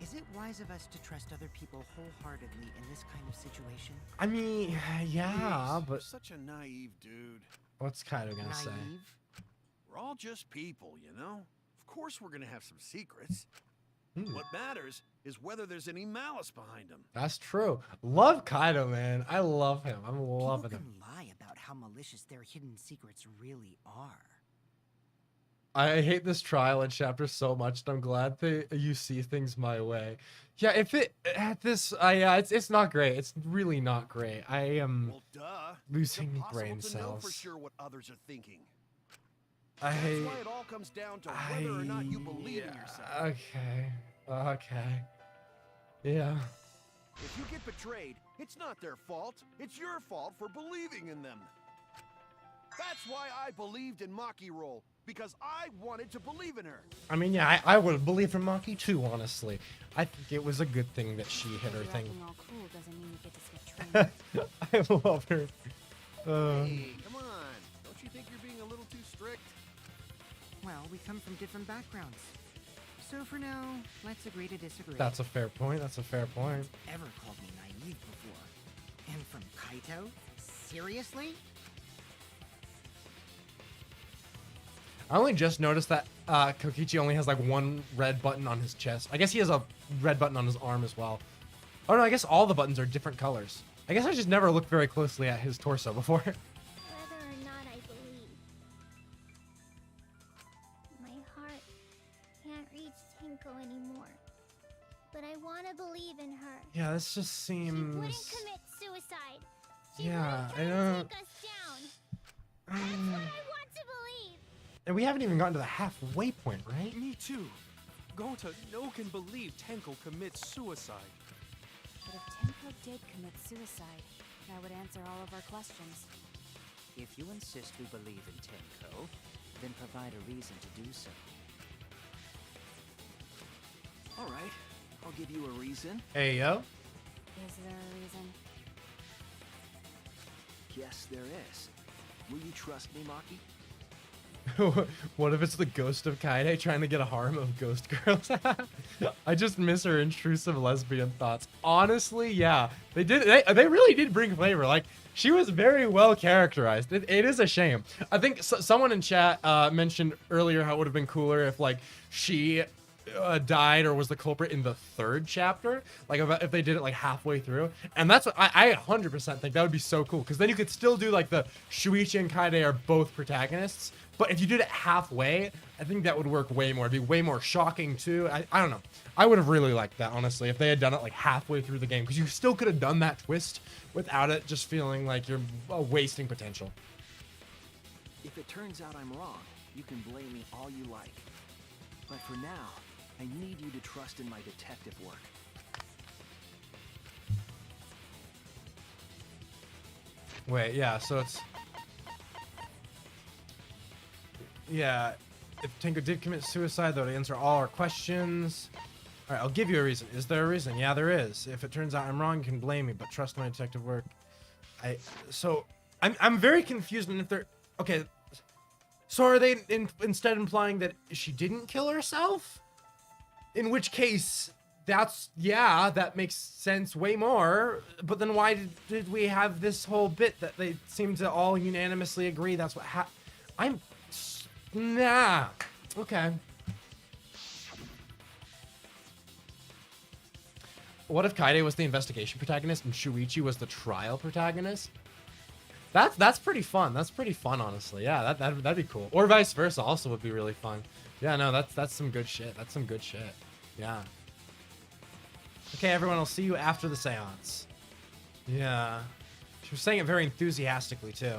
Is it wise of us to trust other people wholeheartedly in this kind of situation? I mean, yeah, You're but such a naive dude. what's Kaido gonna say? Naive? We're all just people, you know? Of course we're gonna have some secrets. Hmm. What matters is whether there's any malice behind them. That's true. Love Kaido, man. I love him. I'm loving People him. can lie about how malicious their hidden secrets really are. I hate this trial and chapter so much, and I'm glad that you see things my way. Yeah, if it at this, yeah, it's not great. It's really not great. I am Well, duh. losing it's impossible brain to know for cells. sure what others are thinking. I That's why it all comes down to whether or not you believe in yourself. Okay. Yeah. If you get betrayed, it's not their fault. It's your fault for believing in them. That's why I believed in Maki Roll, because I wanted to believe in her. I mean, yeah, I would have believed in Maki too, honestly. I think it was a good thing that she hit her Because thing. you're acting all cool doesn't mean you get to skip training. I love her. Hey, come on. Don't you think you're being a little too strict? Well, we come from different backgrounds. So for now, let's agree to disagree. That's a fair point. That's a fair point. Ever called me naive before? And from Kaito? Seriously? I only just noticed that Kokichi only has like one red button on his chest. I guess he has a red button on his arm as well. Oh no, I guess all the buttons are different colors. I guess I just never looked very closely at his torso before. Whether or not I believe. My heart can't reach Tinko anymore. But I want to believe in her. Yeah, this just She wouldn't seems. commit suicide. She Yeah, wouldn't I try to don't. take us down. That's what I want to believe. And we haven't even gotten to the halfway point, right? Me too. Gonta no can believe Tenko commits suicide. But if Tenko did commit suicide, that would answer all of our questions. If you insist we believe in Tenko, then provide a reason to do so. All right, I'll give you a reason. Hey yo. Is there a reason? Yes, there is. Will you trust me, Maki? What if it's the ghost of Kaede trying to get a harem of ghost girls? I just miss her intrusive lesbian thoughts. Honestly, yeah, they really did bring flavor. Like she was very well characterized. It is a shame. I think someone in chat mentioned earlier how it would have been cooler if like she died or was the culprit in the third chapter, like if they did it like halfway through. And that's what I 100% think that would be so cool, because then you could still do like the Shuichi and Kaede are both protagonists, but if you did it halfway, I think that would work way more. It'd be way more shocking too. I don't know. I would have really liked that, honestly, if they had done it like halfway through the game, because you still could have done that twist without it just feeling like you're wasting potential. If it turns out I'm wrong, you can blame me all you like. But for now, I need you to trust in my detective work. Wait, yeah, so it's... Yeah, if Tenko did commit suicide, though, to answer all our questions... Alright, I'll give you a reason. Is there a reason? Yeah, there is. If it turns out I'm wrong, you can blame me, but trust my detective work. I'm very confused on if they're... Okay, so are they instead implying that she didn't kill herself? In which case... that makes sense way more. But then why did we have this whole bit that they seem to all unanimously agree that's what Nah. Okay. What if Kaide was the investigation protagonist and Shuichi was the trial protagonist? That's pretty fun. That's pretty fun, honestly. Yeah, that'd be cool. Or vice versa also would be really fun. Yeah, no, that's some good shit. That's some good shit. Yeah. Okay, everyone, I'll see you after the seance. Yeah. She was saying it very enthusiastically, too.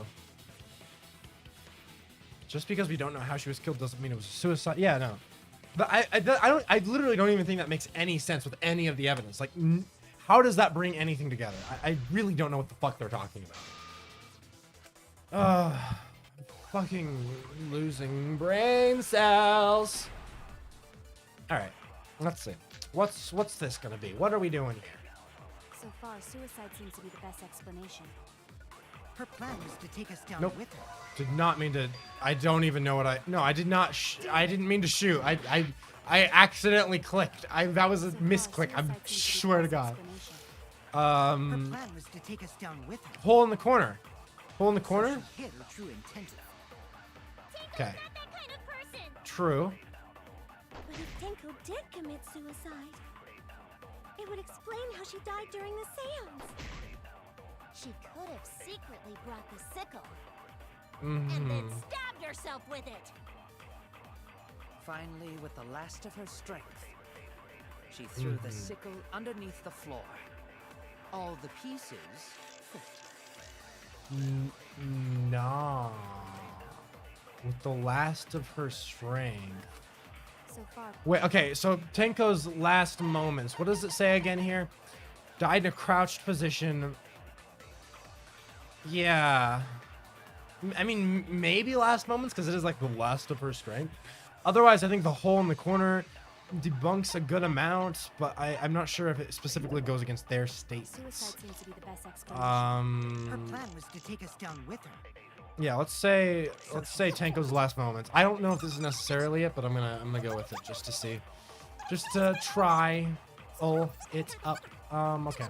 Just because we don't know how she was killed doesn't mean it was a suicide. Yeah, no. But I literally don't even think that makes any sense with any of the evidence. Like, how does that bring anything together? I really don't know what the fuck they're talking about. Fucking losing brain cells. All right, let's see. What's this gonna be? What are we doing here? So far, suicide seems to be the best explanation. Her plan was to take us down Nope. with her. Did not mean to. I don't even know what I. No, I did not. I didn't mean to shoot. I accidentally clicked. That was a misclick. I swear to God. Her plan was to take us down with her. Hole in the corner. Hole in the corner. She hid her true intent. Okay. That kind of person. True. But if Tenko did commit suicide, it would explain how she died during the seance. She could have secretly brought the sickle Mm-hmm. and then stabbed herself with it. Finally, with the last of her strength, she threw the sickle underneath the floor. All the pieces fit. Nah. With the last of her strength. So far, Wait, okay, so Tenko's last moments. What does it say again here? Died in a crouched position. Yeah. I mean, maybe last moments, because it is like the last of her strength. Otherwise, I think the hole in the corner debunks a good amount, but I'm not sure if it specifically goes against their statements. suicide seems to be the best explanation. Her plan was to take us down with her. Yeah, let's say Tenko's last moments. I don't know if this is necessarily it, but I'm gonna go with it just to see, just to try. It up. Okay.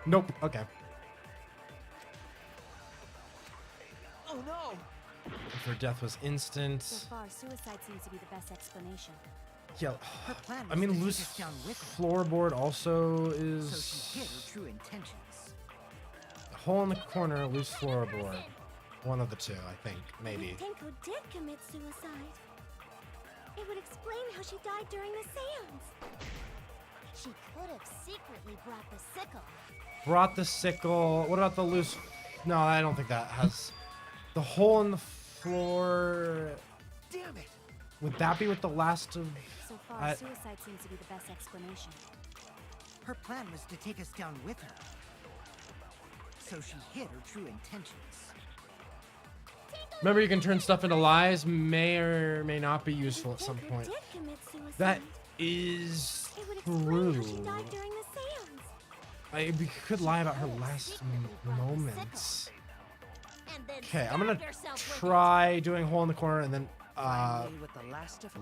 Nope. Okay. Oh no! If her death was instant. So far, suicide seems to be the best explanation. Yeah. Her plan I was mean, to take loose us down with her. floorboard also So is. she hid her true intentions. Hole in the corner, loose floorboard. One of the two, I think. Maybe. If Tenko did commit suicide, it would explain how she died during the seance. She could have secretly brought the sickle. Brought the sickle. What about the loose? No, I don't think that has. The hole in the floor. Damn it! Would that be with the last of? So far, suicide seems to be the best explanation. Her plan was to take us down with her. So she hid her true intentions. Remember, you can turn stuff into lies. May or may not be useful at some Tenko point. did commit suicide, That is it would explain how she true. died during the seance. We could lie about her last moments. And then Okay, I'm gonna stabbed herself with it. try doing hole in the corner and then. Finally, with the last of her.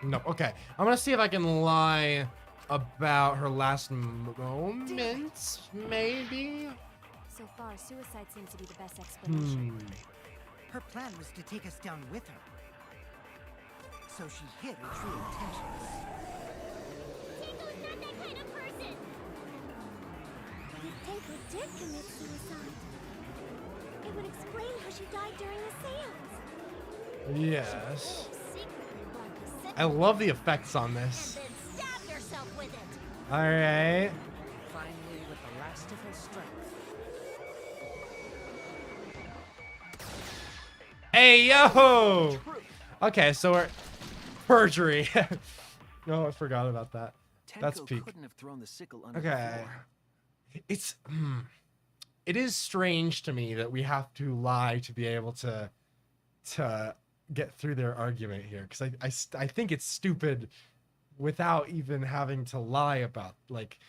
No. Okay, I'm gonna see if I can lie about her last moments. Maybe. So far, suicide seems to be the best explanation. Her plan was to take us down with her. So she hid her true intentions. Tenko's not that kind of person. If Tenko did commit suicide, it would explain how she died during the seance. Yes. Secretly brought the sickle I love the effects on this. and then stabbed herself with it. All right. Finally, with the last of her strength. Hey yo. Okay, so we're perjury. Oh, I forgot about that. That's Tenko peak. couldn't have thrown the sickle under the Okay. floor. It's it is strange to me that we have to lie to be able to get through their argument here, because I think it's stupid without even having to lie about like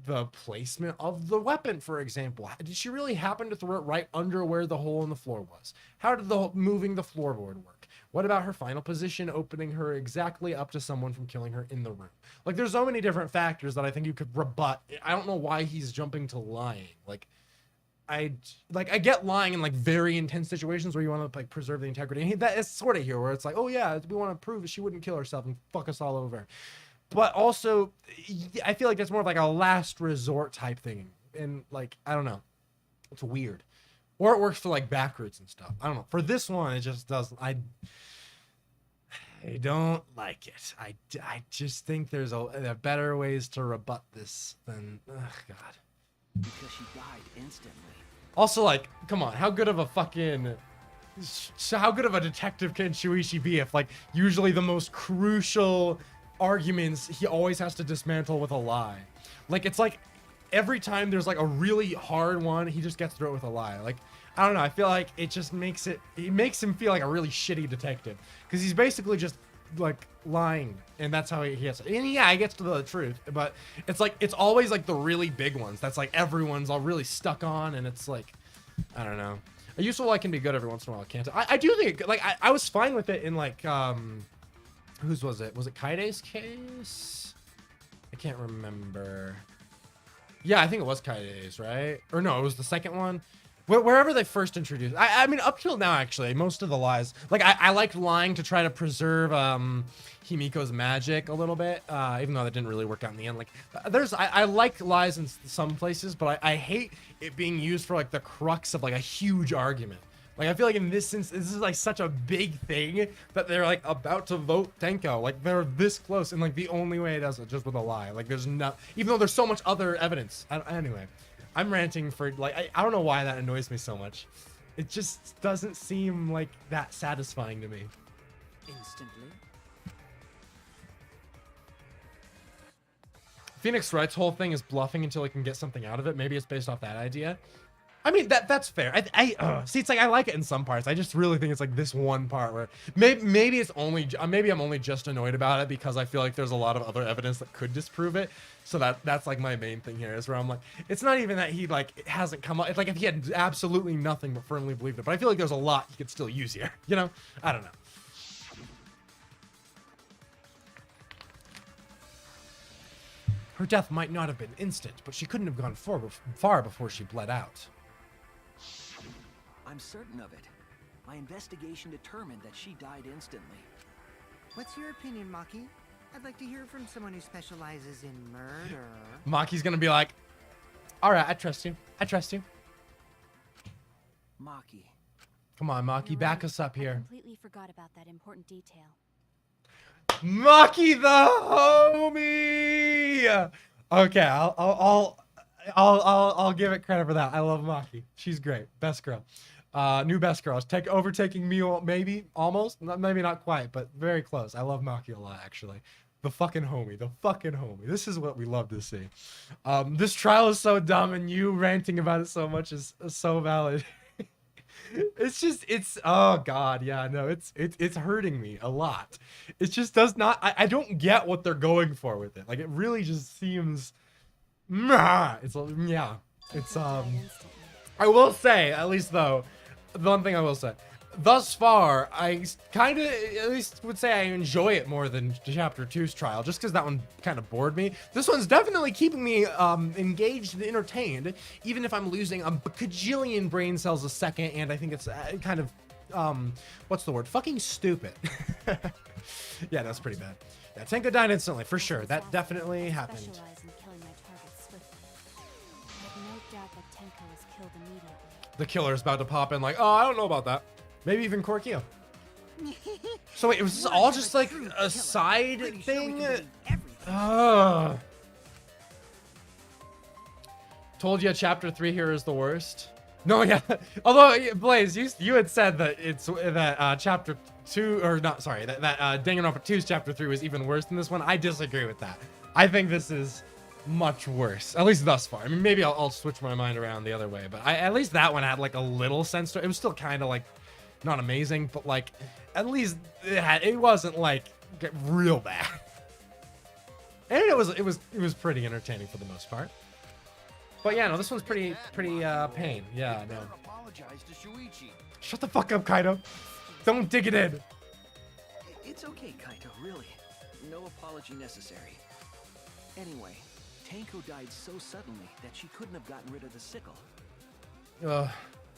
the placement of the weapon, for example. Did she really happen to throw it right under where the hole in the floor was? How did the moving the floorboard work? What about her final position, opening her exactly up to someone from killing her in the room? Like, there's so many different factors that I think you could rebut. I don't know why he's jumping to lying. I get lying in like very intense situations where you want to like preserve the integrity. And that is sort of here where it's like, oh yeah, we want to prove that she wouldn't kill herself and fuck us all over. But also, I feel like that's more of like a last resort type thing. And like, I don't know, it's weird. Or it works for like backwards and stuff. I don't know. For this one, it just doesn't. I don't like it. I just think there's a better ways to rebut this than, God. Because she died instantly. Also, like, come on, how good of a detective can Shuichi be if, like, usually the most crucial arguments he always has to dismantle with a lie? Like, it's like every time there's like a really hard one, he just gets through it with a lie. Like, I don't know, I feel like it just makes him feel like a really shitty detective, because he's basically just like lying, and that's how he gets it. And yeah, he gets to the truth, but it's like it's always like the really big ones that's like everyone's all really stuck on, and it's like, I don't know, a useful lie can be good every once in a while, can't it? I do think like I was fine with it in like whose was it Kaide's case? I can't remember. Yeah, I think it was Kaide's, right? Or no, it was the second one. Wherever they first introduced, I mean, up till now, actually, most of the lies, like, I liked lying to try to preserve Himiko's magic a little bit, even though that didn't really work out in the end. Like, I like lies in some places, but I hate it being used for, like, the crux of, like, a huge argument. Like, I feel like in this sense, this is, like, such a big thing that they're, like, about to vote Tenko. Like, they're this close, and, like, the only way it does it just with a lie. Like, there's no, even though there's so much other evidence. Anyway. I'm ranting for, like, I don't know why that annoys me so much. It just doesn't seem, like, that satisfying to me. Instantly. Phoenix Wright's whole thing is bluffing until he can get something out of it. Maybe it's based off that idea. I mean, that's fair. See, it's like I like it in some parts. I just really think it's like this one part where maybe it's only maybe I'm only just annoyed about it because I feel like there's a lot of other evidence that could disprove it. So that's like my main thing here is where I'm like, it's not even that he like it hasn't come up. It's like if he had absolutely nothing but firmly believed it. But I feel like there's a lot he could still use here. You know? I don't know. Her death might not have been instant, but she couldn't have gone far before she bled out. I'm certain of it. My investigation determined that she died instantly. What's your opinion, Maki? I'd like to hear from someone who specializes in murder. Maki's gonna be like, all right, I trust you. I trust you. Maki. Come on, Maki, You're back right. us up I here. completely forgot about that important detail. Maki the homie. Okay, I'll give it credit for that. I love Maki. She's great. Best girl. New best girl. Overtaking me, maybe almost. Maybe not quite, but very close. I love Maki a lot, actually. The fucking homie. The fucking homie. This is what we love to see. This trial is so dumb, and you ranting about it so much is so valid. It's oh god, yeah, no, it's hurting me a lot. It just does not. I don't get what they're going for with it. Like, it really just seems. It's yeah. It's I will say, at least though, the one thing I will say, thus far, I kind of at least would say I enjoy it more than Chapter 2's trial, just because that one kind of bored me. This one's definitely keeping me engaged and entertained, even if I'm losing a cajillion brain cells a second, and I think it's kind of, what's the word? Fucking stupid. Yeah, that's pretty bad. Yeah, Tenko died instantly, for sure. That definitely happened. Specialize in killing my targets swiftly. I have no doubt that Tenko was killed immediately. The killer's about to pop in like, oh, I don't know about that. Maybe even Korkio. So wait, was this all just like a side thing? Told you Chapter 3 here is the worst. No, yeah. Although Blaze, you had said that it's that chapter 2 or not, sorry, that Danganronpa 2's chapter 3 was even worse than this one. I disagree with that. I think this is much worse, at least thus far. I mean, maybe I'll switch my mind around the other way, but at least that one had like a little sense to it. It was still kind of like not amazing, but like at least it wasn't like real bad. And it was pretty entertaining for the most part. But yeah, no, this one's pretty pain. Yeah, no. Apologize to Shuichi. Shut the fuck up, Kaido. Don't dig it in. It's okay, Kaito, really. No apology necessary. Anyway, Tanko died so suddenly that she couldn't have gotten rid of the sickle.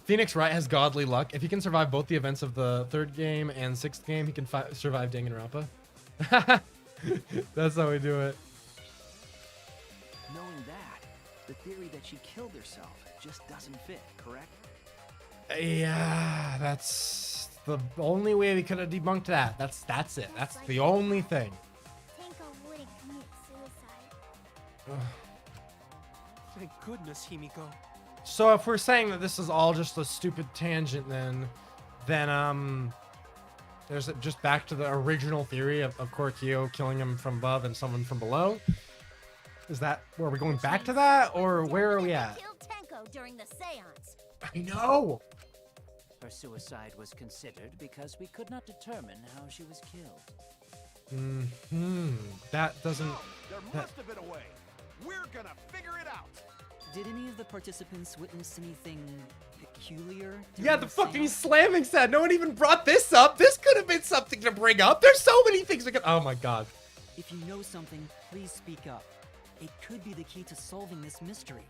Phoenix Wright has godly luck. If he can survive both the events of the 3rd game and 6th game, he can survive Danganronpa. That's how we do it. Knowing that, the theory that she killed herself just doesn't fit, correct? Yeah, that's the only way we could have debunked that. That's it. That's the only thing. Tanko wouldn't commit suicide. Thank goodness, Himiko. So if we're saying that this is all just a stupid tangent, then there's just back to the original theory of Korikyo killing him from above and someone from below. Is that where we're going back to that, or where are we at? Killed Tenko during the seance. I know. Her suicide was considered because we could not determine how she was killed. That doesn't. No, there must have been a way. We're gonna figure it out. Did any of the participants witness anything peculiar? Yeah, during the the fucking seance? slamming set. No one even brought this up. This could have been something to bring up. There's so many things we could. Oh my god. If you know something, please speak up. It could be the key to solving this mystery.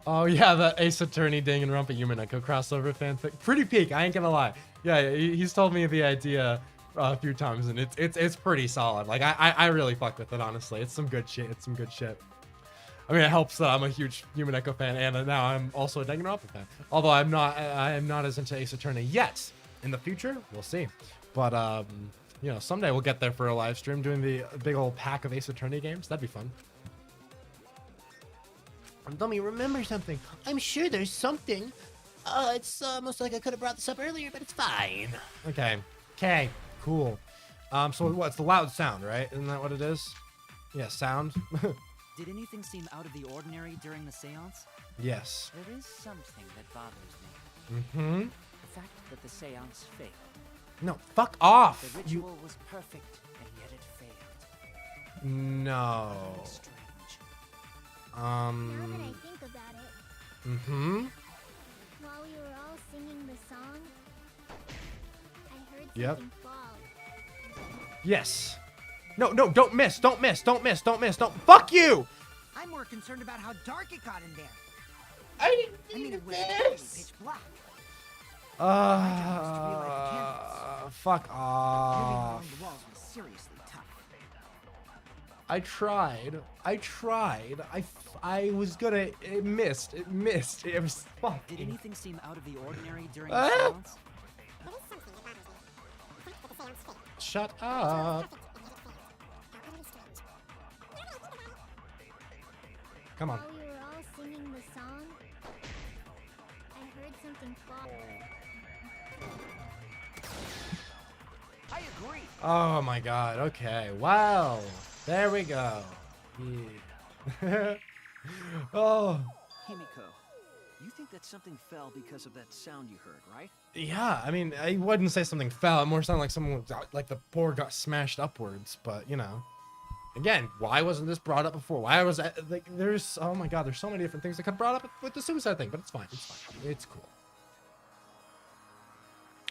Oh yeah, the Ace Attorney Danganronpa Yumeneko crossover fanfic. Pretty peak, I ain't gonna lie. Yeah, he's told me the idea a few times, and it's pretty solid. Like I really fuck with it, honestly. It's some good shit. It's some good shit. I mean, it helps that I'm a huge Yumeneko fan, and now I'm also a Danganronpa fan. Although I am not as into Ace Attorney yet. In the future, we'll see. But you know, someday we'll get there for a live stream doing the big old pack of Ace Attorney games. That'd be fun. Dummy, remember something. I'm sure there's something. It's almost like I could have brought this up earlier, but it's fine. Okay, cool. So what's the loud sound, right? Isn't that what it is? Yeah, sound. Did anything seem out of the ordinary during the seance? Yes. There is something that bothers me. Mm-hmm. The fact that the seance failed. No, fuck off. The ritual was perfect, and yet it failed. No. Very strange. Now that I think about it, Mm-hmm. while we were all singing the song, I heard Yep. something fall. Yes. No, don't miss. Don't miss. Don't miss. Don't miss. Don't. Fuck you. I'm more concerned about how dark it got in there. I I mean, it was this. pitch black. Fuck Moving off. along the walls was seriously tough. I tried. I was gonna. It missed. It was Did fucking. anything seem out of the ordinary during the Ah! seance? Shut up. Come on. While we were all singing the song, I heard something fall. I agree. Oh my god. Okay. Wow. There we go. Yeah. Oh. Himiko, you think that something fell because of that sound you heard, right? Yeah. I mean, I wouldn't say something fell. It more sounded like someone like the board got smashed upwards. But you know, again, why wasn't this brought up before? Why was that, like? There's oh my god. There's so many different things that could brought up with the suicide thing. But it's fine. It's fine. It's cool.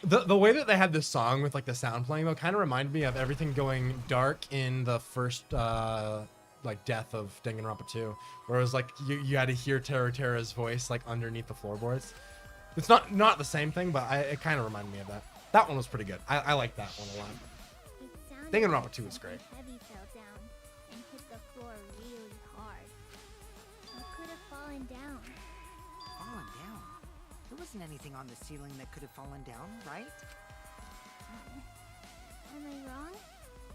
The way that they had this song with like the sound playing though kind of reminded me of everything going dark in the first like death of Danganronpa 2, where it was like you had to hear Terra's voice like underneath the floorboards. It's not the same thing, but it kind of reminded me of that. That one was pretty good. I like that one a lot. It sounded Danganronpa like 2 is great. something heavy fell down and hit the floor really hard. It could have fallen down. Fallen down? There wasn't anything on the ceiling that could have fallen down, right? Am I wrong?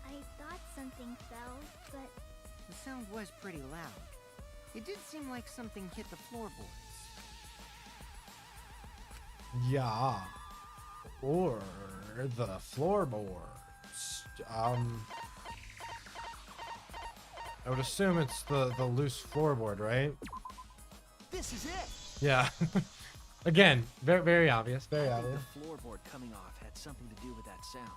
I thought something fell, but The sound was pretty loud. It did seem like something hit the floorboards. Yeah. Or the floorboards. I would assume it's the loose floorboard, right? This is it! Yeah. Again, very, very obvious, very I think obvious. the floorboard coming off had something to do with that sound.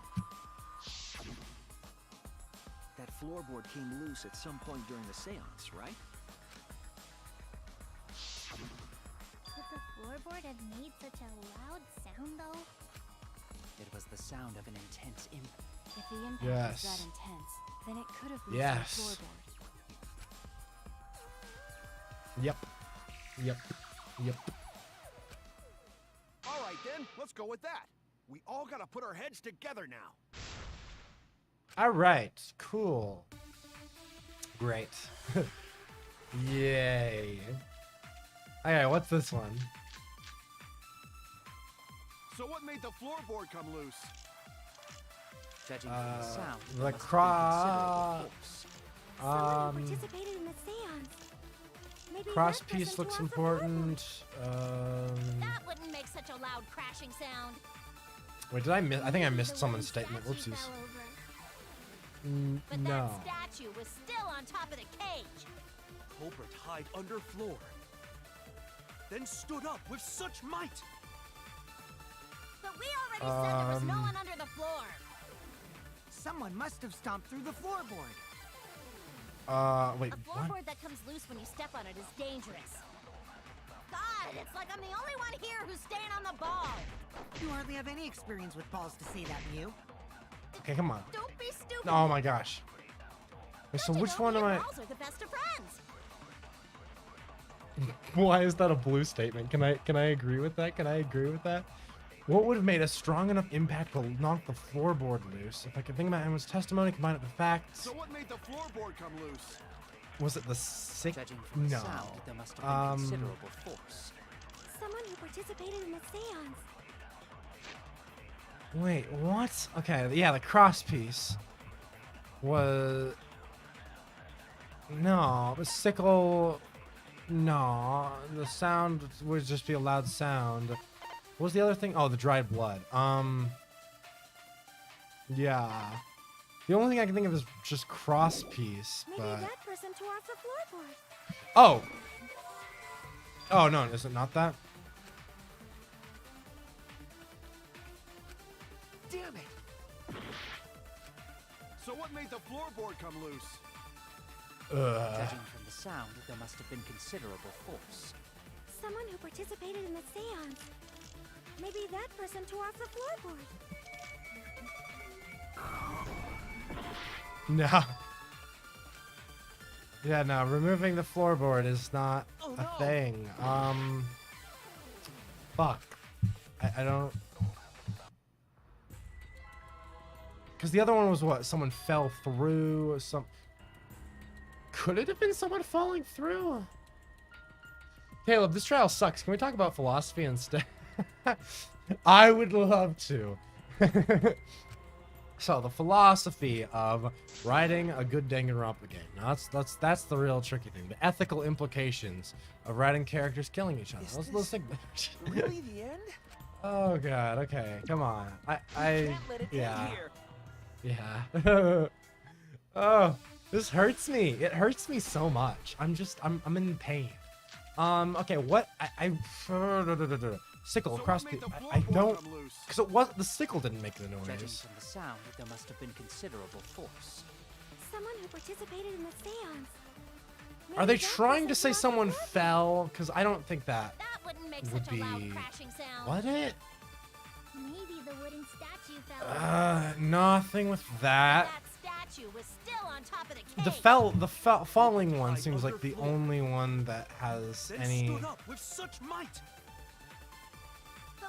That floorboard came loose at some point during the seance, right? Could the floorboard have made such a loud sound, though? It was the sound of an intense impact. If the impact Yes. was that intense, then it could have reached Yes. the floorboard. Yep. Yep. Yep. All right then, let's go with that. We all gotta put our heads together now. All right. Cool. Great. Yay. Okay, what's this one? So what made the floorboard come loose? Judging from the sound, the there must have been considerable force. Someone who participated in the seance. Maybe Cross that piece person looks tore off the floorboard. important. That wouldn't make such a loud crashing sound. Wait, did I miss? I think I Maybe missed the someone's wooden statement. statue Whoopsies. fell over. But No. that statue was still on top of the cage. Culprit hide under floor. Then stood up with such might. But we already said there was no one under the floor. Someone must have stomped through the floorboard. Wait, A what? floorboard that comes loose when you step on it is dangerous. God, it's like I'm the only one here who's staying on the ball. You hardly have any experience with balls to say that, Mew. Okay, come on. Don't be stupid. Oh my gosh. Wait, so Don't you which know one me am and I? balls are the best of friends. Why is that a blue statement? Can I agree with that? Can I agree with that? What would have made a strong enough impact to knock the floorboard loose? If I could think about Emma's testimony, combine it with facts. So what made the floorboard come loose? Was it the sick? Judging from the No. sound, there must have been considerable force. Someone who participated in the seance. Wait, what? Okay, yeah, the cross piece was. No, the sickle. No, the sound would just be a loud sound. What was the other thing? Oh, the dried blood. Yeah. The only thing I can think of is just cross piece, Maybe but. that person tore off the floorboard. Oh! Oh, no, is it not that? Damn it! So what made the floorboard come loose? Judging from the sound, there must have been considerable force. Someone who participated in the seance. Maybe that person tore off the floorboard. No. Yeah, no, removing the floorboard is not a thing. Fuck. I don't... Because the other one was what? Someone fell through or some... Could it have been someone falling through? Caleb, this trial sucks. Can we talk about philosophy instead? I would love to. So the philosophy of writing a good Danganronpa game. Now that's the real tricky thing. The ethical implications of writing characters killing each other. Let's think. Really the end? Oh god. Okay. Come on. I Can't let it yeah. end here. Yeah. Oh, this hurts me. It hurts me so much. I'm in pain. Okay. What? Sickle So across what made the. the I floorboard don't. come loose? Because it was the sickle didn't make the Judging noise. from the sound, there must have been considerable force. Someone who participated in the seance. Are they Maybe that trying to person say tore off the someone floorboard. fell? Because I don't think that That wouldn't make would such a loud be. crashing sound. Would it? Maybe the wooden statue fell. Nothing with that. That statue was still on top of the cage. The falling one seems like the only one that has Then any. stood up with such might.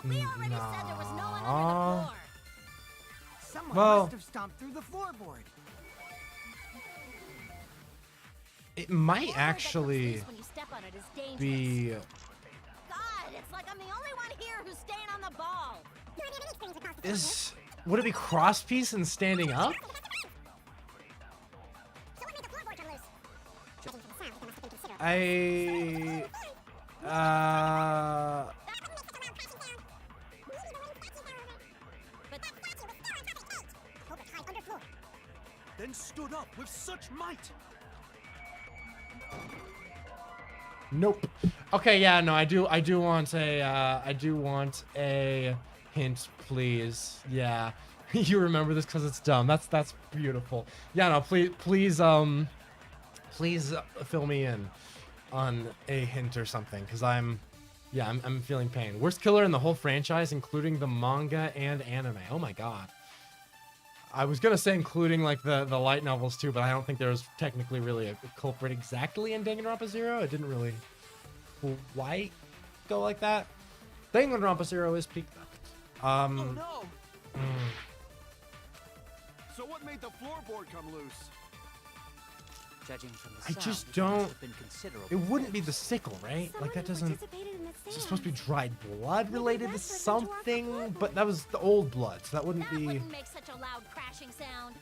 But we already said there was no one under Nah. the floor. Someone Well- must have stomped through the floorboard. It might Floorboard that comes actually loose when you step on it is dangerous. be. God, it's like I'm the only one here who's staying on the ball. Is would it be cross piece and standing up? Then stood up with such might. Nope. Okay, yeah, no, I do want a hint, please. Yeah. You remember this because it's dumb. That's beautiful. Yeah, no, please fill me in on a hint or something, because I'm feeling pain. Worst killer in the whole franchise, including the manga and anime. Oh my god. I was gonna say including like the light novels too, but I don't think there was technically really a culprit exactly in Danganronpa 0. It didn't really quite go like that. Danganronpa 0 is peak though. Oh no! So what made the floorboard come loose? Judging from the I sound, just it must don't. have been considerable It wouldn't be the sickle, right? Like that doesn't. It's supposed to be dried blood related to something, but that was the old blood, so that wouldn't be. Wouldn't make such a loud crashing sound.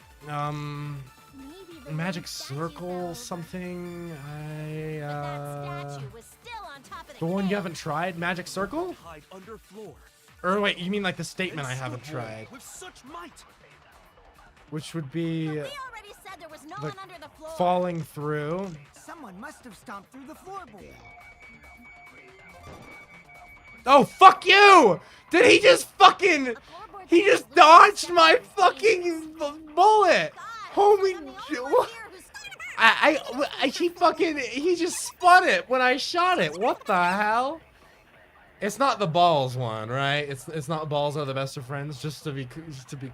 Maybe the Magic circle something. That statue was still on top of The one you haven't tried, Magic Circle? Hide under floor. Or wait, you mean like the statement I Then haven't stood there tried, with such might. which would be We already said there was no the one under the floor. falling through. Someone must have stomped through the floorboard. Oh, fuck you! Did he just fucking... He just dodged my fucking bullet! Homie... He just spun it when I shot it. What the hell? It's not the balls one, right? It's not balls are the best of friends. Just to be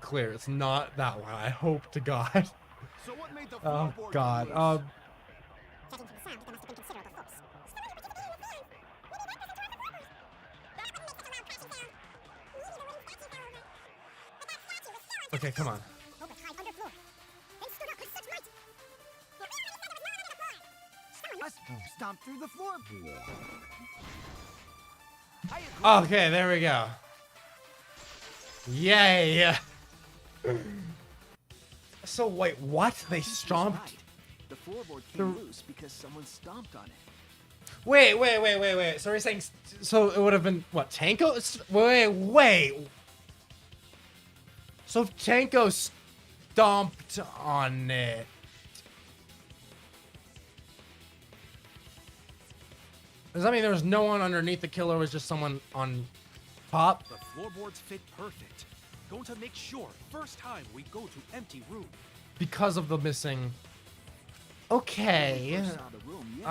clear, it's not that one. I hope to God. So what made the Oh floorboard God. come loose? Okay, come on. Must have stomped through the floorboard. Okay, there we go. Yay! So wait, what? They stomped? Right. The floorboard came loose because someone stomped on it. Wait. So we're saying, so it would have been what? Tanko? Wait. So Tanko stomped on it. Does that mean there was no one underneath the killer? Was just someone on top? The floorboards fit perfect. Going to make sure first time we go to empty room. Because of the missing. Okay. When I first saw the room, yes.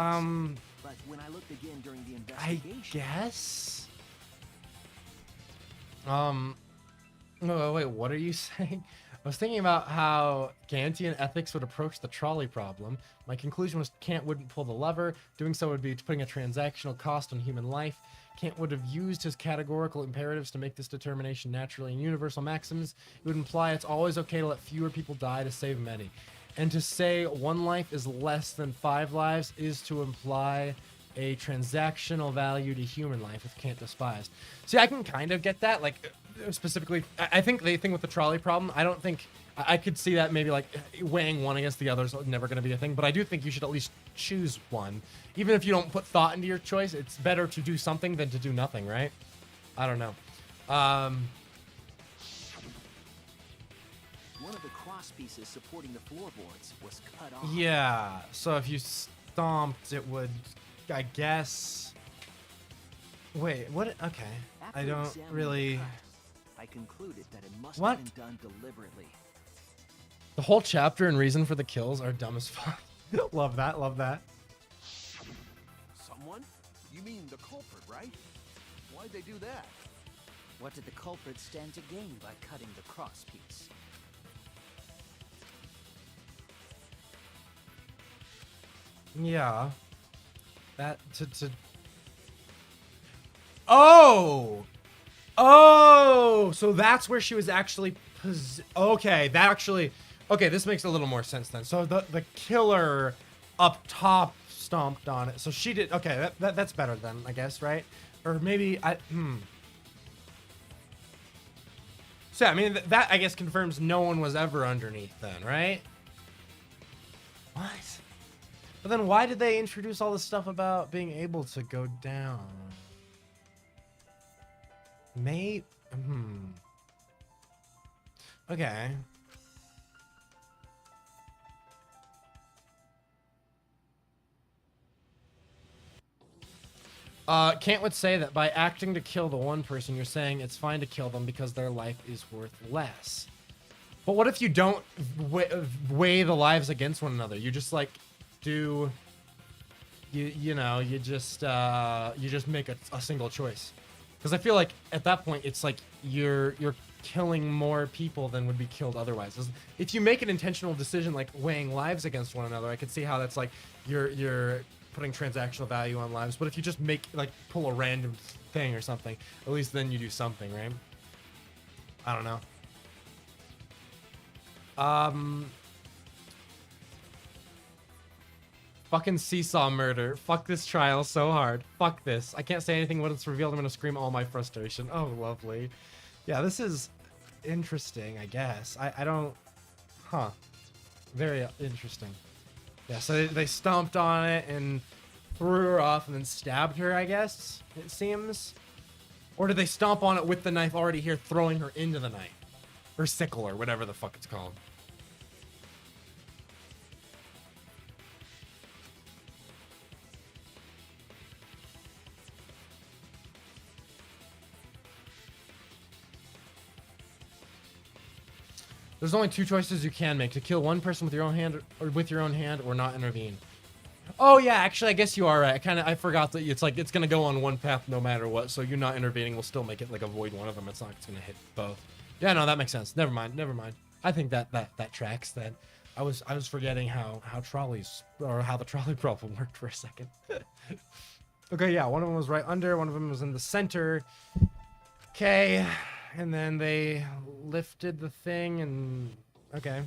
But when I looked again during the I investigation, guess. No, wait, what are you saying? I was thinking about how Gantian ethics would approach the trolley problem. My conclusion was Kant wouldn't pull the lever. Doing so would be putting a transactional cost on human life. Kant would have used his categorical imperatives to make this determination naturally and universal maxims. It would imply it's always okay to let fewer people die to save many. And to say one life is less than 5 lives is to imply a transactional value to human life, if Kant despised. See, I can kind of get that, like, specifically, I think the thing with the trolley problem, I don't think, I could see that maybe, like, weighing one against the other is never going to be a thing, but I do think you should at least choose one. Even if you don't put thought into your choice, it's better to do something than to do nothing, right? I don't know. one of the cross pieces supporting the floorboards was cut off. Yeah, so if you stomped, it would, I guess... Wait, what? Okay. After I don't examining really... the cut, I concluded that it must What? have been done deliberately. The whole chapter and reason for the kills are dumb as fuck. Love that, love that. Someone? You mean the culprit, right? Why'd they do that? What did the culprit stand to gain by cutting the cross piece? Yeah. That to Oh! Oh! So that's where she was actually okay, that actually... Okay, this makes a little more sense then. So the killer up top stomped on it. So she did... Okay, that's better then, I guess, right? Or maybe... So, I mean, that, I guess, confirms no one was ever underneath then, right? What? But then why did they introduce all this stuff about being able to go down? Okay. Kant would say that by acting to kill the one person, you're saying it's fine to kill them because their life is worth less. But what if you don't weigh the lives against one another? You just like do, you know, you just make a single choice. Because I feel like at that point it's like you're killing more people than would be killed otherwise. If you make an intentional decision like weighing lives against one another, I could see how that's like you're putting transactional value on lives. But if you just pull a random thing or something, at least then you do something, right? I don't know. Fucking seesaw murder. Fuck this trial so hard. Fuck this. I can't say anything when it's revealed. I'm gonna scream all my frustration. Oh, lovely. Yeah, this is interesting, I guess. I don't... Huh. Very interesting. Yeah, so they stomped on it and threw her off and then stabbed her, I guess, it seems. Or did they stomp on it with the knife already here, throwing her into the knife? Or sickle, or whatever the fuck it's called. There's only two choices you can make: to kill one person with your own hand, or not intervene. Oh yeah, actually, I guess you are right. I forgot that it's like it's gonna go on one path no matter what. So you not intervening will still make it like avoid one of them. It's not gonna hit both. Yeah, no, that makes sense. Never mind. I think that tracks. Then I was forgetting how trolleys, or how the trolley problem worked for a second. Okay, yeah, one of them was right under, one of them was in the center. Okay. And then they lifted the thing and... Okay.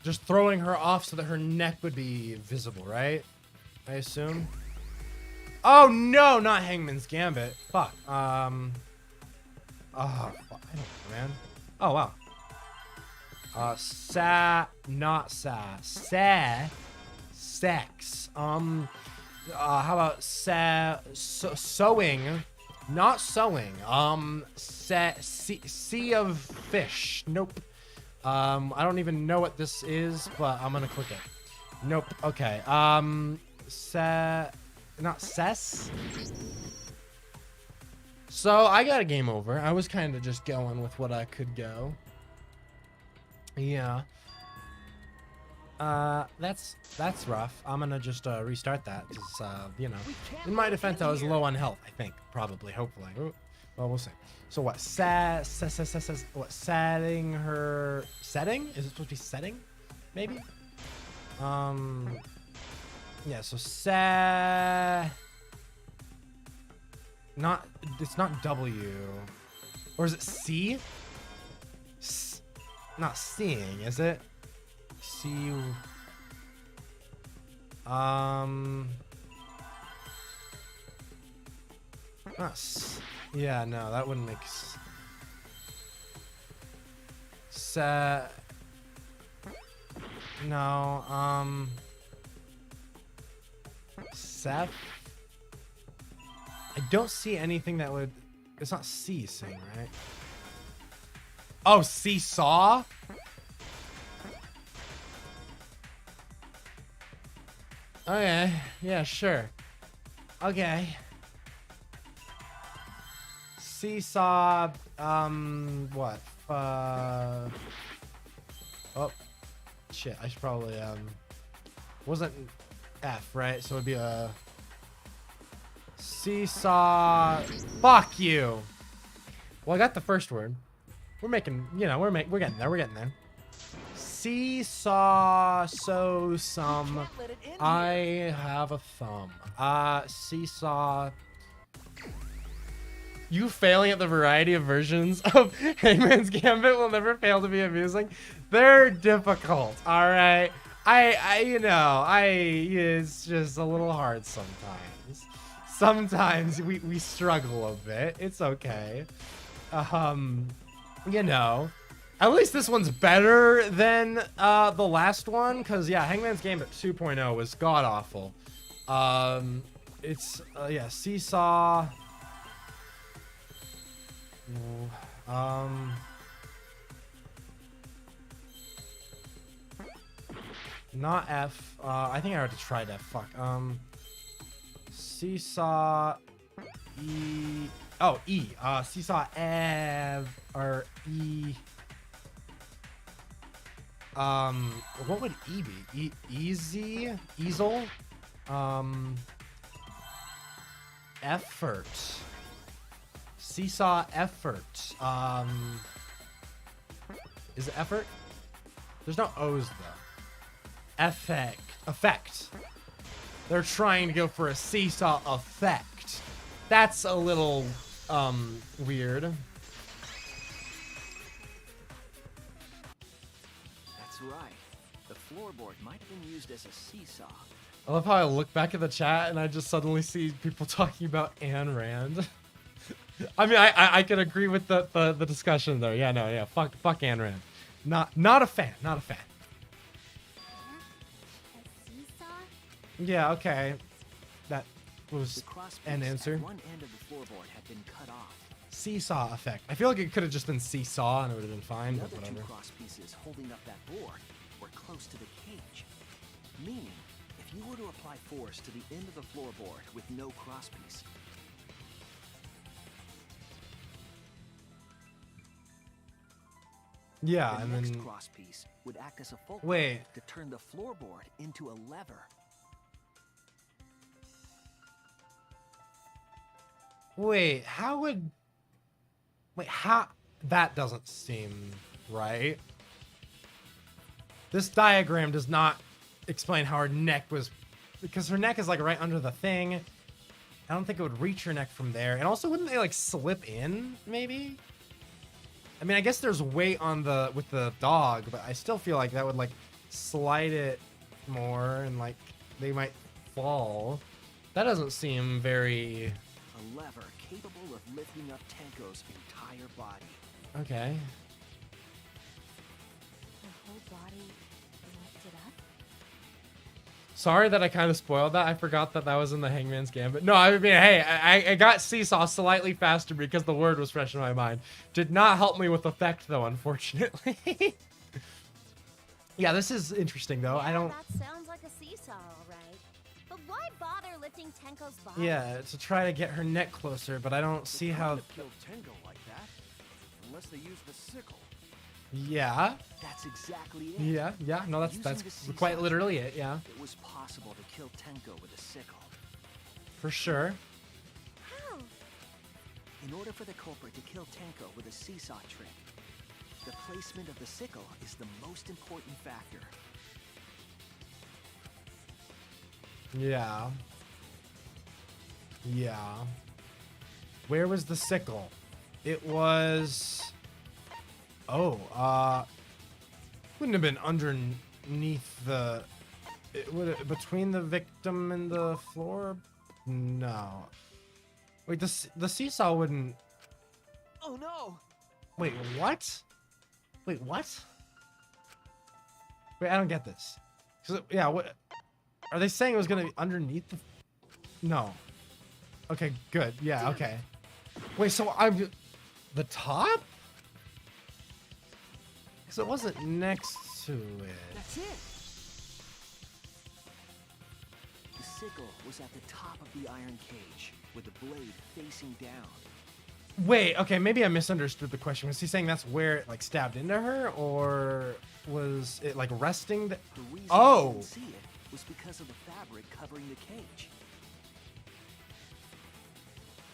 Just throwing her off so that her neck would be visible, right? I assume. Oh, no! Not Hangman's Gambit. Fuck. Oh, I don't know, man. Oh, wow. Sex. How about sewing? Not sewing. Sea of fish. Nope. I don't even know what this is, but I'm gonna click it. Nope. Okay. Not cess. So I got a game over. I was kind of just going with what I could go. Yeah. That's rough. I'm gonna just restart that. Just, you know, in my defense, I was low on health. I think, probably, hopefully. Ooh. Well, we'll see. So what? What? Setting her. Setting? Is it supposed to be setting? Maybe. Yeah. So Not. It's not W. Or is it C? Not seeing, is it? See you. Yeah, no, that wouldn't make no, Seth? I don't see anything that would... It's not seeing, right? Oh, seesaw? Okay, yeah, sure. Okay. Seesaw, what? Oh, shit, I should probably, wasn't F, right? So it'd be a seesaw. Fuck you. Well, I got the first word. We're making, you know, we're getting there. Seesaw, so some. I have a thumb. Seesaw. You failing at the variety of versions of Hangman's Gambit will never fail to be amusing. They're difficult, all right. It's just a little hard sometimes. Sometimes we struggle a bit. It's okay. You know. At least this one's better than the last one, because yeah, Hangman's Gambit 2.0 was god awful. It's yeah, Seesaw. Not F. I think I already tried F. Fuck. Seesaw. E. Oh, E. Seesaw F or E. What would E be? Easy? Easel? Effort. Seesaw effort. Is it effort? There's no O's though. Effect. They're trying to go for a seesaw effect. That's a little, weird. That's right. The floorboard might have been used as a seesaw. I love how I look back at the chat and I just suddenly see people talking about Ayn Rand. I mean, I can agree with the discussion there. Yeah, no, yeah, fuck Ayn Rand. Not a fan. A seesaw? Yeah, okay. That was The cross an piece answer. at one end of the floorboard had been cut off. Seesaw effect. I feel like it could have just been seesaw and it would have been fine, The but other two whatever. cross pieces holding up that board were close to the cage. Meaning, if you were to apply force to the end of the floorboard with no cross piece, Yeah, the and next then cross piece would act as a fulcrum wait. to turn the floorboard into a lever. Wait, how would... Wait, how... That doesn't seem right. This diagram does not explain how her neck was... Because her neck is, like, right under the thing. I don't think it would reach her neck from there. And also, wouldn't they, like, slip in, maybe? I mean, I guess there's weight on the... with the dog, but I still feel like that would, like, slide it more and, like, they might fall. That doesn't seem very... A lever capable of lifting up Tenko's entire body. Okay. Her whole body lifted up? Sorry that I kind of spoiled that. I forgot that was in the Hangman's Gambit. No, I mean, hey, I got seesaw slightly faster because the word was fresh in my mind. Did not help me with effect, though, unfortunately. Yeah, this is interesting, though. I don't... That sounds like a seesaw, all right. But why bother lifting Tenko's body? Yeah, to try to get her neck closer, but I don't see how... Couldn't have killed Tenko like that, unless they used the sickle. Yeah. That's exactly it. Yeah. No, that's Using the seesaw quite literally trick, it, yeah. It was possible to kill Tenko with a sickle. For sure. How? In order for the culprit to kill Tenko with a seesaw trick, the placement of the sickle is the most important factor. Yeah. Where was the sickle? It was... Oh, wouldn't have been underneath the... between the victim and the floor? No. Wait, the seesaw wouldn't... Oh no! Wait, what? Wait, what? Wait, I don't get this. Yeah, what... Are they saying it was gonna be underneath the... No. Okay, good. Yeah, okay. Wait, so I'm... The top? Because it wasn't next to it. That's it! The sickle was at the top of the iron cage, with the blade facing down. Wait, okay, maybe I misunderstood the question. Was he saying that's where it, like, stabbed into her? Or was it, like, resting? The reason Oh! you didn't see it was because of the fabric covering the cage.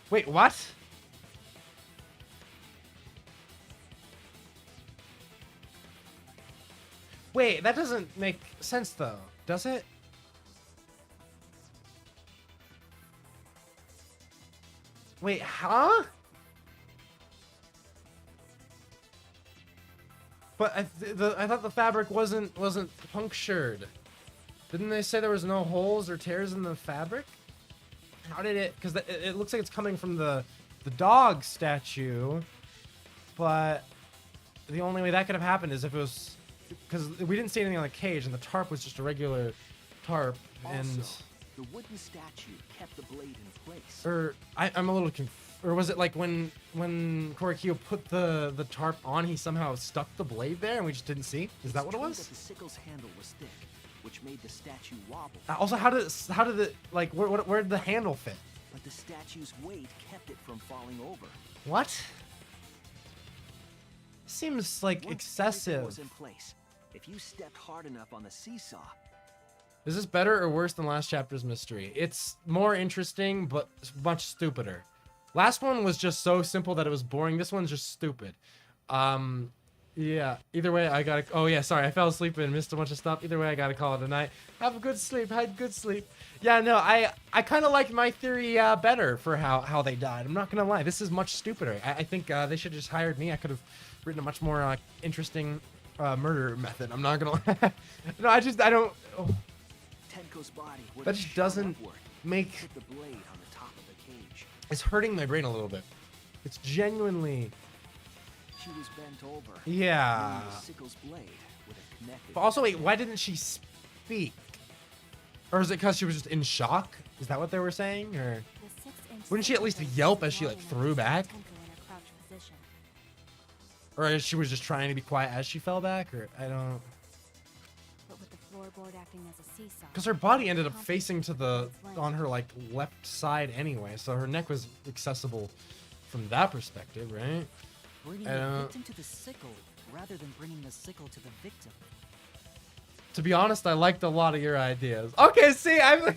Wait, what? Wait, that doesn't make sense, though. Does it? Wait, huh? But I thought the fabric wasn't punctured. Didn't they say there was no holes or tears in the fabric? How did it? Because it looks like it's coming from the dog statue, but the only way that could have happened is if it was, because we didn't see anything on the cage, and the tarp was just a regular tarp, and Also, the wooden statue kept the blade in place. or I'm a little or was it like when Korikyo put the tarp on, he somehow stuck the blade there and we just didn't see? Is that what it It's true was? that the sickle's handle was thick, which made the statue wobble. Also, how did it like where did the handle fit? But the statue's weight kept it from falling over. What? Seems like Once excessive. everything was in place, if you stepped hard enough on the seesaw, Is this better or worse than last chapter's mystery? It's more interesting, but much stupider. Last one was just so simple that it was boring. This one's just stupid. Yeah. Either way, I gotta. Oh yeah, sorry, I fell asleep and missed a bunch of stuff. Either way, I gotta call it a night. Have a good sleep. Had good sleep. Yeah, no, I kind of like my theory better for how they died. I'm not gonna lie. This is much stupider. I think they should have just hired me. I could have written a much more interesting murder method. I'm not gonna lie. No, I don't. Oh. Tenko's body would That have just shot doesn't upward, make. hit the blade on the top of the cage. It's hurting my brain a little bit. It's genuinely. She was bent over. Yeah. meaning the sickle's blade would have connected. But also, wait, why didn't she speak? Or is it because she was just in shock? Is that what they were saying? Or wouldn't she at least yelp as she like threw back? Or as she was just trying to be quiet as she fell back? Or I don't. But with the floorboard acting as a seesaw. Because her body ended up facing to the on her like left side anyway, so her neck was accessible from that perspective, right? Bringing the victim to the sickle rather than bringing the sickle to the victim. To be honest, I liked a lot of your ideas. Okay, see, I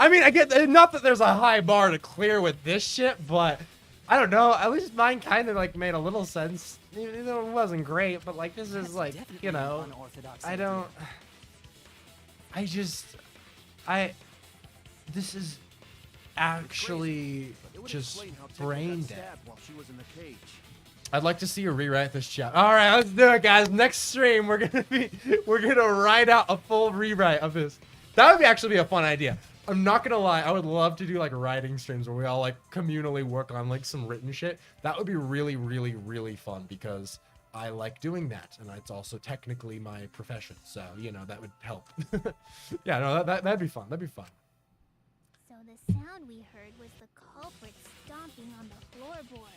mean, I get not that there's a high bar to clear with this shit, but I don't know. At least mine kind of like made a little sense. Even though it wasn't great, but like this is like, you know, I don't. This is actually just brain dead. While she was in the cage. I'd like to see you rewrite this chapter. All right, let's do it, guys. Next stream, we're gonna write out a full rewrite of this. That would actually be a fun idea. I'm not gonna lie, I would love to do like writing streams where we all like communally work on like some written shit. That would be really, really, really fun because I like doing that, and it's also technically my profession. So you know that would help. Yeah, no, that'd be fun. That'd be fun. So the sound we heard was the culprit stomping on the floorboard.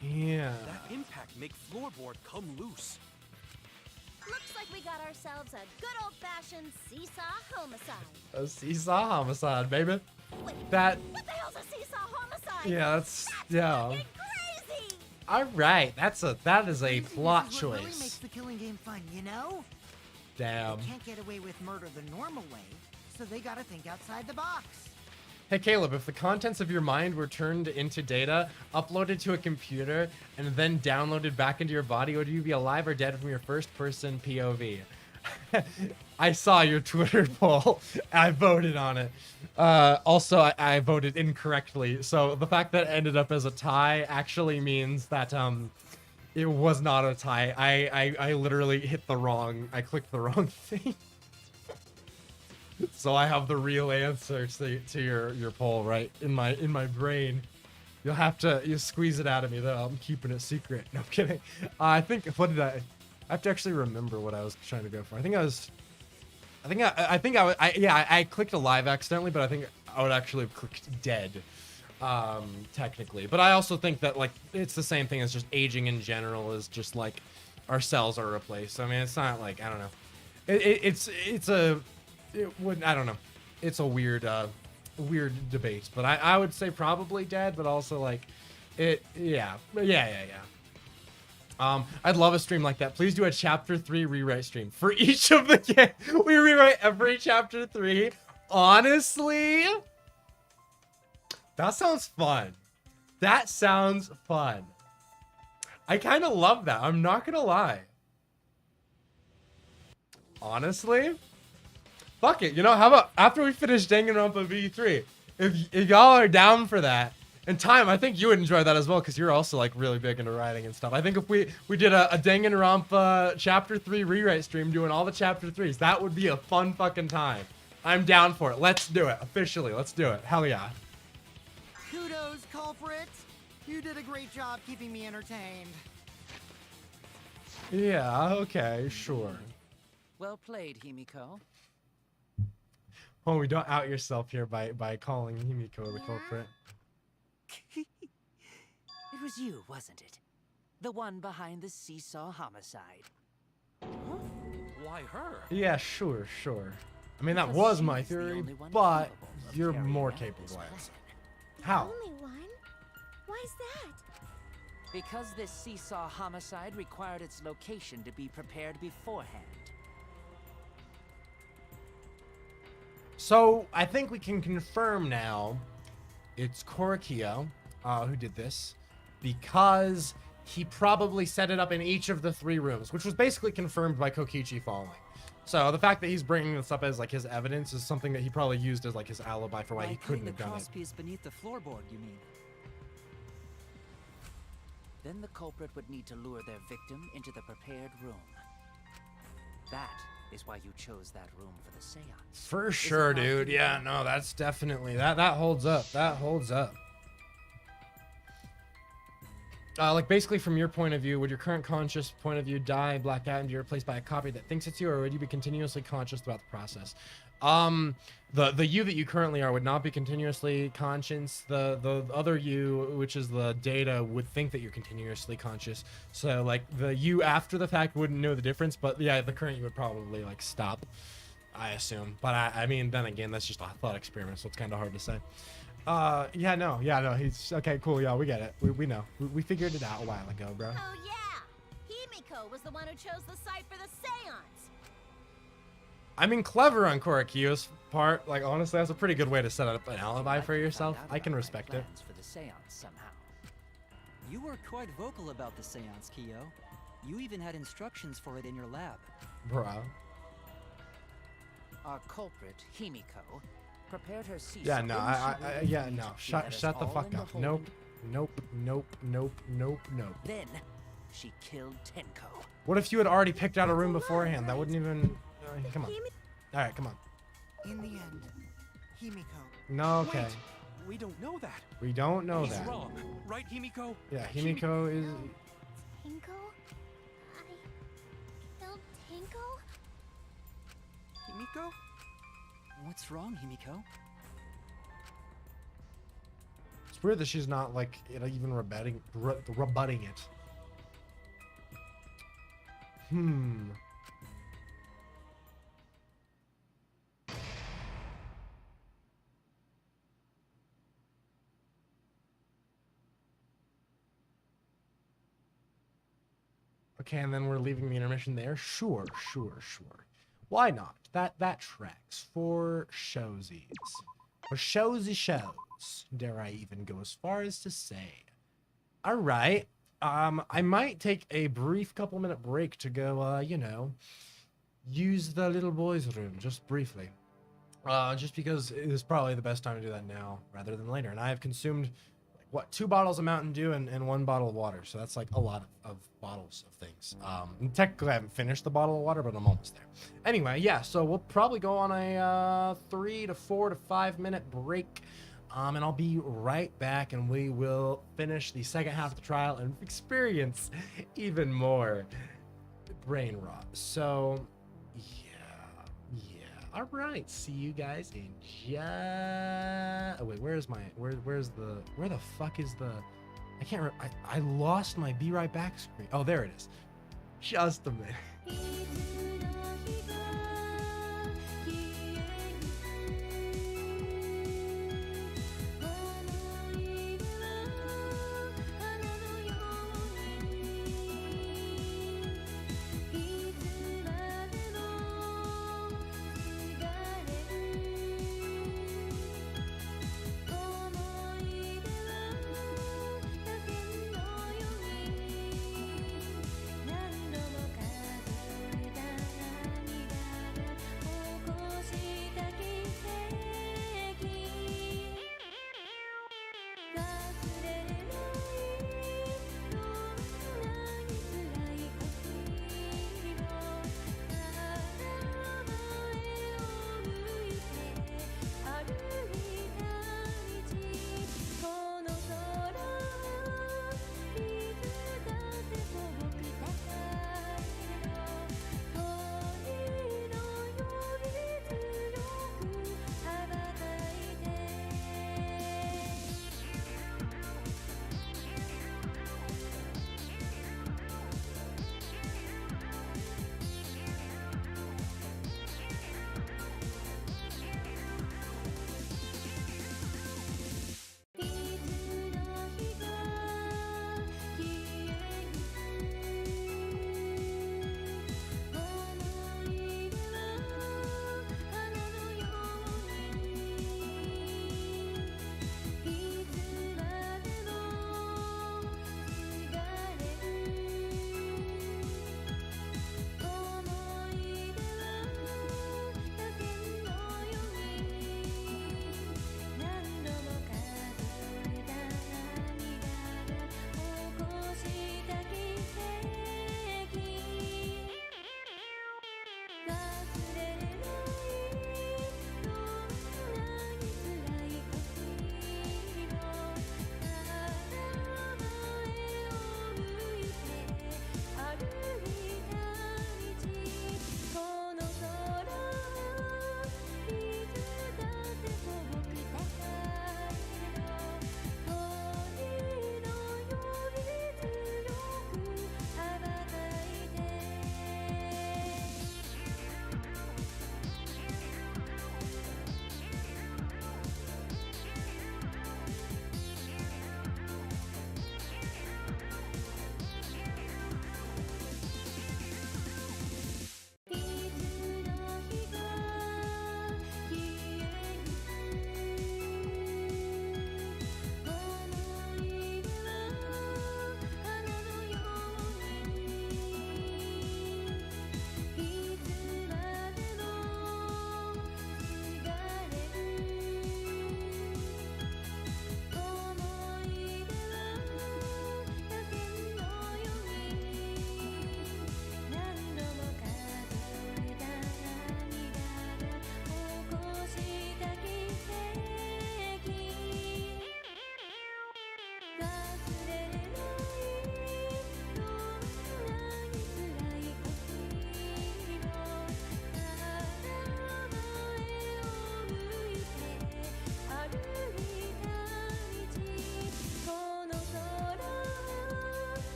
Yeah. That impact make floorboard come loose. Looks like we got ourselves a good old-fashioned seesaw homicide. A seesaw homicide, baby. Wait, That. what the hell's a seesaw homicide? Yeah, that's yeah. Crazy! All right, that is a plot This is what really choice. makes the killing game fun, you know? Damn. They can't get away with murder the normal way, so they gotta think outside the box. Hey Caleb, if the contents of your mind were turned into data, uploaded to a computer, and then downloaded back into your body, would you be alive or dead from your first-person POV? I saw your Twitter poll. I voted on it. Also, I voted incorrectly. So the fact that it ended up as a tie actually means that it was not a tie. I literally I clicked the wrong thing. So I have the real answer to your poll right in my brain. You squeeze it out of me though. I'm keeping it secret. No, I'm kidding. I think I have to actually remember what I was trying to go for. I clicked alive accidentally, but I think I would actually have clicked dead, technically. But I also think that like it's the same thing as just aging in general is just like our cells are replaced. I mean, it's not like I don't know. I don't know. It's a weird debate, but I would say probably dead, but also like yeah. I'd love a stream like that. Please do a chapter 3 rewrite stream for each of the games. We rewrite every chapter 3. Honestly, that sounds fun. That sounds fun. I kind of love that. I'm not gonna lie. Honestly. Fuck it, you know, how about after we finish Danganronpa V3, if y'all are down for that, and Time, I think you would enjoy that as well, because you're also like really big into writing and stuff. I think if we did a Danganronpa Chapter 3 rewrite stream doing all the Chapter 3s, that would be a fun fucking time. I'm down for it. Let's do it. Officially, let's do it. Hell yeah. Kudos, culprit. You did a great job keeping me entertained. Yeah, okay, sure. Well played, Himiko. Oh, don't out yourself here by calling Himiko the culprit. It was you, wasn't it? The one behind the seesaw homicide. Why her? Yeah, sure. I mean, that Because was my she's the theory, only one but capable of you're carrying more out capable this at it. plan. How? Only one? Why's that? Because this seesaw homicide required its location to be prepared beforehand. So, I think we can confirm now it's Korakio who did this, because he probably set it up in each of the 3 rooms, which was basically confirmed by Kokichi falling. So the fact that he's bringing this up as like his evidence is something that he probably used as like his alibi for why he couldn't have done it. the crosspiece beneath the floorboard, you mean? Then the culprit would need to lure their victim into the prepared room. That is why you chose that room for the seance. For sure, dude. Yeah, no, that's definitely that holds up. That holds up. Like basically from your point of view, would your current conscious point of view die, black out, and be replaced by a copy that thinks it's you, or would you be continuously conscious throughout the process? The you that you currently are would not be continuously conscious. The other you, which is the data, would think that you're continuously conscious. So like the you after the fact wouldn't know the difference, but yeah, the current you would probably like stop, I assume. But I mean, then again, that's just a thought experiment, so it's kind of hard to say. Yeah, no, he's okay, cool, yeah, we get it. We know. We figured it out a while ago, bro. Oh yeah, Himiko was the one who chose the site for the seance. I mean, clever on Korakio's part. Like, honestly, that's a pretty good way to set up an alibi for yourself. I can respect it. For the seance somehow. You were quite vocal about the seance, Kyo. You even had instructions for it in your lab. Bro. Our culprit, Himiko, prepared her seesaw. Yeah, no, Shut the fuck up. Nope. Then, she killed Tenko. What if you had already picked out a room beforehand? That wouldn't even... come on. Alright, come on. In the end, Himiko. No, okay. Wait, we don't know that. We don't know He's that. wrong, right, Himiko? Yeah, Himiko is... Tinko? I killed Tinko? Himiko? What's wrong, Himiko? It's weird that she's not, like, even rebutting it. Okay, and then we're leaving the intermission there? Sure. Why not? That tracks. For showsies. For showsy shows. Dare I even go as far as to say. Alright. I might take a brief couple-minute break to go, use the little boy's room, just briefly. Just because it is probably the best time to do that now, rather than later. And I have consumed... what, 2 bottles of Mountain Dew and 1 bottle of water. So that's like a lot of bottles of things. Technically I haven't finished the bottle of water, but I'm almost there. Anyway, yeah, so we'll probably go on a 3 to 4 to 5 minute break. And I'll be right back and we will finish the second half of the trial and experience even more brain rot. So, all right, see you guys in oh wait, where the fuck is the, I can't remember, I lost my be right back screen. Oh, there it is. Just a minute.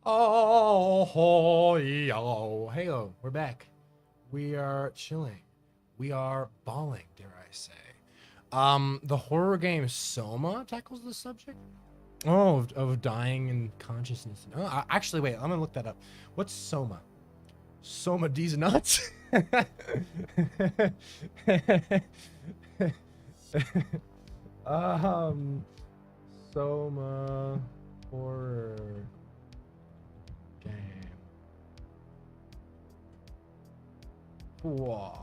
Oh, hey, we're back. We are chilling. We are balling, dare I say. The horror game Soma tackles the subject. Oh, of dying in consciousness. Oh, actually, wait. I'm gonna look that up. What's Soma? Soma D's nuts. Soma horror game. Whoa.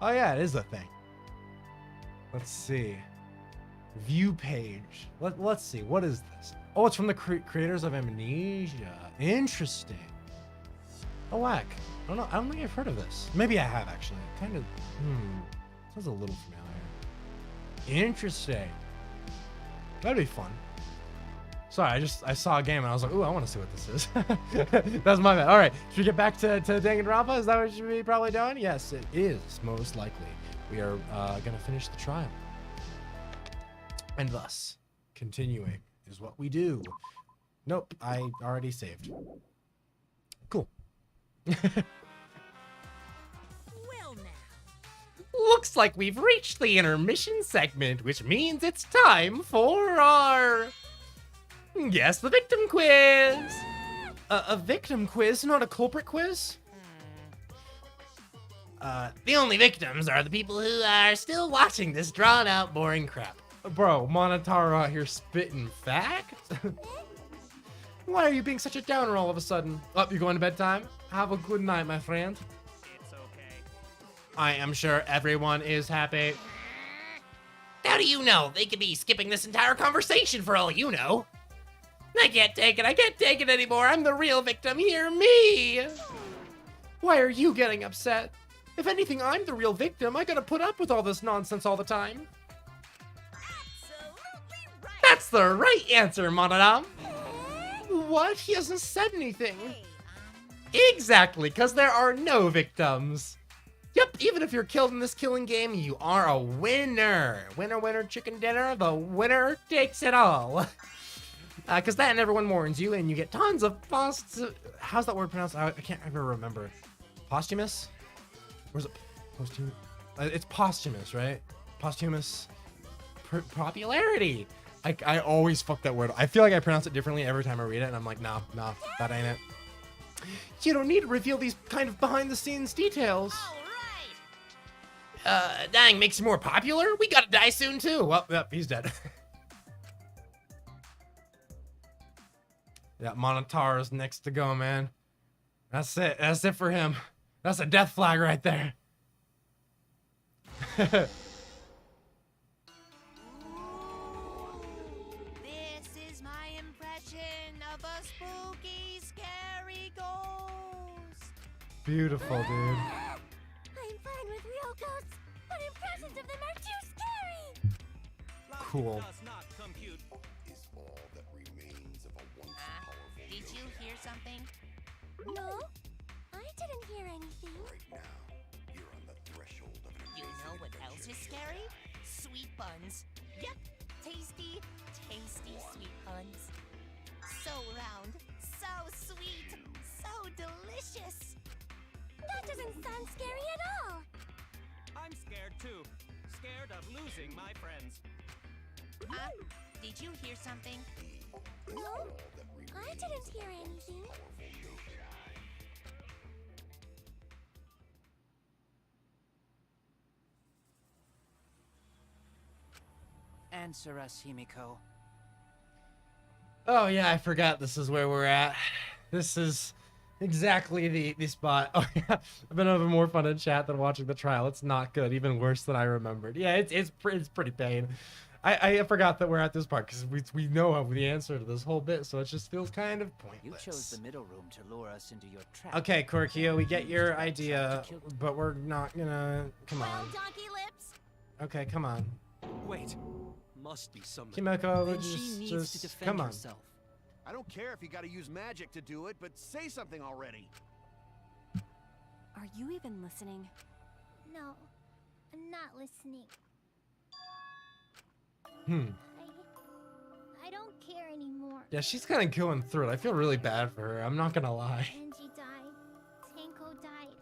Oh yeah, it is a thing. Let's see. View page. Let's see. What is this? Oh, it's from the creators of Amnesia. Interesting. Oh, whack. I don't know. I don't think I've heard of this. Maybe I have actually. Kind of. Sounds a little familiar. Interesting. That'd be fun. Sorry, I saw a game and I was like, ooh, I want to see what this is. That's my bad. All right, should we get back to Danganronpa? Is that what you should be probably doing? Yes, it is, most likely. We are going to finish the trial. And thus, continuing is what we do. Nope, I already saved. Cool. Well now. Looks like we've reached the intermission segment, which means it's time for our Guess the Victim quiz. A victim quiz, not a culprit quiz? The only victims are the people who are still watching this drawn out, boring crap. Bro, Monotaro out here spitting facts? Why are you being such a downer all of a sudden? Oh, you going to bedtime? Have a good night, my friend. It's okay. I am sure everyone is happy. How do you know? They could be skipping this entire conversation for all you know. I can't take it. I can't take it anymore. I'm the real victim. Hear me. Why are you getting upset? If anything, I'm the real victim. I gotta put up with all this nonsense all the time. Absolutely right. That's the right answer, Monodam. What? He hasn't said anything. Exactly, because there are no victims. Yep, even if you're killed in this killing game, you are a winner. Winner, winner, chicken dinner. The winner takes it all. Because that and everyone warns you, and you get tons of how's that word pronounced? I can't ever remember. Posthumous? Or is it posthumous? It's posthumous, right? Posthumous popularity. I always fuck that word. I feel like I pronounce it differently every time I read it, and I'm like, nah, that ain't it. You don't need to reveal these kind of behind-the-scenes details. All right. Dying makes you more popular? We gotta die soon, too. Well, yep, he's dead. Yeah, Monotaro's next to go, man. That's it. That's it for him. That's a death flag right there. This is my impression of a spooky, scary ghost. Beautiful, dude. I'm fine with real ghosts, but impressions of them are too scary. Cool. Does not compute. Is all that remains of a once powerful Did you hear something? No, I didn't hear anything. right now. You're on the threshold of an You amazing know what adventure. else is scary? Sweet buns. Yep, tasty, tasty sweet buns. So round, so sweet, so delicious. That doesn't sound scary at all. I'm scared too. Scared of losing my friends. Did you hear something? No, I didn't hear anything. Answer us, Himiko. Oh yeah, I forgot this is where we're at. This is exactly the spot. Oh yeah, I've been having more fun in chat than watching the trial. It's not good, even worse than I remembered. Yeah, it's pretty pain. I forgot that we're at this part because we know the answer to this whole bit, so it just feels kind of You pointless. chose the middle room to lure us into your trap. Okay, Korkio, we get your idea, but we're not gonna. Come Well, on. donkey lips. Okay, come on. Wait. Must be something. Kimiko, Then she needs to just defend come on. herself. I don't care if you gotta use magic to do it, but say something already. Are you even listening? No, I'm not listening. Hmm. I I don't care anymore. Yeah, she's kind of going through it. I feel really bad for her. I'm not gonna lie. Angie died. Tanko died.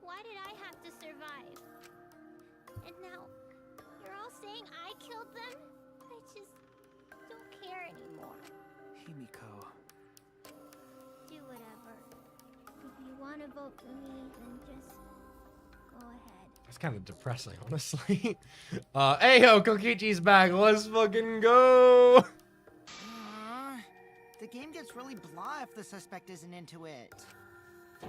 Why did I have to survive? And now, you're all saying I killed them? I just don't care anymore. Himiko. Do whatever. If you want to vote for me, then just go ahead. It's kind of depressing, honestly. Hey-ho, Kokichi's back. Let's fucking go. The game gets really blah if the suspect isn't into it.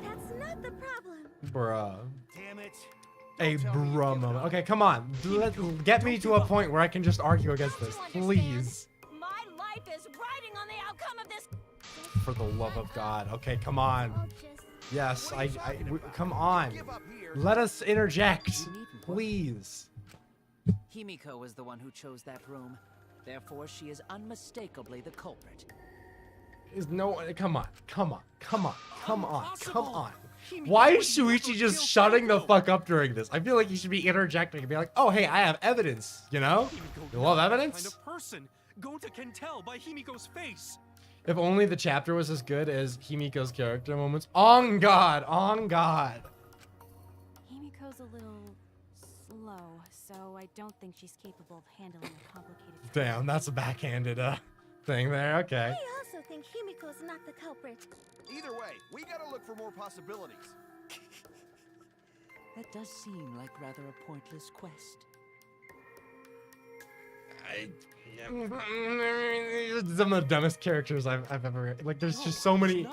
That's not the problem. Bruh. Damn it. A bruh moment. Okay, come on. Get me to a point where I can just argue against this. Please. My life is riding on the outcome of this. For the love of God. Okay, come on. Yes, come on. Let us interject. Please. Himiko was the one who chose that room. Therefore, she is unmistakably the culprit. Is no, come on. Why is Shuichi just shutting the fuck up during this? I feel like he should be interjecting and be like, oh, hey, I have evidence, you know? You love evidence? Kind of person. Gonta can tell by Himiko's face. If only the chapter was as good as Himiko's character moments. On God. Himiko's a little slow, so I don't think she's capable of handling a complicated. Damn, that's a backhanded thing there. Okay. I also think Himiko's not the culprit. Either way, we gotta look for more possibilities. That does seem like rather a pointless quest. Some of the dumbest characters I've ever like. There's just so many.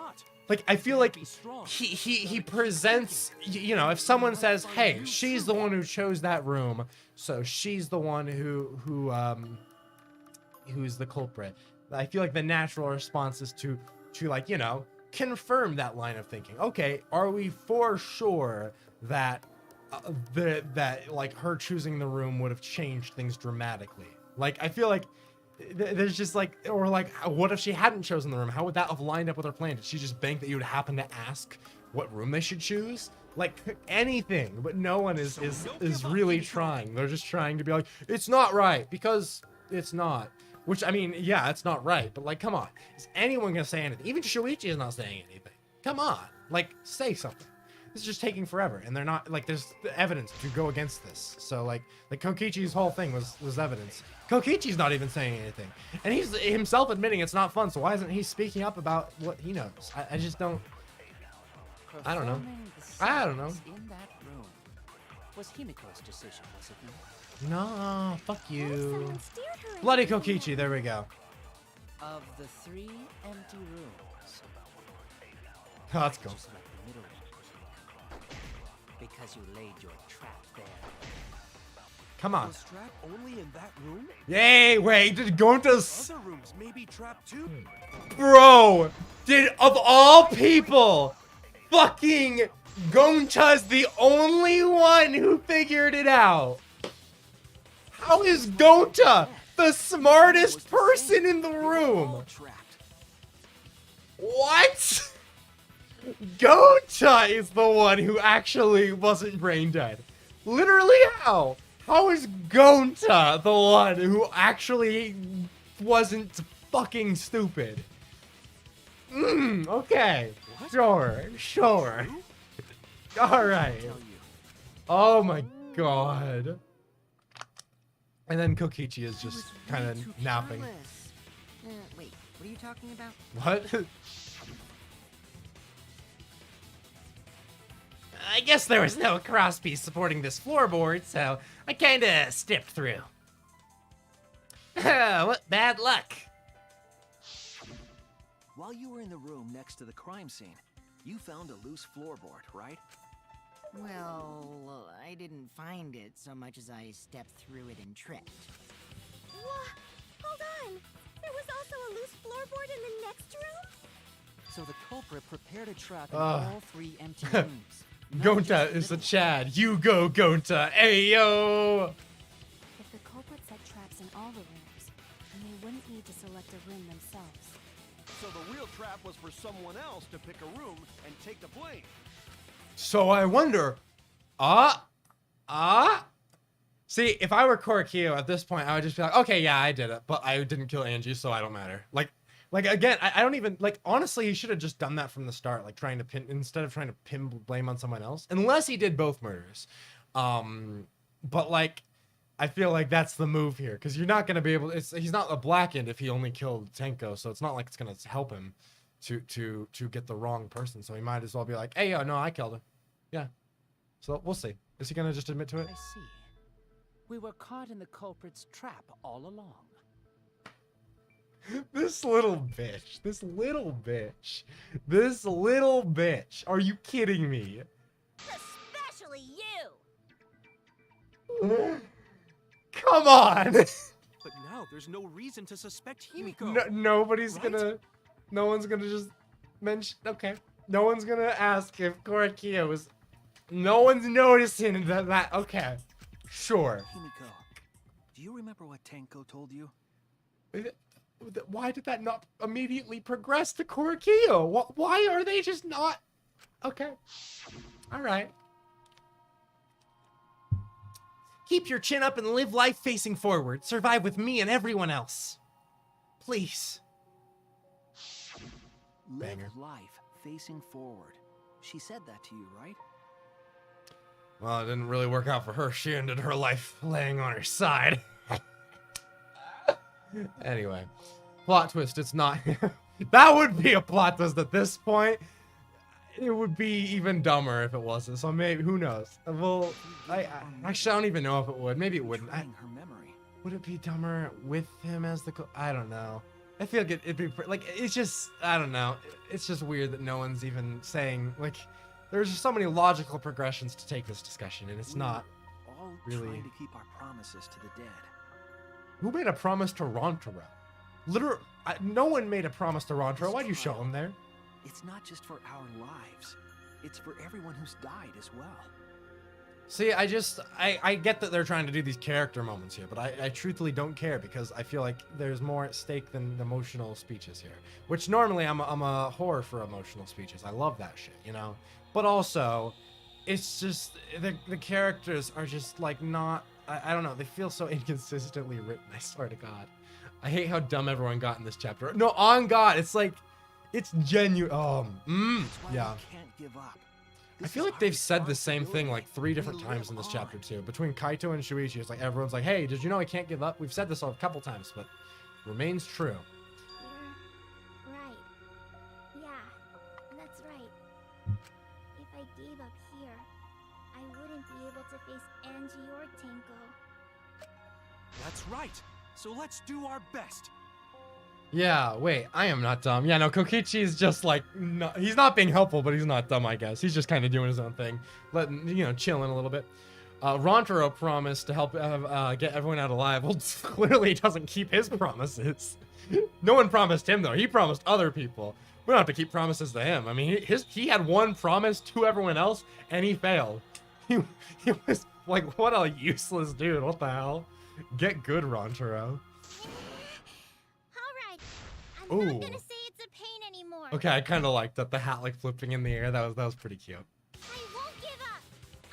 Like I feel like he presents. You know, if someone says, "Hey, she's the one who chose that room, so she's the one who's the culprit." I feel like the natural response is to like, you know, confirm that line of thinking. Okay, are we for sure that that like her choosing the room would have changed things dramatically? Like I feel like there's just like, or like, what if she hadn't chosen the room? How would that have lined up with her plan? Did she just bank that you would happen to ask what room they should choose? Like anything, but no one is really trying. They're just trying to be like, it's not right because it's not. Which, I mean, yeah, it's not right, but like, come on. Is anyone gonna say anything? Even Shuichi is not saying anything. Come on, like, say something. This is just taking forever, and they're not, like, there's evidence to go against this. So, like Kokichi's whole thing was evidence. Kokichi's not even saying anything. And he's himself admitting it's not fun, so why isn't he speaking up about what he knows? I just don't... I don't know. In that room was Himiko's decision, was it not? No, fuck you. Bloody Kokichi, there we go. Of the 3 empty rooms, Let's go. just like the middle one, because you laid your trap there. Come on. Was trap only in that room? Yay, wait, did Gonta's... Other rooms may be trapped too. Bro, did, of all people, fucking Gonta's the only one who figured it out. How is Gonta the smartest person in the room? What? Gonta is the one who actually wasn't brain dead. Literally how? How is Gonta the one who actually wasn't fucking stupid? Okay. Sure. Alright. Oh my god. And then Kokichi is just kind of napping. Wait, what are you talking about? What? I guess there was no crosspiece supporting this floorboard, so I kinda stepped through. What bad luck. While you were in the room next to the crime scene, you found a loose floorboard, right? Well, I didn't find it so much as I stepped through it and tripped. What? Hold on. There was also a loose floorboard in the next room? So the culprit prepared a trap in all 3 empty rooms. Gonta is a Chad. You go, Gonta. Ayo! If the culprit set traps in all the rooms, then they wouldn't need to select a room themselves. So the real trap was for someone else to pick a room and take the blame. So I wonder, See, if I were Korakio at this point, I would just be like, okay, yeah, I did it, but I didn't kill Angie, so I don't matter. Like again, I don't even, like, honestly, he should have just done that from the start, like, instead of trying to pin blame on someone else, unless he did both murders. But, like, I feel like that's the move here, because you're not going to be able, he's not a blackened if he only killed Tenko, so it's not like it's going to help him to get the wrong person, so he might as well be like, hey, no, I killed him. Yeah. So, we'll see. Is he going to just admit to it? I see. We were caught in the culprit's trap all along. This little bitch. This little bitch. This little bitch. Are you kidding me? Especially you! Come on! But now there's no reason to suspect Himiko. Nobody's right? gonna... No one's gonna just mention... Okay. No one's gonna ask if Korakio was... No one's noticing that... Okay. Sure. Himiko, do you remember what Tenko told you? Why did that not immediately progress to Korakio? Why are they just not... Okay. Alright. Keep your chin up and live life facing forward. Survive with me and everyone else. Please. Live Banger. life facing forward. She said that to you, right? Well, it didn't really work out for her. She ended her life laying on her side. Anyway, plot twist, it's not... That would be a plot twist at this point. It would be even dumber if it wasn't, so maybe, who knows? Well, actually, I don't even know if it would. Maybe it wouldn't. Her memory. Would it be dumber with him as the... I don't know. I feel like it'd be... Like, it's just... I don't know. It's just weird that no one's even saying... Like, there's just so many logical progressions to take this discussion, and it's not All really... trying to keep our promises to the dead. Who made a promise to Rontaro? Literally, no one made a promise to Rontaro. Why'd you show him there? It's not just for our lives. It's for everyone who's died as well. See, I get that they're trying to do these character moments here, but I truthfully don't care because I feel like there's more at stake than emotional speeches here. Which normally I'm a whore for emotional speeches. I love that shit, you know? But also, it's just, the characters are just like not... I don't know, they feel so inconsistently written, I swear to God. I hate how dumb everyone got in this chapter. No, on God, it's like, it's genuine. Yeah. We can't give up. I feel like they've said the same thing like 3 different times in this chapter too. Between Kaito and Shuichi, it's like everyone's like, hey, did you know I can't give up? We've said this a couple times, but remains true. You're right. Yeah, that's right. If I gave up here, I wouldn't be able to face Angie or Tenko. That's right. So let's do our best. Yeah, wait, I am not dumb. Yeah, no, Kokichi is just like, no, he's not being helpful, but he's not dumb, I guess. He's just kind of doing his own thing, letting, you know, chilling a little bit. Rontaro promised to help get everyone out alive. Well, clearly he doesn't keep his promises. No one promised him, though. He promised other people. We don't have to keep promises to him. I mean, he had one promise to everyone else, and he failed. He was like, what a useless dude. What the hell? Get good, Rontaro. I'm not gonna say it's a pain anymore. Okay, I kind of liked that. The hat like flipping in the air. That was pretty cute. I won't give up.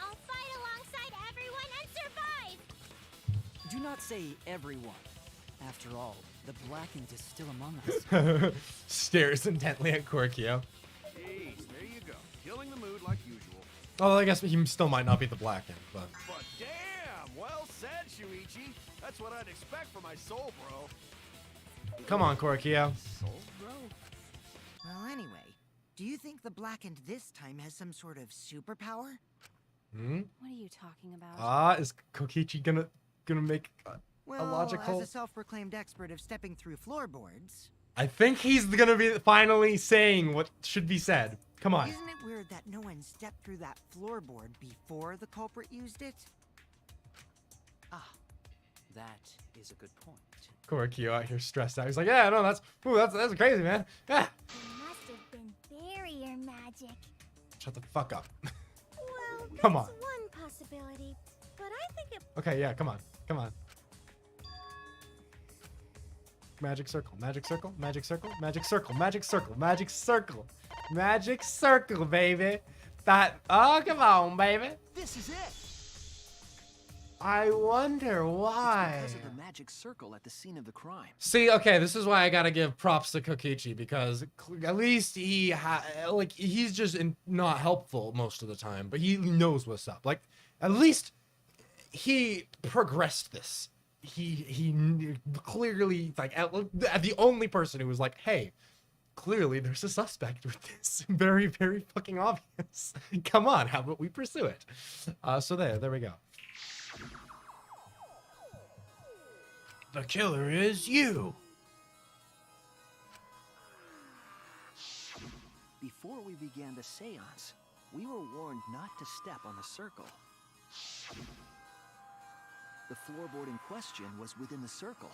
I'll fight alongside everyone and survive. Do not say everyone. After all, the Blackened is still among us. Stares intently at Korkio. Jeez, there you go. Killing the mood like usual. Oh, I guess he still might not be the Blackened, but... But damn, well said, Shuichi. That's what I'd expect from my soul, bro. Come on, Korkio. Soul, bro? Well, anyway, do you think the Blackened this time has some sort of superpower? Hmm? What are you talking about? Is Kokichi gonna make a Well, logical... as a self-proclaimed expert of stepping through floorboards... I think he's gonna be finally saying what should be said. Come on. Isn't it weird that no one stepped through that floorboard before the culprit used it? Ah, that is a good point. Korkio out here stressed out. He's like, yeah, no, that's crazy, man. Yeah. It must have been barrier magic. Shut the fuck up. Well, Come that's on. one possibility, but I think it... Okay, yeah, come on. Come on. Magic circle, magic circle, magic circle, magic circle, magic circle, magic circle. Magic circle, baby. Oh, come on, baby. This is it. I wonder why. It's because of the magic circle at the scene of the crime. See, okay, this is why I gotta give props to Kokichi, because at least he's just not helpful most of the time, but he knows what's up. Like, at least he progressed this. He clearly, like, the only person who was like, hey, clearly there's a suspect with this. Very, very fucking obvious. Come on, how about we pursue it? So there we go. The killer is you. Before we began the seance, we were warned not to step on the circle. The floorboard in question was within the circle.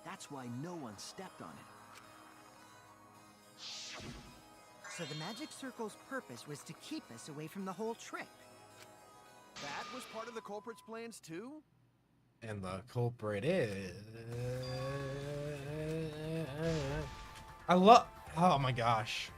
That's why no one stepped on it. So the magic circle's purpose was to keep us away from the whole trick. That was part of the culprit's plans too? And the culprit is... Oh my gosh.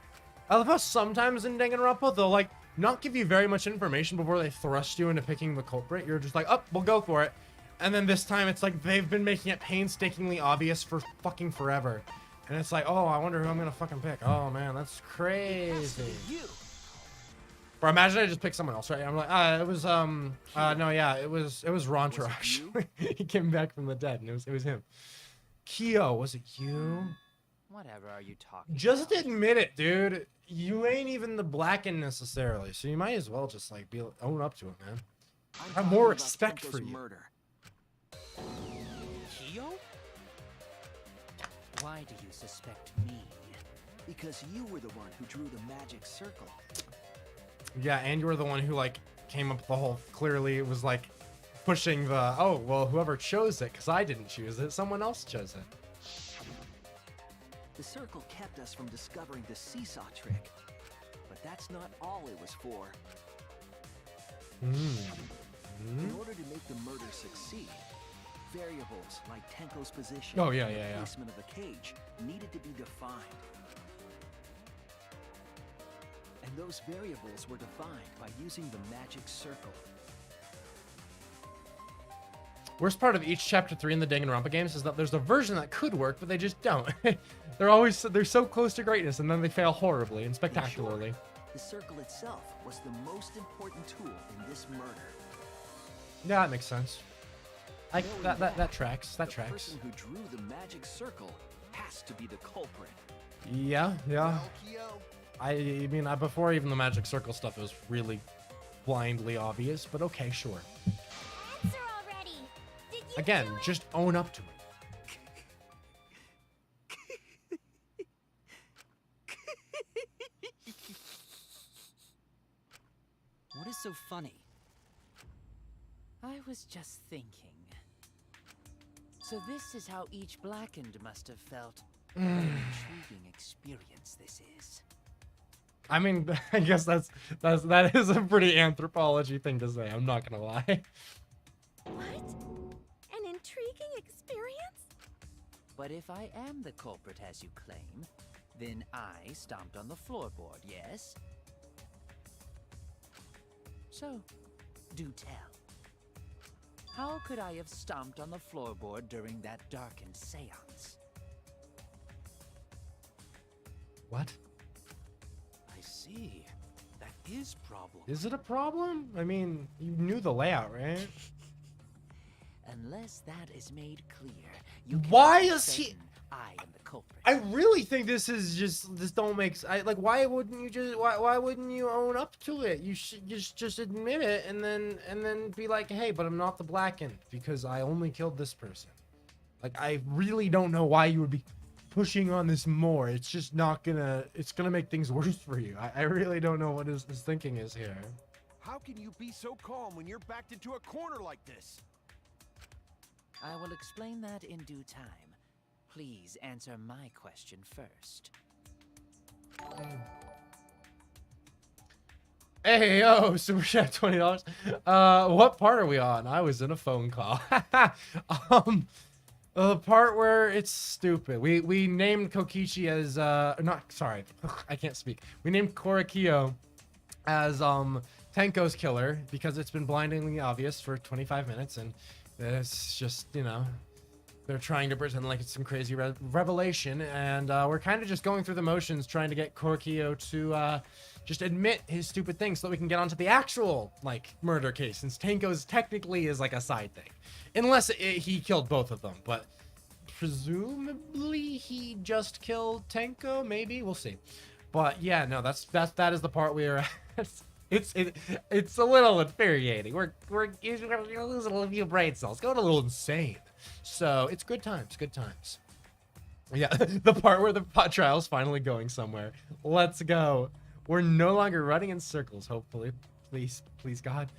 I love how sometimes in Danganronpa, they'll, like, not give you very much information before they thrust you into picking the culprit. You're just like, oh, we'll go for it. And then this time, it's like they've been making it painstakingly obvious for fucking forever. And it's like, oh, I wonder who I'm gonna fucking pick. Oh, man, that's crazy. Bro, imagine I just picked someone else, right? I'm like, it was, no, yeah, it was Rontra, actually. He came back from the dead, and it was him. Kyo, was it you? Whatever are you talking Just about? admit it, dude. You ain't even the Blacken necessarily, so you might as well just, like, own up to it, man. I have more respect for you. Murder. Kyo? Why do you suspect me? Because you were the one who drew the magic circle. Yeah, and you were the one who, like, came up with the whole, clearly it was, like, pushing the, oh, well, whoever chose it, because I didn't choose it, someone else chose it. The circle kept us from discovering the seesaw trick. But that's not all it was for. In order to make the murder succeed, variables like Tenko's position and the placement of the cage needed to be defined. And those variables were defined by using the magic circle. Worst part of each chapter 3 in the Danganronpa games is that there's a version that could work, but they just don't. they're so close to greatness, and then they fail horribly and spectacularly. In short, the circle itself was the most important tool in this murder. Yeah, that makes sense. That tracks. That the tracks. person who drew the magic circle has to be the culprit. Yeah. Well, Kyo, I mean, before even the magic circle stuff, it was really blindly obvious, but okay, sure. Answer already. Did you Again, do it? just own up to it. What is so funny? I was just thinking. So this is how each Blackened must have felt. What an intriguing experience this is. I mean, I guess that is a pretty anthropology thing to say. I'm not gonna lie. What? An intriguing experience? But if I am the culprit as you claim, then I stomped on the floorboard, yes? So, do tell. How could I have stomped on the floorboard during that darkened seance? What? I see. That is problem. Is it a problem? I mean, you knew the layout, right? Unless that is made clear, you Why cannot be is he- certain I am the culprit. I really think this don't make like why wouldn't you own up to it? You should just admit it and then be like, hey, but I'm not the Blackened because I only killed this person. Like, I really don't know why you would be pushing on this more. It's just not gonna, it's gonna make things worse for you. I really don't know what his thinking is here. how can you be so calm when you're backed into a corner like this? I will explain that in due time. Please answer my question first. Hey, yo, Super Chat, $20. What part are we on? I was in a phone call. The part where it's stupid. We named Kokichi as, not, sorry, I can't speak. We named Korakio as, Tenko's killer because it's been blindingly obvious for 25 minutes, and it's just, you know, they're trying to pretend like it's some crazy revelation, and we're kind of just going through the motions trying to get Korkio to just admit his stupid thing so that we can get onto the actual, like, murder case, since Tenko's technically is like a side thing. Unless he killed both of them, but presumably he just killed Tenko, maybe? We'll see. But yeah, no, that is the part we are at. It's a little infuriating. We're losing a few brain cells, going a little insane. So it's good times, good times. Yeah, the part where the trial's finally going somewhere. Let's go. We're no longer running in circles, hopefully. Please, please, God.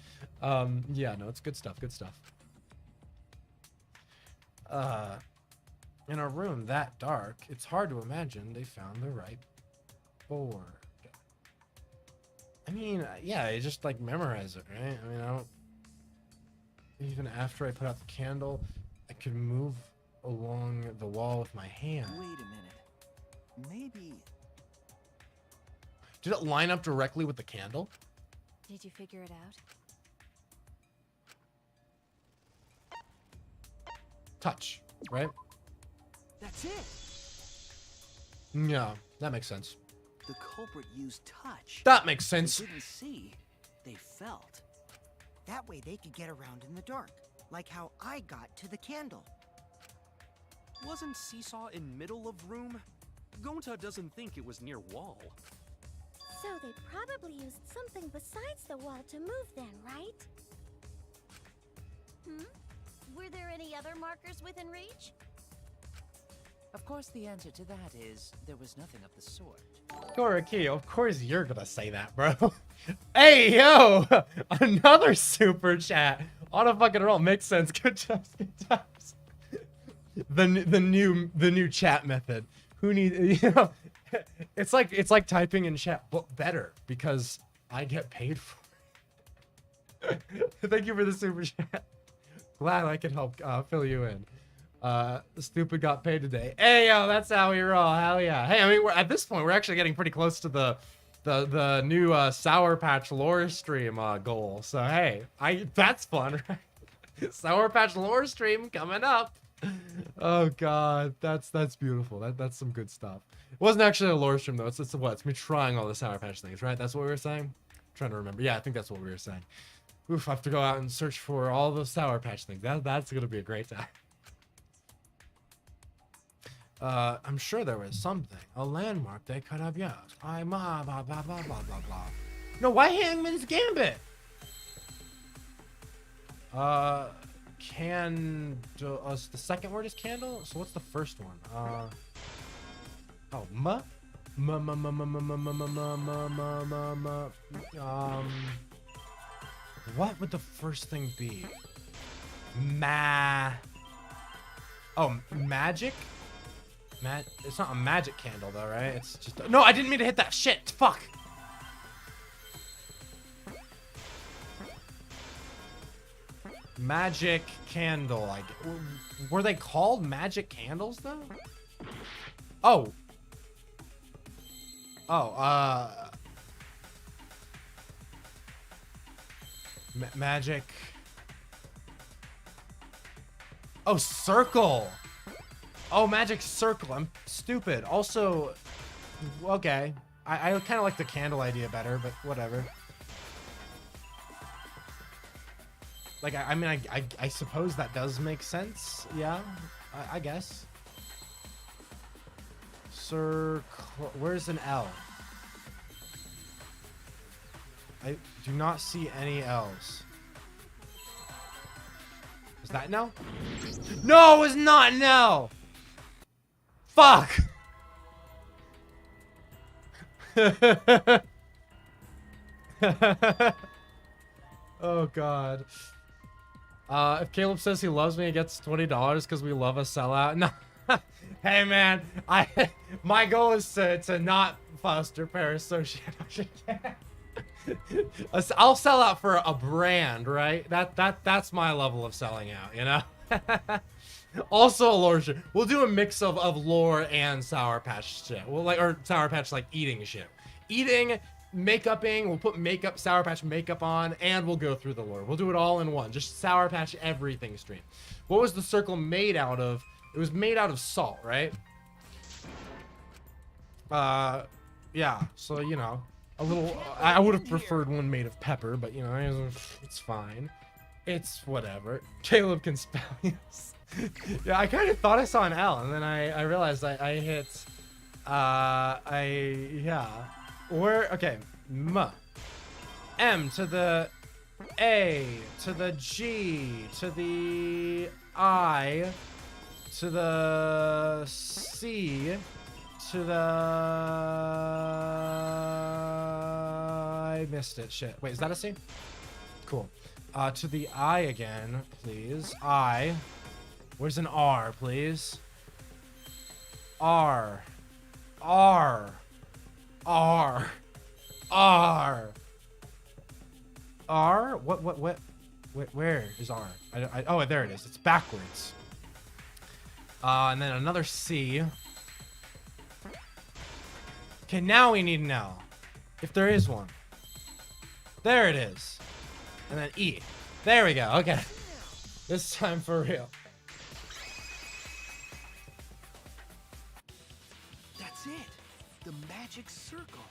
Yeah, no, it's good stuff, good stuff. In a room that dark, it's hard to imagine they found the right board. I mean, yeah, you just like memorize it, right? I mean, I don't. Even after I put out the candle, I could move along the wall with my hand. Wait a minute. Maybe. Did it line up directly with the candle? Did you figure it out? Touch, right? That's it. Yeah, that makes sense. The culprit used touch. That makes sense. They didn't see. They felt. That way they could get around in the dark, like how I got to the candle. Wasn't Seesaw in middle of room? Gonta doesn't think it was near wall. So they probably used something besides the wall to move then, right? Were there any other markers within reach? Of course, the answer to that is there was nothing of the sort. Koraki, of course you're gonna say that, bro. Hey, yo! Another super chat. On a fucking roll. Makes sense. Good jobs, good jobs. The new chat method. Who needs, you know, it's like typing in chat, but better because I get paid for it. Thank you for the super chat. Glad I could help fill you in. The stupid got paid today. Hey, yo, that's how we roll. Hell yeah. Hey, I mean, at this point, we're actually getting pretty close to the new Sour Patch lore stream goal. So hey, that's fun, right? Sour Patch lore stream coming up. Oh god, that's beautiful. That's some good stuff. It wasn't actually a lore stream though. It's what? It's me trying all the Sour Patch things, right? That's what we were saying. I'm trying to remember. Yeah, I think that's what we were saying. Oof, I have to go out and search for all those Sour Patch things. That's gonna be a great time. I'm sure there was something. A landmark they could have used. Blah, blah, blah, blah, blah, blah, blah. No, why Hangman's Gambit? The second word is candle? So what's the first one? What would the first thing be? Magic? It's not a magic candle though, right? It's just no, I didn't mean to hit that shit. Fuck. Magic candle. Were they called magic candles though? Oh. Magic. Oh, circle. Oh, magic circle. I'm stupid. Also, okay. I kind of like the candle idea better, but whatever. Like, I mean, I suppose that does make sense. Yeah, I guess. Circle. Where's an L? I do not see any L's. Is that an L? No, it was not an L! Fuck! Oh god. If Caleb says he loves me, he gets $20 because we love a sellout. No. Hey man, my goal is to not foster parasociation. I'll sell out for a brand, right? That's my level of selling out, you know? Also a lore shit. We'll do a mix of lore and Sour Patch shit. We'll or Sour Patch like eating shit. Eating makeuping. We'll put makeup, Sour Patch makeup on, and we'll go through the lore. We'll do it all in one. Just Sour Patch everything stream. What was the circle made out of? It was made out of salt, right? Yeah. So, you know, a little... I would have preferred one made of pepper, but, you know, it's fine. It's whatever. Caleb can spell yes. Yeah, I kind of thought I saw an L, and then I realized I hit... yeah. Okay. M to the A, to the G, to the I, to the C, to the... I missed it, shit. Wait, is that a C? Cool. To the I again, please. I. Where's an R, please? R. R. R. R. R? What? Where is R? Oh, there it is. It's backwards. And then another C. Okay, now we need an L. If there is one. There it is. And then E. There we go. Okay. This time for real. That's it. The magic circle.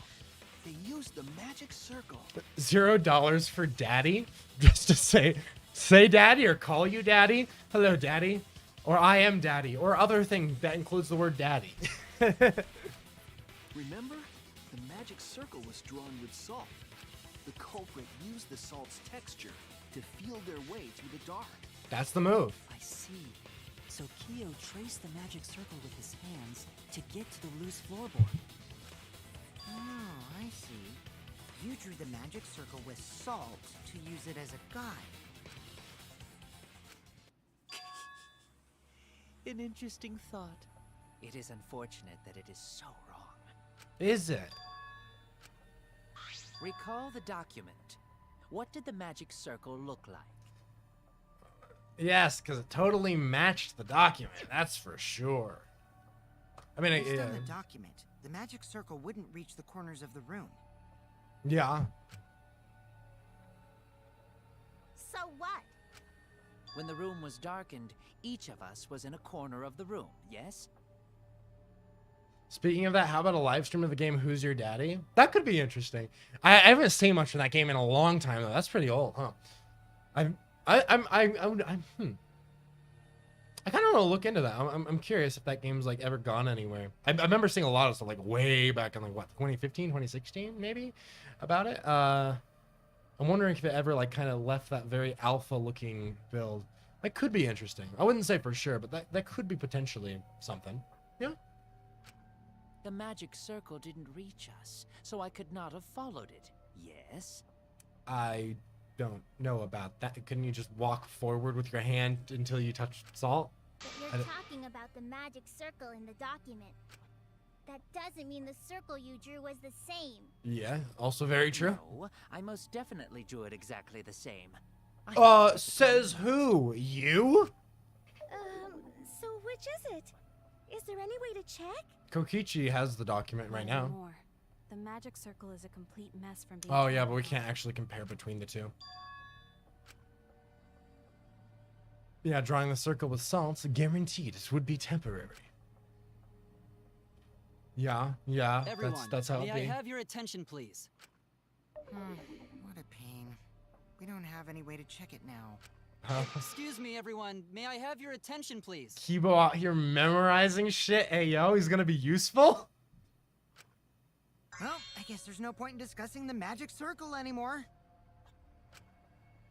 They used the magic circle. $0 for daddy? Just to say daddy or call you daddy? Hello, daddy. Or I am daddy. Or other thing that includes the word daddy. Remember? The magic circle was drawn with salt. The culprit used the salt's texture to feel their way through the dark. That's the move. I see. So Kyo traced the magic circle with his hands to get to the loose floorboard. Oh, I see. You drew the magic circle with salt to use it as a guide. An interesting thought. It is unfortunate that it is so wrong. Is it? Recall the document. What did the magic circle look like? Yes, because it totally matched the document. That's for sure. I mean, Based on the document, the magic circle wouldn't reach the corners of the room. Yeah. So what? When the room was darkened, each of us was in a corner of the room, yes? Speaking of that, how about a live stream of the game Who's Your Daddy? That could be interesting. I haven't seen much from that game in a long time though. That's pretty old, huh? I kind of want to look into that. I'm curious if that game's like ever gone anywhere. I remember seeing a lot of stuff like way back in like what 2015, 2016 maybe about it. I'm wondering if it ever like kind of left that very alpha looking build. That could be interesting. I wouldn't say for sure, but that could be potentially something. Yeah. The magic circle didn't reach us, so I could not have followed it. Yes? I don't know about that. Couldn't you just walk forward with your hand until you touch salt? But you're talking about the magic circle in the document. That doesn't mean the circle you drew was the same. Yeah, also very true. No, I most definitely drew it exactly the same. Says who? You? So which is it? Is there any way to check? Kokichi has the document right now. More. The magic circle is a complete mess from being. Oh yeah, but we can't actually compare between the two. Yeah, drawing the circle with salts, guaranteed it would be temporary. Yeah, Everyone, that's how may it be. I have your attention, please? What a pain. We don't have any way to check it now. Excuse me, everyone. May I have your attention, please? Kibo out here memorizing shit. Hey, yo, he's gonna be useful? Well, I guess there's no point in discussing the magic circle anymore.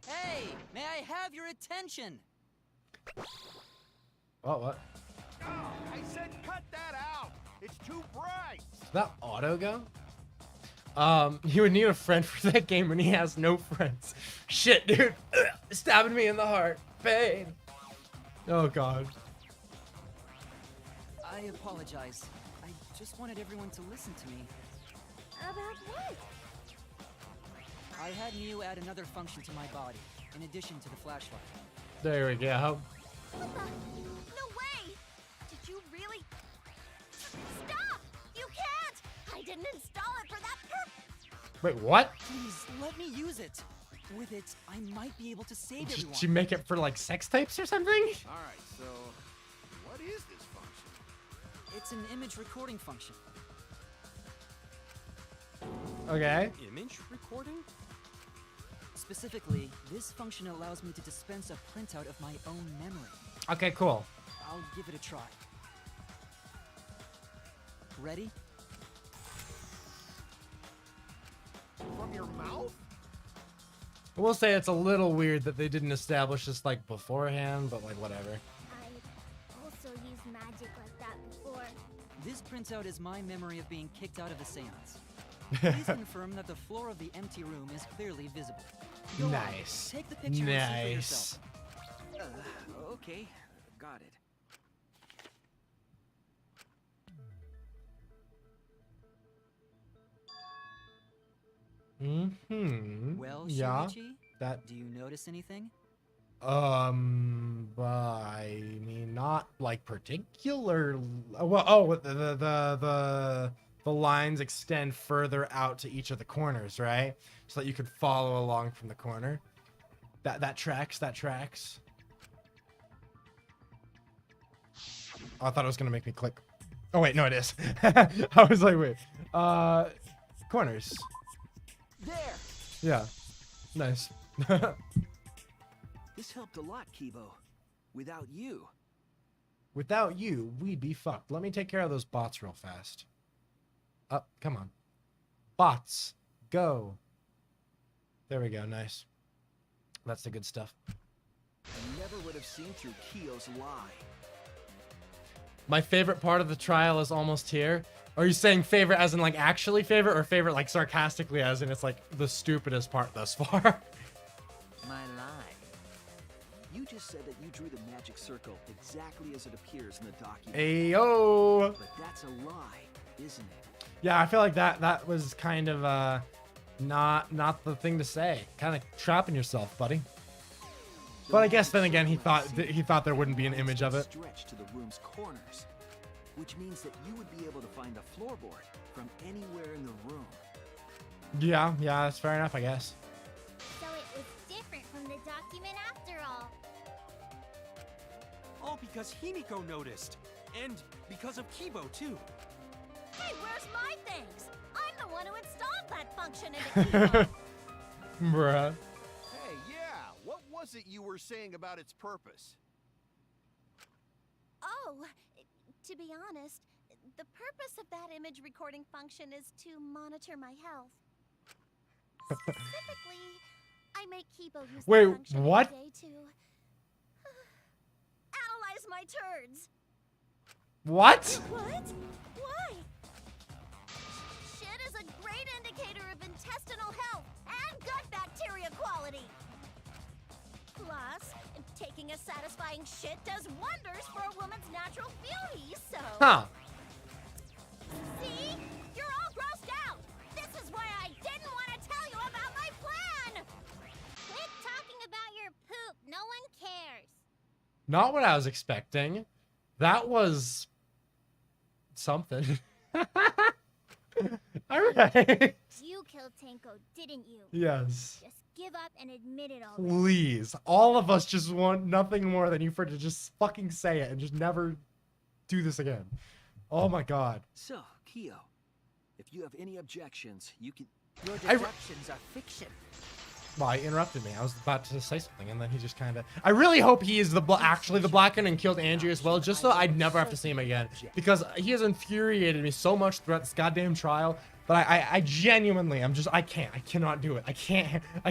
Hey, may I have your attention? What? Oh, I said cut that out. It's too bright. Did that auto go? You would need a friend for that game when he has no friends. Shit, dude. Stabbing me in the heart. Pain. Oh, God. I apologize. I just wanted everyone to listen to me. About what? I had Mew add another function to my body, in addition to the flashlight. There we go. No way! Did you really? Stop! You can't! I didn't install it for that purpose! Wait, what? Please, let me use it. With it, I might be able to save Did everyone. she make it for like sex tapes or something? Alright, so what is this function? It's an image recording function. Okay. Image recording? Specifically, this function allows me to dispense a printout of my own memory. Okay, cool. I'll give it a try. Ready? From your mouth? I will say it's a little weird that they didn't establish this like beforehand, but like whatever. I also used magic like that before. This printout is my memory of being kicked out of the seance. Please confirm that the floor of the empty room is clearly visible. Go on, Nice. take the picture and see for yourself. Okay, got it. Mm-hmm. Well, Yeah. Shuichi, That. do you notice anything? But I mean, not like particular. Well, oh, the lines extend further out to each of the corners, right? So that you could follow along from the corner. That tracks. That tracks. Oh, I thought it was gonna make me click. Oh wait, no, it is. I was like, wait. Corners. There! Yeah. Nice. This helped a lot, Kibo. Without you. Without you, we'd be fucked. Let me take care of those bots real fast. Up, come on. Bots, go. There we go, nice. That's the good stuff. You never would have seen through Kyo's lie. My favorite part of the trial is almost here. Are you saying favorite as in like actually favorite, or favorite like sarcastically as in it's like the stupidest part thus far? My lie. You just said that you drew the magic circle exactly as it appears in the document. Ayo! But that's a lie, isn't it? Yeah, I feel like that was kind of not the thing to say. Kind of trapping yourself, buddy. But I guess then again he thought there wouldn't be an image of it. Stretch to the room's corners, which means that you would be able to find the floorboard from anywhere in the room. Yeah, that's fair enough, I guess. So it was different from the document after all. All because Himiko noticed. And because of Kibo, too. Hey, where's my things? I'm the one who installed that function in the keyboard. Bruh. Hey, yeah, what was it you were saying about its purpose? Oh, to be honest, the purpose of that image recording function is to monitor my health. Specifically, I make Kibo use Wait, that function what? every day to analyze my turds. What? What? Why? Shit is a great indicator of intestinal health and gut bacteria quality. Plus, taking a satisfying shit does wonders for a woman's natural beauty, so... Huh. See? You're all grossed out! This is why I didn't want to tell you about my plan! Quit talking about your poop. No one cares. Not what I was expecting. That was something. Alright. You killed Tenko, didn't you? Yes. Just give up and admit it already. Please. All of us just want nothing more than you for to just fucking say it and just never do this again. Oh my god. So, Kyo, if you have any objections, you can... Your deductions are fiction. Well, he interrupted me. I was about to say something, and then he just kind of... I really hope he is actually the Black One and killed Andrew as well, just so I'd never have to see him again. Because he has infuriated me so much throughout this goddamn trial. But I genuinely, I cannot do it. I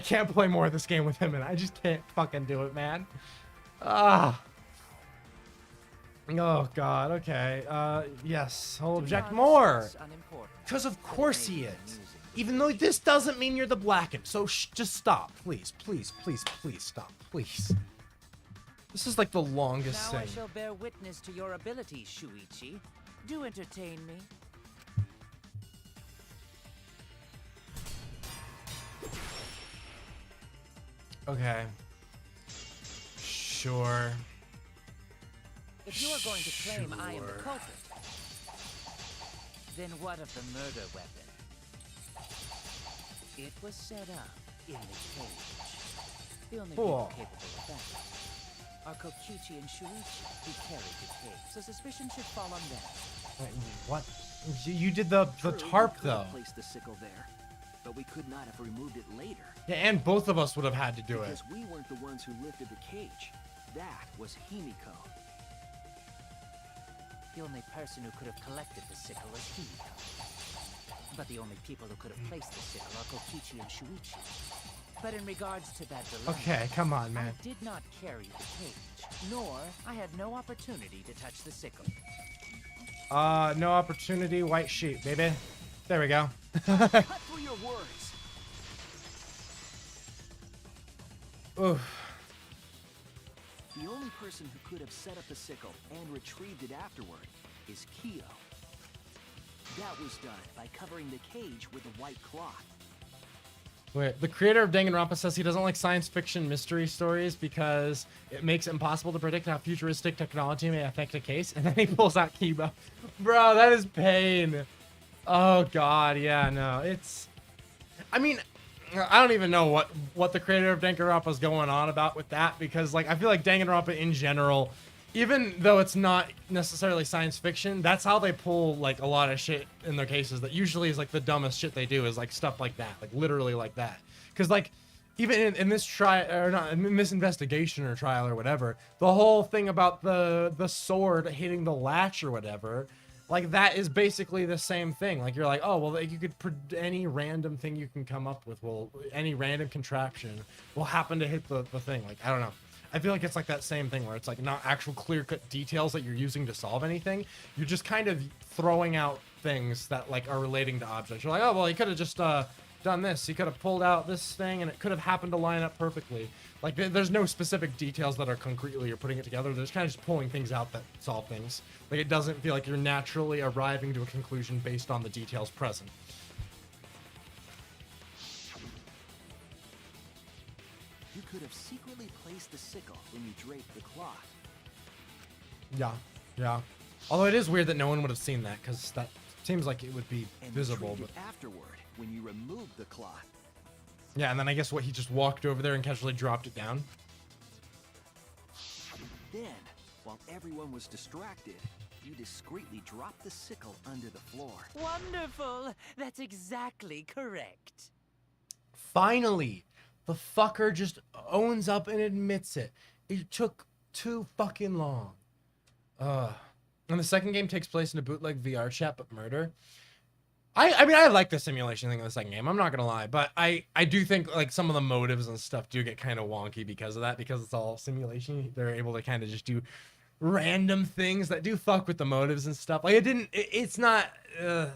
can't play more of this game with him, and I just can't fucking do it, man. Ah. Oh, God, okay. Yes, I'll object more. Because of course he is. Even though this doesn't mean you're the Blackened. So just stop. Please, please, please, please stop. Please. This is like the longest Now I thing. shall bear witness to your abilities, Shuichi. Do entertain me. Okay. Sure. If you are going to claim I am the culprit, then what of the murder weapon? It was set up in the cage. The only Cool. people capable of that are Kokichi and Shuichi, who carried the cage, so suspicion should fall on them. Wait, what? You did the True, tarp we could have though. placed the sickle there, but we could not have removed it later. Yeah, and both of us would have had to do it. Because we weren't the ones who lifted the cage. That was Himiko. The only person who could have collected the sickle is Himiko. But the only people who could have placed the sickle are Kokichi and Shuichi. But in regards to that dilemma, Okay, come on, man. I did not carry the cage, nor I had no opportunity to touch the sickle. No opportunity, white sheet, baby. There we go. Cut through your words. Oof. The only person who could have set up the sickle and retrieved it afterward is Kyo. That was done by covering the cage with a white cloth. Wait, the creator of Danganronpa says he doesn't like science fiction mystery stories because it makes it impossible to predict how futuristic technology may affect a case, and then he pulls out Kiba. Bro, that is pain. Oh god, yeah, no, it's... I mean, I don't even know what the creator of Danganronpa is going on about with that, because like I feel like Danganronpa in general, even though it's not necessarily science fiction, that's how they pull like a lot of shit in their cases that usually is like the dumbest shit they do is like stuff like that, like literally like that. Because like even in this in this investigation or trial or whatever, the whole thing about the sword hitting the latch or whatever, like that is basically the same thing. Like you're like, oh well, like, you could any random thing you can come up with will any random contraption will happen to hit the thing. Like I don't know. I feel like it's like that same thing where it's like not actual clear-cut details that you're using to solve anything. You're just kind of throwing out things that like are relating to objects. You're like, oh well, he could have just done this. He could have pulled out this thing, and it could have happened to line up perfectly. Like there's no specific details that are concretely you're putting it together. They're just kind of just pulling things out that solve things. Like it doesn't feel like you're naturally arriving to a conclusion based on the details present. You could have secretly placed the sickle when you draped the cloth. Yeah, yeah. Although it is weird that no one would have seen that, because that seems like it would be And visible. retrieved But it afterward when you removed the cloth. yeah, and then I guess he just walked over there and casually dropped it down. Then, while everyone was distracted, you discreetly dropped the sickle under the floor. Wonderful! That's exactly correct. Finally, the fucker just owns up and admits it. It took too fucking long. And the second game takes place in a bootleg VR chat, but murder. I mean, I like the simulation thing in the second game. I'm not gonna lie, but I do think like some of the motives and stuff do get kind of wonky because of that. Because it's all simulation, they're able to kind of just do random things that do fuck with the motives and stuff. Like it's not. I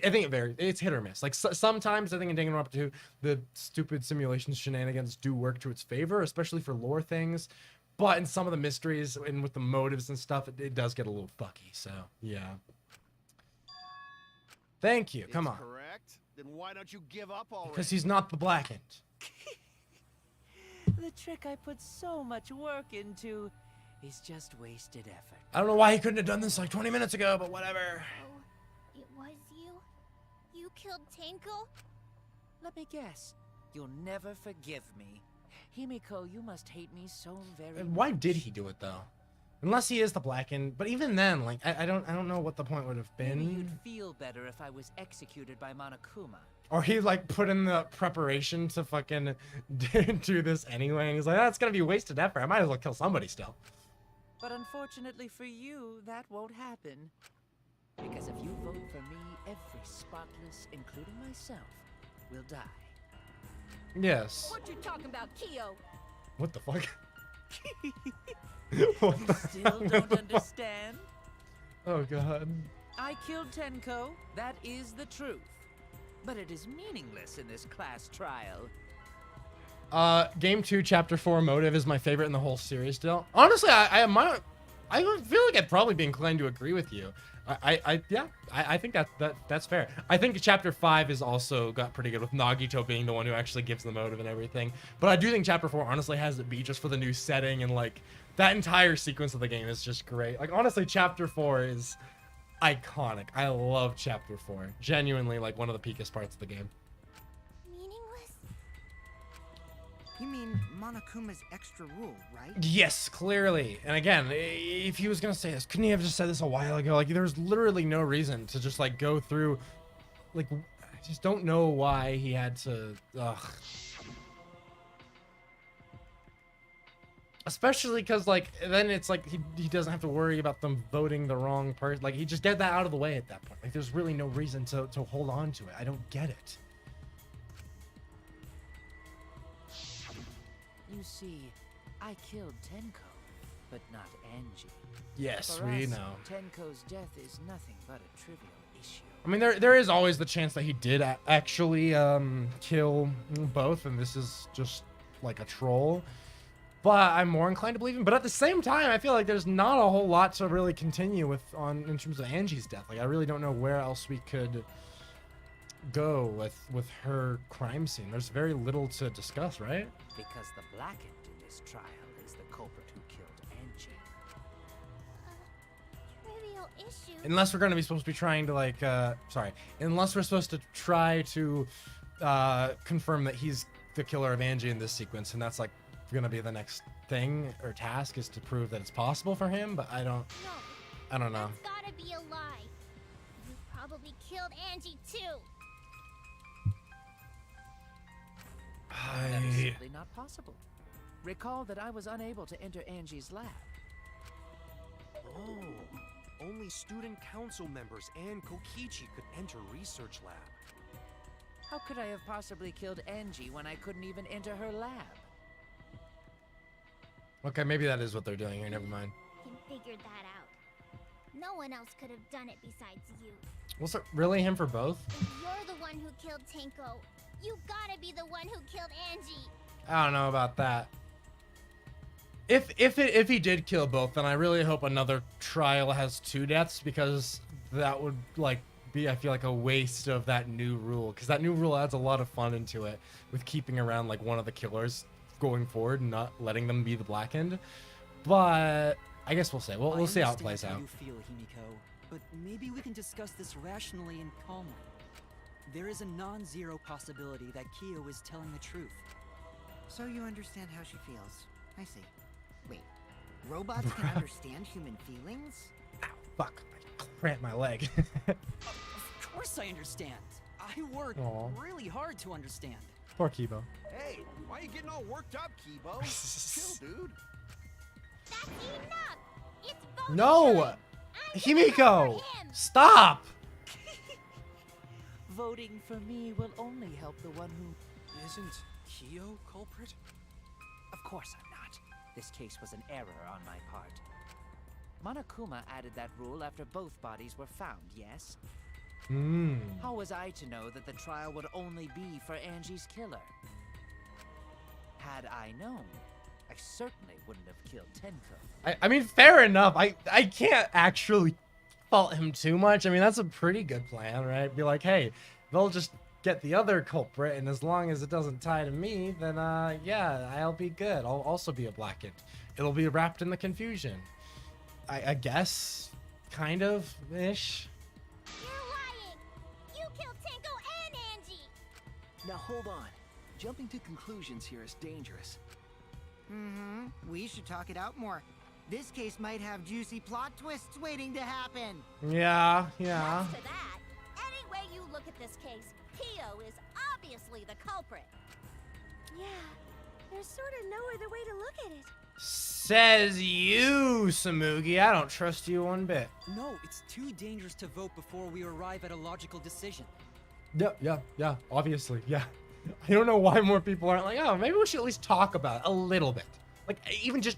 think it varies. It's hit or miss. Like sometimes I think in Danganronpa 2, the stupid simulation shenanigans do work to its favor, especially for lore things. But in some of the mysteries and with the motives and stuff, it does get a little fucky. So yeah. Thank you. Come on. Correct. Then why don't you give up already? Because he's not the blackened. The trick I put so much work into is just wasted effort. I don't know why he couldn't have done this like 20 minutes ago, but whatever. Oh, it was you? You killed Tenko? Let me guess. You'll never forgive me. Himiko, you must hate me so very much. Why did he do it though? Unless he is the blackened, but even then, like I don't know what the point would have Maybe been. you'd feel better if I was executed by Monokuma. Or he like put in the preparation to fucking do this anyway, and he's like, that's gonna be wasted effort. I might as well kill somebody still. But unfortunately for you, that won't happen. Because if you vote for me, every spotless, including myself, will die. Yes. What you talking about, Kyo? What the fuck? What the still don't understand? Oh god. I killed Tenko, that is the truth. But it is meaningless in this class trial. Game 2, Chapter 4 motive is my favorite in the whole series still. Honestly, I feel like I'd probably be inclined to agree with you. I think that's fair. I think Chapter 5 is also got pretty good with Nagito being the one who actually gives the motive and everything. But I do think Chapter 4 honestly has it beat just for the new setting, and like that entire sequence of the game is just great. Like honestly, Chapter 4 is iconic. I love Chapter 4. Genuinely like one of the peakest parts of the game. Meaning You mean Monokuma's extra rule, right? Yes, clearly. And again, if he was gonna say this, couldn't he have just said this a while ago? Like, there's literally no reason to just like go through. Like, I just don't know why he had to. Ugh. Especially because, like, then it's like he doesn't have to worry about them voting the wrong person. Like, he just get that out of the way at that point. Like, there's really no reason to hold on to it. I don't get it. You see, I killed Tenko, but not Angie. Yes, For we us, know. Tenko's death is nothing but a trivial issue. I mean, there is always the chance that he did actually kill both, and this is just like a troll. But I'm more inclined to believe him. But at the same time, I feel like there's not a whole lot to really continue with in terms of Angie's death. Like, I really don't know where else we could go with her crime scene. There's very little to discuss, right? Because the blackened in this trial is the culprit who killed Angie. Trivial issue. Unless we're going to be supposed to be trying to like, unless we're supposed to try to confirm that he's the killer of Angie in this sequence, and that's like going to be the next thing or task, is to prove that it's possible for him. But I don't know. That's gotta be a lie. You probably killed Angie too. That is simply not possible. Recall that I was unable to enter Angie's lab. Oh, only student council members and Kokichi could enter research lab. How could I have possibly killed Angie when I couldn't even enter her lab? Okay, maybe that is what they're doing here. Never mind. Can figure that out. No one else could have done it besides you. Was it really him for both? If you're the one who killed Tenko, you gotta be the one who killed Angie. I don't know about that. If he did kill both, then I really hope another trial has 2 deaths, because that would like be, I feel like, a waste of that new rule, because that new rule adds a lot of fun into it with keeping around like one of the killers going forward and not letting them be the blackened. But I guess we'll see. We'll see how it plays out. I understand how you feel, Himiko, but maybe we can discuss this rationally and calmly. There is a non-zero possibility that Kyo is telling the truth. So you understand how she feels. I see. Wait, robots can understand human feelings? Ow, fuck. I cramped my leg. Of course I understand. I worked really hard to understand. Poor Kibo. Hey, why are you getting all worked up, Kibo? Chill, dude. That's enough. It's voting No! time. I'm Himiko! gonna vote for him. Stop! Voting for me will only help the one who... Isn't Kyo culprit? Of course I'm not. This case was an error on my part. Monokuma added that rule after both bodies were found, yes? How was I to know that the trial would only be for Angie's killer? Had I known, I certainly wouldn't have killed Tenko. I mean, fair enough. I can't actually fault him too much. I mean, that's a pretty good plan, right? Be like, hey, they'll just get the other culprit, and as long as it doesn't tie to me, then yeah, I'll be good. I'll also be a blackened. It'll be wrapped in the confusion. I guess, kind of ish. You're lying. You killed Tenko and Angie. Now hold on. Jumping to conclusions here is dangerous. We should talk it out more. This case might have juicy plot twists waiting to happen. Yeah. Next to that, any way you look at this case, Kyo is obviously the culprit. Yeah, there's sort of no other way to look at it. Says you, Samugi. I don't trust you one bit. No, it's too dangerous to vote before we arrive at a logical decision. Yeah. Obviously, yeah. I don't know why more people aren't like, oh, maybe we should at least talk about it a little bit. Like, even just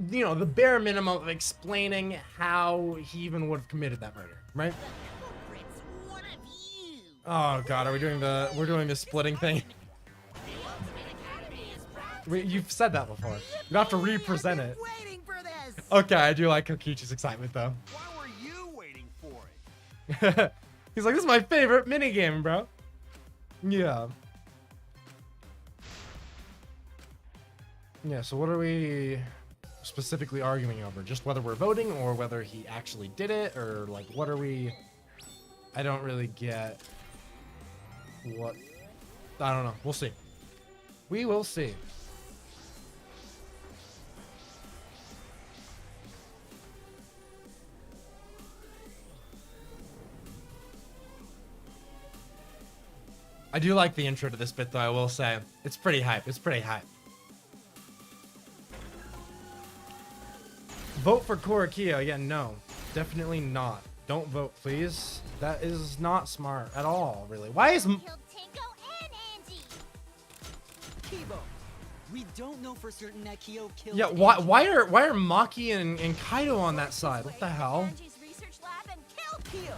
you know, the bare minimum of explaining how he even would have committed that murder, right? The culprit's one of you. Oh God, we're doing the splitting thing. You've said that before. You have to represent it. Waiting for this. Okay, I do like Kokichi's excitement though. Why were you waiting for it? He's like, this is my favorite minigame, bro. Yeah. Yeah, so what are we specifically arguing over? Just whether we're voting or whether he actually did it, or like what are we... I don't really get what... I don't know. We'll see. We will see. I do like the intro to this bit, though, I will say. It's pretty hype. It's pretty hype. Vote for Korakia. Yeah, no. Definitely not. Don't vote, please. That is not smart at all, really. Why is... Killed Tango and Angie. Kibo, we don't know for certain that Kyo killed. Yeah, why are Maki and Kaido on that side? What the hell? Angie's research lab and killed Kyo!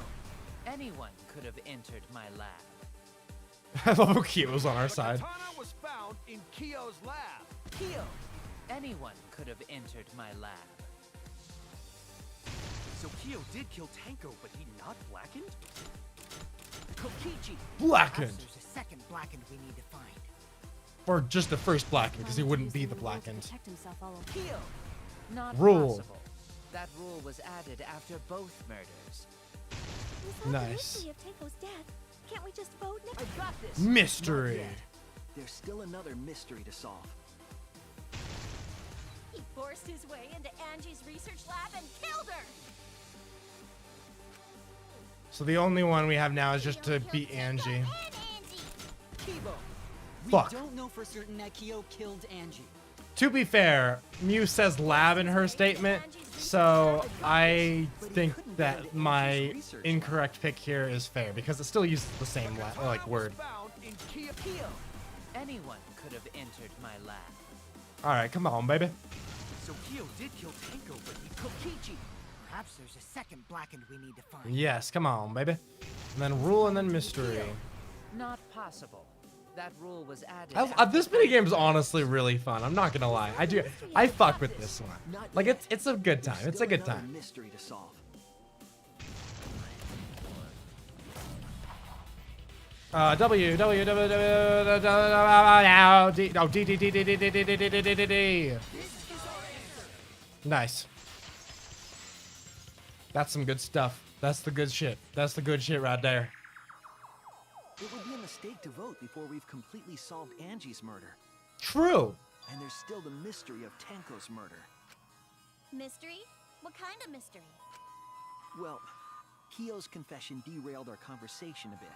Anyone could have entered my lab. I love how Kyo's on our side. The katana was found in Kyo's lab. Kyo! Anyone could have entered my lab. So Kyo did kill Tanko, but he not blackened? Kokichi. Blackened. Perhaps there's a second blackened we need to find. Or just the first blackened, because he wouldn't be the Using rules to blackened. protect himself all over. Kyo! Not Rule. possible. That rule was added after both murders. We solved the Nice. mystery of Tango's death. Can't we just vote now? I got this. Mystery. Not yet. There's still another mystery to solve. He forced his way into Angie's research lab and killed her. So the only one we have now is just to beat Angie. Kibo, we Fuck. don't know for certain that Kyo killed Angie. To be fair, Mew says lab in her statement, so I think that my incorrect pick here is fair because it still uses the same word. Found in Kyo. Anyone could have entered my lab. All right, come on, baby. So Kyo did kill Tanko, but he Kokichi. Perhaps there's a second blackened we need to find. Yes, come on, baby. And then rule and then mystery. Not possible. That rule was added. This minigame is honestly really fun. I'm not gonna lie. I fuck with this one. Like it's a good time. It's a good Still another time. mystery to solve. D. Nice. That's some good stuff. That's the good shit. That's the good shit right there. It would be a mistake to vote before we've completely solved Angie's murder. True. And there's still the mystery of Tanko's murder. Mystery? What kind of mystery? Well, Kyo's confession derailed our conversation a bit.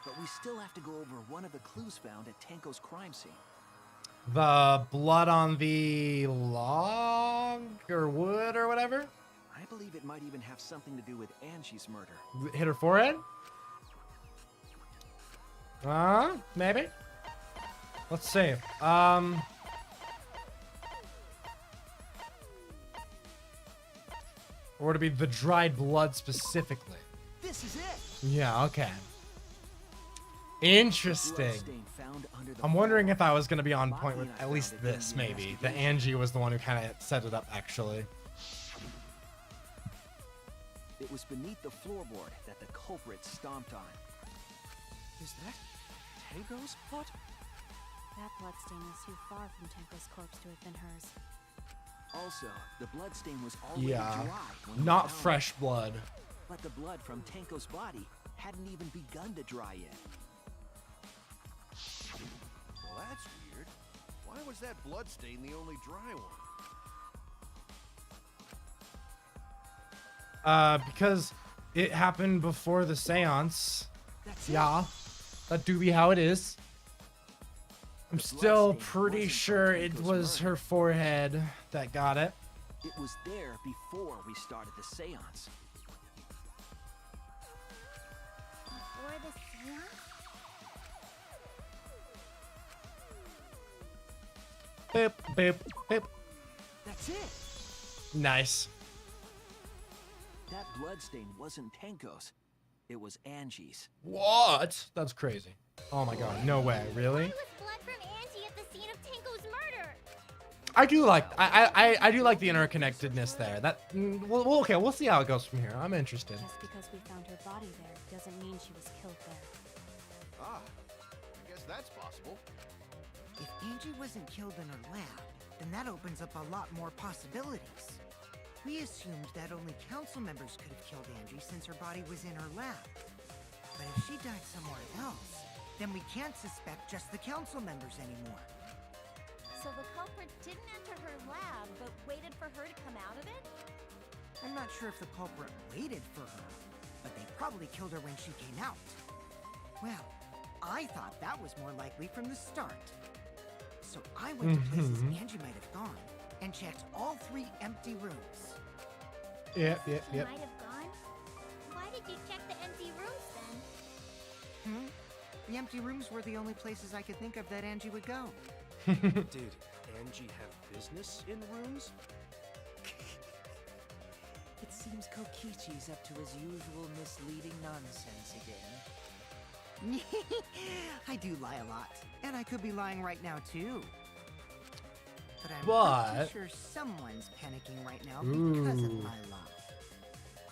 But we still have to go over one of the clues found at Tanko's crime scene. The blood on the log or wood or whatever. I believe it might even have something to do with Angie's murder. Hit her forehead? Maybe. Let's see. Or to be the dried blood specifically. This is it. Yeah, okay. Interesting. Bloodstain found under the I'm wondering if I was going to be on point with at least this, maybe. The Angie was the one who kind of set it up, actually. It was beneath the floorboard that the culprit stomped on. Is that Tango's blood? That bloodstain was too far from Tenko's corpse to have been hers. Also, the bloodstain was already Yeah. dry when we Not found fresh blood. it. But the blood from Tanko's body hadn't even begun to dry yet. Well, that's weird. Why was that bloodstain the only dry one? Because it happened before the seance. That's it. Yeah. That do be how it is. I'm still bloodstain pretty wasn't sure from it Tanko's was murder. her forehead that got it. It was there before we started the seance. Or the seance? Boop, boop, boop. That's it. Nice. That bloodstain wasn't Tanko's. It was Angie's. What? That's crazy. Oh my god, no way, really? It was blood from Angie at the scene of Tango's murder. I do like I do like the interconnectedness there. That well, okay, we'll see how it goes from here. I'm interested. Just because we found her body there doesn't mean she was killed there. Ah, I guess that's possible. If Angie wasn't killed in her lab, then that opens up a lot more possibilities. We assumed that only council members could have killed Angie since her body was in her lab. But if she died somewhere else, then we can't suspect just the council members anymore. So the culprit didn't enter her lab, but waited for her to come out of it? I'm not sure if the culprit waited for her, but they probably killed her when she came out. Well, I thought that was more likely from the start. So I went to places Angie might have gone and checked all 3 empty rooms. Yep. She might have gone? Why did you check the empty rooms then? The empty rooms were the only places I could think of that Angie would go. Did Angie have business in rooms? It seems Kokichi's up to his usual misleading nonsense again. I do lie a lot, and I could be lying right now too. But I'm pretty sure someone's panicking right now because of my lie.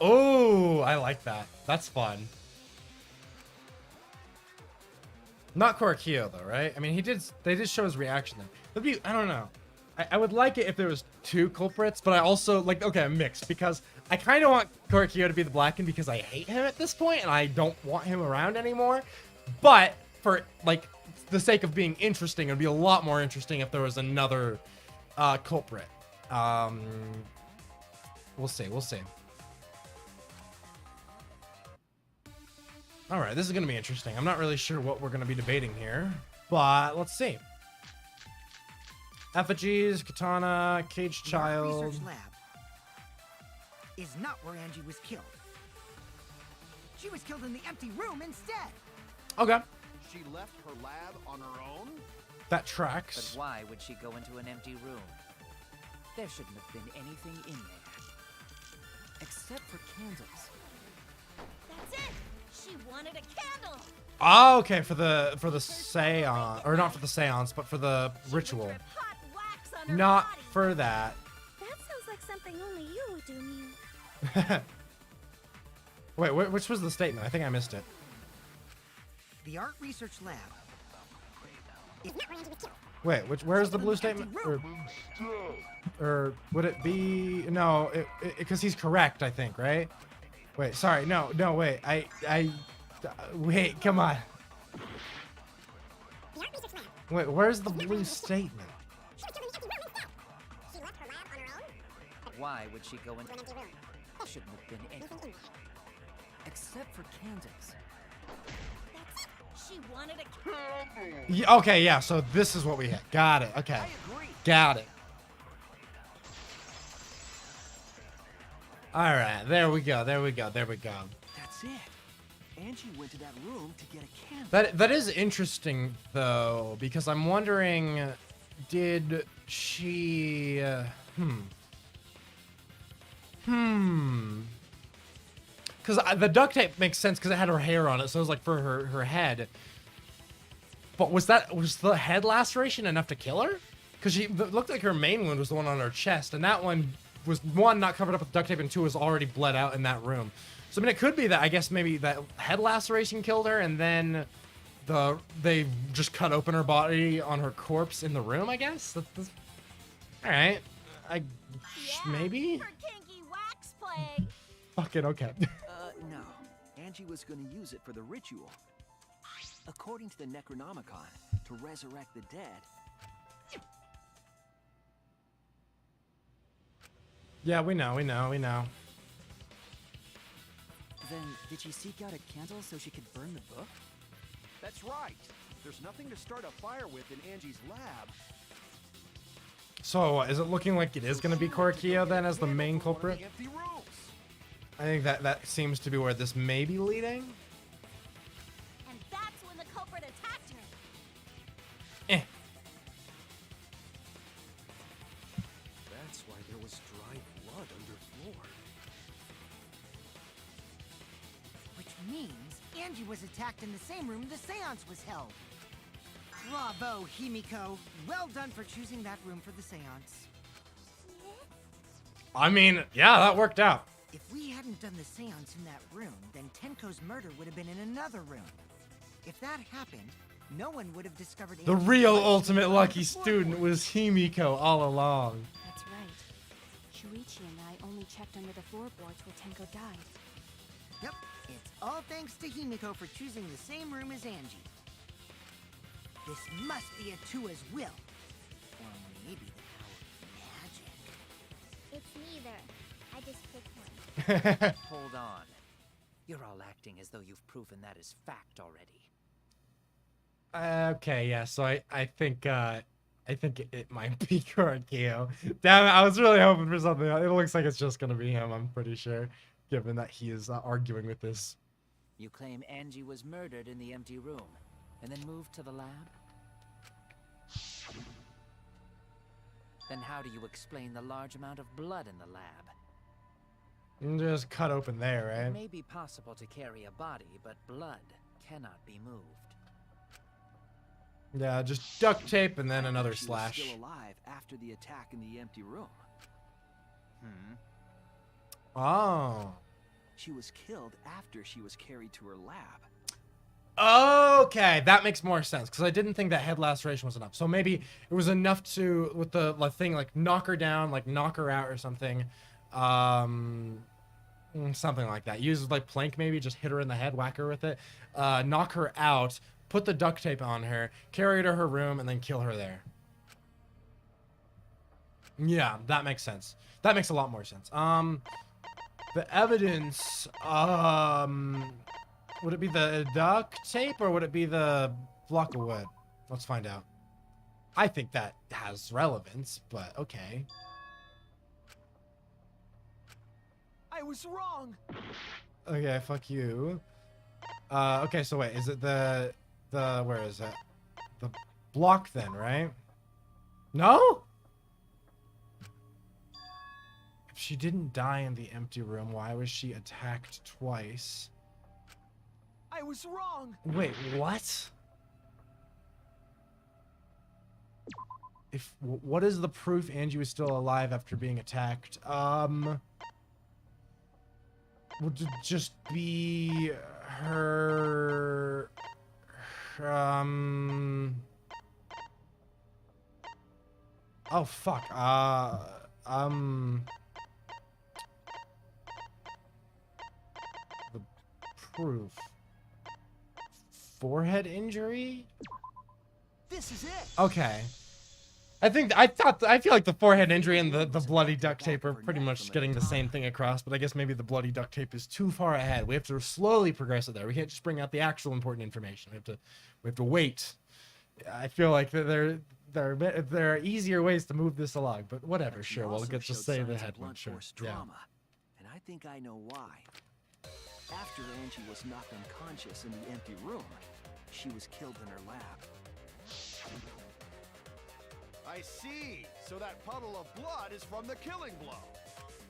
Oh, I like that. That's fun. Not Korikyo though, right? I mean, they did show his reaction there. That'd be, I don't know. I would like it if there was 2 culprits, but I also like, okay, I'm mixed because I kind of want Korikyo to be the Blackened because I hate him at this point and I don't want him around anymore. But for like the sake of being interesting, it'd be a lot more interesting if there was another culprit. We'll see. All right, this is going to be interesting. I'm not really sure what we're going to be debating here, but let's see. Effigies, katana, caged child. Research lab is not where Angie was killed. She was killed in the empty room instead. Okay. She left her lab on her own? That tracks. But why would she go into an empty room? There shouldn't have been anything in there. Except for candles. That's it! She wanted a candle! Oh, okay, for the seance, or not for the seance, but for the ritual. Not for that. That sounds like something only you would do, Mew. Wait, which was the statement? I think I missed it. The art research lab. Wait, where's the blue statement? Or would it be? No, because he's correct, I think, right? Wait, sorry, no, wait, wait, come on. Wait, where's the blue statement? Why would she go into an empty room? Shouldn't have been anything. Except for candles. She wanted a candle! Yeah, okay, yeah, so this is what we hit. Got it, okay. Got it. All right, there we go. That's it. Angie went to that room to get a candle. That is interesting though, because I'm wondering, did she? Because the duct tape makes sense because it had her hair on it, so it was like for her head. But was the head laceration enough to kill her? Because it looked like her main wound was the one on her chest, and that one was, 1, not covered up with duct tape, and 2, was already bled out in that room. So I mean, it could be that, I guess maybe that head laceration killed her, and then they just cut open her body on her corpse in the room, I guess? That's all right. Maybe? For kinky wax play! Fucking okay. No. Angie was gonna use it for the ritual. According to the Necronomicon, to resurrect the dead. Yeah, we know. Then, did she seek out a candle so she could burn the book? That's right. There's nothing to start a fire with in Angie's lab. So, is it looking like it is going to be Korikyo then as the main culprit? I think that seems to be where this may be leading. And that's when the culprit attacked her. That's why there was dry blood underfloor. Which means Angie was attacked in the same room the seance was held. Bravo, Himiko. Well done for choosing that room for the seance. I mean, yeah, that worked out. If we hadn't done the seance in that room, then Tenko's murder would have been in another room. If that happened, no one would have discovered The Angie's real body ultimate until lucky the student was Himiko all along. That's right. Shuichi and I only checked under the floorboards where Tenko died. Yep, it's all thanks to Himiko for choosing the same room as Angie. This must be a Tua's will. Or maybe the power of magic. It's neither. I just picked one. Hold on. You're all acting as though you've proven that as fact already. Okay, yeah. So I think it might be Korakio. Damn it! I was really hoping for something. It looks like it's just gonna be him. I'm pretty sure, given that he is arguing with this. You claim Angie was murdered in the empty room, and then moved to the lab? Then how do you explain the large amount of blood in the lab? Just cut open there, It right? may be possible to carry a body, but blood cannot be moved. Yeah, just duct tape and then I another think she slash. was still alive after the attack in the empty room. Oh. She was killed after she was carried to her lab. Okay, that makes more sense because I didn't think that head laceration was enough. So maybe it was enough to, with the thing, like knock her down, like knock her out or something. Something like that. Use like plank maybe, just hit her in the head, whack her with it, knock her out, put the duct tape on her, carry her to her room, and then kill her there. Yeah, that makes sense. That makes a lot more sense. The evidence, would it be the duct tape or would it be the block of wood? Let's find out. I think that has relevance, but okay. I was wrong. Okay, fuck you. Okay, so wait, is it the where is it? The block then, right? No? If she didn't die in the empty room, why was she attacked twice? I was wrong. Wait, what? What is the proof Angie was still alive after being attacked? Would it just be her oh fuck. The proof. Forehead injury? This is it. Okay. I feel like the forehead injury and the bloody duct tape are pretty much getting the same thing across, but I guess maybe the bloody duct tape is too far ahead. We have to slowly progress it there. We can't just bring out the actual important information. We have to wait. I feel like there are easier ways to move this along, but whatever, But she sure, we'll also get to showed say the signs of head one, blunt sure. force Yeah. trauma, and I think I know why. After Angie was knocked unconscious in the empty room, she was killed in her lab. I see. So that puddle of blood is from the killing blow.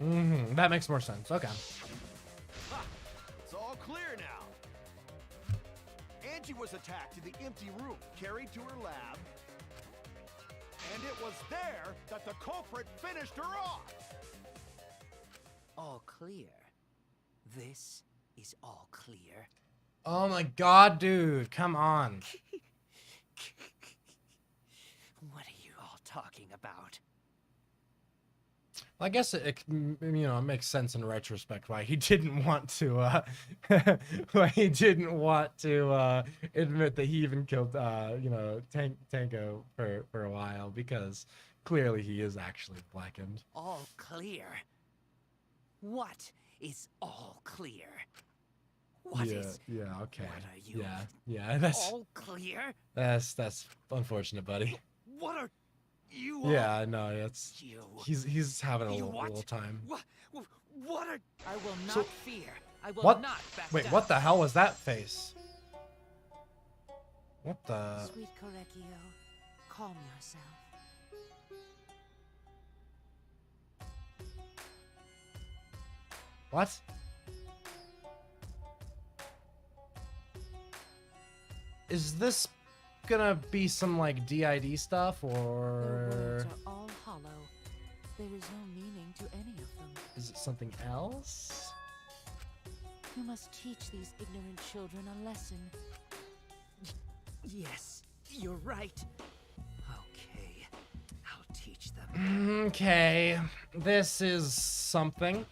Mm-hmm. That makes more sense. Okay. Ha! It's all clear now. Angie was attacked in the empty room, carried to her lab, and it was there that the culprit finished her off. All clear. This is all clear. Oh my god, dude. Come on. What are you all talking about? I guess it makes sense in retrospect why he didn't want to admit that he even killed Tango for a while, because clearly he is actually blackened. All clear. What is all clear? What is? Yeah, okay. What are you? Yeah, that's all clear. that's unfortunate, buddy. What are you? Yeah, no, it's You. he's having a You little what? time. What are? I will not So- fear. I will What? not back Wait, down. what the hell was that face? What the? Sweet Korekio, calm yourself. What? Is this gonna be some like DID stuff Their or words are all hollow. There is no meaning to any of them. is it something else? You must teach these ignorant children a lesson. Yes, you're right. Okay, I'll teach them. Okay, this is something.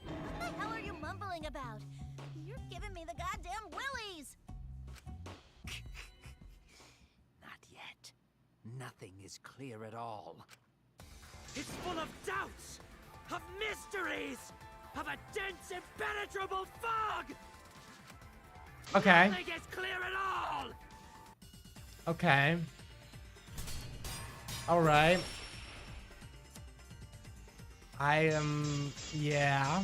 What the hell are you mumbling about? You're giving me the goddamn willies! Not yet. Nothing is clear at all. It's full of doubts, of mysteries, of a dense, impenetrable fog! Okay. Nothing is clear at all! Okay. All right. I am. Yeah.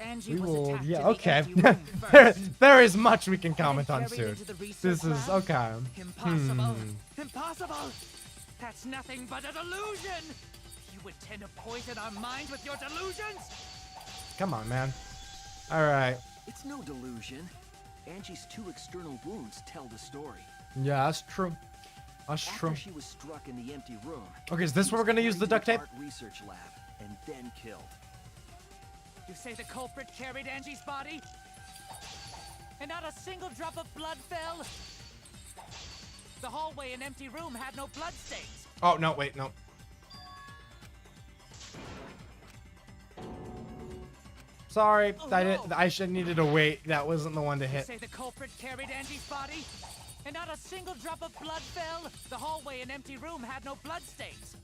Angie We was will. attacked Yeah. in the Okay. empty room there, first. there is much we can And then comment on carried soon. into the research This is lab? okay. Impossible. Impossible. That's nothing but a delusion. You intend to poison our minds with your delusions? Come on, man. All right. It's no delusion. Angie's 2 external wounds tell the story. Yeah, that's true. That's After true. she was struck in the empty room. Okay, is this she where we're was gonna use the carried duct to tape? art research lab and then killed. You say the culprit carried Angie's body? And not a single drop of blood fell? The hallway and empty room had no blood stains. Oh no! Wait, no. Sorry, I should needed to wait. That wasn't the one to You hit. say the culprit carried Angie's body? And not a single drop of blood fell? The hallway and empty room had no blood stains.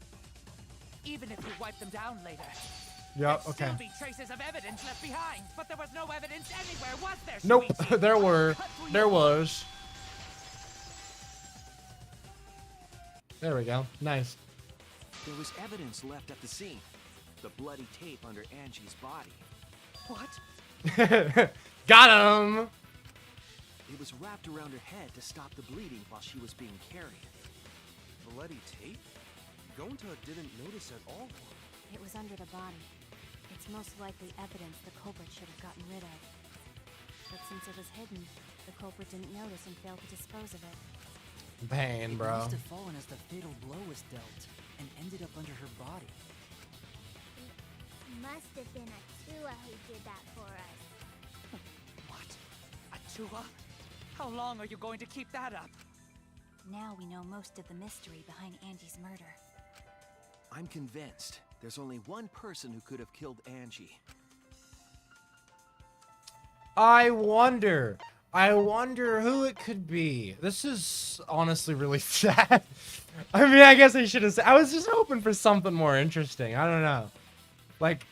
Even if you wipe them down later. Yep. There'd Okay. still be traces of evidence left behind, but there was no evidence anywhere, was there? Nope. Shuichi? There were. Cut through There your- was. There we go. Nice. There was evidence left at the scene. The bloody tape under Angie's body. What? Got him. It was wrapped around her head to stop the bleeding while she was being carried. Bloody tape? Gonta didn't notice at all. It was under the body. It's most likely evidence the culprit should have gotten rid of. But since it was hidden, the culprit didn't notice and failed to dispose of it. Pain, It bro. must have fallen as the fatal blow was dealt and ended up under her body. Must have been a Tua who did that for us. What? Atua? How long are you going to keep that up? Now we know most of the mystery behind Angie's murder. I'm convinced there's only one person who could have killed Angie. I wonder who it could be. This is honestly really sad. I mean, I guess I should have said. I was just hoping for something more interesting. I don't know. Like,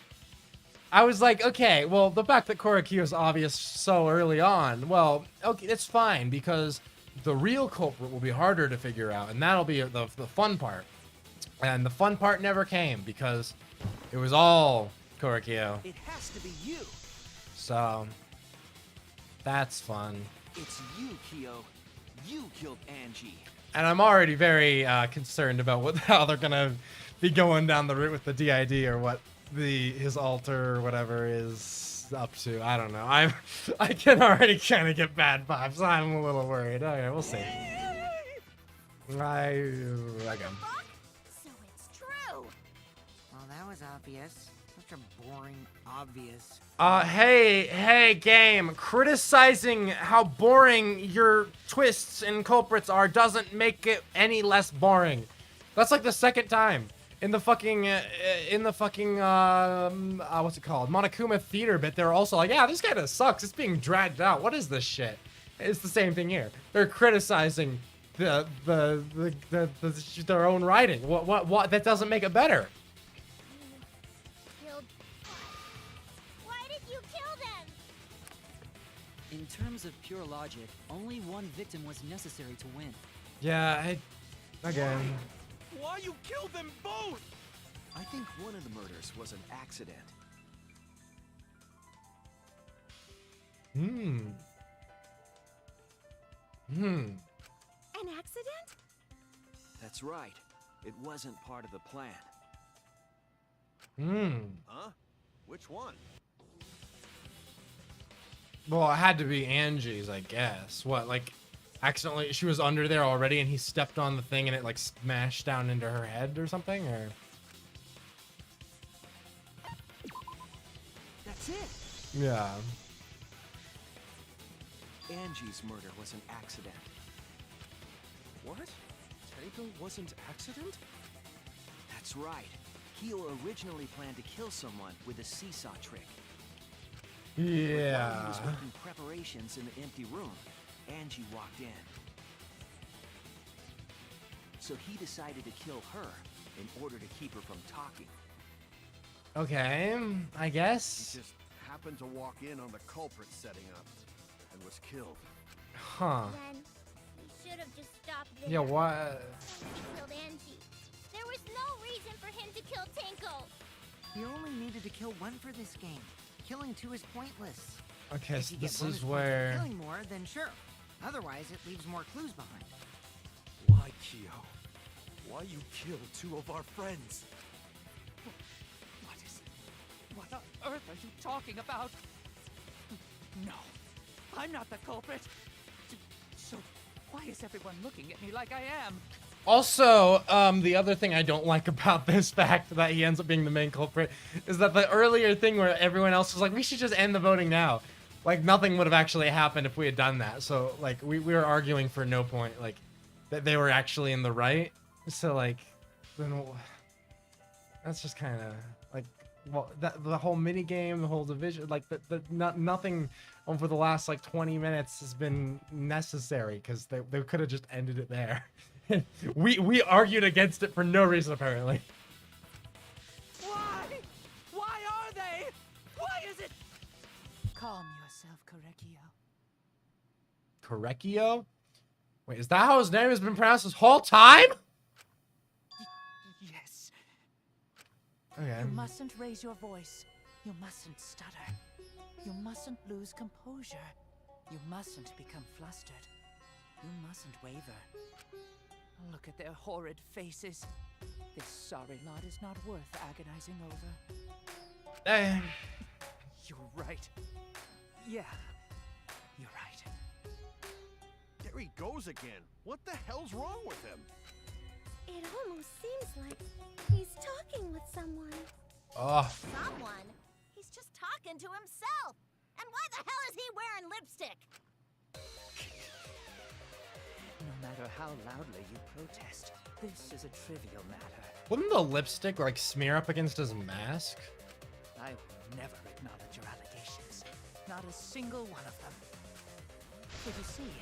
I was like, okay, well, the fact that Korakio is obvious so early on, well, okay, it's fine because the real culprit will be harder to figure out, and that'll be the fun part. And the fun part never came because it was all Korakio. It has to be you. So that's fun. It's you, Kyo. You killed Angie. And I'm already very concerned about how they're gonna be going down the route with the DID or what his alter or whatever is up to. I don't know. I can already kind of get bad vibes. I'm a little worried. Okay, we'll see. Okay. So it's true. Well, that was obvious. Such a boring obvious. Hey, game. Criticizing how boring your twists and culprits are doesn't make it any less boring. That's like the second time in the fucking, what's it called? Monokuma theater bit. They're also like, yeah, this kind of sucks. It's being dragged out. What is this shit? It's the same thing here. They're criticizing their own writing. What? That doesn't make it better. Killed. Why did you kill them? In terms of pure logic, only one victim was necessary to win. Yeah, again. Why you killed them both? I think one of the murders was an accident. An accident? That's right. It wasn't part of the plan. Huh? Which one? Well, it had to be Angie's, I guess. What, like, accidentally, she was under there already and he stepped on the thing and it, like, smashed down into her head or something, or? That's it. Yeah. Angie's murder was an accident. What? Tenko wasn't accident? That's right. Kyo originally planned to kill someone with a seesaw trick. But while he Yeah. was making preparations in the empty room, Angie walked in. So he decided to kill her in order to keep her from talking. Okay, I guess. He just happened to walk in on the culprit setting up and was killed. Huh. Then we should stop there. Yeah, what? He killed Angie. There was no reason for him to kill Tinkle. You only needed to kill one for this game. Killing two is pointless. Okay, If so you get this bonus is points for where. killing more, then sure. Otherwise, it leaves more clues behind. Why, Kyo? Why you killed two of our friends? What on earth are you talking about? No, I'm not the culprit. So, why is everyone looking at me like I am? Also, the other thing I don't like about this fact that he ends up being the main culprit is that the earlier thing where everyone else was like, we should just end the voting now. Like, nothing would have actually happened if we had done that. So, like, we were arguing for no point, like, that they were actually in the right. So, like, then that's just kind of, like, well, the whole mini game, the whole division, like, nothing over the last, like, 20 minutes has been necessary because they could have just ended it there. we argued against it for no reason, apparently. Why? Why are they? Why is it? Calm yourself, Korekio. Korekio? Wait, is that how his name has been pronounced this whole time? Yes. Okay. You mustn't raise your voice. You mustn't stutter. You mustn't lose composure. You mustn't become flustered. You mustn't waver. Look at their horrid faces. This sorry lot is not worth agonizing over. You're right. Yeah, you're right. There he goes again. What the hell's wrong with him? It almost seems like he's talking with someone. Oh. Someone? He's just talking to himself. And why the hell is he wearing lipstick? No matter how loudly you protest, this is a trivial matter. Wouldn't the lipstick, like, smear up against his mask? I will never acknowledge your allegations. Not a single one of them. But you see,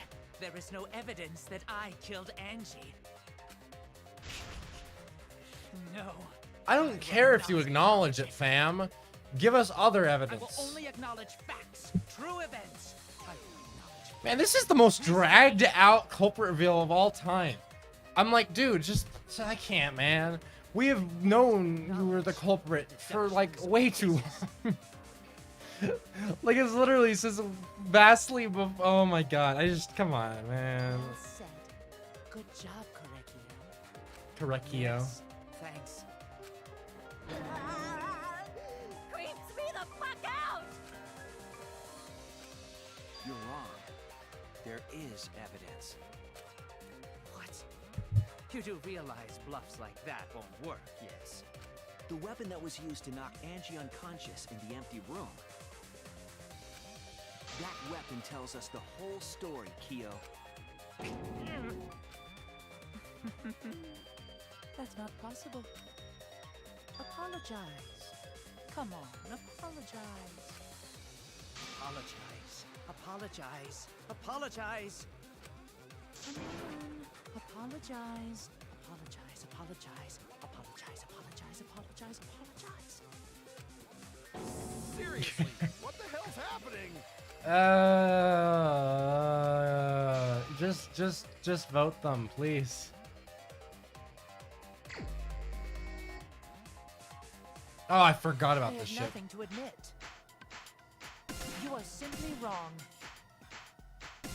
there is no evidence that I killed Angie. No. I don't care if you acknowledge it, fam. Give us other I will evidence. only acknowledge facts, true events. I will acknowledge. Man, this is the most dragged out culprit reveal of all time. I'm like, dude, just I can't, man. We have known you were the culprit for like way too long. Like it's literally says vastly oh my god. I just come on, man. Well said. Good job, Korekio. Korekio. Yes, thanks. Creeps me the fuck out! You're wrong. There is evidence. What? You do realize bluffs like that won't work, yes? The weapon that was used to knock Angie unconscious in the empty room. That weapon tells us the whole story, Kyo. That's not possible. Apologize. Come on, apologize. Apologize. Apologize. Apologize. Come on. Apologize. Apologize. Apologize. Apologize. Apologize. Apologize. Apologize. Seriously, what the hell's happening? Just vote them, please. Oh, I forgot about I this have shit. nothing to admit. You are simply wrong. Yes,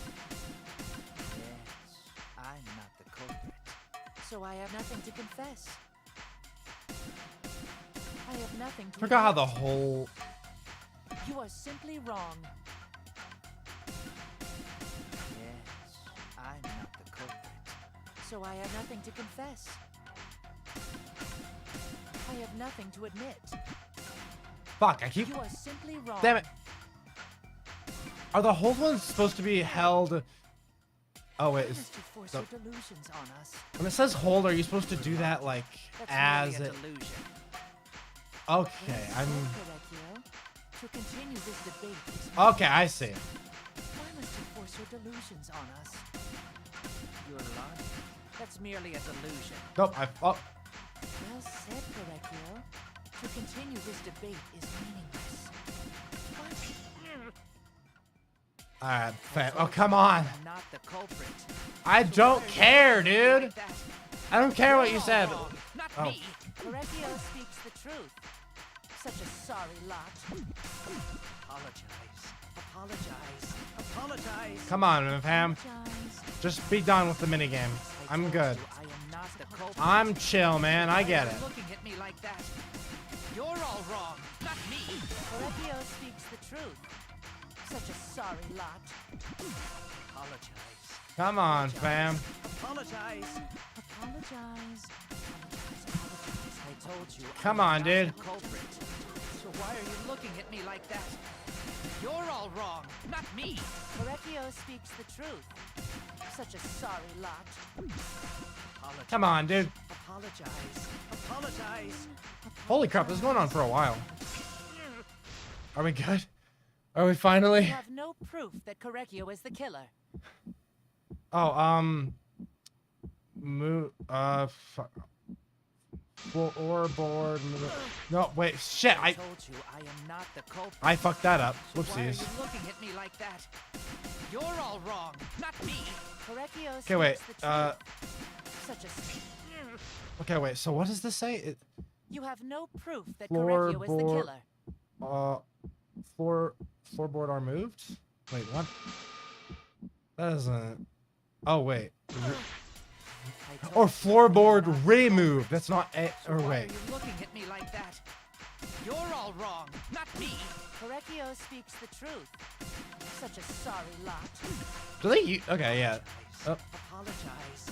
I'm not the culprit. So I have nothing to confess. I have nothing to Forgot how admit. the whole. You are simply wrong. Yes, I'm not the culprit. So I have nothing to confess. I have nothing to admit. Fuck! I keep. You are simply wrong. Damn it! Are the hold ones supposed to be held? Oh wait, Promise to force your delusions on us. when it says hold, are you supposed to do that like That's as merely a it? delusion. Okay, I'm. Correctio. To continue this debate is Okay, I see. Why must you force your delusions on us? You're lying. That's merely a delusion. Nope. Oh. Well said, Correccio. To continue this debate is meaningless. Alright, oh, come on. I'm not the culprit. I don't care, dude. I don't care what you said. Not Oh. me. Correcchio speaks the truth. Such a sorry lot. Apologize. Apologize. Apologize. Come on, fam. Apologize. Just be done with the minigame. I I'm told good. you I am not the culprit. I'm chill, man. I get Why are it. you looking at me like that? You're all wrong, not me. Correcchio speaks the truth. Such a sorry lot. Apologize. Come on, fam. Apologize. Apologize. I told you. Come I'm on, not dude. the culprit. So why are you looking at me like that? You're all wrong, not me. Correcchio speaks the truth. Such a sorry lot. Apologize. Come on, dude. Apologize. Apologize. Holy crap, this is going on for a while. Are we good? Are we finally? You have no proof that Correcchio is the killer. Oh, floorboard. No, wait, shit. I told you I am not the culprit. I fucked that up. So why are Whoopsies. you looking at me like that? You're all wrong, not me. Correcchio Okay, wait. speaks the truth. Such a. Okay, wait. So what does this say? You have no proof that Correcchio is the Floorboard. killer. Floorboard are moved. Wait, what? That doesn't. Oh wait. Or floorboard removed. That's not. Or Why are wait. you looking at me like that? You're all wrong, not me. Correcchio speaks the truth. Such a sorry lot. Do they? Okay, yeah. Apologize.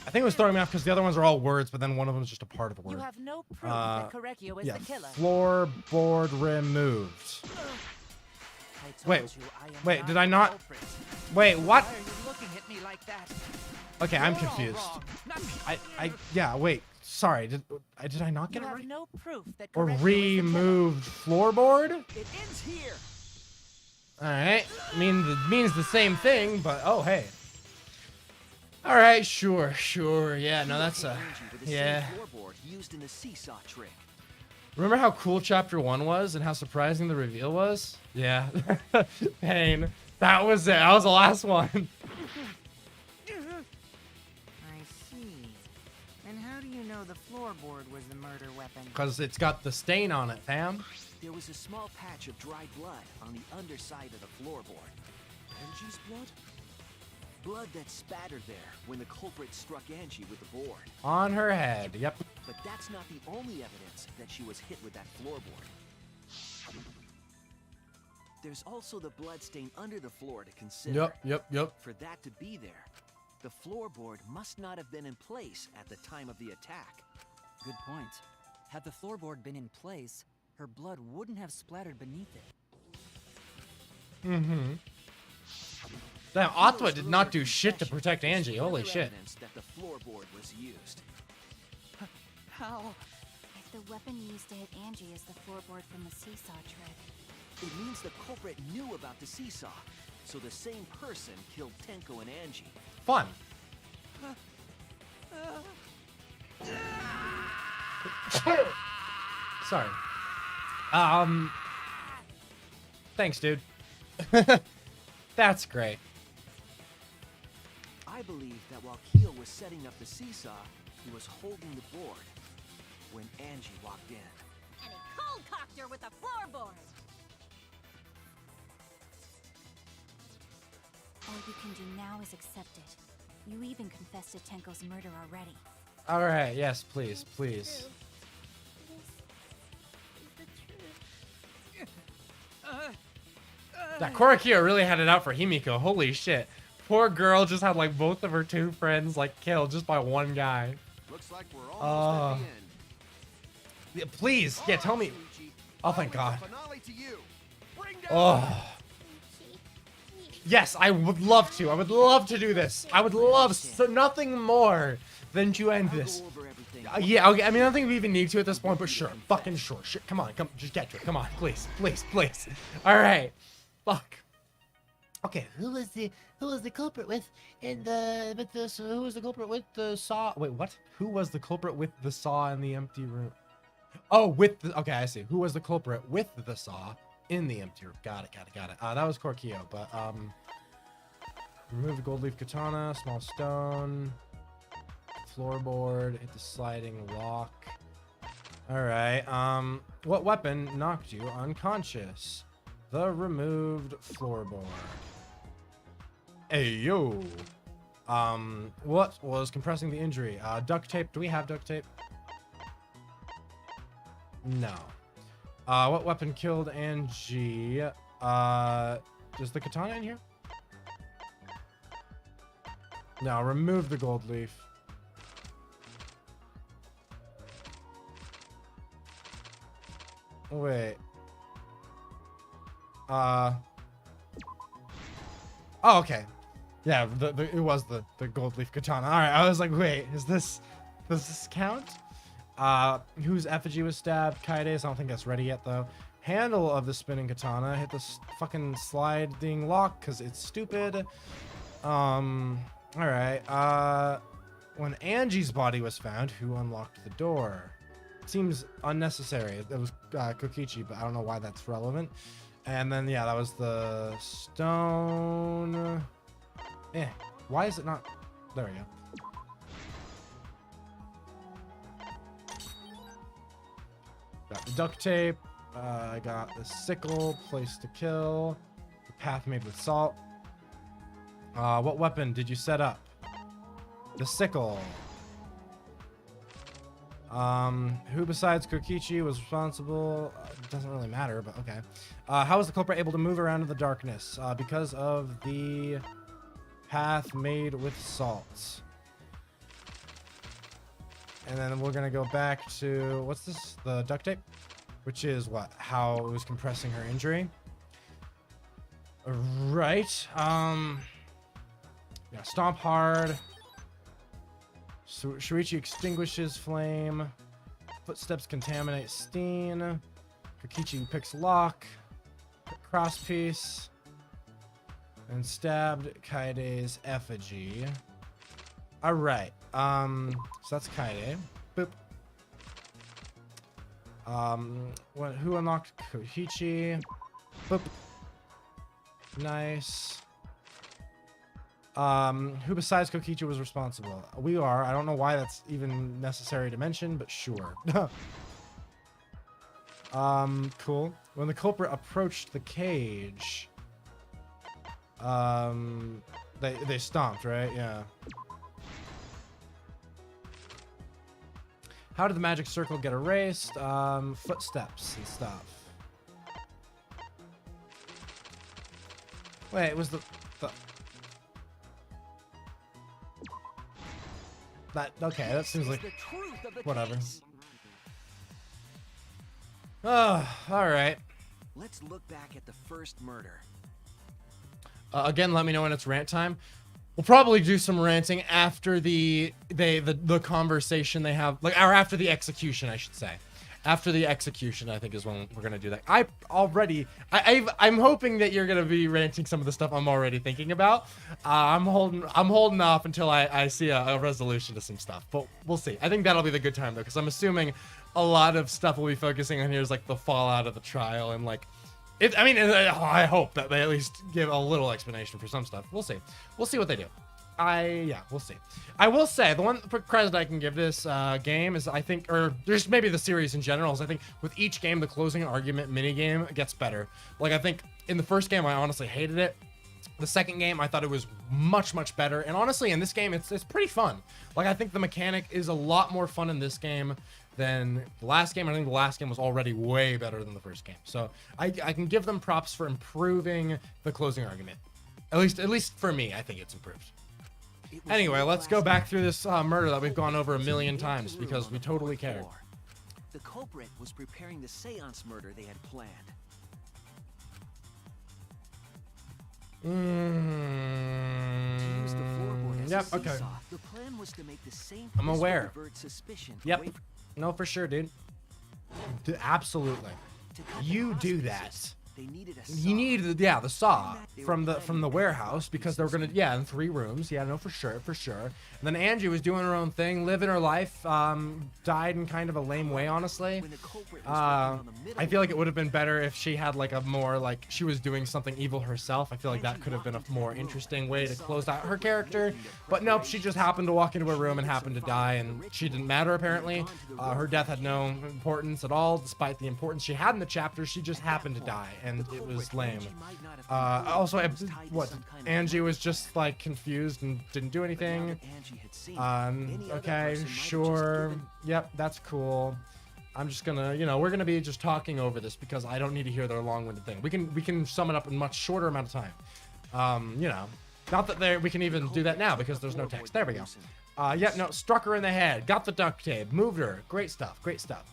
I think it was throwing me off because the other ones are all words, but then one of them is just a part of a You word. have no proof that Correcchio is Yeah. the killer. Floorboard removed. I told Wait. you I am Wait. not Did I the not? culprit. Wait. What? Why are you looking at me like that? Okay, I'm You're all confused. wrong, not me. Yeah. Wait. Sorry. Did I not get You it have right? no proof that Or Correcchio is the killer. removed floorboard? It ends here. All right. Means the same thing, but oh hey. All right. Sure. Yeah. No, that's Angie with the yeah. same floorboard used in the seesaw trick. Remember how cool chapter 1 was and how surprising the reveal was? Yeah. Pain. That was it. That was the last one. I see. And how do you know the floorboard was the murder weapon? Because it's got the stain on it, fam. There was a small patch of dried blood on the underside of the floorboard. Angie's blood? Blood that spattered there when the culprit struck Angie with the board. On her head. Yep. But that's not the only evidence that she was hit with that floorboard. There's also the bloodstain under the floor to consider. Yep. For that to be there, the floorboard must not have been in place at the time of the attack. Good point. Had the floorboard been in place, her blood wouldn't have splattered beneath it. Mm-hmm. Damn, Atwa did not do shit to protect Angie. Holy Further shit. evidence that the floorboard was used. How? If the weapon used to hit Angie is the floorboard from the seesaw trick. It means the culprit knew about the seesaw, so the same person killed Tenko and Angie. Fun. Sorry. Thanks, dude. That's great. I believe that while Keo was setting up the seesaw, he was holding the board when Angie walked in. And he cold-cocked her with a floorboard. All you can do now is accept it. You even confessed to Tenko's murder already. All right. Yes, please. Please. That Korakia really had it out for Himiko. Holy shit. Poor girl just had like both of her two friends like killed just by one guy. Looks like we're almost at the end. Yeah, please. Yeah, tell me. Oh, thank God. Finale to you. Bring down Oh. Yes, I would love to. I would love to do this. I would love nothing more than to end this. Yeah, okay. I mean, I don't think we even need to at this point, but sure. Fucking sure. Sure. Come on. Just get to it. Come on. Please. All right. Fuck. Okay. Who was the culprit with who was the culprit with the saw? Wait, what? Who was the culprit with the saw in the empty room? Oh, okay, I see. Who was the culprit with the saw in the empty room? Got it. That was Korkio, but Remove the gold leaf katana, small stone, floorboard, hit the sliding lock. Alright, what weapon knocked you unconscious? The removed floorboard. Hey, yo. What was compressing the injury? Duct tape. Do we have duct tape? No. What weapon killed Angie? Is the katana in here? No, remove the gold leaf. Wait. Oh, okay. Yeah, it was the gold leaf katana. All right, I was like, wait, does this count? Whose effigy was stabbed? Kaide's. I don't think that's ready yet, though. Handle of the spinning katana. Hit the fucking sliding lock because it's stupid. All right. When Angie's body was found, who unlocked the door? Seems unnecessary. It was Kokichi, but I don't know why that's relevant. And then, yeah, that was the stone. Why is it not? There we go. Got the duct tape. I got the sickle, place to kill. The path made with salt. What weapon did you set up? The sickle. Who besides Kokichi was responsible? Doesn't really matter, but okay. How was the culprit able to move around in the darkness? Because of the path made with salt. And then we're gonna go back to, what's this? The duct tape? Which is what? How it was compressing her injury. Right. Yeah, stomp hard. So Shuichi extinguishes flame. Footsteps contaminate Steen. Kokichi picks lock. Crosspiece. And stabbed Kaide's effigy. Alright. So that's Kaide. Boop. Who unlocked Kokichi? Boop. Nice. Who besides Kokichi was responsible? We are. I don't know why that's even necessary to mention, but sure. Cool. When the culprit approached the cage, they stomped, right? Yeah. How did the magic circle get erased? Footsteps and stuff. Wait, it was the that okay, that seems like whatever. Oh, all right. Let's look back at the first murder. Again, let me know when it's rant time. We'll probably do some ranting after the conversation they have, like, or after the execution, I should say. After the execution, I think is when we're gonna do that. I'm hoping that you're gonna be ranting some of the stuff I'm already thinking about. I'm holding off until I see a resolution to some stuff, but we'll see. I think that'll be the good time though, because I'm assuming a lot of stuff we'll be focusing on here is like the fallout of the trial and like. I hope that they at least give a little explanation for some stuff. We'll see. We'll see what they do. We'll see. I will say, the one credit I can give this game is, I think, or just maybe the series in general, is I think with each game, the closing argument minigame gets better. Like, I think in the first game, I honestly hated it. The second game, I thought it was much, much better. And honestly, in this game, it's pretty fun. Like, I think the mechanic is a lot more fun in this game than the last game. I think the last game was already way better than the first game. So I can give them props for improving the closing argument. At least for me, I think it's improved. Anyway, let's go back through this murder that we've gone over a million times because we totally cared. The culprit was preparing the seance murder they had planned. Yep, okay. The plan was to make the same I'm aware. suspicion. Yep. No, for sure, dude. Absolutely. You do that. They needed a he needed the saw from the warehouse because they were gonna in 3 rooms. Yeah, no, for sure. And then Angie was doing her own thing, living her life. Died in kind of a lame way, honestly. I feel like it would have been better if she had like a more like she was doing something evil herself. I feel like that could have been a more interesting way to close out her character. But nope, she just happened to walk into a room and happened to die, and she didn't matter apparently. Her death had no importance at all, despite the importance she had in the chapter. She just happened to die, and it was lame. Also, Angie was just like confused and didn't do anything. Okay, sure. Yep, that's cool. I'm just gonna, we're gonna be just talking over this because I don't need to hear their long-winded thing. We can sum it up in a much shorter amount of time. Not that we can even do that now because there's no text. There we go. Struck her in the head, got the duct tape, moved her. Great stuff,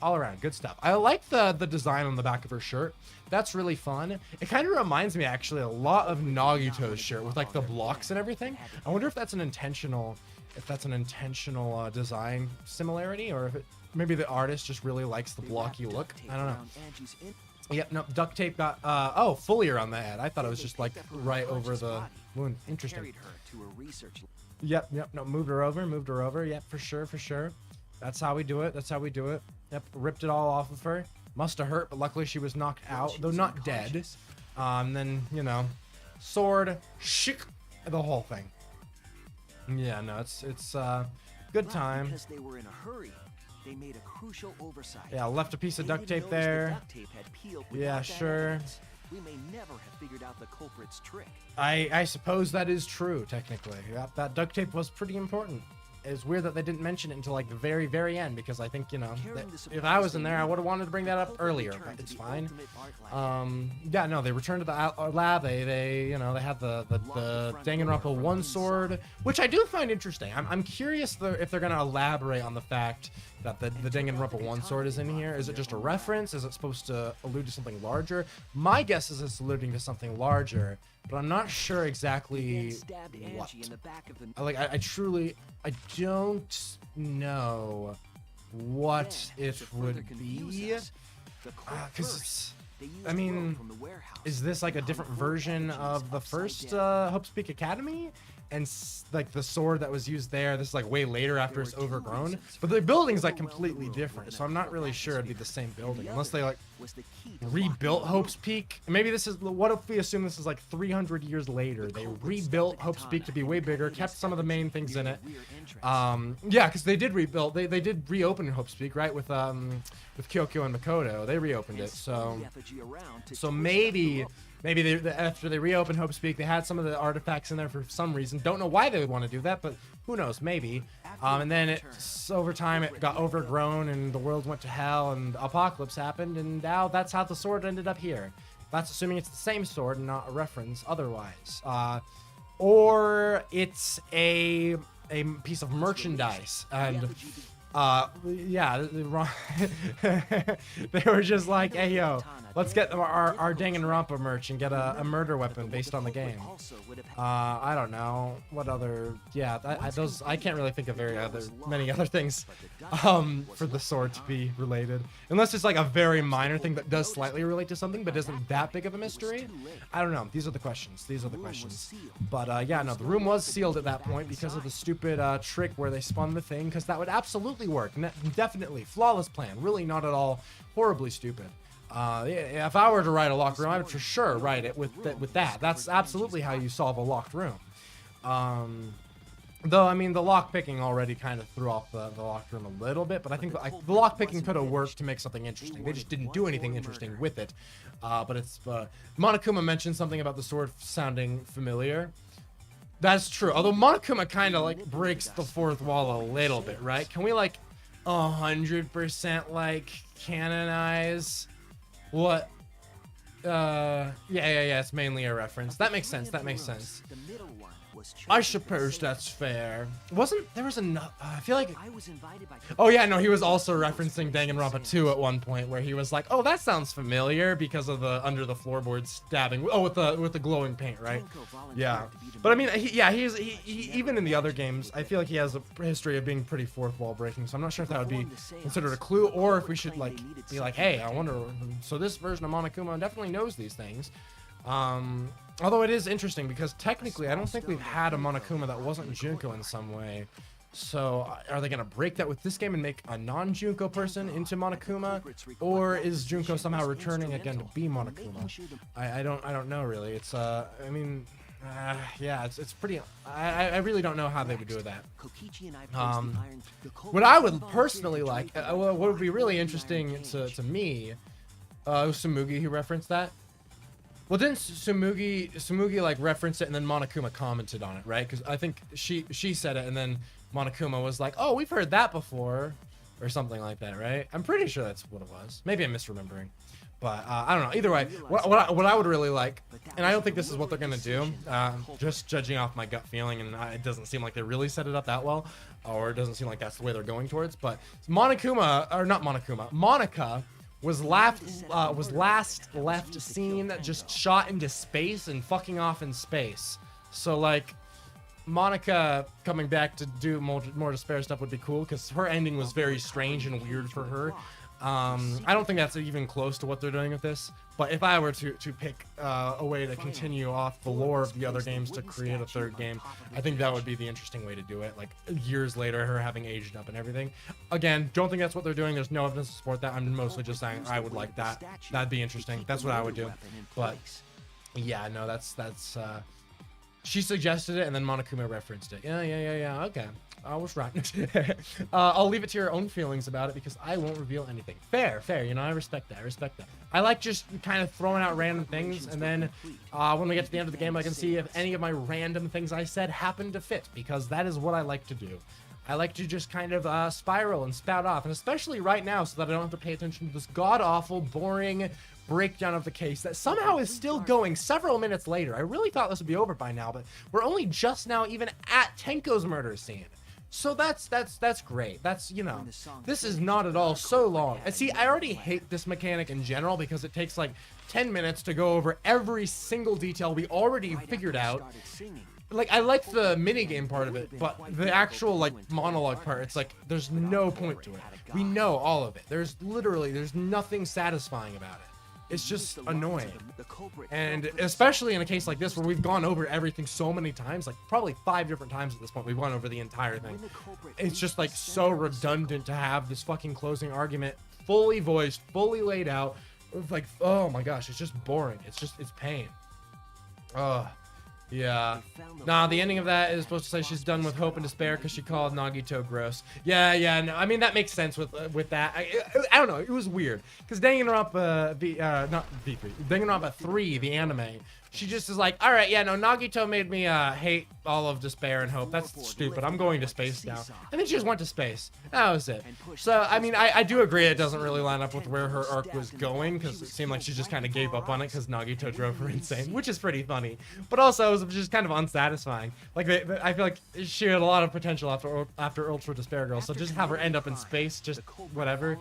all around, good stuff. I like the design on the back of her shirt. That's really fun. It kind of reminds me actually a lot of Nagito's shirt with like the blocks and everything. I wonder if that's an intentional, design similarity, or if maybe the artist just really likes the blocky look. I don't know. Yep, no, duct tape got, fully around the head. I thought it was just like right over the wound. Interesting. Yep, no, moved her over. Yep, for sure. That's how we do it. Yep, ripped it all off of her. Must have hurt, but luckily she was knocked out, though not dead. Then, sword, shik, the whole thing. Yeah, no, it's good time. Because they were in a hurry, they made a crucial oversight. Yeah, left a piece of duct tape there. Yeah, sure. We may never have figured out the culprit's trick. I suppose that is true, technically. Yeah, that duct tape was pretty important. It's weird that they didn't mention it until like the very, very end, because I think, if I was in there, I would have wanted to bring that up earlier, but it's fine. They returned to the lab. They had the Danganronpa 1 sword, which I do find interesting. I'm curious if they're going to elaborate on the fact that the Danganronpa 1 sword is in here. Is it just a reference? Is it supposed to allude to something larger? My guess is it's alluding to something larger, but I'm not sure exactly what. I don't know what it would be. Because is this like a different version of the first Hope's Peak Academy? And like the sword that was used there, this is like way later after it's overgrown. But the building's like completely different, so I'm not really sure it'd be the same building unless they like rebuilt Hope's Peak. Maybe this is, what if we assume this is like 300 years later? They rebuilt Hope's Peak to be way bigger, kept some of the main things in it. Because they did rebuild, they did reopen Hope's Peak, right? With Kyokyo and Makoto, they reopened it. So maybe after they reopened Hope's Peak, they had some of the artifacts in there for some reason. Don't know why they would want to do that, but who knows, maybe. And then over time it got overgrown and the world went to hell and apocalypse happened, and now that's how the sword ended up here. That's assuming it's the same sword and not a reference otherwise. Or it's a piece of merchandise, and they were just like, hey yo, let's get our Danganronpa merch and get a murder weapon based on the game. I don't know what other. I can't really think of many other things for the sword to be related, unless it's like a very minor thing that does slightly relate to something but isn't that big of a mystery. I don't know. These are the questions. But the room was sealed at that point because of the stupid trick where they spun the thing, because that would absolutely work. Definitely flawless plan. Really not at all horribly stupid. If I were to write a locked room, I would for sure write it with that. That's absolutely how you solve a locked room. Though, I mean, the lock picking already kind of threw off the locked room a little bit, but I think the lock picking could have worked to make something interesting. They just didn't do anything interesting with it. But Monokuma mentioned something about the sword sounding familiar. That's true. Although Monokuma kind of like breaks the fourth wall a little bit, right? Can we like 100% like canonize what? It's mainly a reference. That makes sense. The middle one I suppose that's fair. Wasn't there was enough? I feel like. I was invited by Oh yeah, no, he was also referencing Danganronpa 2 at one point where he was like, "Oh, that sounds familiar because of the under the floorboard stabbing. Oh, with the glowing paint, right?" Yeah, but I mean, he's even in the other games, I feel like he has a history of being pretty fourth wall breaking. So I'm not sure if that would be considered a clue or if we should like be like, "Hey, I wonder." So this version of Monokuma definitely knows these things. Although it is interesting because technically I don't think we've had a Monokuma that wasn't Junko in some way. So are they going to break that with this game and make a non-Junko person into Monokuma? Or is Junko somehow returning again to be Monokuma? I don't know really. It's yeah, it's pretty, I really don't know how they would do that. What I would personally like, what would be really interesting to me, Sumugi who referenced that. Well, didn't Sumugi like reference it and then Monokuma commented on it, right? Because I think she said it and then Monokuma was like, "Oh, we've heard that before," or something like that, right? I'm pretty sure that's what it was. Maybe I'm misremembering, but I don't know. Either way, what I would really like, and I don't think this is what they're gonna do. Just judging off my gut feeling, and it doesn't seem like they really set it up that well, or it doesn't seem like that's the way they're going towards. But Monokuma, or not Monokuma, Monica. Was last left seen just shot into space and fucking off in space. So like Monica coming back to do more Despair stuff would be cool because her ending was very strange and weird for her. I don't think that's even close to what they're doing with this. But if I were to pick a way to continue off the lore of the other games to create a third game, I think that would be the interesting way to do it. Like years later, her having aged up and everything. Again, don't think that's what they're doing. There's no evidence to support that. I'm mostly just saying I would like that. That'd be interesting. That's what I would do. But yeah, no, that's she suggested it and then Monokuma referenced it. Yeah. Okay. I was right. I'll leave it to your own feelings about it because I won't reveal anything. Fair. You know, I respect that. I like just kind of throwing out random things, and then when we get to the end of the game, I can see if any of my random things I said happen to fit, because that is what I like to do. I like to just kind of spiral and spout off, and especially right now, so that I don't have to pay attention to this god-awful, boring breakdown of the case that somehow is still going several minutes later. I really thought this would be over by now, but we're only just now even at Tenko's murder scene. So that's great. That's, you know, this is not at all so long. And see, I already hate this mechanic in general because it takes like 10 minutes to go over every single detail we already figured out. Like, I like the minigame part of it, but the actual, like, monologue part, it's like, there's no point to it. We know all of it. There's nothing satisfying about it. It's just annoying. And especially in a case like this where we've gone over everything so many times, like probably 5 different times at this point, we've gone over the entire thing. It's just like so redundant to have this fucking closing argument fully voiced, fully laid out. Like, oh my gosh, it's just boring. It's pain. Yeah. Nah, the ending of that is supposed to say she's done with hope and despair because she called Nagito gross. Yeah, no, I mean, that makes sense with that. I don't know, it was weird. Because Danganronpa, Danganronpa 3, the anime, she just is like, all right, yeah, no, Nagito made me hate all of despair and hope. That's stupid. I'm going to space now. And then she just went to space. That was it. So, I mean, I do agree it doesn't really line up with where her arc was going, because it seemed like she just kind of gave up on it because Nagito drove her insane, which is pretty funny. But also, it was just kind of unsatisfying. Like, I feel like she had a lot of potential after Ultra Despair Girl, so just have her end up in space, just whatever.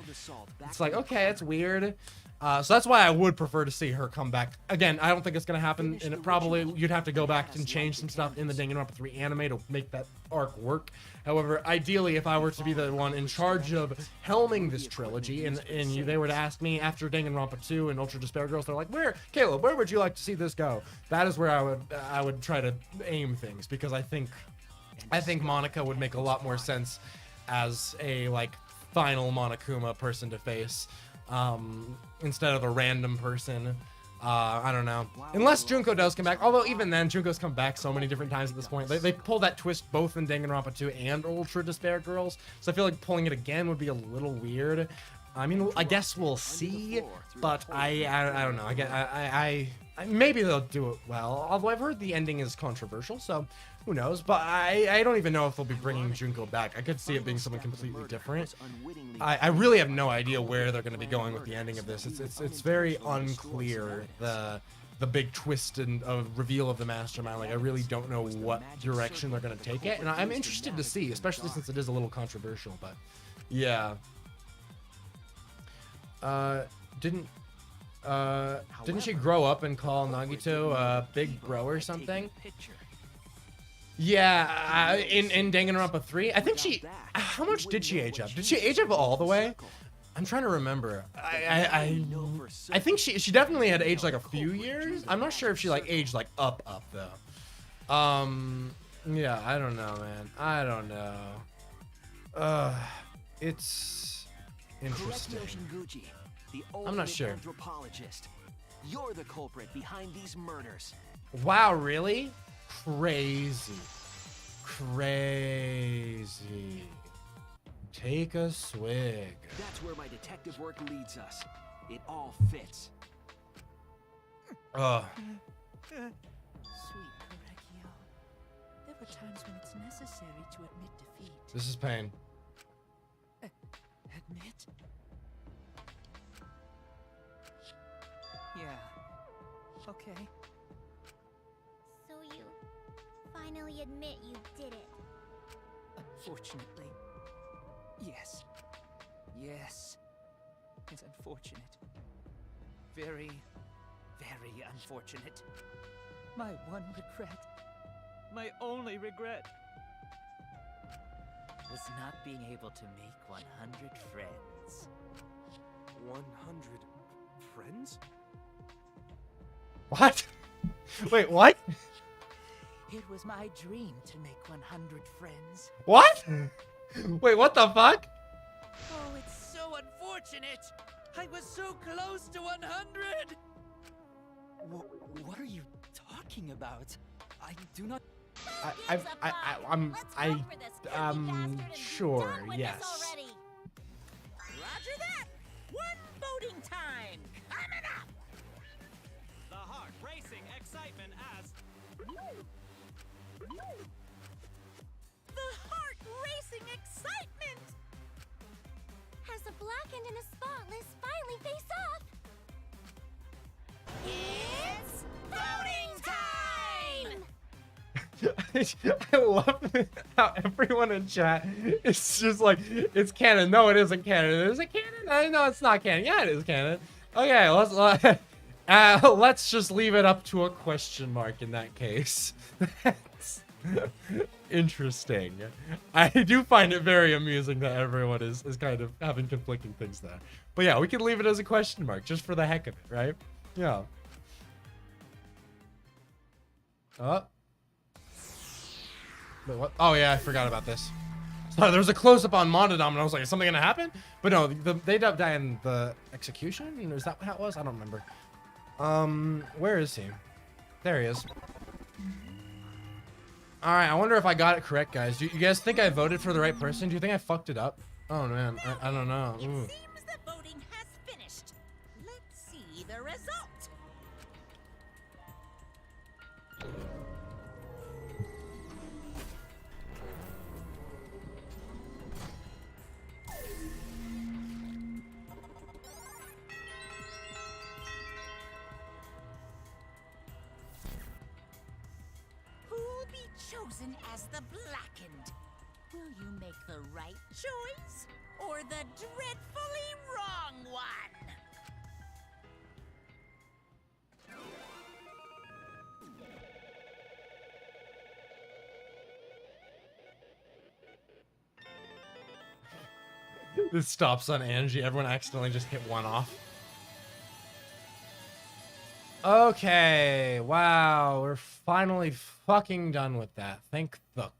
It's like, okay, it's weird. So that's why I would prefer to see her come back. Again, I don't think it's going to happen, and it probably, you'd have to go back and change some stuff in the Danganronpa 3 anime to make that arc work. However, ideally, if I were to be the one in charge of helming this trilogy, and they were to ask me after Danganronpa 2 and Ultra Despair Girls, they're like, Caleb, where would you like to see this go? That is where I would try to aim things, because I think Monica would make a lot more sense as a, like, final Monokuma person to face. Instead of a random person. I don't know. Unless Junko does come back. Although even then, Junko's come back so many different times at this point. They pull that twist both in Danganronpa 2 and Ultra Despair Girls. So I feel like pulling it again would be a little weird. I mean, I guess we'll see. But I don't know. I maybe they'll do it well. Although I've heard the ending is controversial, so who knows? But I don't even know if they'll be bringing Junko back. I could see it being something completely different. I really have no idea where they're going to be going with the ending of this. It's very unclear, the the big twist and reveal of the mastermind. Like I really don't know what direction they're gonna take it, and I'm interested to see, especially since it is a little controversial. But yeah, didn't she grow up and call Nagito Big Bro or something? Yeah, in Danganronpa 3, I think she. How much did she age up? Did she age up all the way? I'm trying to remember. I think she definitely had aged like a few years. I'm not sure if she like aged like up though. Yeah, I don't know, man. I don't know. It's interesting. I'm not sure. Anthropologist. You're the culprit behind these murders. Wow, really? Crazy. Take a swig. That's where my detective work leads us. It all fits. Sweet Correggio. There were times when it's necessary to admit defeat. This is pain. Admit? Yeah. Okay. So you finally admit you did it. Unfortunately. Yes. Yes. It's unfortunate. Very, very unfortunate. My one regret. My only regret. Was not being able to make 100 friends. 100 friends? What? Wait, what? It was my dream to make 100 friends. What? Wait, what the fuck? Oh, it's so unfortunate. I was so close to 100. What are you talking about? I do not. I'm sure, yes. Roger that. One voting time coming up. The heart racing excitement as The heart racing excitement. As a blackened and a spotless finally face off. It's voting time. I love how everyone in chat is just like, it's canon. No, it isn't canon. Is it canon? No, it's not canon. Yeah, it is canon. Okay, let's just leave it up to a question mark in that case. That's interesting. I do find it very amusing that everyone is kind of having conflicting things there. But yeah, we can leave it as a question mark just for the heck of it, right? Yeah. Oh. Wait, what? Oh yeah, I forgot about this. Sorry, there was a close-up on Monodom, and I was like, is something gonna happen? But no, they die in the execution? Is that how it was? I don't remember. Where is he? There he is. Alright, I wonder if I got it correct, guys. Do you guys think I voted for the right person? Do you think I fucked it up? Oh man, I don't know. Ooh. It seems the voting has finished. Let's see the result. Who'll be chosen as the blackened? Will you make the right choice or the dreadfully wrong one? This stops on Angie. Everyone accidentally just hit one off. Okay, wow, we're finally fucking done with that. Thank the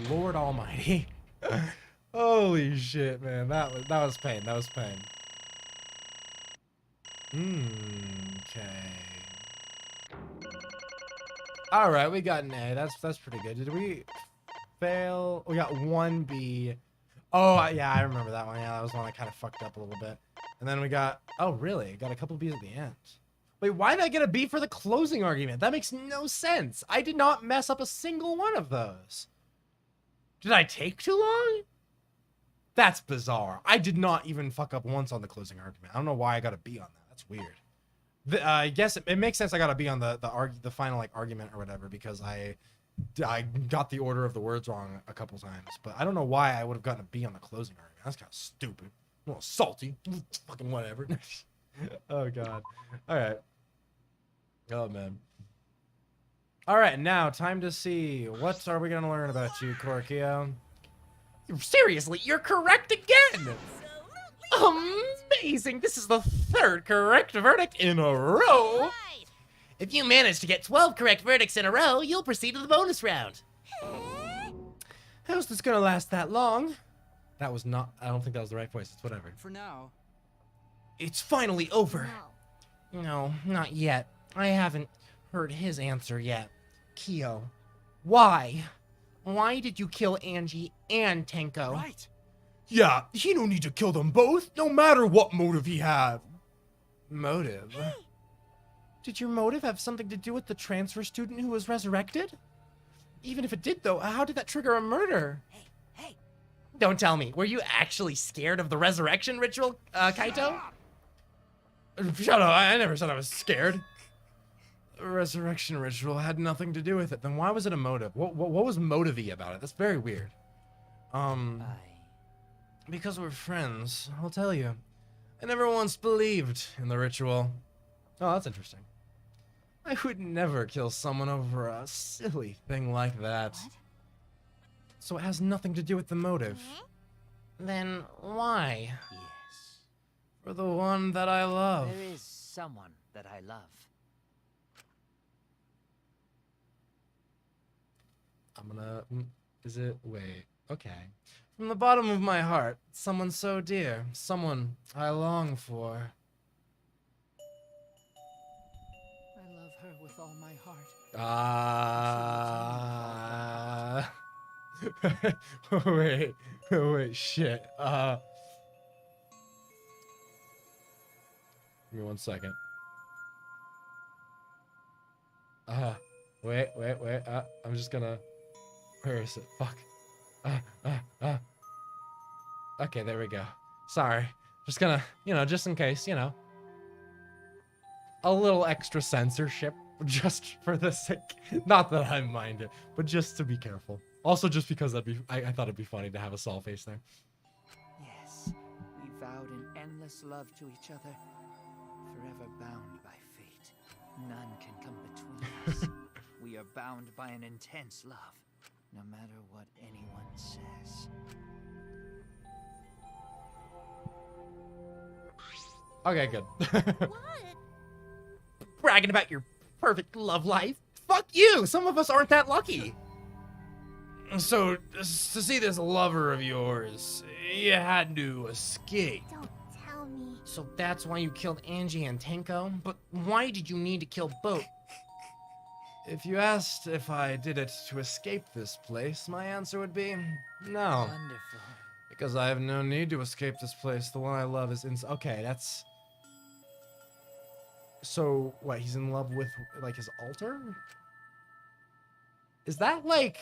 Lord Almighty. Holy shit, man. That was pain. That was pain. Okay. All right, we got an A. That's pretty good. Did we fail? We got 1B. Oh, yeah, I remember that one. Yeah, that was one I kind of fucked up a little bit. And then we got, oh, really? Got a couple B's at the end. Wait, why did I get a B for the closing argument? That makes no sense. I did not mess up a single one of those. Did I take too long? That's bizarre. I did not even fuck up once on the closing argument. I don't know why I got a B on that. That's weird. I guess it makes sense. I gotta be on the final like argument or whatever because I got the order of the words wrong a couple times, but I don't know why I would have gotten a B on the closing argument. That's kind of stupid. A little salty. Fucking whatever. Oh god. All right. Oh man. All right, now time to see what are we gonna learn about you, Korkio. Seriously, you're correct again! Amazing! This is the 3rd correct verdict in a row! If you manage to get 12 correct verdicts in a row, you'll proceed to the bonus round. How's this gonna last that long? That was not, I don't think that was the right voice. It's whatever. For now. It's finally over. No, not yet. I haven't heard his answer yet. Kyo, why? Why did you kill Angie and Tenko? Right. Yeah, he no need to kill them both, no matter what motive he have. Motive? Did your motive have something to do with the transfer student who was resurrected? Even if it did, though, how did that trigger a murder? Hey. Don't tell me. Were you actually scared of the resurrection ritual, Kaito? Shut up. I never said I was scared. The resurrection ritual had nothing to do with it. Then why was it a motive? What was motive-y about it? That's very weird. Because we're friends, I'll tell you. I never once believed in the ritual. Oh, that's interesting. I would never kill someone over a silly thing like that. What? So it has nothing to do with the motive. Then why? Yes. For the one that I love. There is someone that I love. I'm gonna... Is it... Wait. Okay. From the bottom of my heart, someone so dear. Someone I long for. I love her with all my heart. Wait, shit. Give me 1 second. Wait. I'm just gonna... Where is it? Fuck. Okay, there we go. Sorry. Just gonna, just in case, a little extra censorship just for the sake. Not that I mind it, but just to be careful. Also, just because I thought it'd be funny to have a Saul face there. Yes, we vowed an endless love to each other, forever bound by fate. None can come between us. We are bound by an intense love, no matter what anyone says. Okay, good. What? Bragging about your perfect love life? Fuck you! Some of us aren't that lucky. So, to see this lover of yours, you had to escape. Don't tell me. So that's why you killed Angie and Tenko? But why did you need to kill both? If you asked if I did it to escape this place, my answer would be no. Wonderful. Because I have no need to escape this place. The one I love is okay, that's... So, what, he's in love with, like, his altar? Is that, like...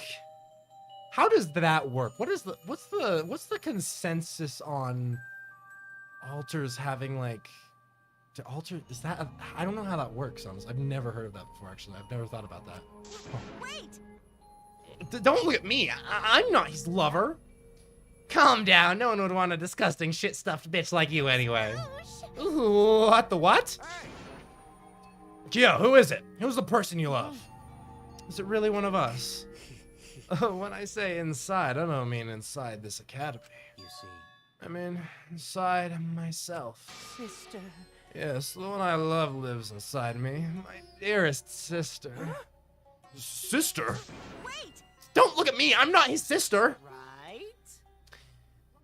How does that work? What's the consensus on altars having, like... To alter... Is that... I don't know how that works, honestly. I've never heard of that before, actually. I've never thought about that. Oh. Wait! Don't look at me. I'm not his lover. Calm down. No one would want a disgusting shit-stuffed bitch like you anyway. Ooh, what the what? Gio, who is it? Who's the person you love? Is it really one of us? When I say inside, I don't mean inside this academy. You see. I mean, inside myself. Sister. Yes, the one I love lives inside me. My dearest sister. Sister? Wait! Don't look at me. I'm not his sister. Right?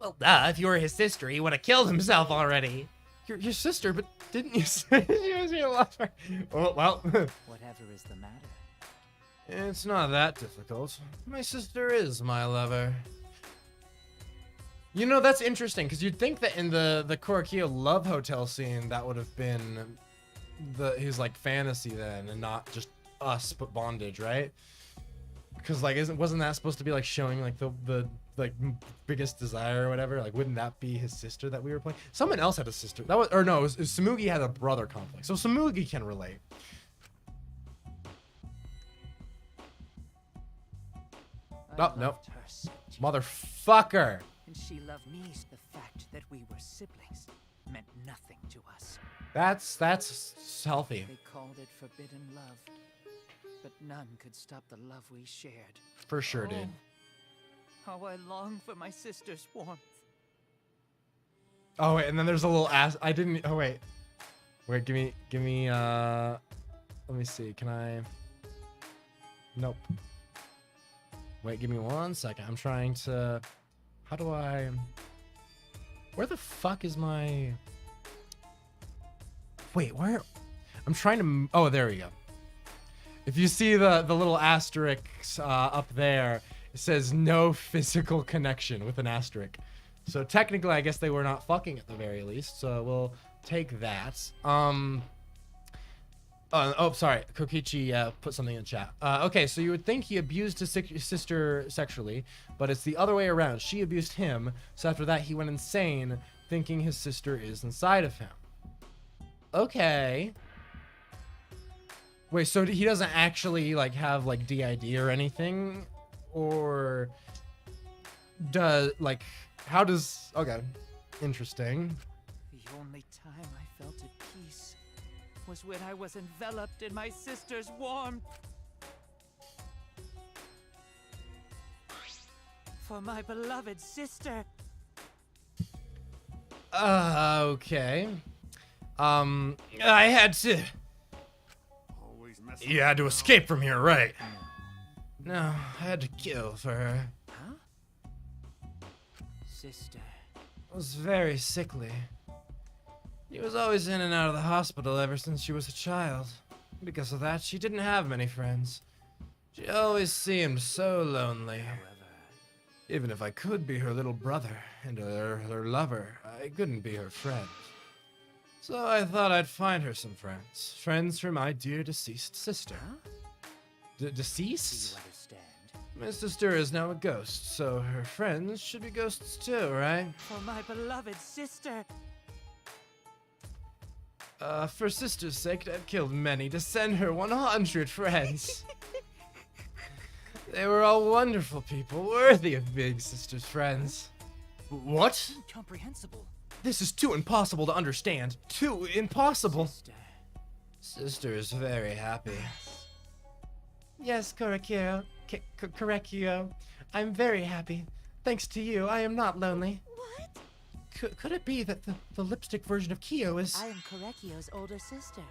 Well, duh. If you were his sister, he would have killed himself already. Your sister, but didn't you say she was your lover? Oh, well. Whatever is the matter? It's not that difficult. My sister is my lover. You know, that's interesting, because you'd think that in the Korokio love hotel scene, that would have been his, like, fantasy then, and not just us, but bondage, right? Because, like, wasn't that supposed to be, like, showing, like, the like biggest desire or whatever. Like, wouldn't that be his sister that we were playing? Someone else had a sister. That was, or no, it was Samugi had a brother conflict. So Samugi can relate. Oh, no. Motherfucker. And she loved me. The fact that we were siblings meant nothing to us. That's healthy. They called it forbidden love, but none could stop the love we shared. For sure, dude. How I long for my sister's warmth. Oh wait, and then there's a little ass. I didn't. Oh wait. Wait, give me. Let me see. Can I? Nope. Wait, give me 1 second. I'm trying to. How do I? Where the fuck is my? Wait, where? I'm trying to. Oh, there we go. If you see the little asterisk up there, it says no physical connection with an asterisk. So technically, I guess they were not fucking at the very least. So we'll take that. Oh, sorry. Kokichi put something in the chat. Okay, so you would think he abused his sister sexually, but it's the other way around. She abused him, so after that he went insane, thinking his sister is inside of him. Okay. Wait, so he doesn't actually, like, have, like, DID or anything? Or does, like, how does... Okay. Interesting. The only time I felt at peace was when I was enveloped in my sister's warmth. For my beloved sister. Okay. I had to... You had to escape from here, right? No, I had to kill for her. Huh? Sister. Was very sickly. She was always in and out of the hospital ever since she was a child. Because of that, she didn't have many friends. She always seemed so lonely. Even if I could be her little brother and her lover, I couldn't be her friend. So I thought I'd find her some friends. Friends for my dear deceased sister. Deceased? Do you understand? My sister is now a ghost, so her friends should be ghosts too, right? For my beloved sister. For sister's sake, I've killed many to send her 100 friends. They were all wonderful people, worthy of being sister's friends. What? Incomprehensible. This is too impossible to understand. Too impossible. Sister is very happy. Yes, Korekio. Korekio. I'm very happy. Thanks to you, I am not lonely. What? Could it be that the lipstick version of Kyo is... I am Korekio's older sister.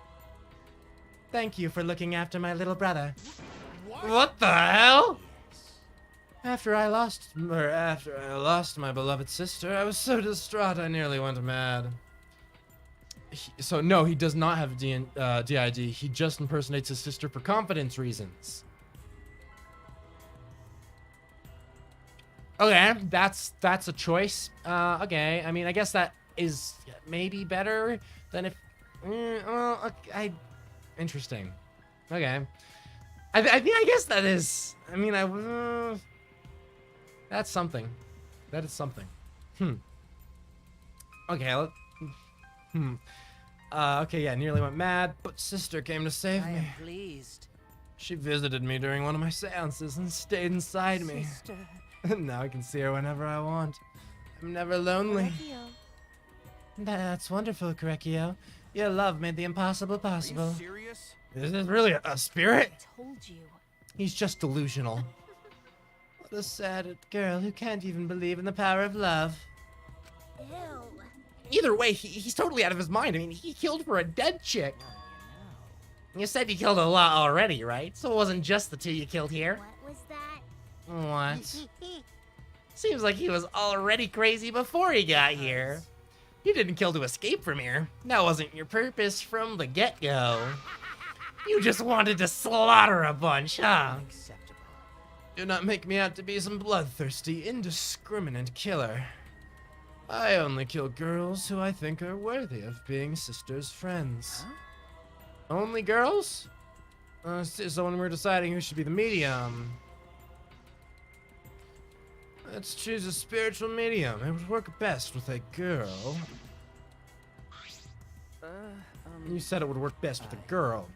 Thank you for looking after my little brother. What the hell? After I lost my beloved sister, I was so distraught I nearly went mad. So no, he does not have DID. He just impersonates his sister for confidence reasons. Okay, that's a choice. Okay, I mean, I guess that is maybe better than if... interesting. Okay. I mean, I guess that is... I mean, that's something. That is something. Okay, okay, yeah, nearly went mad, but sister came to save I me. am pleased. She visited me during one of my seances and stayed inside me. Sister. Now I can see her whenever I want. I'm never lonely. Korekio. That's wonderful, Korekio. Your love made the impossible possible. Are you serious? Is this really a spirit? I told you. He's just delusional. What a sad girl who can't even believe in the power of love. Ew. Either way, he's totally out of his mind. I mean, he killed for a dead chick. You said you killed a lot already, right? So it wasn't just the two you killed here. What was that? What? Seems like he was already crazy before he got here. You didn't kill to escape from here. That wasn't your purpose from the get-go. You just wanted to slaughter a bunch, huh? Unacceptable. Do not make me out to be some bloodthirsty, indiscriminate killer. I only kill girls who I think are worthy of being sisters' friends. Huh? Only girls? So when we're deciding who should be the medium... Let's choose a spiritual medium. It would work best with a girl. You said it would work best with a girl.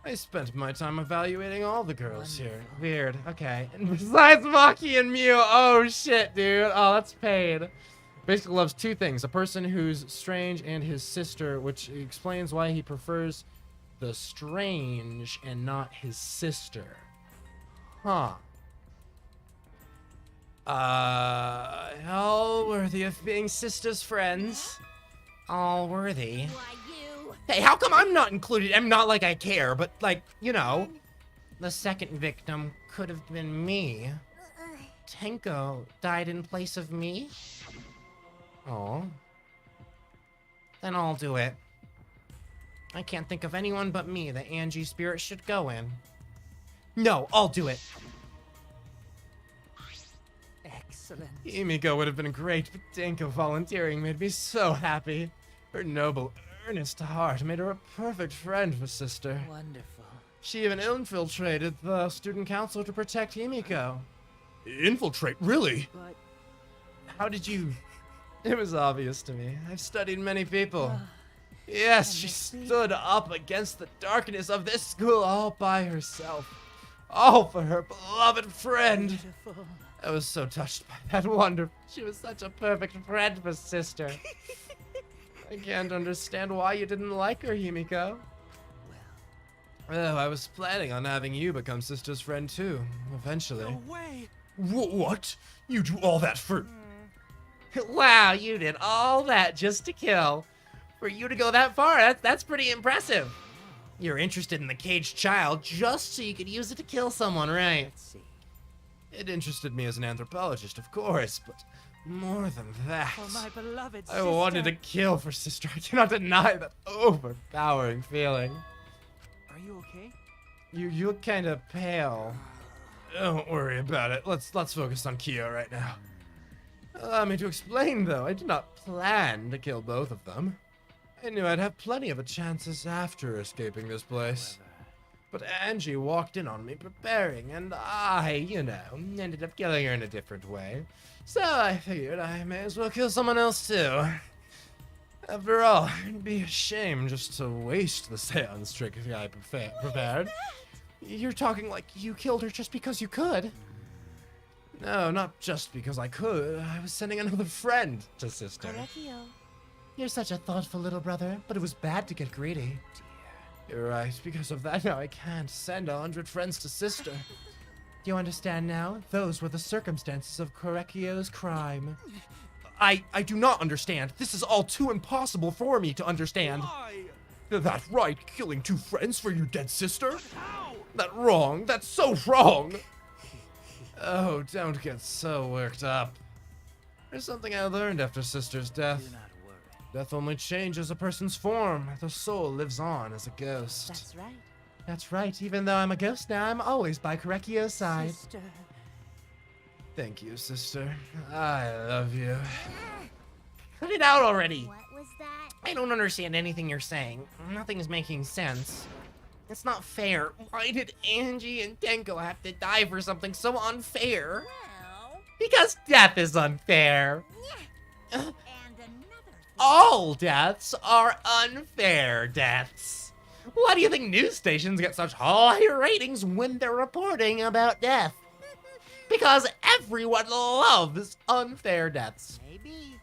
I spent my time evaluating all the girls here. Weird. Okay. And besides Maki and Mew, oh shit, dude. Oh, that's pain. Basically loves two things. A person who's strange and his sister, which explains why he prefers the strange and not his sister. Huh. All worthy of being sisters' friends. All worthy. Why, you... Hey, how come I'm not included? I'm not like I care, but like, you know. The second victim could have been me. Tenko died in place of me. Oh. Then I'll do it. I can't think of anyone but me that Angie spirit should go in. No, I'll do it. Excellent. Himiko would have been great, but Tenko volunteering made me so happy. Her noble, earnest heart made her a perfect friend for sister. Wonderful. She even infiltrated the student council to protect Himiko. Infiltrate? Really? But How did you... It was obvious to me. I've studied many people. Yes, she stood up against the darkness of this school all by herself. All for her beloved friend. beautiful. I was so touched by that wonder. She was such a perfect friend for sister. I can't understand why you didn't like her, Himiko. Oh, I was planning on having you become sister's friend too, eventually. No way! What? You do all that for... Wow, you did all that just to kill. For you to go that far, that's pretty impressive. You're interested in the caged child just so you could use it to kill someone, right? Let's see. It interested me as an anthropologist, of course, but more than that. Oh, my beloved I wanted to kill for sister. I cannot deny that overpowering feeling. Are you okay? You look kind of pale. Don't worry about it. Let's focus on Kyo right now. Allow me to explain, though. I did not plan to kill both of them. I knew I'd have plenty of chances after escaping this place. But Angie walked in on me preparing, and I, ended up killing her in a different way. So I figured I may as well kill someone else too. After all, it'd be a shame just to waste the seance trick I prepared. You're talking like you killed her just because you could. No, not just because I could. I was sending another friend to sister. Korekio. You're such a thoughtful little brother, but it was bad to get greedy. You're right. Because of that, now I can't send 100 friends to sister. Do you understand now? Those were the circumstances of Korekio's crime. I do not understand. This is all too impossible for me to understand. Why? That right, killing 2 friends for your dead sister? How? That wrong. That's so wrong. Oh, don't get so worked up. There's something I learned after sister's death. Do not worry. Death only changes a person's form. The soul lives on as a ghost. That's right. That's right. Even though I'm a ghost now, I'm always by Korekio's side. Sister. Thank you, sister. I love you. Cut it out already. What was that? I don't understand anything you're saying. Nothing's making sense. It's not fair. Why did Angie and Tenko have to die for something so unfair? Well, Because death is unfair. and another thing. All deaths are unfair deaths. Why do you think news stations get such high ratings when they're reporting about death? Because everyone loves unfair deaths. Maybe.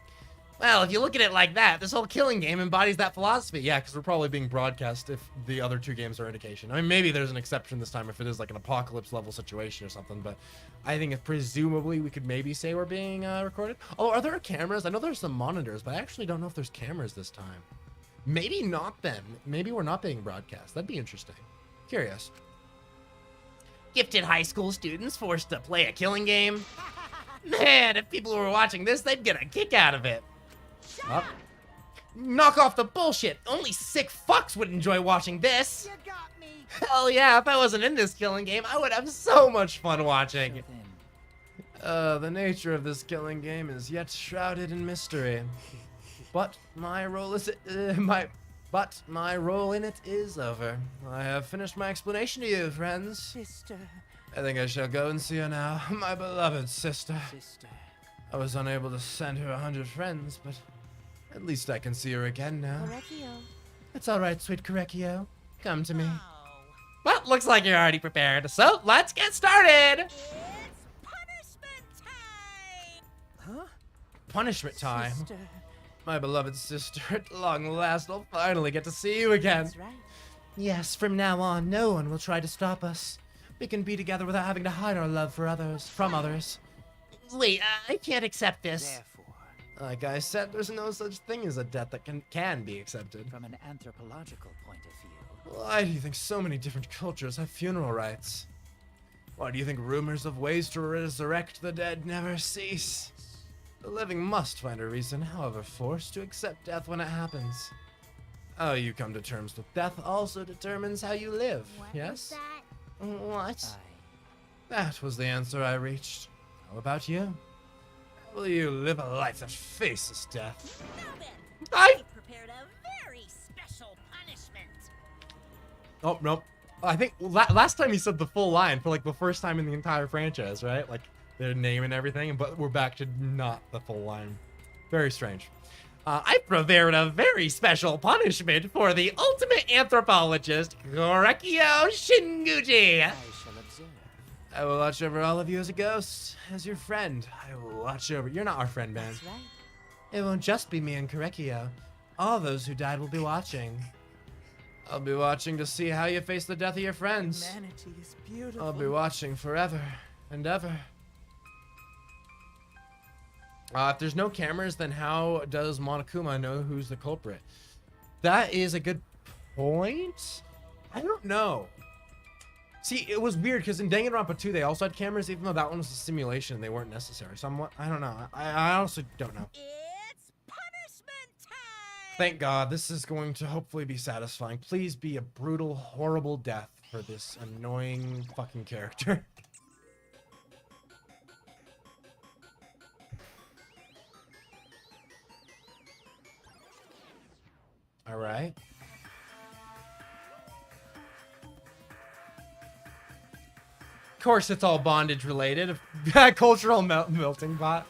Well, if you look at it like that, this whole killing game embodies that philosophy. Yeah, because we're probably being broadcast if the other 2 games are indication. I mean, maybe there's an exception this time if it is like an apocalypse level situation or something, but I think if presumably we could maybe say we're being recorded. Oh, are there cameras? I know there's some monitors, but I actually don't know if there's cameras this time. Maybe not then. Maybe we're not being broadcast. That'd be interesting. Curious. Gifted high school students forced to play a killing game. Man, if people were watching this, they'd get a kick out of it. Up. Knock off the bullshit. Only sick fucks would enjoy watching this. You got me. Hell yeah, if I wasn't in this killing game, I would have so much fun watching. The nature of this killing game is yet shrouded in mystery. But my role in it is over. I have finished my explanation to you, friends. Sister. I think I shall go and see her now. My beloved sister. Sister. I was unable to send her 100 friends, but at least I can see her again now. Correcchio. It's all right, sweet Correcchio. Come to me. Well, looks like you're already prepared, so let's get started! Huh? Punishment time. Sister. My beloved sister, at long last, I'll finally get to see you again. That's right. Yes, from now on, no one will try to stop us. We can be together without having to hide our love for others, from others. Wait, I can't accept this. Therefore, Like I said, there's no such thing as a death that can be accepted. from an anthropological point of view, Why do you think so many different cultures have funeral rites? Why do you think rumors of ways to resurrect the dead never cease? The living must find a reason, however forced, to accept death when it happens. How you come to terms with death also determines how you live, yes? What? That was the answer I reached. How about you? Will you live a life that faces death? I prepared a very special punishment. Oh, nope. I think last time he said the full line for like the first time in the entire franchise, right? Like their name and everything, but we're back to not the full line. Very strange. I prepared a very special punishment for the ultimate anthropologist, Correcchio Shinguchi. I shall observe. I will watch over all of you as a ghost, as your friend. I will watch over. You're not our friend, man. That's right. It won't just be me and Correcchio. All those who died will be watching. I'll be watching to see how you face the death of your friends. Humanity is beautiful. I'll be watching forever and ever. If there's no cameras, then how does Monokuma know who's the culprit? That is a good point. I don't know. See, it was weird because in Danganronpa 2 they also had cameras, even though that one was a simulation. They weren't necessary. So I don't know. I honestly don't know. It's punishment time. Thank God. This is going to hopefully be satisfying. Please be a brutal, horrible death for this annoying fucking character. All right. Of course, it's all bondage related. Cultural melting pot.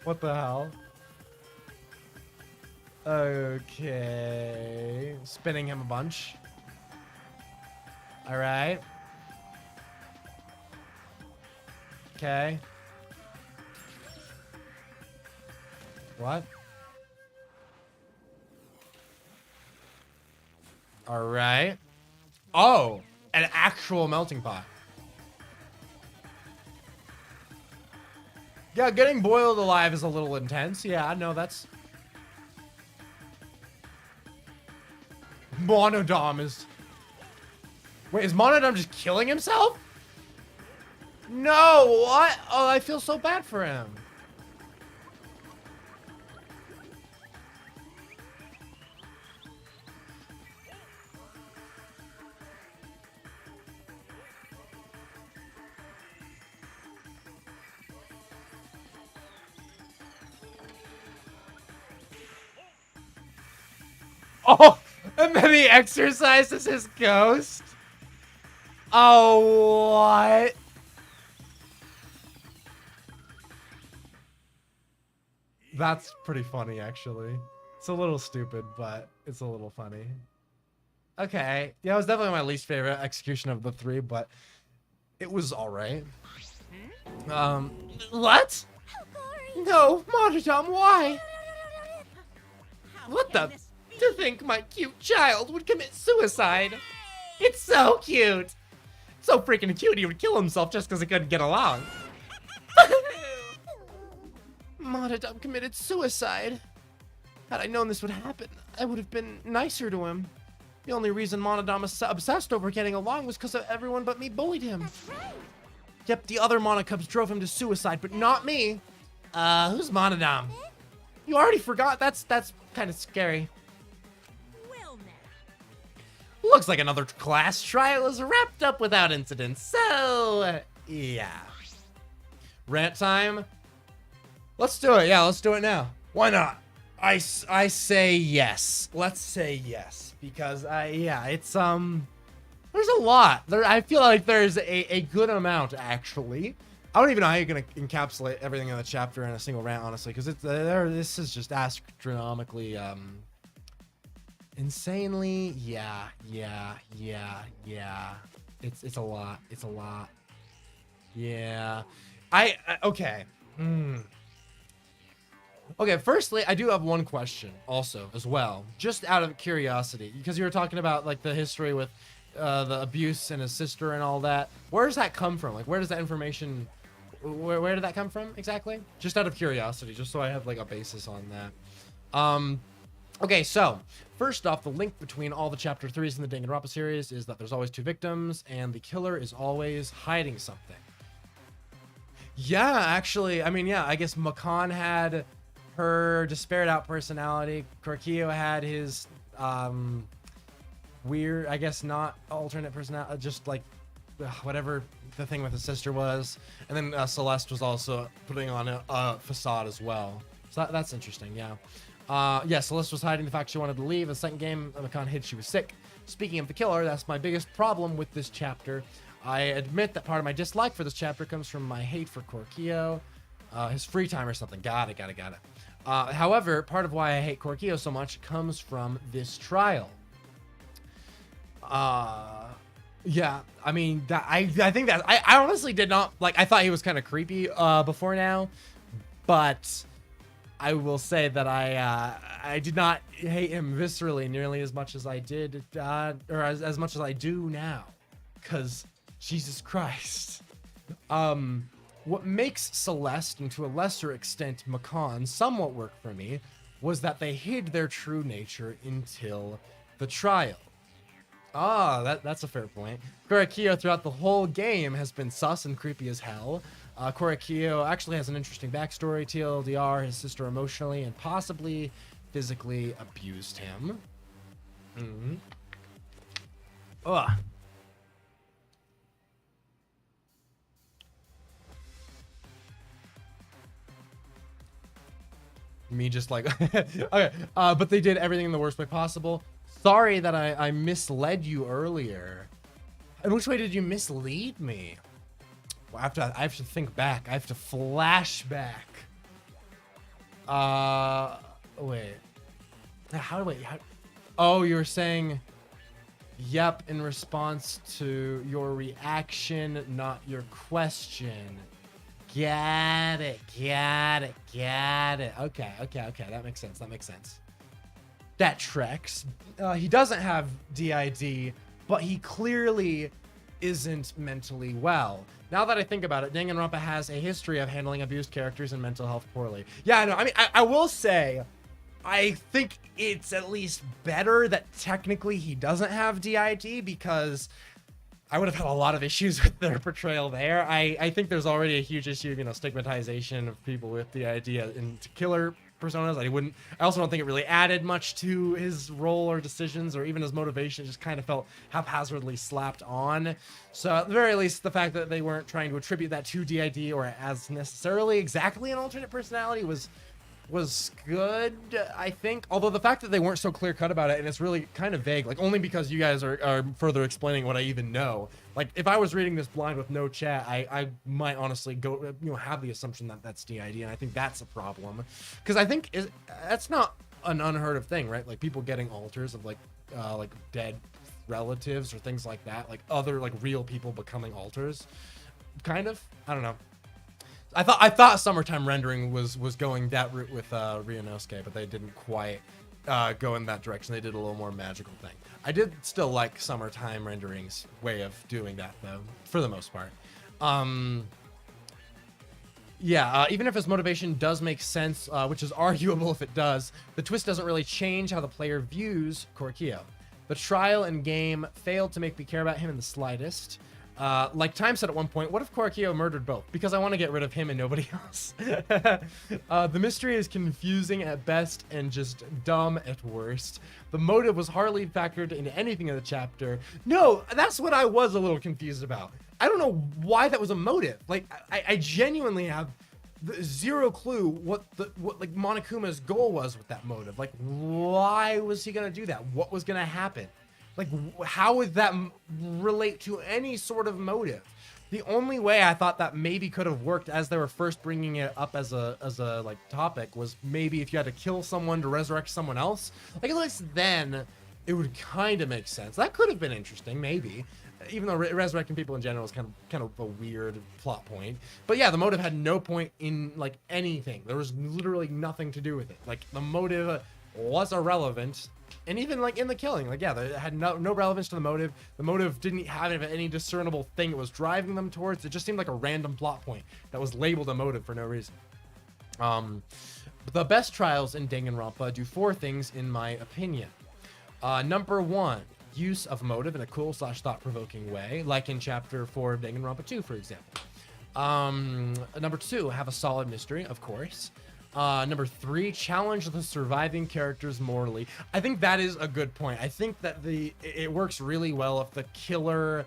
What the hell? Okay. Spinning him a bunch. All right. Okay. What? All right. Oh, an actual melting pot. Yeah, getting boiled alive is a little intense. Yeah, no, that's... Monodam is... Wait, is Monodam just killing himself? No, what? Oh, I feel so bad for him. Oh, and then he exercises his ghost. Oh, what? That's pretty funny, actually. It's a little stupid, but it's a little funny. Okay. Yeah, it was definitely my least favorite execution of the three, but it was all right. What? No, Monodam, why? What the? To think my cute child would commit suicide. It's so cute. So freaking cute he would kill himself just because he couldn't get along. Monodam committed suicide. Had I known this would happen, I would have been nicer to him. The only reason Monodam was obsessed over getting along was because everyone but me bullied him. That's right. Yep, the other Monocubs drove him to suicide, but not me. Who's Monodam? You already forgot? That's kind of scary. Looks like another class trial is wrapped up without incident, so yeah. Rant time? Let's do it, yeah, let's do it now. Why not? I say yes. Let's say yes, because yeah, it's, There's a lot. I feel like there's a good amount, actually. I don't even know how you're going to encapsulate everything in the chapter in a single rant, honestly, because this is just astronomically, insanely, yeah. It's a lot. It's a lot. Yeah. Okay. Okay, firstly, I do have one question also as well, just out of curiosity, because you were talking about like the history with the abuse and his sister and all that. Where does that come from? Like, where does that information, where did that come from exactly? Just out of curiosity, just so I have like a basis on that. Okay, so first off, the link between all the chapter 3s in the Danganronpa series is that there's always 2 victims and the killer is always hiding something. Yeah, actually, I mean, yeah, I guess Makan had her despaired out personality. Korkio had his weird, I guess not alternate personality, just like whatever the thing with his sister was. And then Celeste was also putting on a facade as well. So that's interesting, yeah. Yeah, Celeste was hiding the fact she wanted to leave. In the second game, Makan hid she was sick. Speaking of the killer, that's my biggest problem with this chapter. I admit that part of my dislike for this chapter comes from my hate for Korkio. His free time or something. Got it. However, part of why I hate Korkio so much comes from this trial. Yeah, I mean, I think that I honestly did not like. I thought he was kind of creepy before now, but I will say that I did not hate him viscerally nearly as much as I did, or as much as I do now, because Jesus Christ. What makes Celeste, and to a lesser extent Makan, somewhat work for me, was that they hid their true nature until the trial. That's a fair point. Korkio throughout the whole game has been sus and creepy as hell. Korkio actually has an interesting backstory. TLDR, his sister emotionally and possibly physically abused him. Ugh. Me just like, okay, but they did everything in the worst way possible. Sorry that I misled you earlier. In which way did you mislead me? Well, I have to think back. I have to flash back. Wait. Oh, you were saying, yep, in response to your reaction, not your question. Got it. Okay. That makes sense. That tracks. He doesn't have DID, but he clearly isn't mentally well. Now that I think about it, Danganronpa has a history of handling abused characters and mental health poorly. Yeah, no, I mean, I will say, I think it's at least better that technically he doesn't have DID, because I would have had a lot of issues with their portrayal there. I think there's already a huge issue of, stigmatization of people with DID into killer personas. I also don't think it really added much to his role or decisions or even his motivation. It just kind of felt haphazardly slapped on. So at the very least, the fact that they weren't trying to attribute that to DID or as necessarily exactly an alternate personality was good, I think. Although the fact that they weren't so clear cut about it, and it's really kind of vague, like only because you guys are further explaining what I even know. Like if I was reading this blind with no chat, I might honestly go, have the assumption that that's DID, and I think that's a problem. Because I think that's not an unheard of thing, right? Like people getting alters of like dead relatives or things like that, like other like real people becoming alters, kind of. I don't know. I thought Summertime Rendering was going that route with Ryunosuke, but they didn't quite go in that direction. They did a little more magical thing. I did still like Summertime Rendering's way of doing that, though, for the most part. Yeah, even if his motivation does make sense, which is arguable if it does, the twist doesn't really change how the player views Korkio. The trial and game failed to make me care about him in the slightest. Like Time said at one point, what if Korkio murdered both? Because I want to get rid of him and nobody else. The mystery is confusing at best and just dumb at worst. The motive was hardly factored into anything in the chapter. No, that's what I was a little confused about. I don't know why that was a motive. Like, I genuinely have zero clue what like Monokuma's goal was with that motive. Like, why was he gonna do that? What was gonna happen? Like, how would that relate to any sort of motive? The only way I thought that maybe could have worked as they were first bringing it up as a like topic was maybe if you had to kill someone to resurrect someone else. Like, at least then it would kind of make sense. That could have been interesting, maybe. Even though resurrecting people in general is kind of a weird plot point. But yeah, the motive had no point in like anything. There was literally nothing to do with it. Like, the motive was irrelevant. And even like in the killing, like, yeah, it had no relevance to the motive. The motive didn't have any discernible thing it was driving them towards. It just seemed like a random plot point that was labeled a motive for no reason. The best trials in Danganronpa do 4 things in my opinion. Number 1, use of motive in a cool / thought-provoking way, like in chapter 4 of Danganronpa 2, for example. Number 2, have a solid mystery, of course. Number 3, challenge the surviving characters morally. I think that is a good point. I think that it works really well if the killer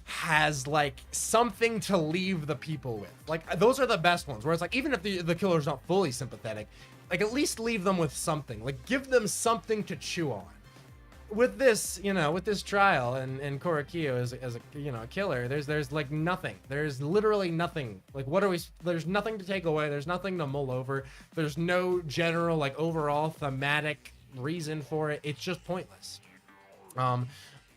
has like something to leave the people with. Like, those are the best ones, where it's like, even if the killer's not fully sympathetic, like, at least leave them with something. Like, give them something to chew on. With this, with this trial and Korakio as a killer, there's like nothing. There's literally nothing. Like, there's nothing to take away. There's nothing to mull over. There's no general, like, overall thematic reason for it. It's just pointless.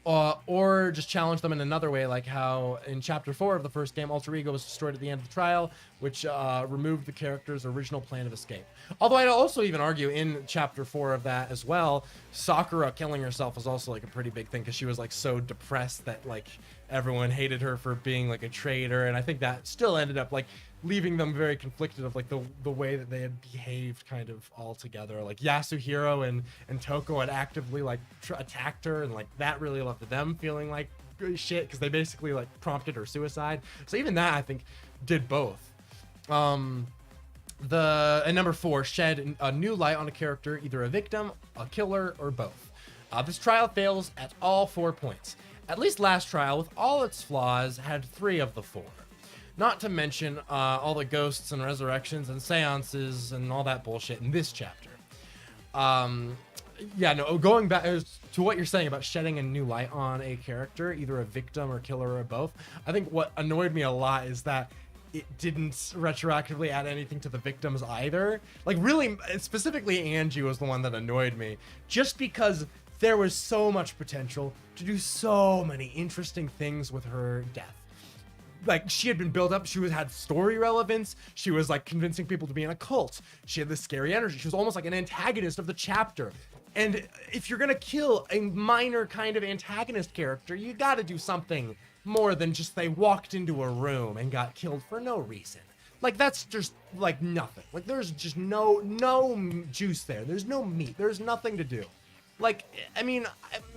Or just challenge them in another way, like how in chapter 4 of the first game, Alter Ego was destroyed at the end of the trial, which removed the character's original plan of escape. Although I'd also even argue in chapter 4 of that as well, Sakura killing herself was also like a pretty big thing, because she was like so depressed that like everyone hated her for being like a traitor, and I think that still ended up like leaving them very conflicted of like the way that they had behaved kind of all together. Like, Yasuhiro and Toko had actively like attacked her, and like that really left them feeling like shit, because they basically like prompted her suicide. So even that, I think, did both. And number 4, shed a new light on a character, either a victim, a killer, or both. This trial fails at all 4 points. At least last trial, with all its flaws, had 3 of the 4. Not to mention all the ghosts and resurrections and seances and all that bullshit in this chapter. Yeah, no, going back to what you're saying about shedding a new light on a character, either a victim or killer or both, I think what annoyed me a lot is that it didn't retroactively add anything to the victims either. Like, really, specifically Angie was the one that annoyed me, just because there was so much potential to do so many interesting things with her death. Like, she had been built up, she had story relevance, she was like convincing people to be in a cult, she had this scary energy, she was almost like an antagonist of the chapter. And if you're gonna kill a minor kind of antagonist character, you gotta do something more than just they walked into a room and got killed for no reason. Like, that's just like nothing. Like, there's just no juice there, there's no meat, there's nothing to do. Like, I mean,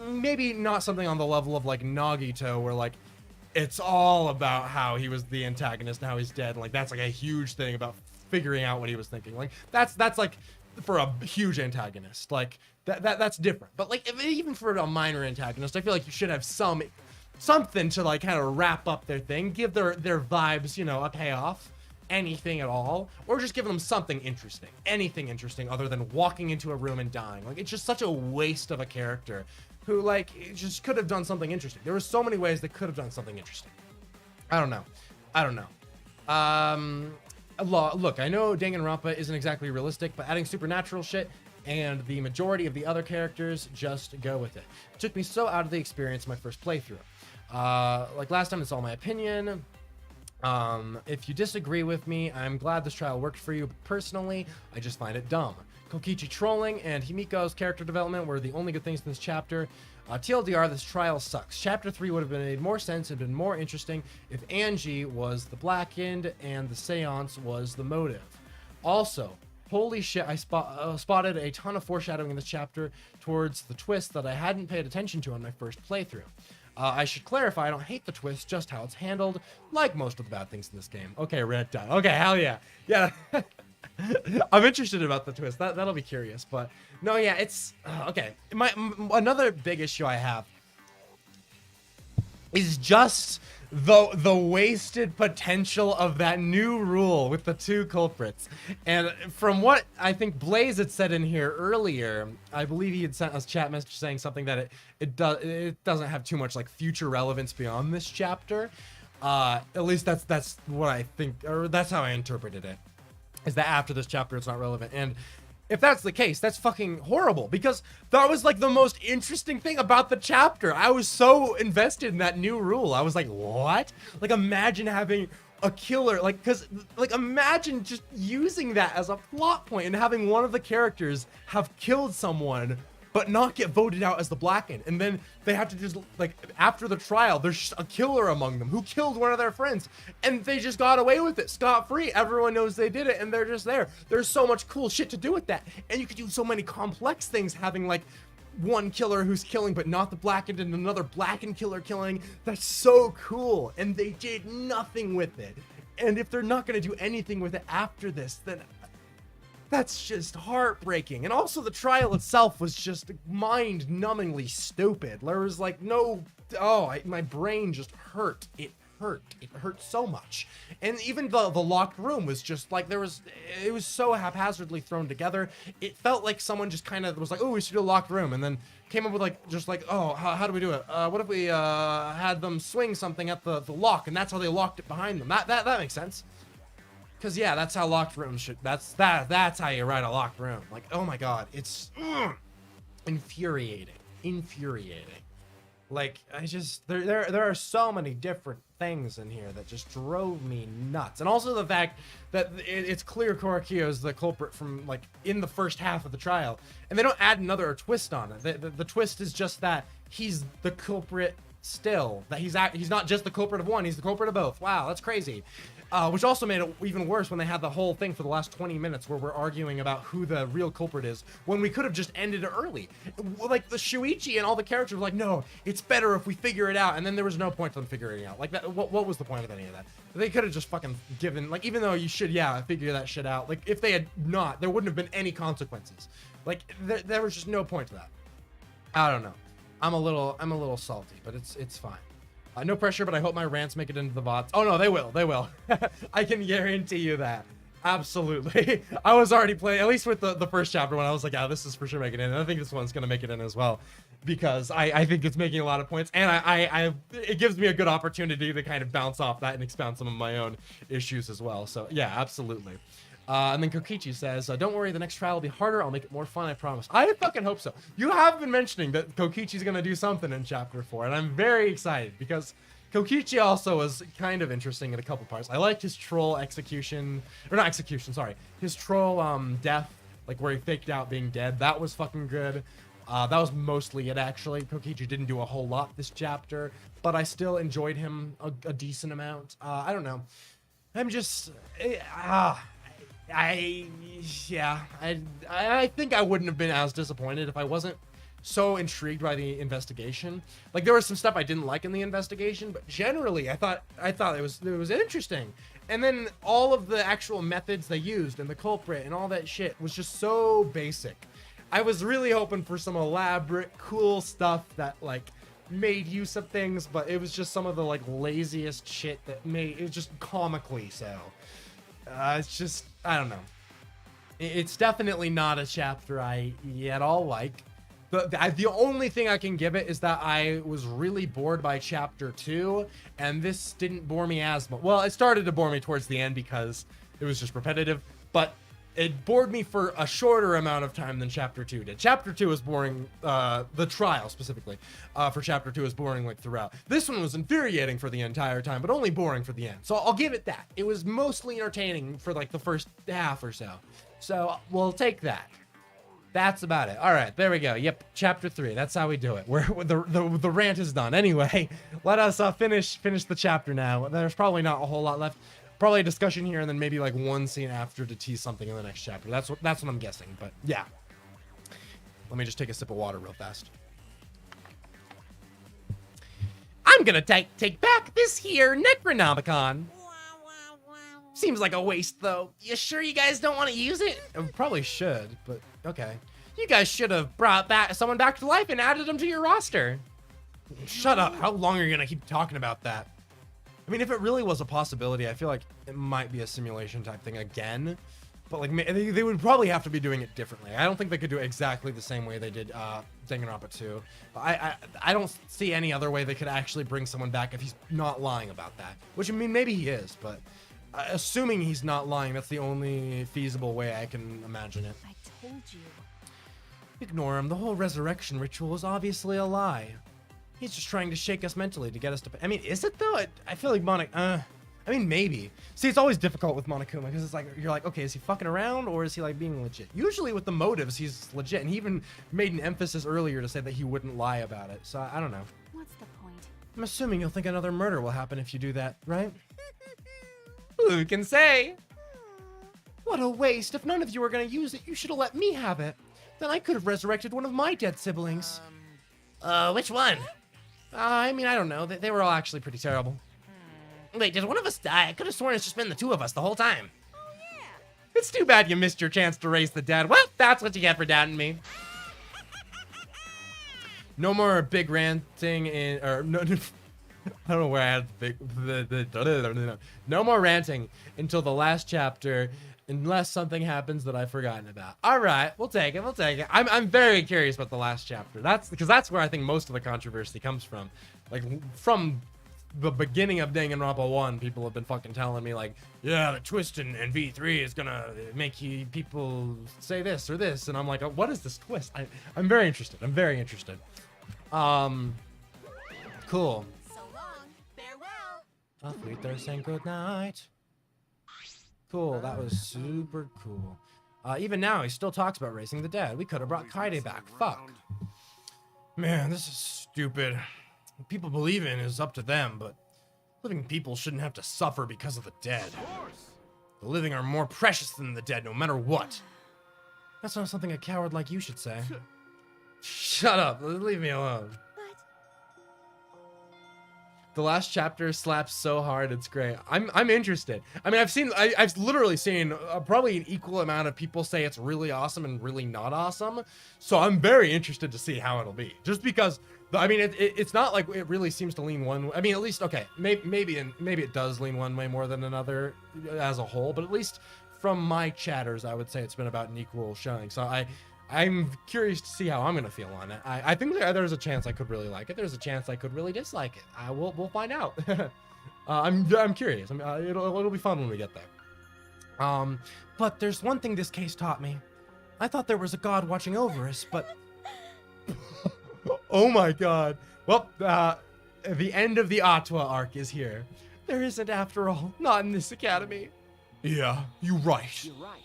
maybe not something on the level of like Nagito, where like it's all about how he was the antagonist and how he's dead. Like, that's like a huge thing about figuring out what he was thinking. Like, that's like for a huge antagonist. Like, that's different. But like, even for a minor antagonist, I feel like you should have something to like kind of wrap up their thing, give their vibes, a payoff, anything at all, or just give them something interesting, anything interesting other than walking into a room and dying. Like, it's just such a waste of a character who, like, just could have done something interesting. There were so many ways they could have done something interesting. I don't know. Look, I know Danganronpa isn't exactly realistic, but adding supernatural shit and the majority of the other characters just go with it. It took me so out of the experience my first playthrough. Like last time, it's all my opinion. If you disagree with me, I'm glad this trial worked for you. Personally, I just find it dumb. Kokichi trolling and Himiko's character development were the only good things in this chapter. TLDR, this trial sucks. Chapter 3 would have made more sense and been more interesting if Angie was the blackened and the seance was the motive. Also, holy shit, I spotted a ton of foreshadowing in this chapter towards the twist that I hadn't paid attention to on my first playthrough. I should clarify, I don't hate the twist, just how it's handled, like most of the bad things in this game. Okay, red dot. Okay, hell yeah. Yeah. I'm interested about the twist. That'll be curious, but no, yeah, it's okay. Another big issue I have is just the wasted potential of that new rule with the 2 culprits. And from what I think Blaze had said in here earlier, I believe he had sent us chat message saying something that it doesn't have too much like future relevance beyond this chapter. At least that's what I think, or that's how I interpreted it, is that after this chapter it's not relevant. And if that's the case, that's fucking horrible, because that was like the most interesting thing about the chapter. I was so invested in that new rule. I was like, what? Like, imagine having a killer, like, because, like, imagine just using that as a plot point and having one of the characters have killed someone but not get voted out as the blackened. And then they have to just, like, after the trial, there's just a killer among them who killed one of their friends. And they just got away with it, scot-free. Everyone knows they did it, and they're just there. There's so much cool shit to do with that. And you could do so many complex things, having, like, one killer who's killing, but not the blackened, and another blackened killer killing. That's so cool. And they did nothing with it. And if they're not going to do anything with it after this, then that's just heartbreaking. And also the trial itself was just mind-numbingly stupid. There was like no, my brain just hurt. It hurt so much. And even the locked room was just like, it was so haphazardly thrown together. It felt like someone just kind of was like, oh, we should do a locked room, and then came up with like, just like, oh, how do we do it? What if we had them swing something at the lock, and that's how they locked it behind them? That makes sense. Cause yeah, that's how locked rooms should. That's how you write a locked room. Like, oh my god, it's infuriating. Like, I just there are so many different things in here that just drove me nuts. And also the fact that it's clear Korakio is the culprit from like in the first half of the trial, and they don't add another twist on it. The twist is just that he's the culprit still. That he's not just the culprit of one, he's the culprit of both. Wow, that's crazy. Which also made it even worse when they had the whole thing for the last 20 minutes where we're arguing about who the real culprit is, when we could have just ended it early. Like, the Shuichi and all the characters were like, no, it's better if we figure it out, and then there was no point to them figuring it out. Like, that, what was the point of any of that? They could have just fucking given, like, even though you should, figure that shit out, like, if they had not, there wouldn't have been any consequences. Like, there was just no point to that. I don't know. I'm a little salty, but it's fine. No pressure, but I hope my rants make it into the bots. Oh no, they will. I can guarantee you that. Absolutely. I was already playing, at least with the first chapter, when I was like, yeah, this is for sure making it in. And I think this one's gonna make it in as well, because I think it's making a lot of points, and it gives me a good opportunity to kind of bounce off that and expound some of my own issues as well. So yeah, absolutely. And then Kokichi says, don't worry, the next trial will be harder. I'll make it more fun, I promise. I fucking hope so. You have been mentioning that Kokichi's going to do something in chapter 4, and I'm very excited, because Kokichi also was kind of interesting in a couple parts. I liked his troll execution, or not execution, sorry. His troll death, like where he faked out being dead. That was fucking good. That was mostly it, actually. Kokichi didn't do a whole lot this chapter, but I still enjoyed him a decent amount. I don't know. I'm just... I think I wouldn't have been as disappointed if I wasn't so intrigued by the investigation. Like, there was some stuff I didn't like in the investigation, but generally I thought it was interesting. And then all of the actual methods they used and the culprit and all that shit was just so basic. I was really hoping for some elaborate, cool stuff that like made use of things, but it was just some of the like laziest shit that made it just comically so. It's just, I don't know. It's definitely not a chapter I at all like. The only thing I can give it is that I was really bored by chapter 2, and this didn't bore me as much. Well, it started to bore me towards the end because it was just repetitive, but it bored me for a shorter amount of time than chapter 2 did. Chapter 2 was boring, the trial specifically, for chapter 2 was boring like throughout. This one was infuriating for the entire time, but only boring for the end. So I'll give it that. It was mostly entertaining for like the first half or so. So we'll take that. That's about it. All right, there we go. Yep, chapter 3. That's how we do it. The rant is done. Anyway, let us finish the chapter now. There's probably not a whole lot left. Probably a discussion here, and then maybe like one scene after to tease something in the next chapter. That's what I'm guessing. But yeah, let me just take a sip of water real fast. I'm gonna take back this here Necronomicon. Seems like a waste though. You sure you guys don't want to use it? I probably should, but okay. You guys should have brought someone back to life and added them to your roster. Shut up. How long are you gonna keep talking about that? I mean, if it really was a possibility, I feel like it might be a simulation type thing again. But like, they would probably have to be doing it differently. I don't think they could do it exactly the same way they did Danganronpa 2. I don't see any other way they could actually bring someone back if he's not lying about that. Which, I mean, maybe he is, but assuming he's not lying, that's the only feasible way I can imagine it. I told you. Ignore him. The whole resurrection ritual is obviously a lie. He's just trying to shake us mentally to get us to... I mean, is it though? I feel like I mean, maybe. See, it's always difficult with Monokuma because it's like, you're like, okay, is he fucking around or is he like being legit? Usually with the motives, he's legit. And he even made an emphasis earlier to say that he wouldn't lie about it. So I don't know. What's the point? I'm assuming you'll think another murder will happen if you do that, right? Who can say? What a waste. If none of you were going to use it, you should have let me have it. Then I could have resurrected one of my dead siblings. Which one? I mean, I don't know. They were all actually pretty terrible. Wait, did one of us die? I could have sworn it's just been the two of us the whole time. Oh, yeah. It's too bad you missed your chance to raise the dead. Well, that's what you get for doubting me. No more big ranting in, or no, I don't know where I had no more ranting until the last chapter, unless something happens that I've forgotten about. All right, we'll take it. We'll take it. I'm very curious about the last chapter. That's because that's where I think most of the controversy comes from. Like from the beginning of Danganronpa 1, people have been fucking telling me like, yeah, the twist in V3 is gonna make people say this or this, and I'm like, oh, what is this twist? I'm very interested. I'm very interested. Cool. So long. Farewell. Auf Wiedersehen, good night. Cool, that was super cool. Even now, he still talks about raising the dead. We could have brought Kaide back. Fuck. Man, this is stupid. What people believe in is up to them, but living people shouldn't have to suffer because of the dead. The living are more precious than the dead, no matter what. That's not something a coward like you should say. Shut up. Leave me alone. The last chapter slaps so hard, it's great. I'm interested. I mean, I've literally seen probably an equal amount of people say it's really awesome and really not awesome. So I'm very interested to see how it'll be. Just because, I mean, it's not like it really seems to lean one way. I mean, at least, okay, maybe it does lean one way more than another as a whole. But at least from my chatters, I would say it's been about an equal showing. So I'm curious to see how I'm gonna feel on it. I think there's a chance I could really like it. There's a chance I could really dislike it. We'll find out. I'm curious. It'll be fun when we get there. But there's one thing this case taught me. I thought there was a god watching over us, but oh my god. Well, the end of the Atwa arc is here. There isn't after all. Not in this academy. Yeah, you're right. You're right.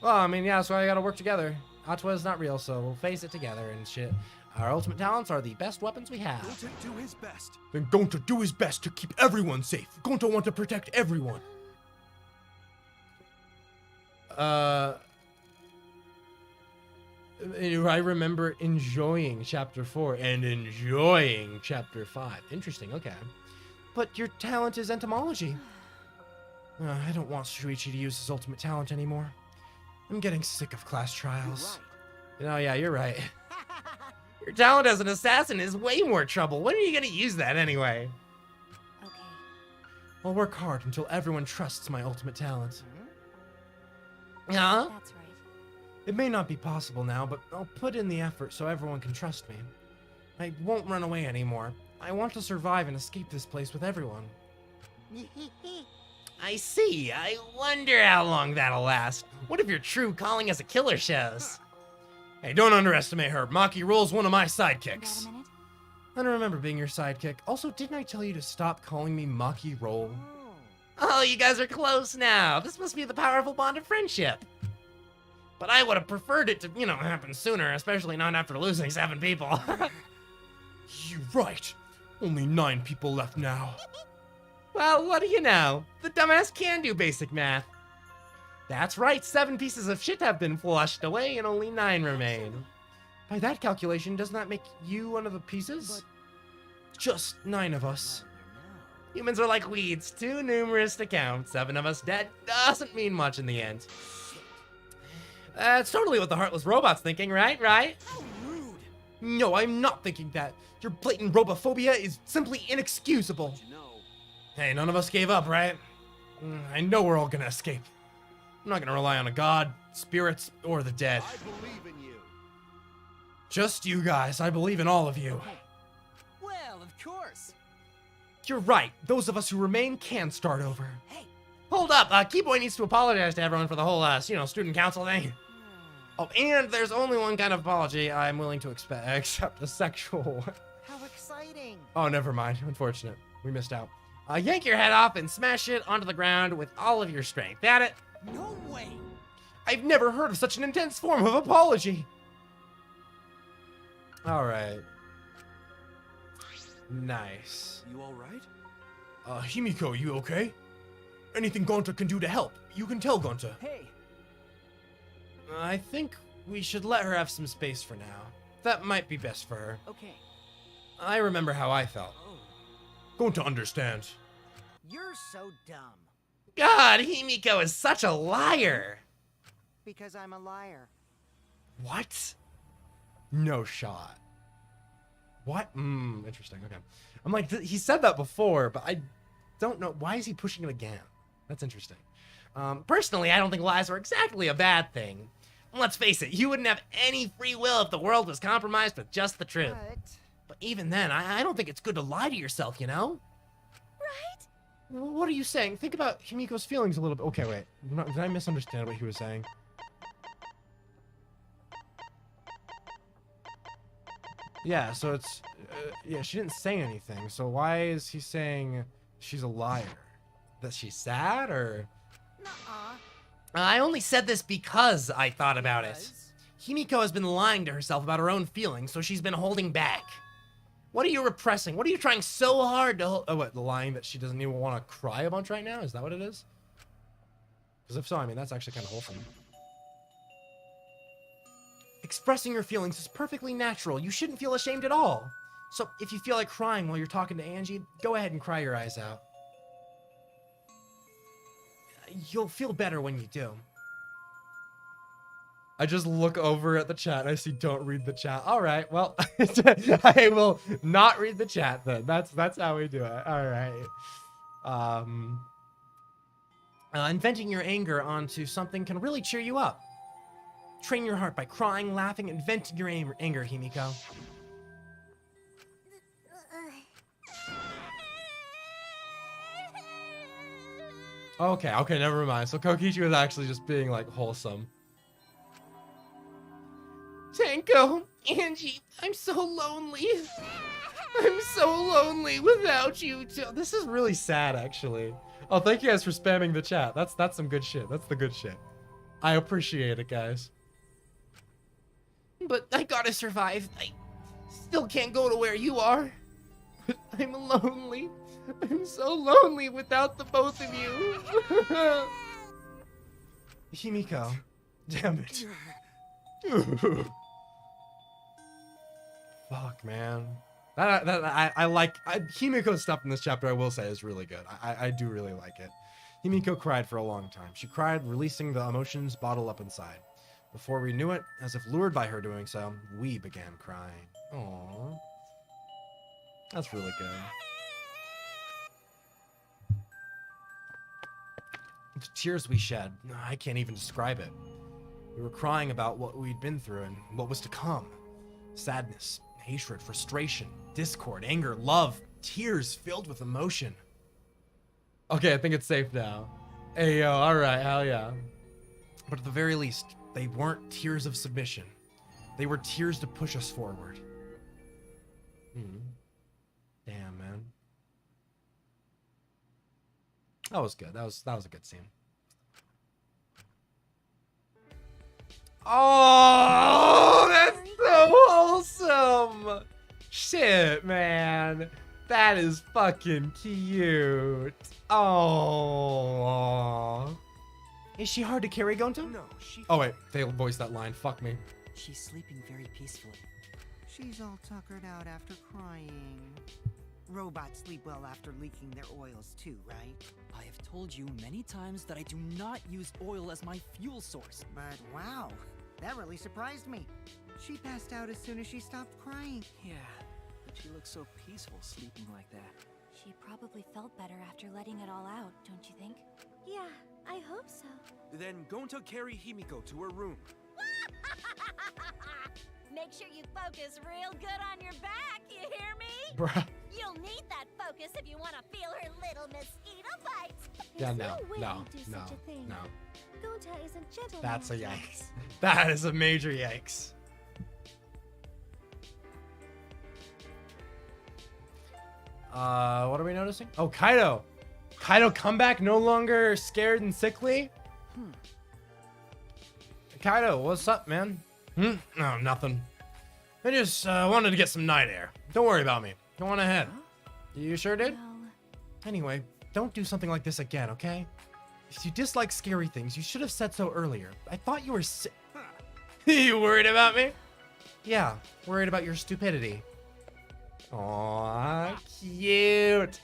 Well, I mean, yeah, so I gotta work together. Atwa is not real, so we'll face it together and shit. Our ultimate talents are the best weapons we have. Going to do his best. Then going to do his best to keep everyone safe. Going to want to protect everyone. I remember enjoying chapter 4 and enjoying chapter 5. Interesting, okay. But your talent is entomology. I don't want Shuichi to use his ultimate talent anymore. I'm getting sick of class trials. You're Oh yeah, you're right. Your talent as an assassin is way more trouble. When are you gonna use that anyway? Okay. I'll work hard until everyone trusts my ultimate talent. Huh? That's right. It may not be possible now, but I'll put in the effort so everyone can trust me. I won't run away anymore. I want to survive and escape this place with everyone. I see. I wonder how long that'll last. What if your true calling as a killer shows? Hey, don't underestimate her. Maki Roll's one of my Got sidekicks. a minute? I don't remember being your sidekick. Also, didn't I tell you to stop calling me Maki Roll? Oh, you guys are close now. This must be the powerful bond of friendship. But I would have preferred it to, happen sooner, especially not after losing 7 people. You're right. Only 9 people left now. Well, what do you know? The dumbass can do basic math. That's right, 7 pieces of shit have been flushed away and only 9 remain. By that calculation, doesn't that make you one of the pieces? Just 9 of us. Humans are like weeds, too numerous to count. 7 of us dead doesn't mean much in the end. That's totally what the Heartless Robot's thinking, right? How rude. No, I'm not thinking that. Your blatant robophobia is simply inexcusable. You know. Hey, none of us gave up, right? I know we're all gonna escape. I'm not gonna rely on a god, spirits, or the dead. I believe in you. Just you guys. I believe in all of you. Well, of course. You're right. Those of us who remain can start over. Hey, Hold up. Keyboy needs to apologize to everyone for the whole, student council thing. Oh, and there's only one kind of apology I'm willing to accept, a sexual one. how exciting. Oh, never mind. Unfortunate. We missed out. Yank your head off and smash it onto the ground with all of your strength. Got it? No way. I've never heard of such an intense form of apology. All right. Nice. You all right? Himiko, you okay? Anything Gonta can do to help, you can tell Gonta. Hey, I think we should let her have some space for now. That might be best for her. okay. I remember how I felt. Gonta understands. You're so dumb. God, Himiko is such a liar. Because I'm a liar. What? No shot. What? Interesting. Okay. I'm like, he said that before, but I don't know. Why is he pushing it again? That's interesting. Personally, I don't think lies are exactly a bad thing. Let's face it, you wouldn't have any free will if the world was compromised with just the truth. But even then, I don't think it's good to lie to yourself, you know? Right? What are you saying? Think about Himiko's feelings a little bit. Okay, wait. Did I misunderstand what he was saying? Yeah, so it's... yeah, she didn't say anything. So why is he saying she's a liar? That she's sad, or... Nuh-uh. I only said this because I thought about it. Himiko has been lying to herself about her own feelings, so she's been holding back. What are you repressing? What are you trying so hard to hold? Oh, what, the lying that she doesn't even want to cry a bunch right now? Is that what it is? Because if so, I mean, that's actually kind of wholesome. Expressing your feelings is perfectly natural. You shouldn't feel ashamed at all. So if you feel like crying while you're talking to Angie, go ahead and cry your eyes out. You'll feel better when you do. I just look over at the chat and I see don't read the chat. All right, well, I will not read the chat then. That's how we do it. All right. Inventing your anger onto something can really cheer you up. Train your heart by crying, laughing, and venting your anger, Himiko. Okay, never mind. So Kokichi was actually just being like wholesome. Tenko, Angie, I'm so lonely. I'm so lonely without you two. This is really sad, actually. Oh, thank you guys for spamming the chat. That's some good shit. That's the good shit. I appreciate it, guys. But I gotta survive. I still can't go to where you are. I'm lonely. I'm so lonely without the both of you. Himiko. Damn it. Fuck, man. I like Himiko's stuff in this chapter, I will say, is really good. I do really like it. Himiko cried for a long time. She cried, releasing the emotions bottled up inside. Before we knew it, as if lured by her doing so, we began crying. Aww. That's really good. The tears we shed, I can't even describe it. We were crying about what we'd been through and what was to come. Sadness, hatred, frustration, discord, anger, love, tears filled with emotion. Okay, I think it's safe now. Hey, yo, alright, hell yeah. But at the very least, they weren't tears of submission. They were tears to push us forward. Damn, man. That was good. That was a good scene. Oh, that's so wholesome. Shit, man. That is fucking cute. Oh. Is she hard to carry, Gonto? No, she... Oh, wait. They voiced that line. Fuck me. She's sleeping very peacefully. She's all tuckered out after crying. Robots sleep well after leaking their oils too, right? I have told you many times that I do not use oil as my fuel source. But wow, that really surprised me. She passed out as soon as she stopped crying. Yeah, but she looks so peaceful sleeping like that. She probably felt better after letting it all out, don't you think? Yeah, I hope so. Then Gonta carry Himiko to her room. Make sure you focus real good on your back, you hear me? Bruh. You'll need that focus if you want to feel her little mosquito bites. Yeah, There's no, way no, he'd do no, such a thing. no. Gonta isn't gentle. That's a enough. yikes. That is a major yikes. What are we noticing? Oh, Kaido. Kaido comeback, no longer scared and sickly. Kaido, what's up, man? No, nothing. I just wanted to get some night air. Don't worry about me. Go on ahead. You sure did? Well, Anyway, don't do something like this again, okay? If you dislike scary things, you should have said so earlier. I thought you were You worried about me? Yeah, worried about your stupidity. Aww, cute.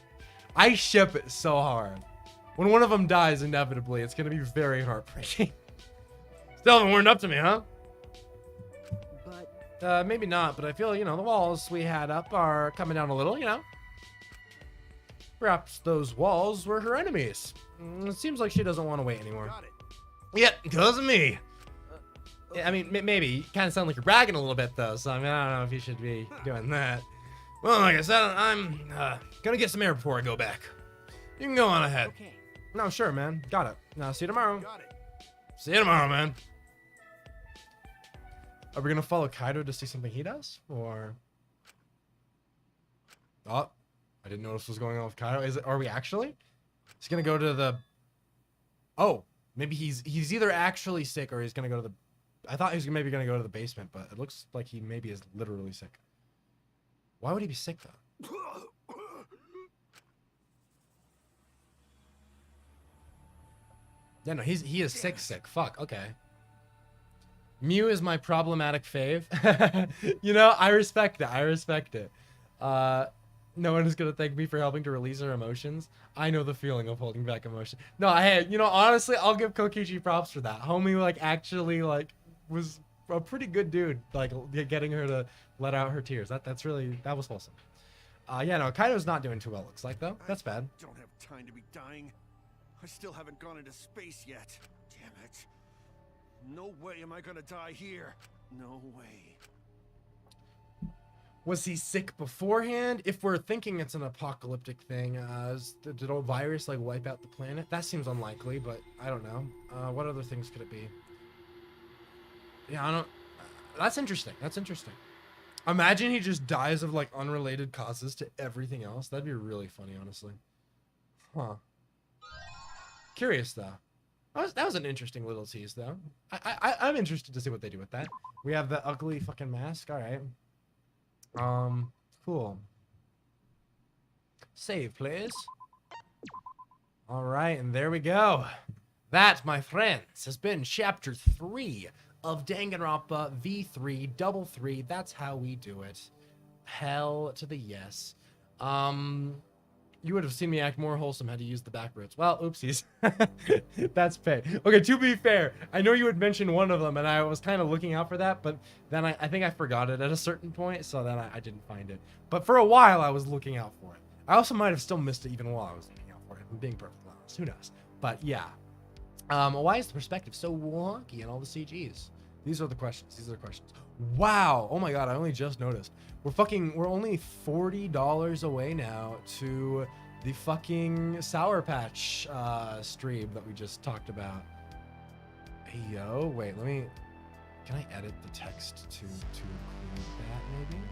I ship it so hard. When one of them dies, inevitably, it's gonna be very heartbreaking. Still haven't warmed up to me, huh? But Maybe not, but I feel, the walls we had up are coming down a little, Perhaps those walls were her enemies. It seems like she doesn't want to wait anymore. Got it. Yeah, because of me. Yeah, I mean, maybe. You kind of sound like you're bragging a little bit, though, so I mean, I don't know if you should be doing that. Well, like I said, I'm gonna get some air before I go back. You can go on ahead. okay. No, sure, man. Got it. Now, see you tomorrow. Got it. See you tomorrow, man. Are we gonna follow Kaido to see something he does, or? Oh, I didn't notice what's going on with Kaido. Are we actually? He's gonna go to the. Oh, maybe he's either actually sick or he's gonna go to the. I thought he was maybe gonna go to the basement, but it looks like he maybe is literally sick. Why would he be sick though? Yeah, no, he is sick. Fuck. Okay. Mew is my problematic fave. I respect it. I respect it. No one is gonna thank me for helping to release her emotions. I know the feeling of holding back emotion. No, hey, honestly, I'll give Kokichi props for that. Homie, actually, was a pretty good dude. Getting her to let out her tears. That was wholesome. Yeah, no, Kaido's not doing too well. Looks like though. That's bad. I don't have time to be dying. I still haven't gone into space yet. Damn it. No way am I gonna die here. No way. Was he sick beforehand? If we're thinking it's an apocalyptic thing, did a virus wipe out the planet? That seems unlikely, but I don't know. What other things could it be? Yeah, I don't. That's interesting. That's interesting. Imagine he just dies of unrelated causes to everything else. That'd be really funny, honestly. Huh. Curious though. That was an interesting little tease though. I'm interested to see what they do with that. We have the ugly fucking mask. All right. Cool. Save, please. All right, and there we go. That, my friends, has been chapter 3 of Danganronpa V3 Double 3. That's how we do it. Hell to the yes. You would have seen me act more wholesome had you used the back roads. Well, oopsies. That's pay. Okay, to be fair, I know you had mentioned one of them, and I was kind of looking out for that, but then I think I forgot it at a certain point, so then I didn't find it. But for a while, I was looking out for it. I also might have still missed it even while I was looking out for it, if I'm being perfectly honest. Who knows? But yeah. Why is the perspective so wonky in all the CGs? These are the questions. Wow. Oh my god, I only just noticed. We're only $40 away now to the fucking Sour Patch stream that we just talked about. Hey yo, wait, can I edit the text to include that maybe?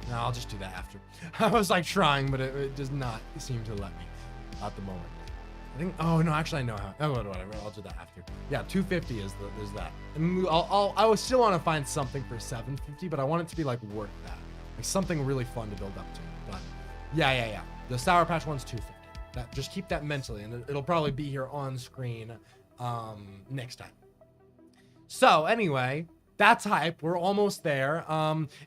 No, I'll just do that after. I was trying, but it does not seem to let me at the moment. I think. Oh no, actually I know how. Oh, whatever. I'll do that after. Yeah, 250 is that. And I would still want to find something for 750, but I want it to be worth that, something really fun to build up to. But yeah. The Sour Patch one's 250. Just keep that mentally, and it'll probably be here on screen next time. So anyway, that's hype. We're almost there.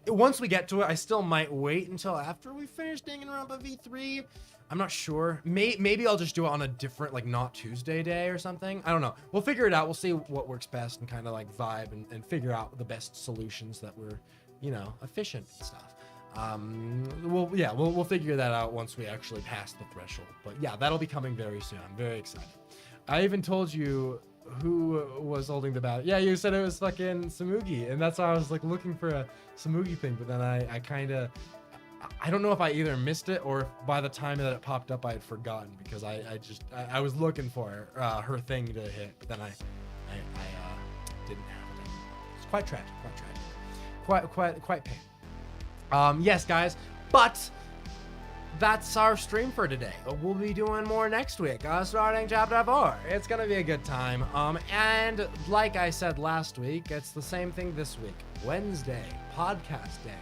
Once we get to it, I still might wait until after we finish Danganronpa V3. I'm not sure. Maybe I'll just do it on a different, not Tuesday day or something. I don't know. We'll figure it out. We'll see what works best and kind of vibe and figure out the best solutions that were, efficient and stuff. We'll figure that out once we actually pass the threshold. But yeah, that'll be coming very soon. I'm very excited. I even told you who was holding the bat. Yeah, you said it was fucking Samugi, and that's why I was like looking for a Samugi thing. But then I kind of, I don't know if I either missed it or if by the time that it popped up I had forgotten, because I was looking for her thing to hit, but then I didn't have it. It's quite tragic. Quite pain. Yes, guys, but that's our stream for today. We'll be doing more next week, starting chapter 4. It's gonna be a good time. And like I said last week, it's the same thing this week. Wednesday, podcast day.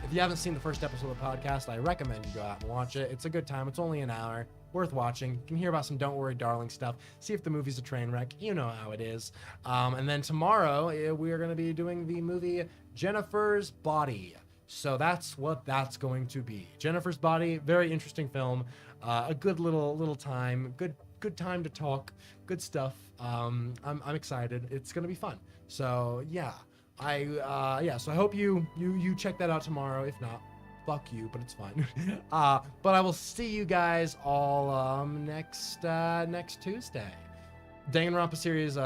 If you haven't seen the first episode of the podcast, I recommend you go out and watch it. It's a good time. It's only an hour. Worth watching. You can hear about some Don't Worry Darling stuff. See if the movie's a train wreck. You know how it is. And then tomorrow, we are going to be doing the movie Jennifer's Body. So that's what that's going to be. Jennifer's Body, very interesting film. A good little time. Good time to talk. Good stuff. I'm excited. It's going to be fun. So yeah. So I hope you check that out tomorrow. If not, fuck you, but it's fine. But I will see you guys all next Tuesday. Danganronpa series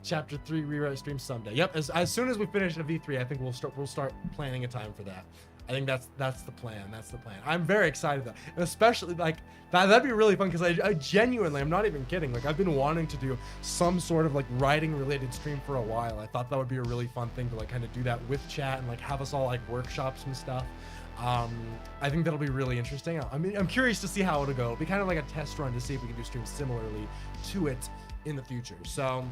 chapter 3 rewrite stream someday. Yep, as soon as we finish a V3, I think we'll start planning a time for that. I think that's the plan. That's the plan. I'm very excited though, and especially like that'd be really fun, because I genuinely, I'm not even kidding. Like I've been wanting to do some sort of like writing related stream for a while. I thought that would be a really fun thing to like kind of do that with chat and like have us all like workshop some stuff. I think that'll be really interesting. I mean, I'm curious to see how it'll go. It'll be kind of like a test run to see if we can do streams similarly to it in the future. So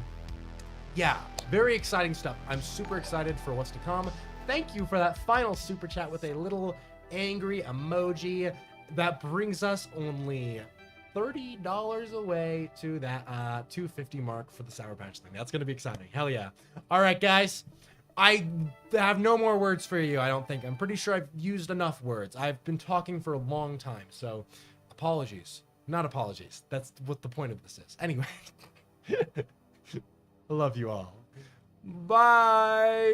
yeah, very exciting stuff. I'm super excited for what's to come. Thank you for that final super chat with a little angry emoji. That brings us only $30 away to that $250 mark for the Sour Patch thing. That's going to be exciting. Hell yeah. All right, guys. I have no more words for you, I don't think. I'm pretty sure I've used enough words. I've been talking for a long time, so apologies. Not apologies. That's what the point of this is. Anyway. I love you all. Bye.